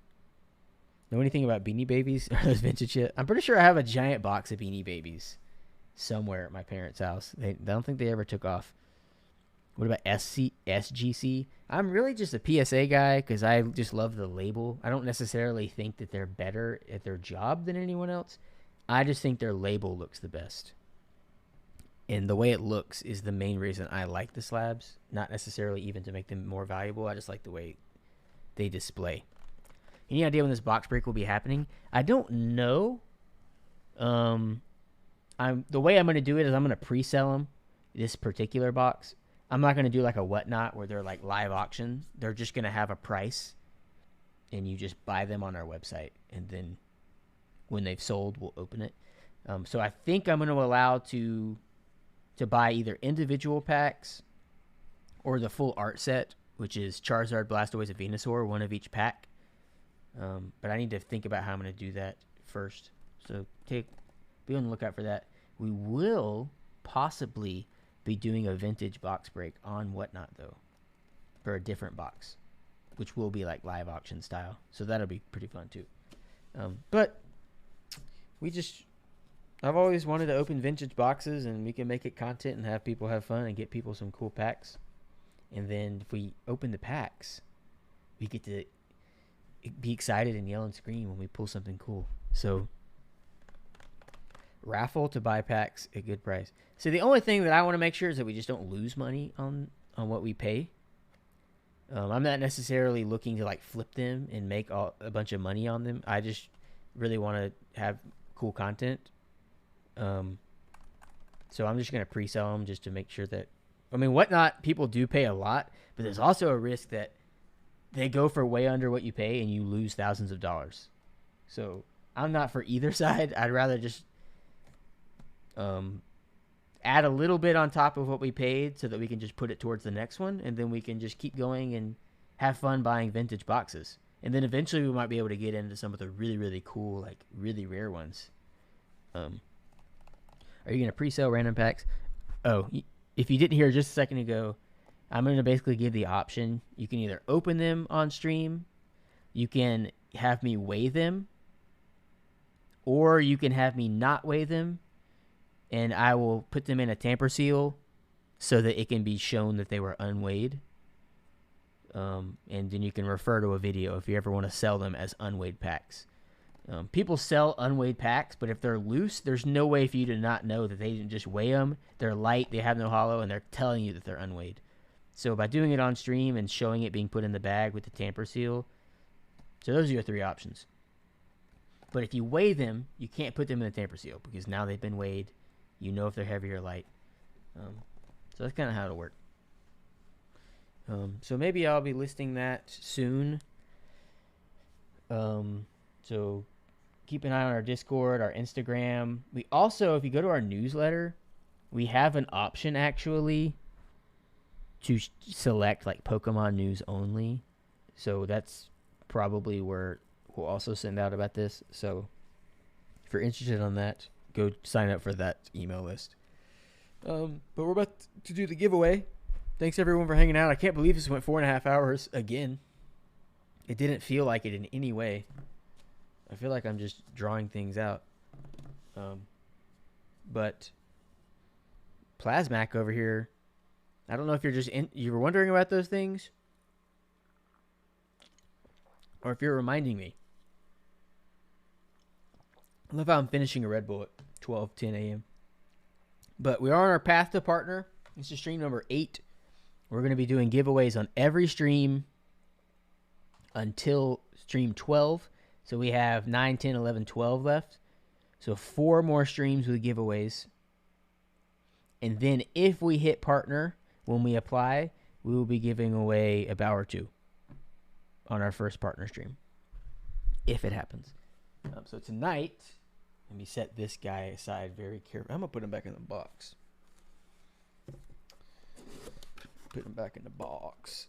S1: Know anything about Beanie Babies? Are those vintage yet? I'm pretty sure I have a giant box of Beanie Babies somewhere at my parents' house. I don't think they ever took off. What about SGC? I'm really just a PSA guy because I just love the label. I don't necessarily think that they're better at their job than anyone else. I just think their label looks the best. And the way it looks is the main reason I like the slabs. Not necessarily even to make them more valuable. I just like the way they display. Any idea when this box break will be happening? I don't know. The way I'm going to do it is I'm going to pre-sell them, this particular box. I'm not going to do like a whatnot where they're like live auction. They're just going to have a price, and you just buy them on our website. And then when they've sold, we'll open it. So I think I'm going to allow to buy either individual packs or the full art set, which is Charizard, Blastoise, and Venusaur, one of each pack. But I need to think about how I'm going to do that first. So be on the lookout for that. We will possibly be doing a vintage box break on Whatnot, though, for a different box, which will be like live auction style. So that'll be pretty fun, too. But I've always wanted to open vintage boxes, and we can make it content and have people have fun and get people some cool packs. And then if we open the packs, we get to be excited and yell and scream when we pull something cool. So raffle to buy packs at good price. So the only thing that I want to make sure is that we just don't lose money on what we pay. I'm not necessarily looking to like flip them and make a bunch of money on them. I just really want to have cool content. So I'm just going to pre-sell them just to make sure that, I mean, Whatnot, people do pay a lot, but there's also a risk that they go for way under what you pay and you lose thousands of dollars. So I'm not for either side. I'd rather just add a little bit on top of what we paid so that we can just put it towards the next one, and then we can just keep going and have fun buying vintage boxes. And then eventually we might be able to get into some of the really, really cool, like really rare ones. Are you going to pre-sell random packs? Oh, if you didn't hear just a second ago, I'm going to basically give the option. You can either open them on stream, you can have me weigh them, or you can have me not weigh them, and I will put them in a tamper seal so that it can be shown that they were unweighed. And then you can refer to a video if you ever want to sell them as unweighed packs. People sell unweighed packs, but if they're loose, there's no way for you to not know that they didn't just weigh them. They're light, they have no hollow, and they're telling you that they're unweighed. So by doing it on stream and showing it being put in the bag with the tamper seal, so those are your 3 options. But if you weigh them, you can't put them in the tamper seal because now they've been weighed. You know if they're heavy or light. So that's kind of how it'll work. So maybe I'll be listing that soon. So keep an eye on our Discord, our Instagram. We also, if you go to our newsletter, we have an option actually to select like Pokemon news only. So that's probably where we'll also send out about this. So if you're interested on that, go sign up for that email list. But we're about to do the giveaway. Thanks everyone for hanging out. I can't believe this went 4.5 hours again. It didn't feel like it in any way. I feel like I'm just drawing things out. But Plasmac over here, I don't know if you were wondering about those things, or if you're reminding me. I love how I'm finishing a Red Bull at 12:10 a.m. But we are on our path to partner. This is stream number 8. We're going to be doing giveaways on every stream until stream 12. So we have 9, 10, 11, 12 left. So 4 more streams with giveaways. And then if we hit partner, when we apply, we will be giving away a bow or two on our first partner stream. If it happens. So tonight, let me set this guy aside very carefully. I'm going to put him back in the box. Put him back in the box.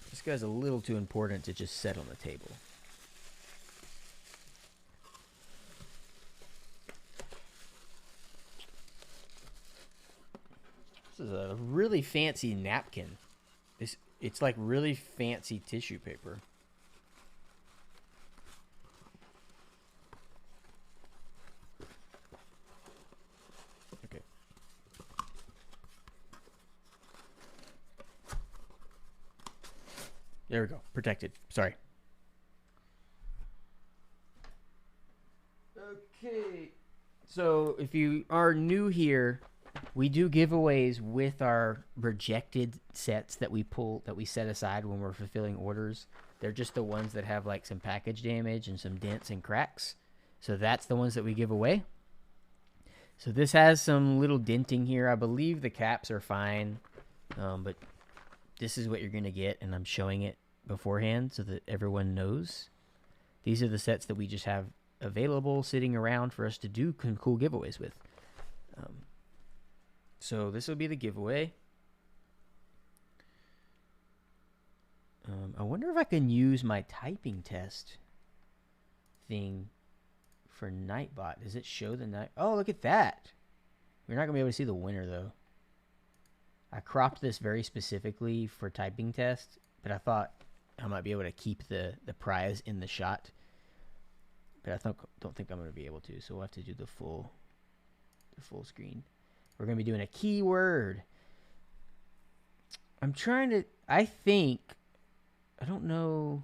S1: This guy's a little too important to just set on the table. This is a really fancy napkin. It's like really fancy tissue paper. Okay. There we go. Protected. Sorry. Okay. So if you are new here, we do giveaways with our rejected sets that we set aside when we're fulfilling orders. They're just the ones that have like some package damage and some dents and cracks. So that's the ones that we give away. So this has some little denting here. I believe the caps are fine. But this is what you're going to get, and I'm showing it beforehand so that everyone knows. These are the sets that we just have available sitting around for us to do cool giveaways with. So this will be the giveaway. I wonder if I can use my typing test thing for Nightbot. Does it show the night? Oh, look at that. We're not going to be able to see the winner, though. I cropped this very specifically for typing test, but I thought I might be able to keep the prize in the shot. But I don't think I'm going to be able to, so we'll have to do the full screen. We're going to be doing a keyword. I don't know.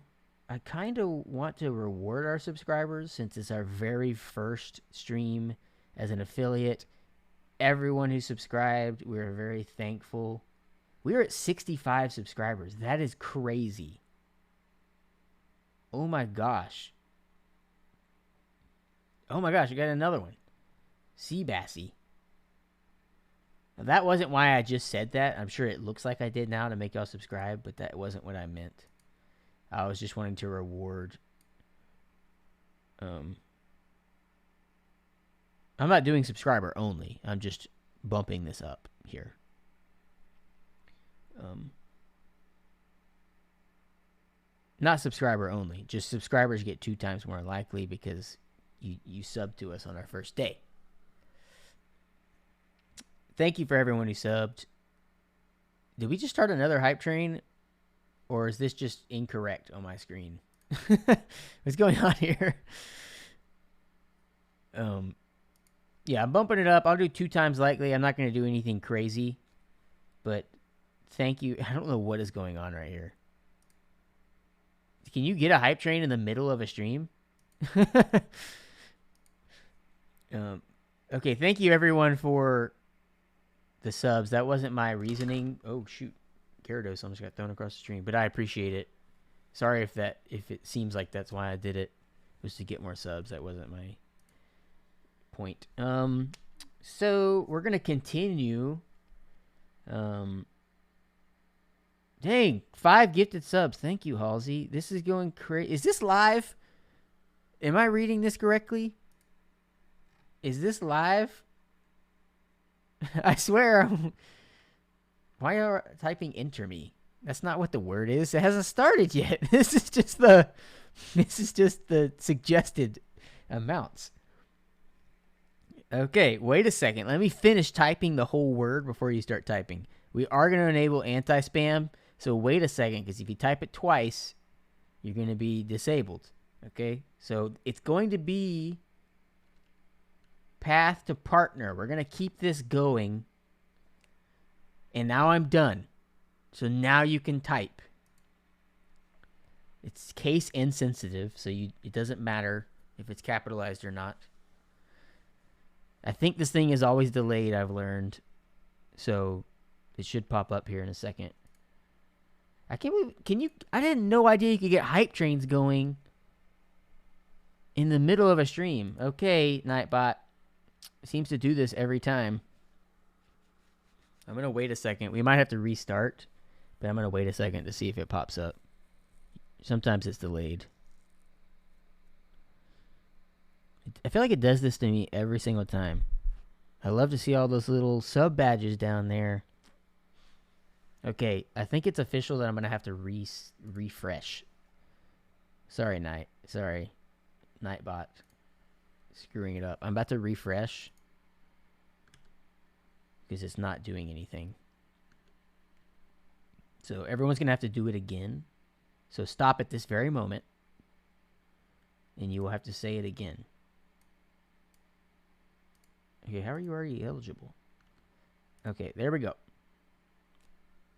S1: I kind of want to reward our subscribers since it's our very first stream as an affiliate. Everyone who subscribed, we're very thankful. We're at 65 subscribers. That is crazy. Oh my gosh. Oh my gosh, I got another one. Seabassy. Now, that wasn't why I just said that. I'm sure it looks like I did now to make y'all subscribe, but that wasn't what I meant. I was just wanting to reward. I'm not doing subscriber only. I'm just bumping this up here. Not subscriber only. Just subscribers get 2 times more likely because you sub to us on our first day. Thank you for everyone who subbed. Did we just start another hype train? Or is this just incorrect on my screen? What's going on here? Yeah, I'm bumping it up. I'll do 2 times likely. I'm not going to do anything crazy. But thank you. I don't know what is going on right here. Can you get a hype train in the middle of a stream? Okay, thank you everyone for the subs. That wasn't my reasoning. Oh, shoot. Gyarados almost got thrown across the stream, but I appreciate it. Sorry if it seems like that's why I did it, was to get more subs. That wasn't my point. So we're gonna continue. Dang, 5 gifted subs. Thank you, Halsey. This is going crazy. Is this live? Am I reading this correctly? Is this live? I swear. Why are typing enter me? That's not what the word is. It hasn't started yet. This is just the suggested amounts. Okay, wait a second. Let me finish typing the whole word before you start typing. We are going to enable anti-spam, so wait a second, because if you type it twice, you're going to be disabled. Okay, so it's going to be path to partner. We're going to keep this going. And now I'm done. So now you can type. It's case insensitive, so it doesn't matter if it's capitalized or not. I think this thing is always delayed, I've learned. So it should pop up here in a second. I can't believe, I had no idea you could get hype trains going in the middle of a stream. Okay, Nightbot. Seems to do this every time. I'm going to wait a second. We might have to restart, but I'm going to wait a second to see if it pops up. Sometimes it's delayed. I feel like it does this to me every single time. I love to see all those little sub badges down there. Okay, I think it's official that I'm going to have to refresh. Sorry, Nightbot. Screwing it up. I'm about to refresh because it's not doing anything. So everyone's going to have to do it again. So stop at this very moment, and you will have to say it again. Okay, how are you already eligible? Okay, there we go.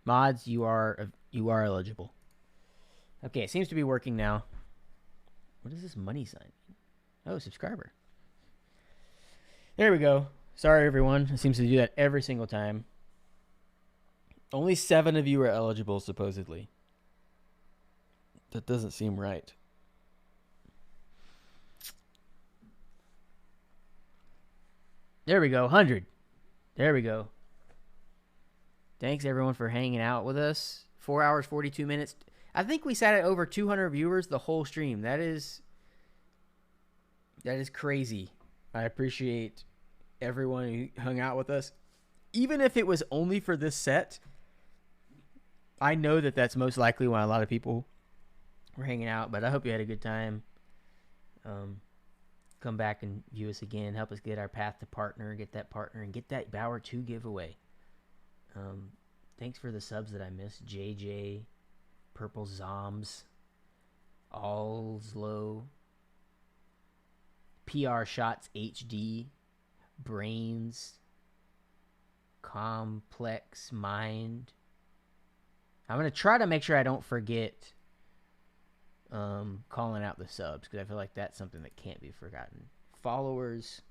S1: Mods, you are eligible. Okay, it seems to be working now. What is this money sign? Oh, subscriber. There we go. Sorry, everyone. It seems to do that every single time. Only 7 of you are eligible, supposedly. That doesn't seem right. There we go. 100. There we go. Thanks, everyone, for hanging out with us. 4 hours, 42 minutes. I think we sat at over 200 viewers the whole stream. That is crazy. I appreciate everyone who hung out with us. Even if it was only for this set, I know that that's most likely why a lot of people were hanging out, but I hope you had a good time. Come back and view us again. Help us get our path to partner, get that partner, and get that Bauer 2 giveaway. Thanks for the subs that I missed. JJ, Purple Zombs, Allslow, PR Shots HD, Brains, Complex Mind. I'm going to try to make sure I don't forget calling out the subs, because I feel like that's something that can't be forgotten. Followers.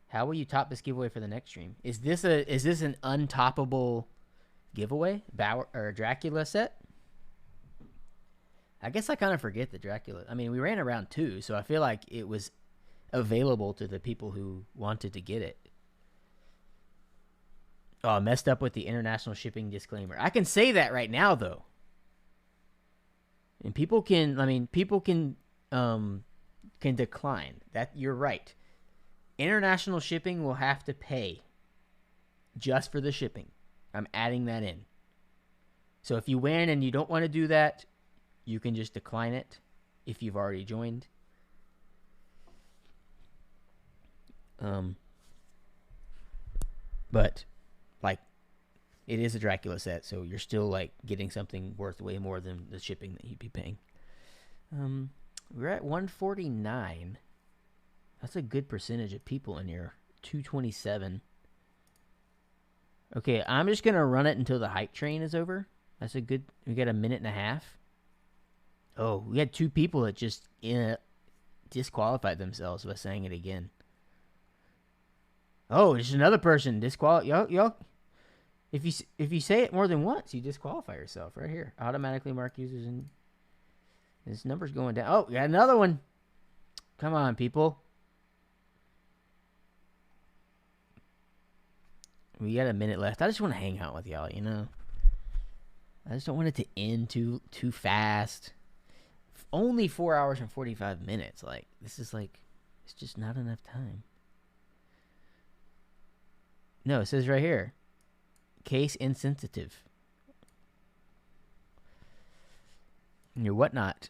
S1: How will you top this giveaway for the next stream? Is this an untoppable giveaway? Bauer or Dracula set? I guess I kind of forget the Dracula. I mean, we ran around 2, so I feel like it was available to the people who wanted to get it. Oh, I messed up with the international shipping disclaimer. I can say that right now, though. And people can decline. That, you're right. International shipping will have to pay just for the shipping. I'm adding that in. So if you win and you don't want to do that, you can just decline it if you've already joined. But like, it is a Dracula set, so you're still like getting something worth way more than the shipping that you'd be paying. We're at 149. That's a good percentage of people in here. 227. Okay, I'm just gonna run it until the hype train is over. That's a good. We got a minute and a half. Oh, we had 2 people that just disqualified themselves by saying it again. Oh, there's another person y'all. If you say it more than once, you disqualify yourself right here. Automatically mark users, and this number's going down. Oh, we got another one. Come on, people. We got a minute left. I just want to hang out with y'all, you know. I just don't want it to end too fast. Only 4 hours and 45 minutes. Like, this is like, it's just not enough time. No, it says right here. Case insensitive. Your whatnot.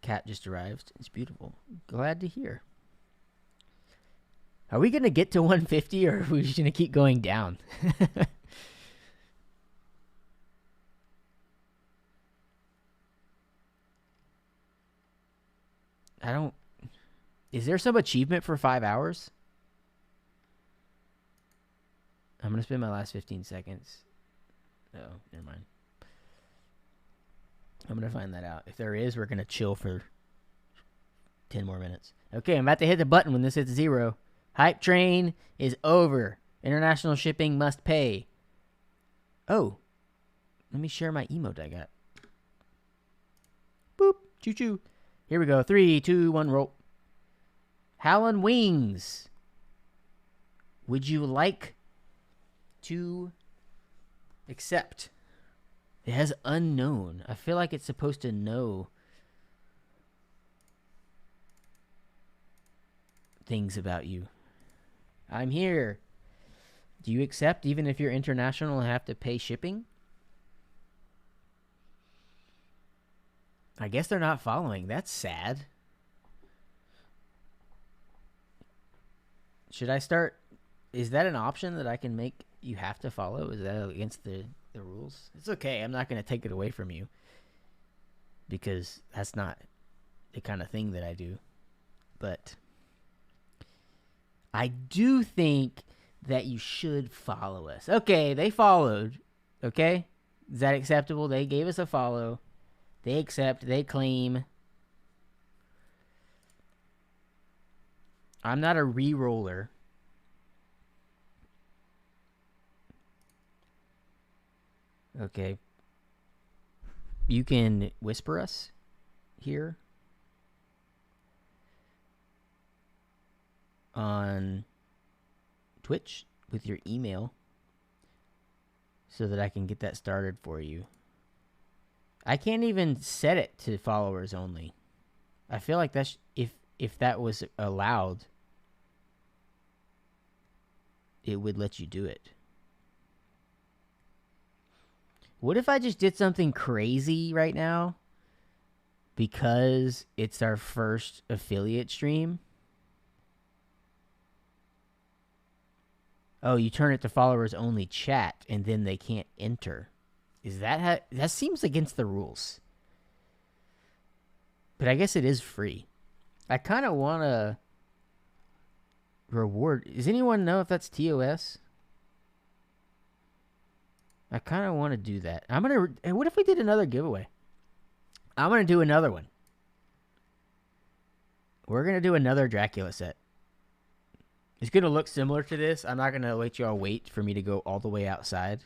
S1: cat just arrived. It's beautiful. Glad to hear. Are we going to get to 150 or are we just going to keep going down? I don't... Is there some achievement for 5 hours? I'm going to spend my last 15 seconds. Oh, never mind. I'm going to find that out. If there is, we're going to chill for 10 more minutes. Okay, I'm about to hit the button when this hits 0. Hype train is over. International shipping must pay. Oh. Let me share my emote I got. Boop. Choo-choo. Here we go. 3, 2, 1, roll. Howlin' Wings. Would you like to accept? It has unknown. I feel like it's supposed to know things about you. I'm here. Do you accept even if you're international and have to pay shipping? I guess they're not following. That's sad. Should I start? Is that an option that I can make you have to follow? Is that against the rules? It's okay. I'm not going to take it away from you. Because that's not the kind of thing that I do. But I do think that you should follow us. Okay, they followed. Okay? Is that acceptable? They gave us a follow. They accept. They claim. I'm not a re-roller. Okay. You can whisper us here on Twitch with your email so that I can get that started for you. I can't even set it to followers only. I feel like that's if that was allowed, it would let you do it. What if I just did something crazy right now because it's our first affiliate stream? Oh, you turn it to followers only chat and then they can't enter. Is that how... That seems against the rules. But I guess it is free. I kind of want to reward... Does anyone know if that's TOS? I kind of want to do that. I'm going to... What if we did another giveaway? I'm going to do another one. We're going to do another Dracula set. It's going to look similar to this. I'm not going to let y'all wait for me to go all the way outside.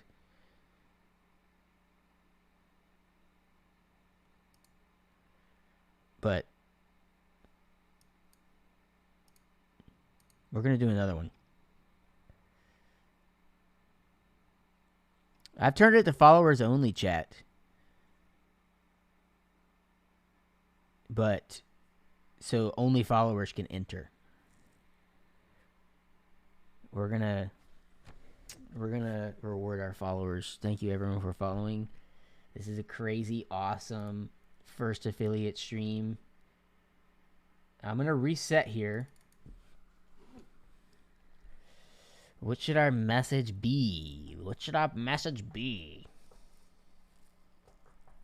S1: But we're going to do another one. I've turned it to followers only chat. But so only followers can enter. We're going to reward our followers. Thank you everyone for following. This is a crazy awesome first affiliate stream. I'm going to reset here. What should our message be? What should our message be?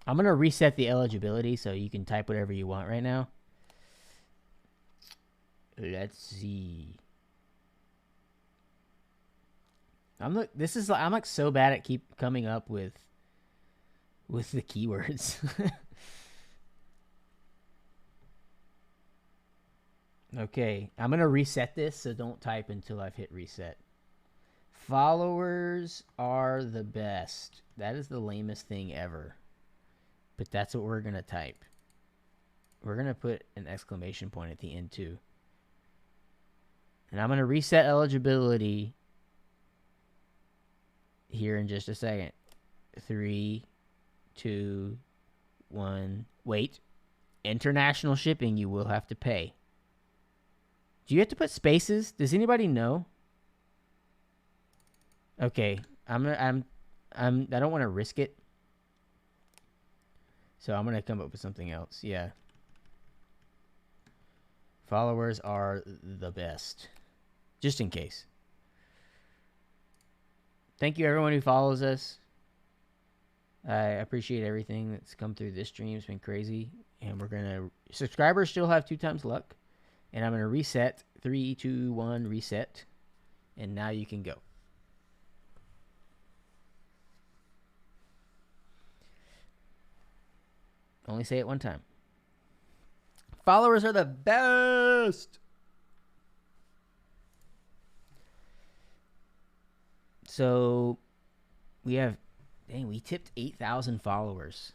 S1: I'm going to reset the eligibility so you can type whatever you want right now. Let's see. I'm like so bad at keep coming up with the keywords. Okay, I'm going to reset this, so don't type until I've hit reset. Followers are the best. That is the lamest thing ever. But that's what we're going to type. We're going to put an exclamation point at the end too. And I'm going to reset eligibility here in just a second. 3, 2, 1. Wait. International shipping you will have to pay. Do you have to put spaces? Does anybody know? Okay, I don't want to risk it. So I'm going to come up with something else. Yeah. Followers are the best. Just in case. Thank you, everyone who follows us. I appreciate everything that's come through this stream. It's been crazy. And we're going to... Subscribers still have 2 times luck. And I'm going to reset. 3, 2, 1, reset. And now you can go. Only say it one time. Followers are the best. So we have, dang, we tipped 8,000 followers.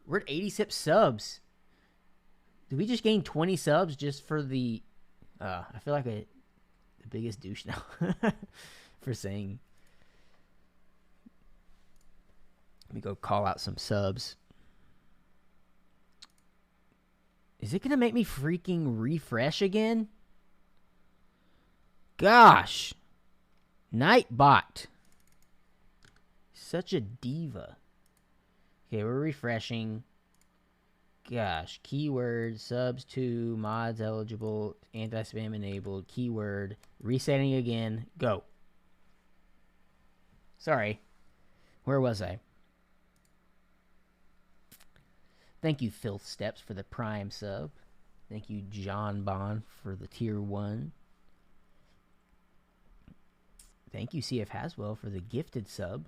S1: We're at 86 subs. Did we just gain 20 subs just for the, I feel like the biggest douche now for saying. Let me go call out some subs. Is it going to make me freaking refresh again? Gosh. Nightbot. Such a diva. Okay, we're refreshing. Gosh. Keyword, subs 2, mods eligible, anti-spam enabled, keyword, resetting again. Go. Sorry. Where was I? Thank you, Filth Steps, for the Prime sub. Thank you, John Bond, for the Tier 1. Thank you, CF Haswell, for the gifted sub.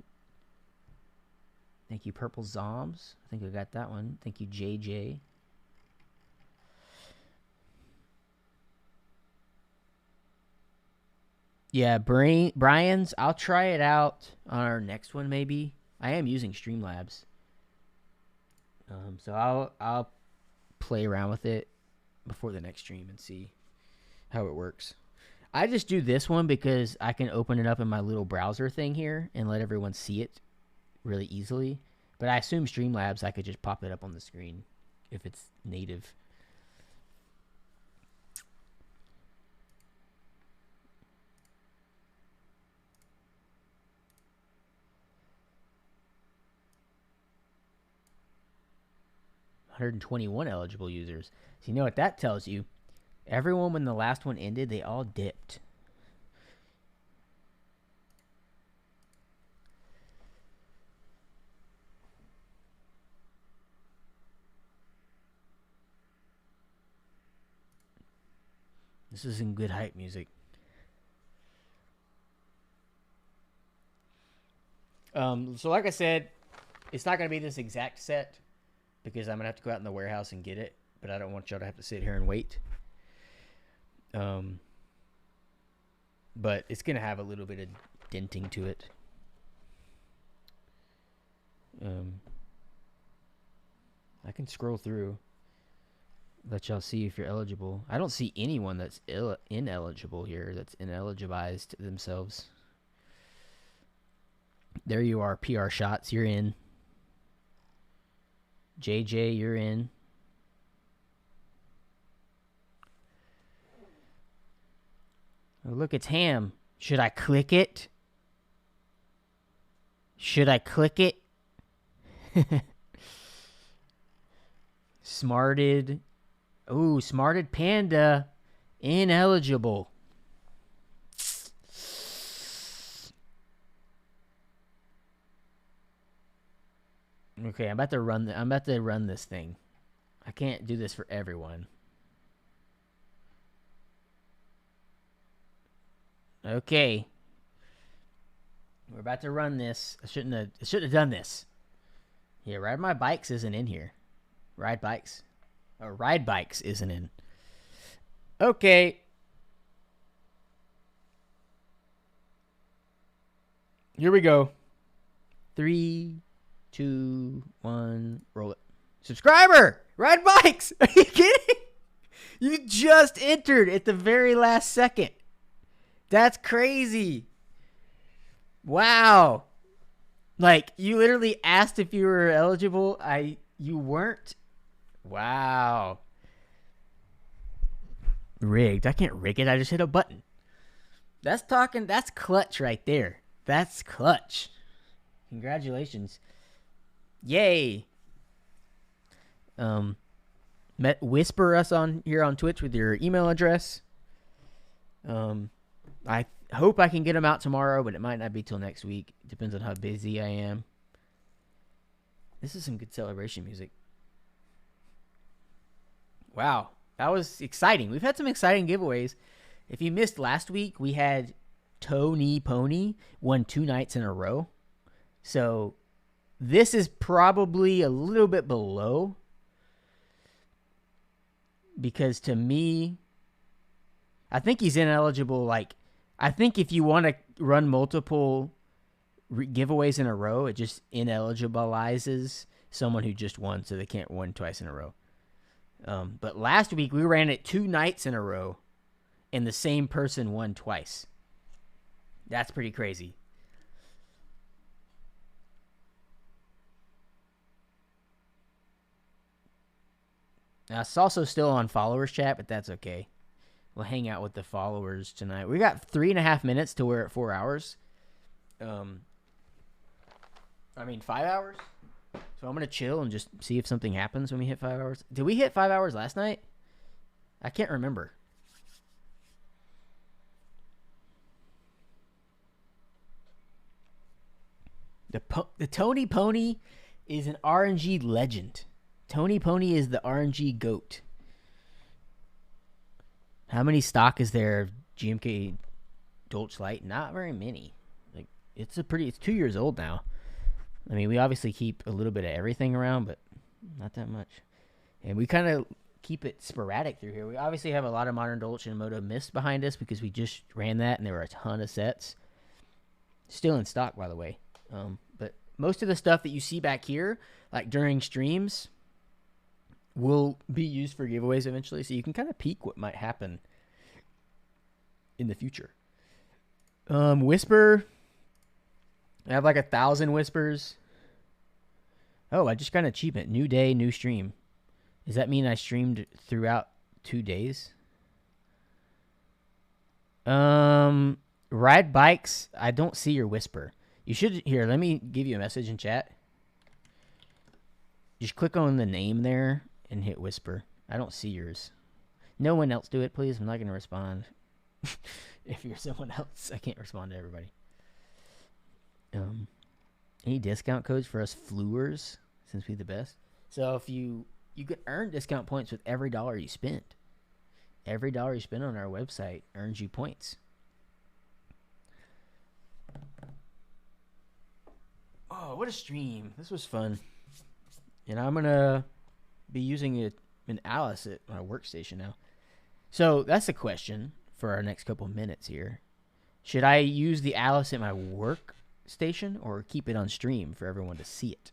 S1: Thank you, Purple Zombs. I think I got that one. Thank you, JJ. Yeah, Brian's, I'll try it out on our next one, maybe. I am using Streamlabs. So I'll play around with it before the next stream and see how it works. I just do this one because I can open it up in my little browser thing here and let everyone see it really easily. But I assume Streamlabs, I could just pop it up on the screen if it's native. $121 eligible users. So you know what that tells you? Everyone, when the last one ended, they all dipped. This is some good hype music. So like I said, it's not going to be this exact set because I'm going to have to go out in the warehouse and get it, but I don't want y'all to have to sit here and wait. But it's going to have a little bit of denting to it. I can scroll through. Let y'all see if you're eligible. I don't see anyone that's ineligible here, that's ineligibilized themselves. There you are, PR Shots, you're in. JJ, you're in. Oh, look, it's Ham. Should I click it? Should I click it? Smarted. Ooh, Smarted Panda. Ineligible. Okay, I'm about to run this thing. I can't do this for everyone. Okay. We're about to run this. I shouldn't have done this. Yeah, Ride My Bikes isn't in here. Ride Bikes isn't in. Okay. Here we go. 3, 2, 1, roll it. Subscriber! Ride Bikes! Are you kidding? You just entered at the very last second. That's crazy. Wow. Like, you literally asked if you were eligible. You weren't. Wow. Rigged. I can't rig it. I just hit a button. That's clutch right there. That's clutch. Congratulations. Yay. whisper us on here on Twitch with your email address. I hope I can get them out tomorrow, but it might not be till next week. Depends on how busy I am. This is some good celebration music. Wow, that was exciting. We've had some exciting giveaways. If you missed last week, we had Tony Pony won 2 nights in a row. So this is probably a little bit below, because to me, I think he's ineligible. Like, I think if you want to run multiple giveaways in a row, it just ineligibilizes someone who just won, so they can't win twice in a row. But last week we ran it 2 nights in a row, and the same person won twice. That's pretty crazy. Now, it's also still on followers chat, but that's okay. We'll hang out with the followers tonight. We got 3.5 minutes till we're at 4 hours. 5 hours. So I'm going to chill and just see if something happens when we hit 5 hours. Did we hit 5 hours last night? I can't remember. The Tony Pony is an RNG legend. Tony Pony is the RNG GOAT. How many stock is there of GMK Dolch Light? Not very many. Like, it's 2 years old now. I mean, we obviously keep a little bit of everything around, but not that much. And we kind of keep it sporadic through here. We obviously have a lot of Modern Dolch and Moto Mist behind us because we just ran that and there were a ton of sets. Still in stock, by the way. But most of the stuff that you see back here, like during streams, will be used for giveaways eventually, so you can kind of peek what might happen in the future. Whisper. I have like 1,000 whispers. Oh, I just got an achievement. New day, new stream. Does that mean I streamed throughout 2 days? Ride bikes. I don't see your whisper. You should. Here, let me give you a message in chat. Just click on the name there and hit whisper. I don't see yours. No one else do it, please. I'm not going to respond. If you're someone else, I can't respond to everybody. Any discount codes for us fluers, since we're the best? So if you can earn discount points with every dollar you spend. Every dollar you spend on our website earns you points. Oh, what a stream. This was fun. And I'm going to be using an Alice at my workstation now. So that's the question for our next couple of minutes here. Should I use the Alice at my workstation or keep it on stream for everyone to see it?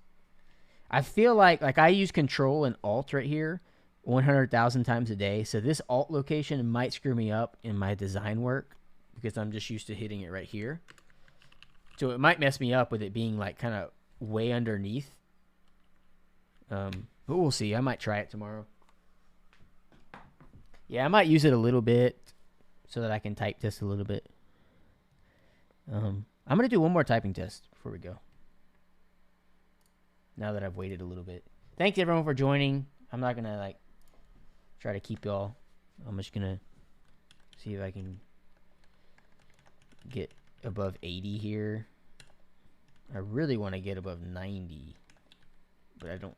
S1: I feel like I use Control and Alt right here 100,000 times a day. So this Alt location might screw me up in my design work because I'm just used to hitting it right here. So it might mess me up with it being like kind of way underneath. But we'll see. I might try it tomorrow. Yeah, I might use it a little bit so that I can type test a little bit. I'm going to do one more typing test before we go. Now that I've waited a little bit. Thanks everyone for joining. I'm not going to try to keep y'all. I'm just going to see if I can get above 80 here. I really want to get above 90, but I don't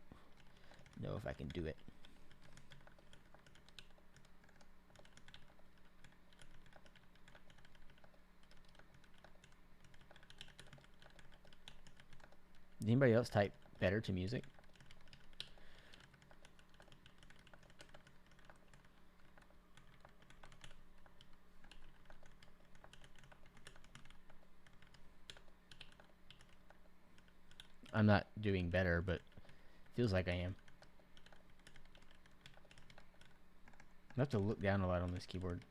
S1: know if I can do it. Did anybody else type better to music? I'm not doing better, but feels like I am. I have to look down a lot on this keyboard.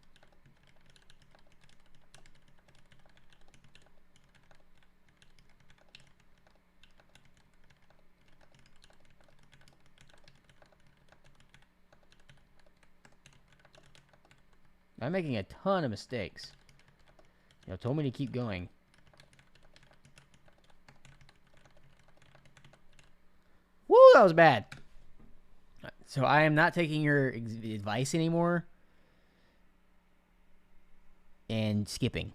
S1: I'm making a ton of mistakes. Told me to keep going. Woo, that was bad. So I am not taking your advice anymore and skipping.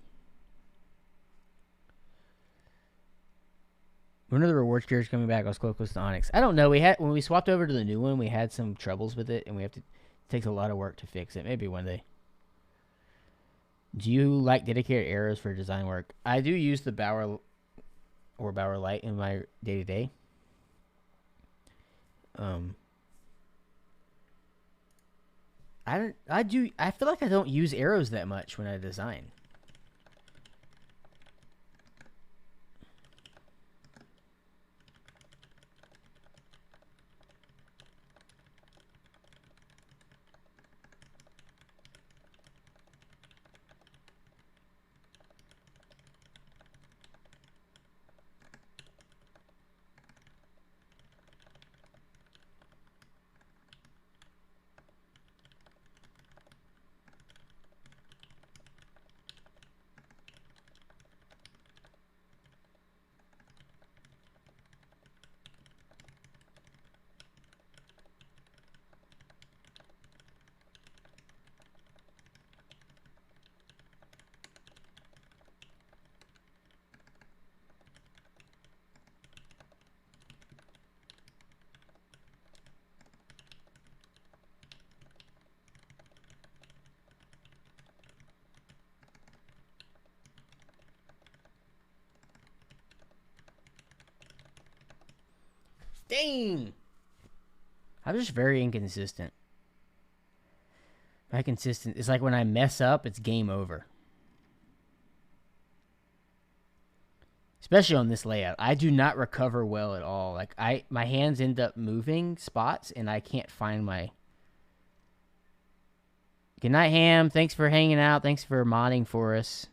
S1: When are the rewards carriers coming back? I was close to Onyx. I don't know. When we swapped over to the new one, we had some troubles with it, and it takes a lot of work to fix it. Maybe one day. Do you like dedicated arrows for design work? I do use the Bauer Light in my day to day. I feel like I don't use arrows that much when I design. Dang! I'm just very inconsistent. My consistent. It's like when I mess up, it's game over. Especially on this layout. I do not recover well at all. Like my hands end up moving spots and I can't find my... Good night, Ham. Thanks for hanging out. Thanks for modding for us.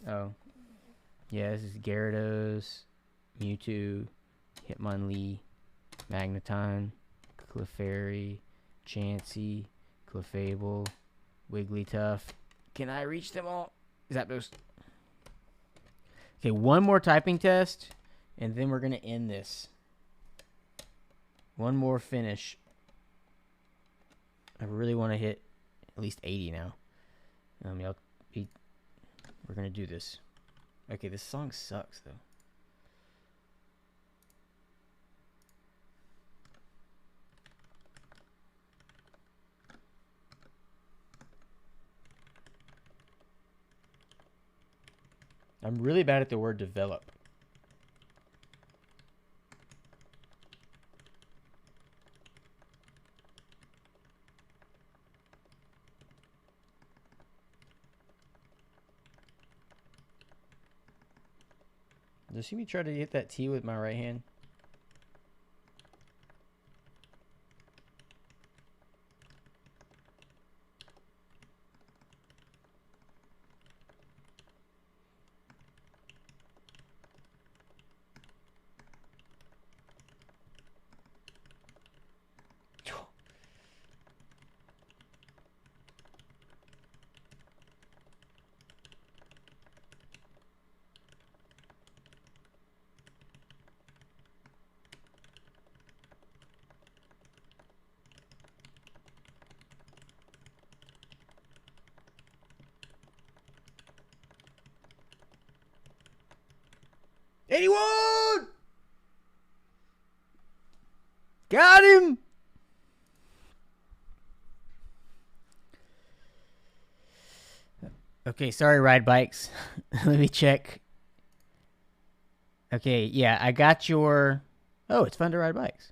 S1: Oh. Yeah, this is Gyarados, Mewtwo, Hitmonlee, Magneton, Clefairy, Chansey, Clefable, Wigglytuff. Can I reach them all? Zapdos. Okay, one more typing test, and then we're going to end this. One more finish. I really want to hit at least 80 now. We're going to do this. Okay, this song sucks, though. I'm really bad at the word develop. Did you see me try to hit that T with my right hand? Anyone? Got him! Okay, sorry, ride bikes. Let me check. Okay, yeah, I got your... Oh, it's fun to ride bikes.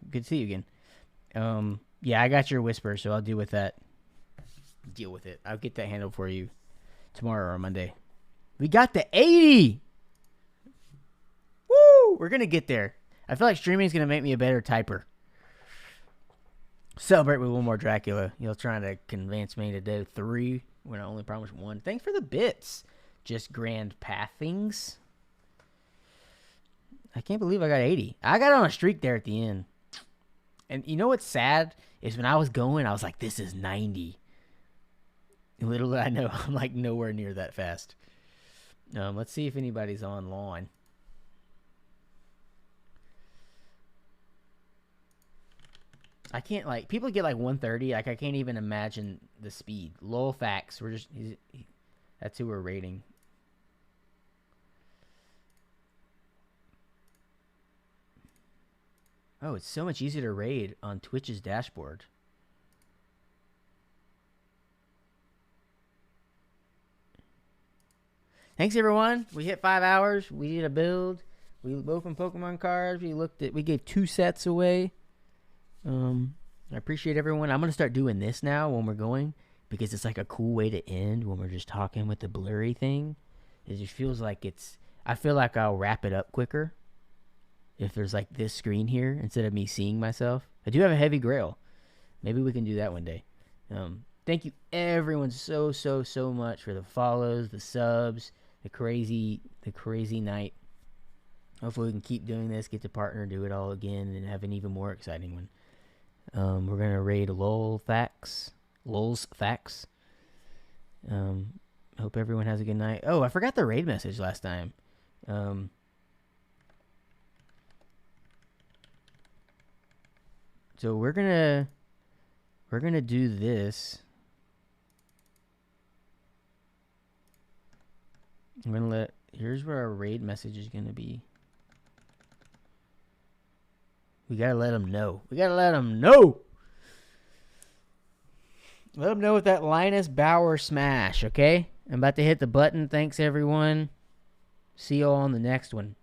S1: Good to see you again. Yeah, I got your whisper, so I'll deal with that. Deal with it. I'll get that handled for you tomorrow or Monday. We got the 80! Woo! We're going to get there. I feel like streaming is going to make me a better typer. Celebrate with one more Dracula. You're trying to convince me to do 3 when I only promised 1. Thanks for the bits. Just grand pathings. I can't believe I got 80. I got on a streak there at the end. And you know what's sad? Is when I was going, I was like, this is 90. And little did I know, I'm like nowhere near that fast. Let's see if anybody's online. I can't like people get like 130. Like I can't even imagine the speed. Lol facts. We're just that's who we're rating. Oh, it's so much easier to raid on Twitch's dashboard. Thanks everyone. We hit 5 hours. We did a build. We opened Pokemon cards. We gave 2 sets away. I appreciate everyone. I'm gonna start doing this now when we're going because it's like a cool way to end when we're just talking with the blurry thing. It just feels like I feel like I'll wrap it up quicker if there's like this screen here instead of me seeing myself. I do have a heavy grail. Maybe we can do that one day. Thank you everyone so much for the follows, the subs, the crazy night. Hopefully we can keep doing this, get to partner, do it all again, and have an even more exciting one. We're gonna raid Lol's facts. Hope everyone has a good night. Oh, I forgot the raid message last time. So we're gonna do this. I'm gonna here's where our raid message is gonna be. We gotta let them know. Let them know with that Linus Bauer smash, okay? I'm about to hit the button. Thanks, everyone. See you all on the next one.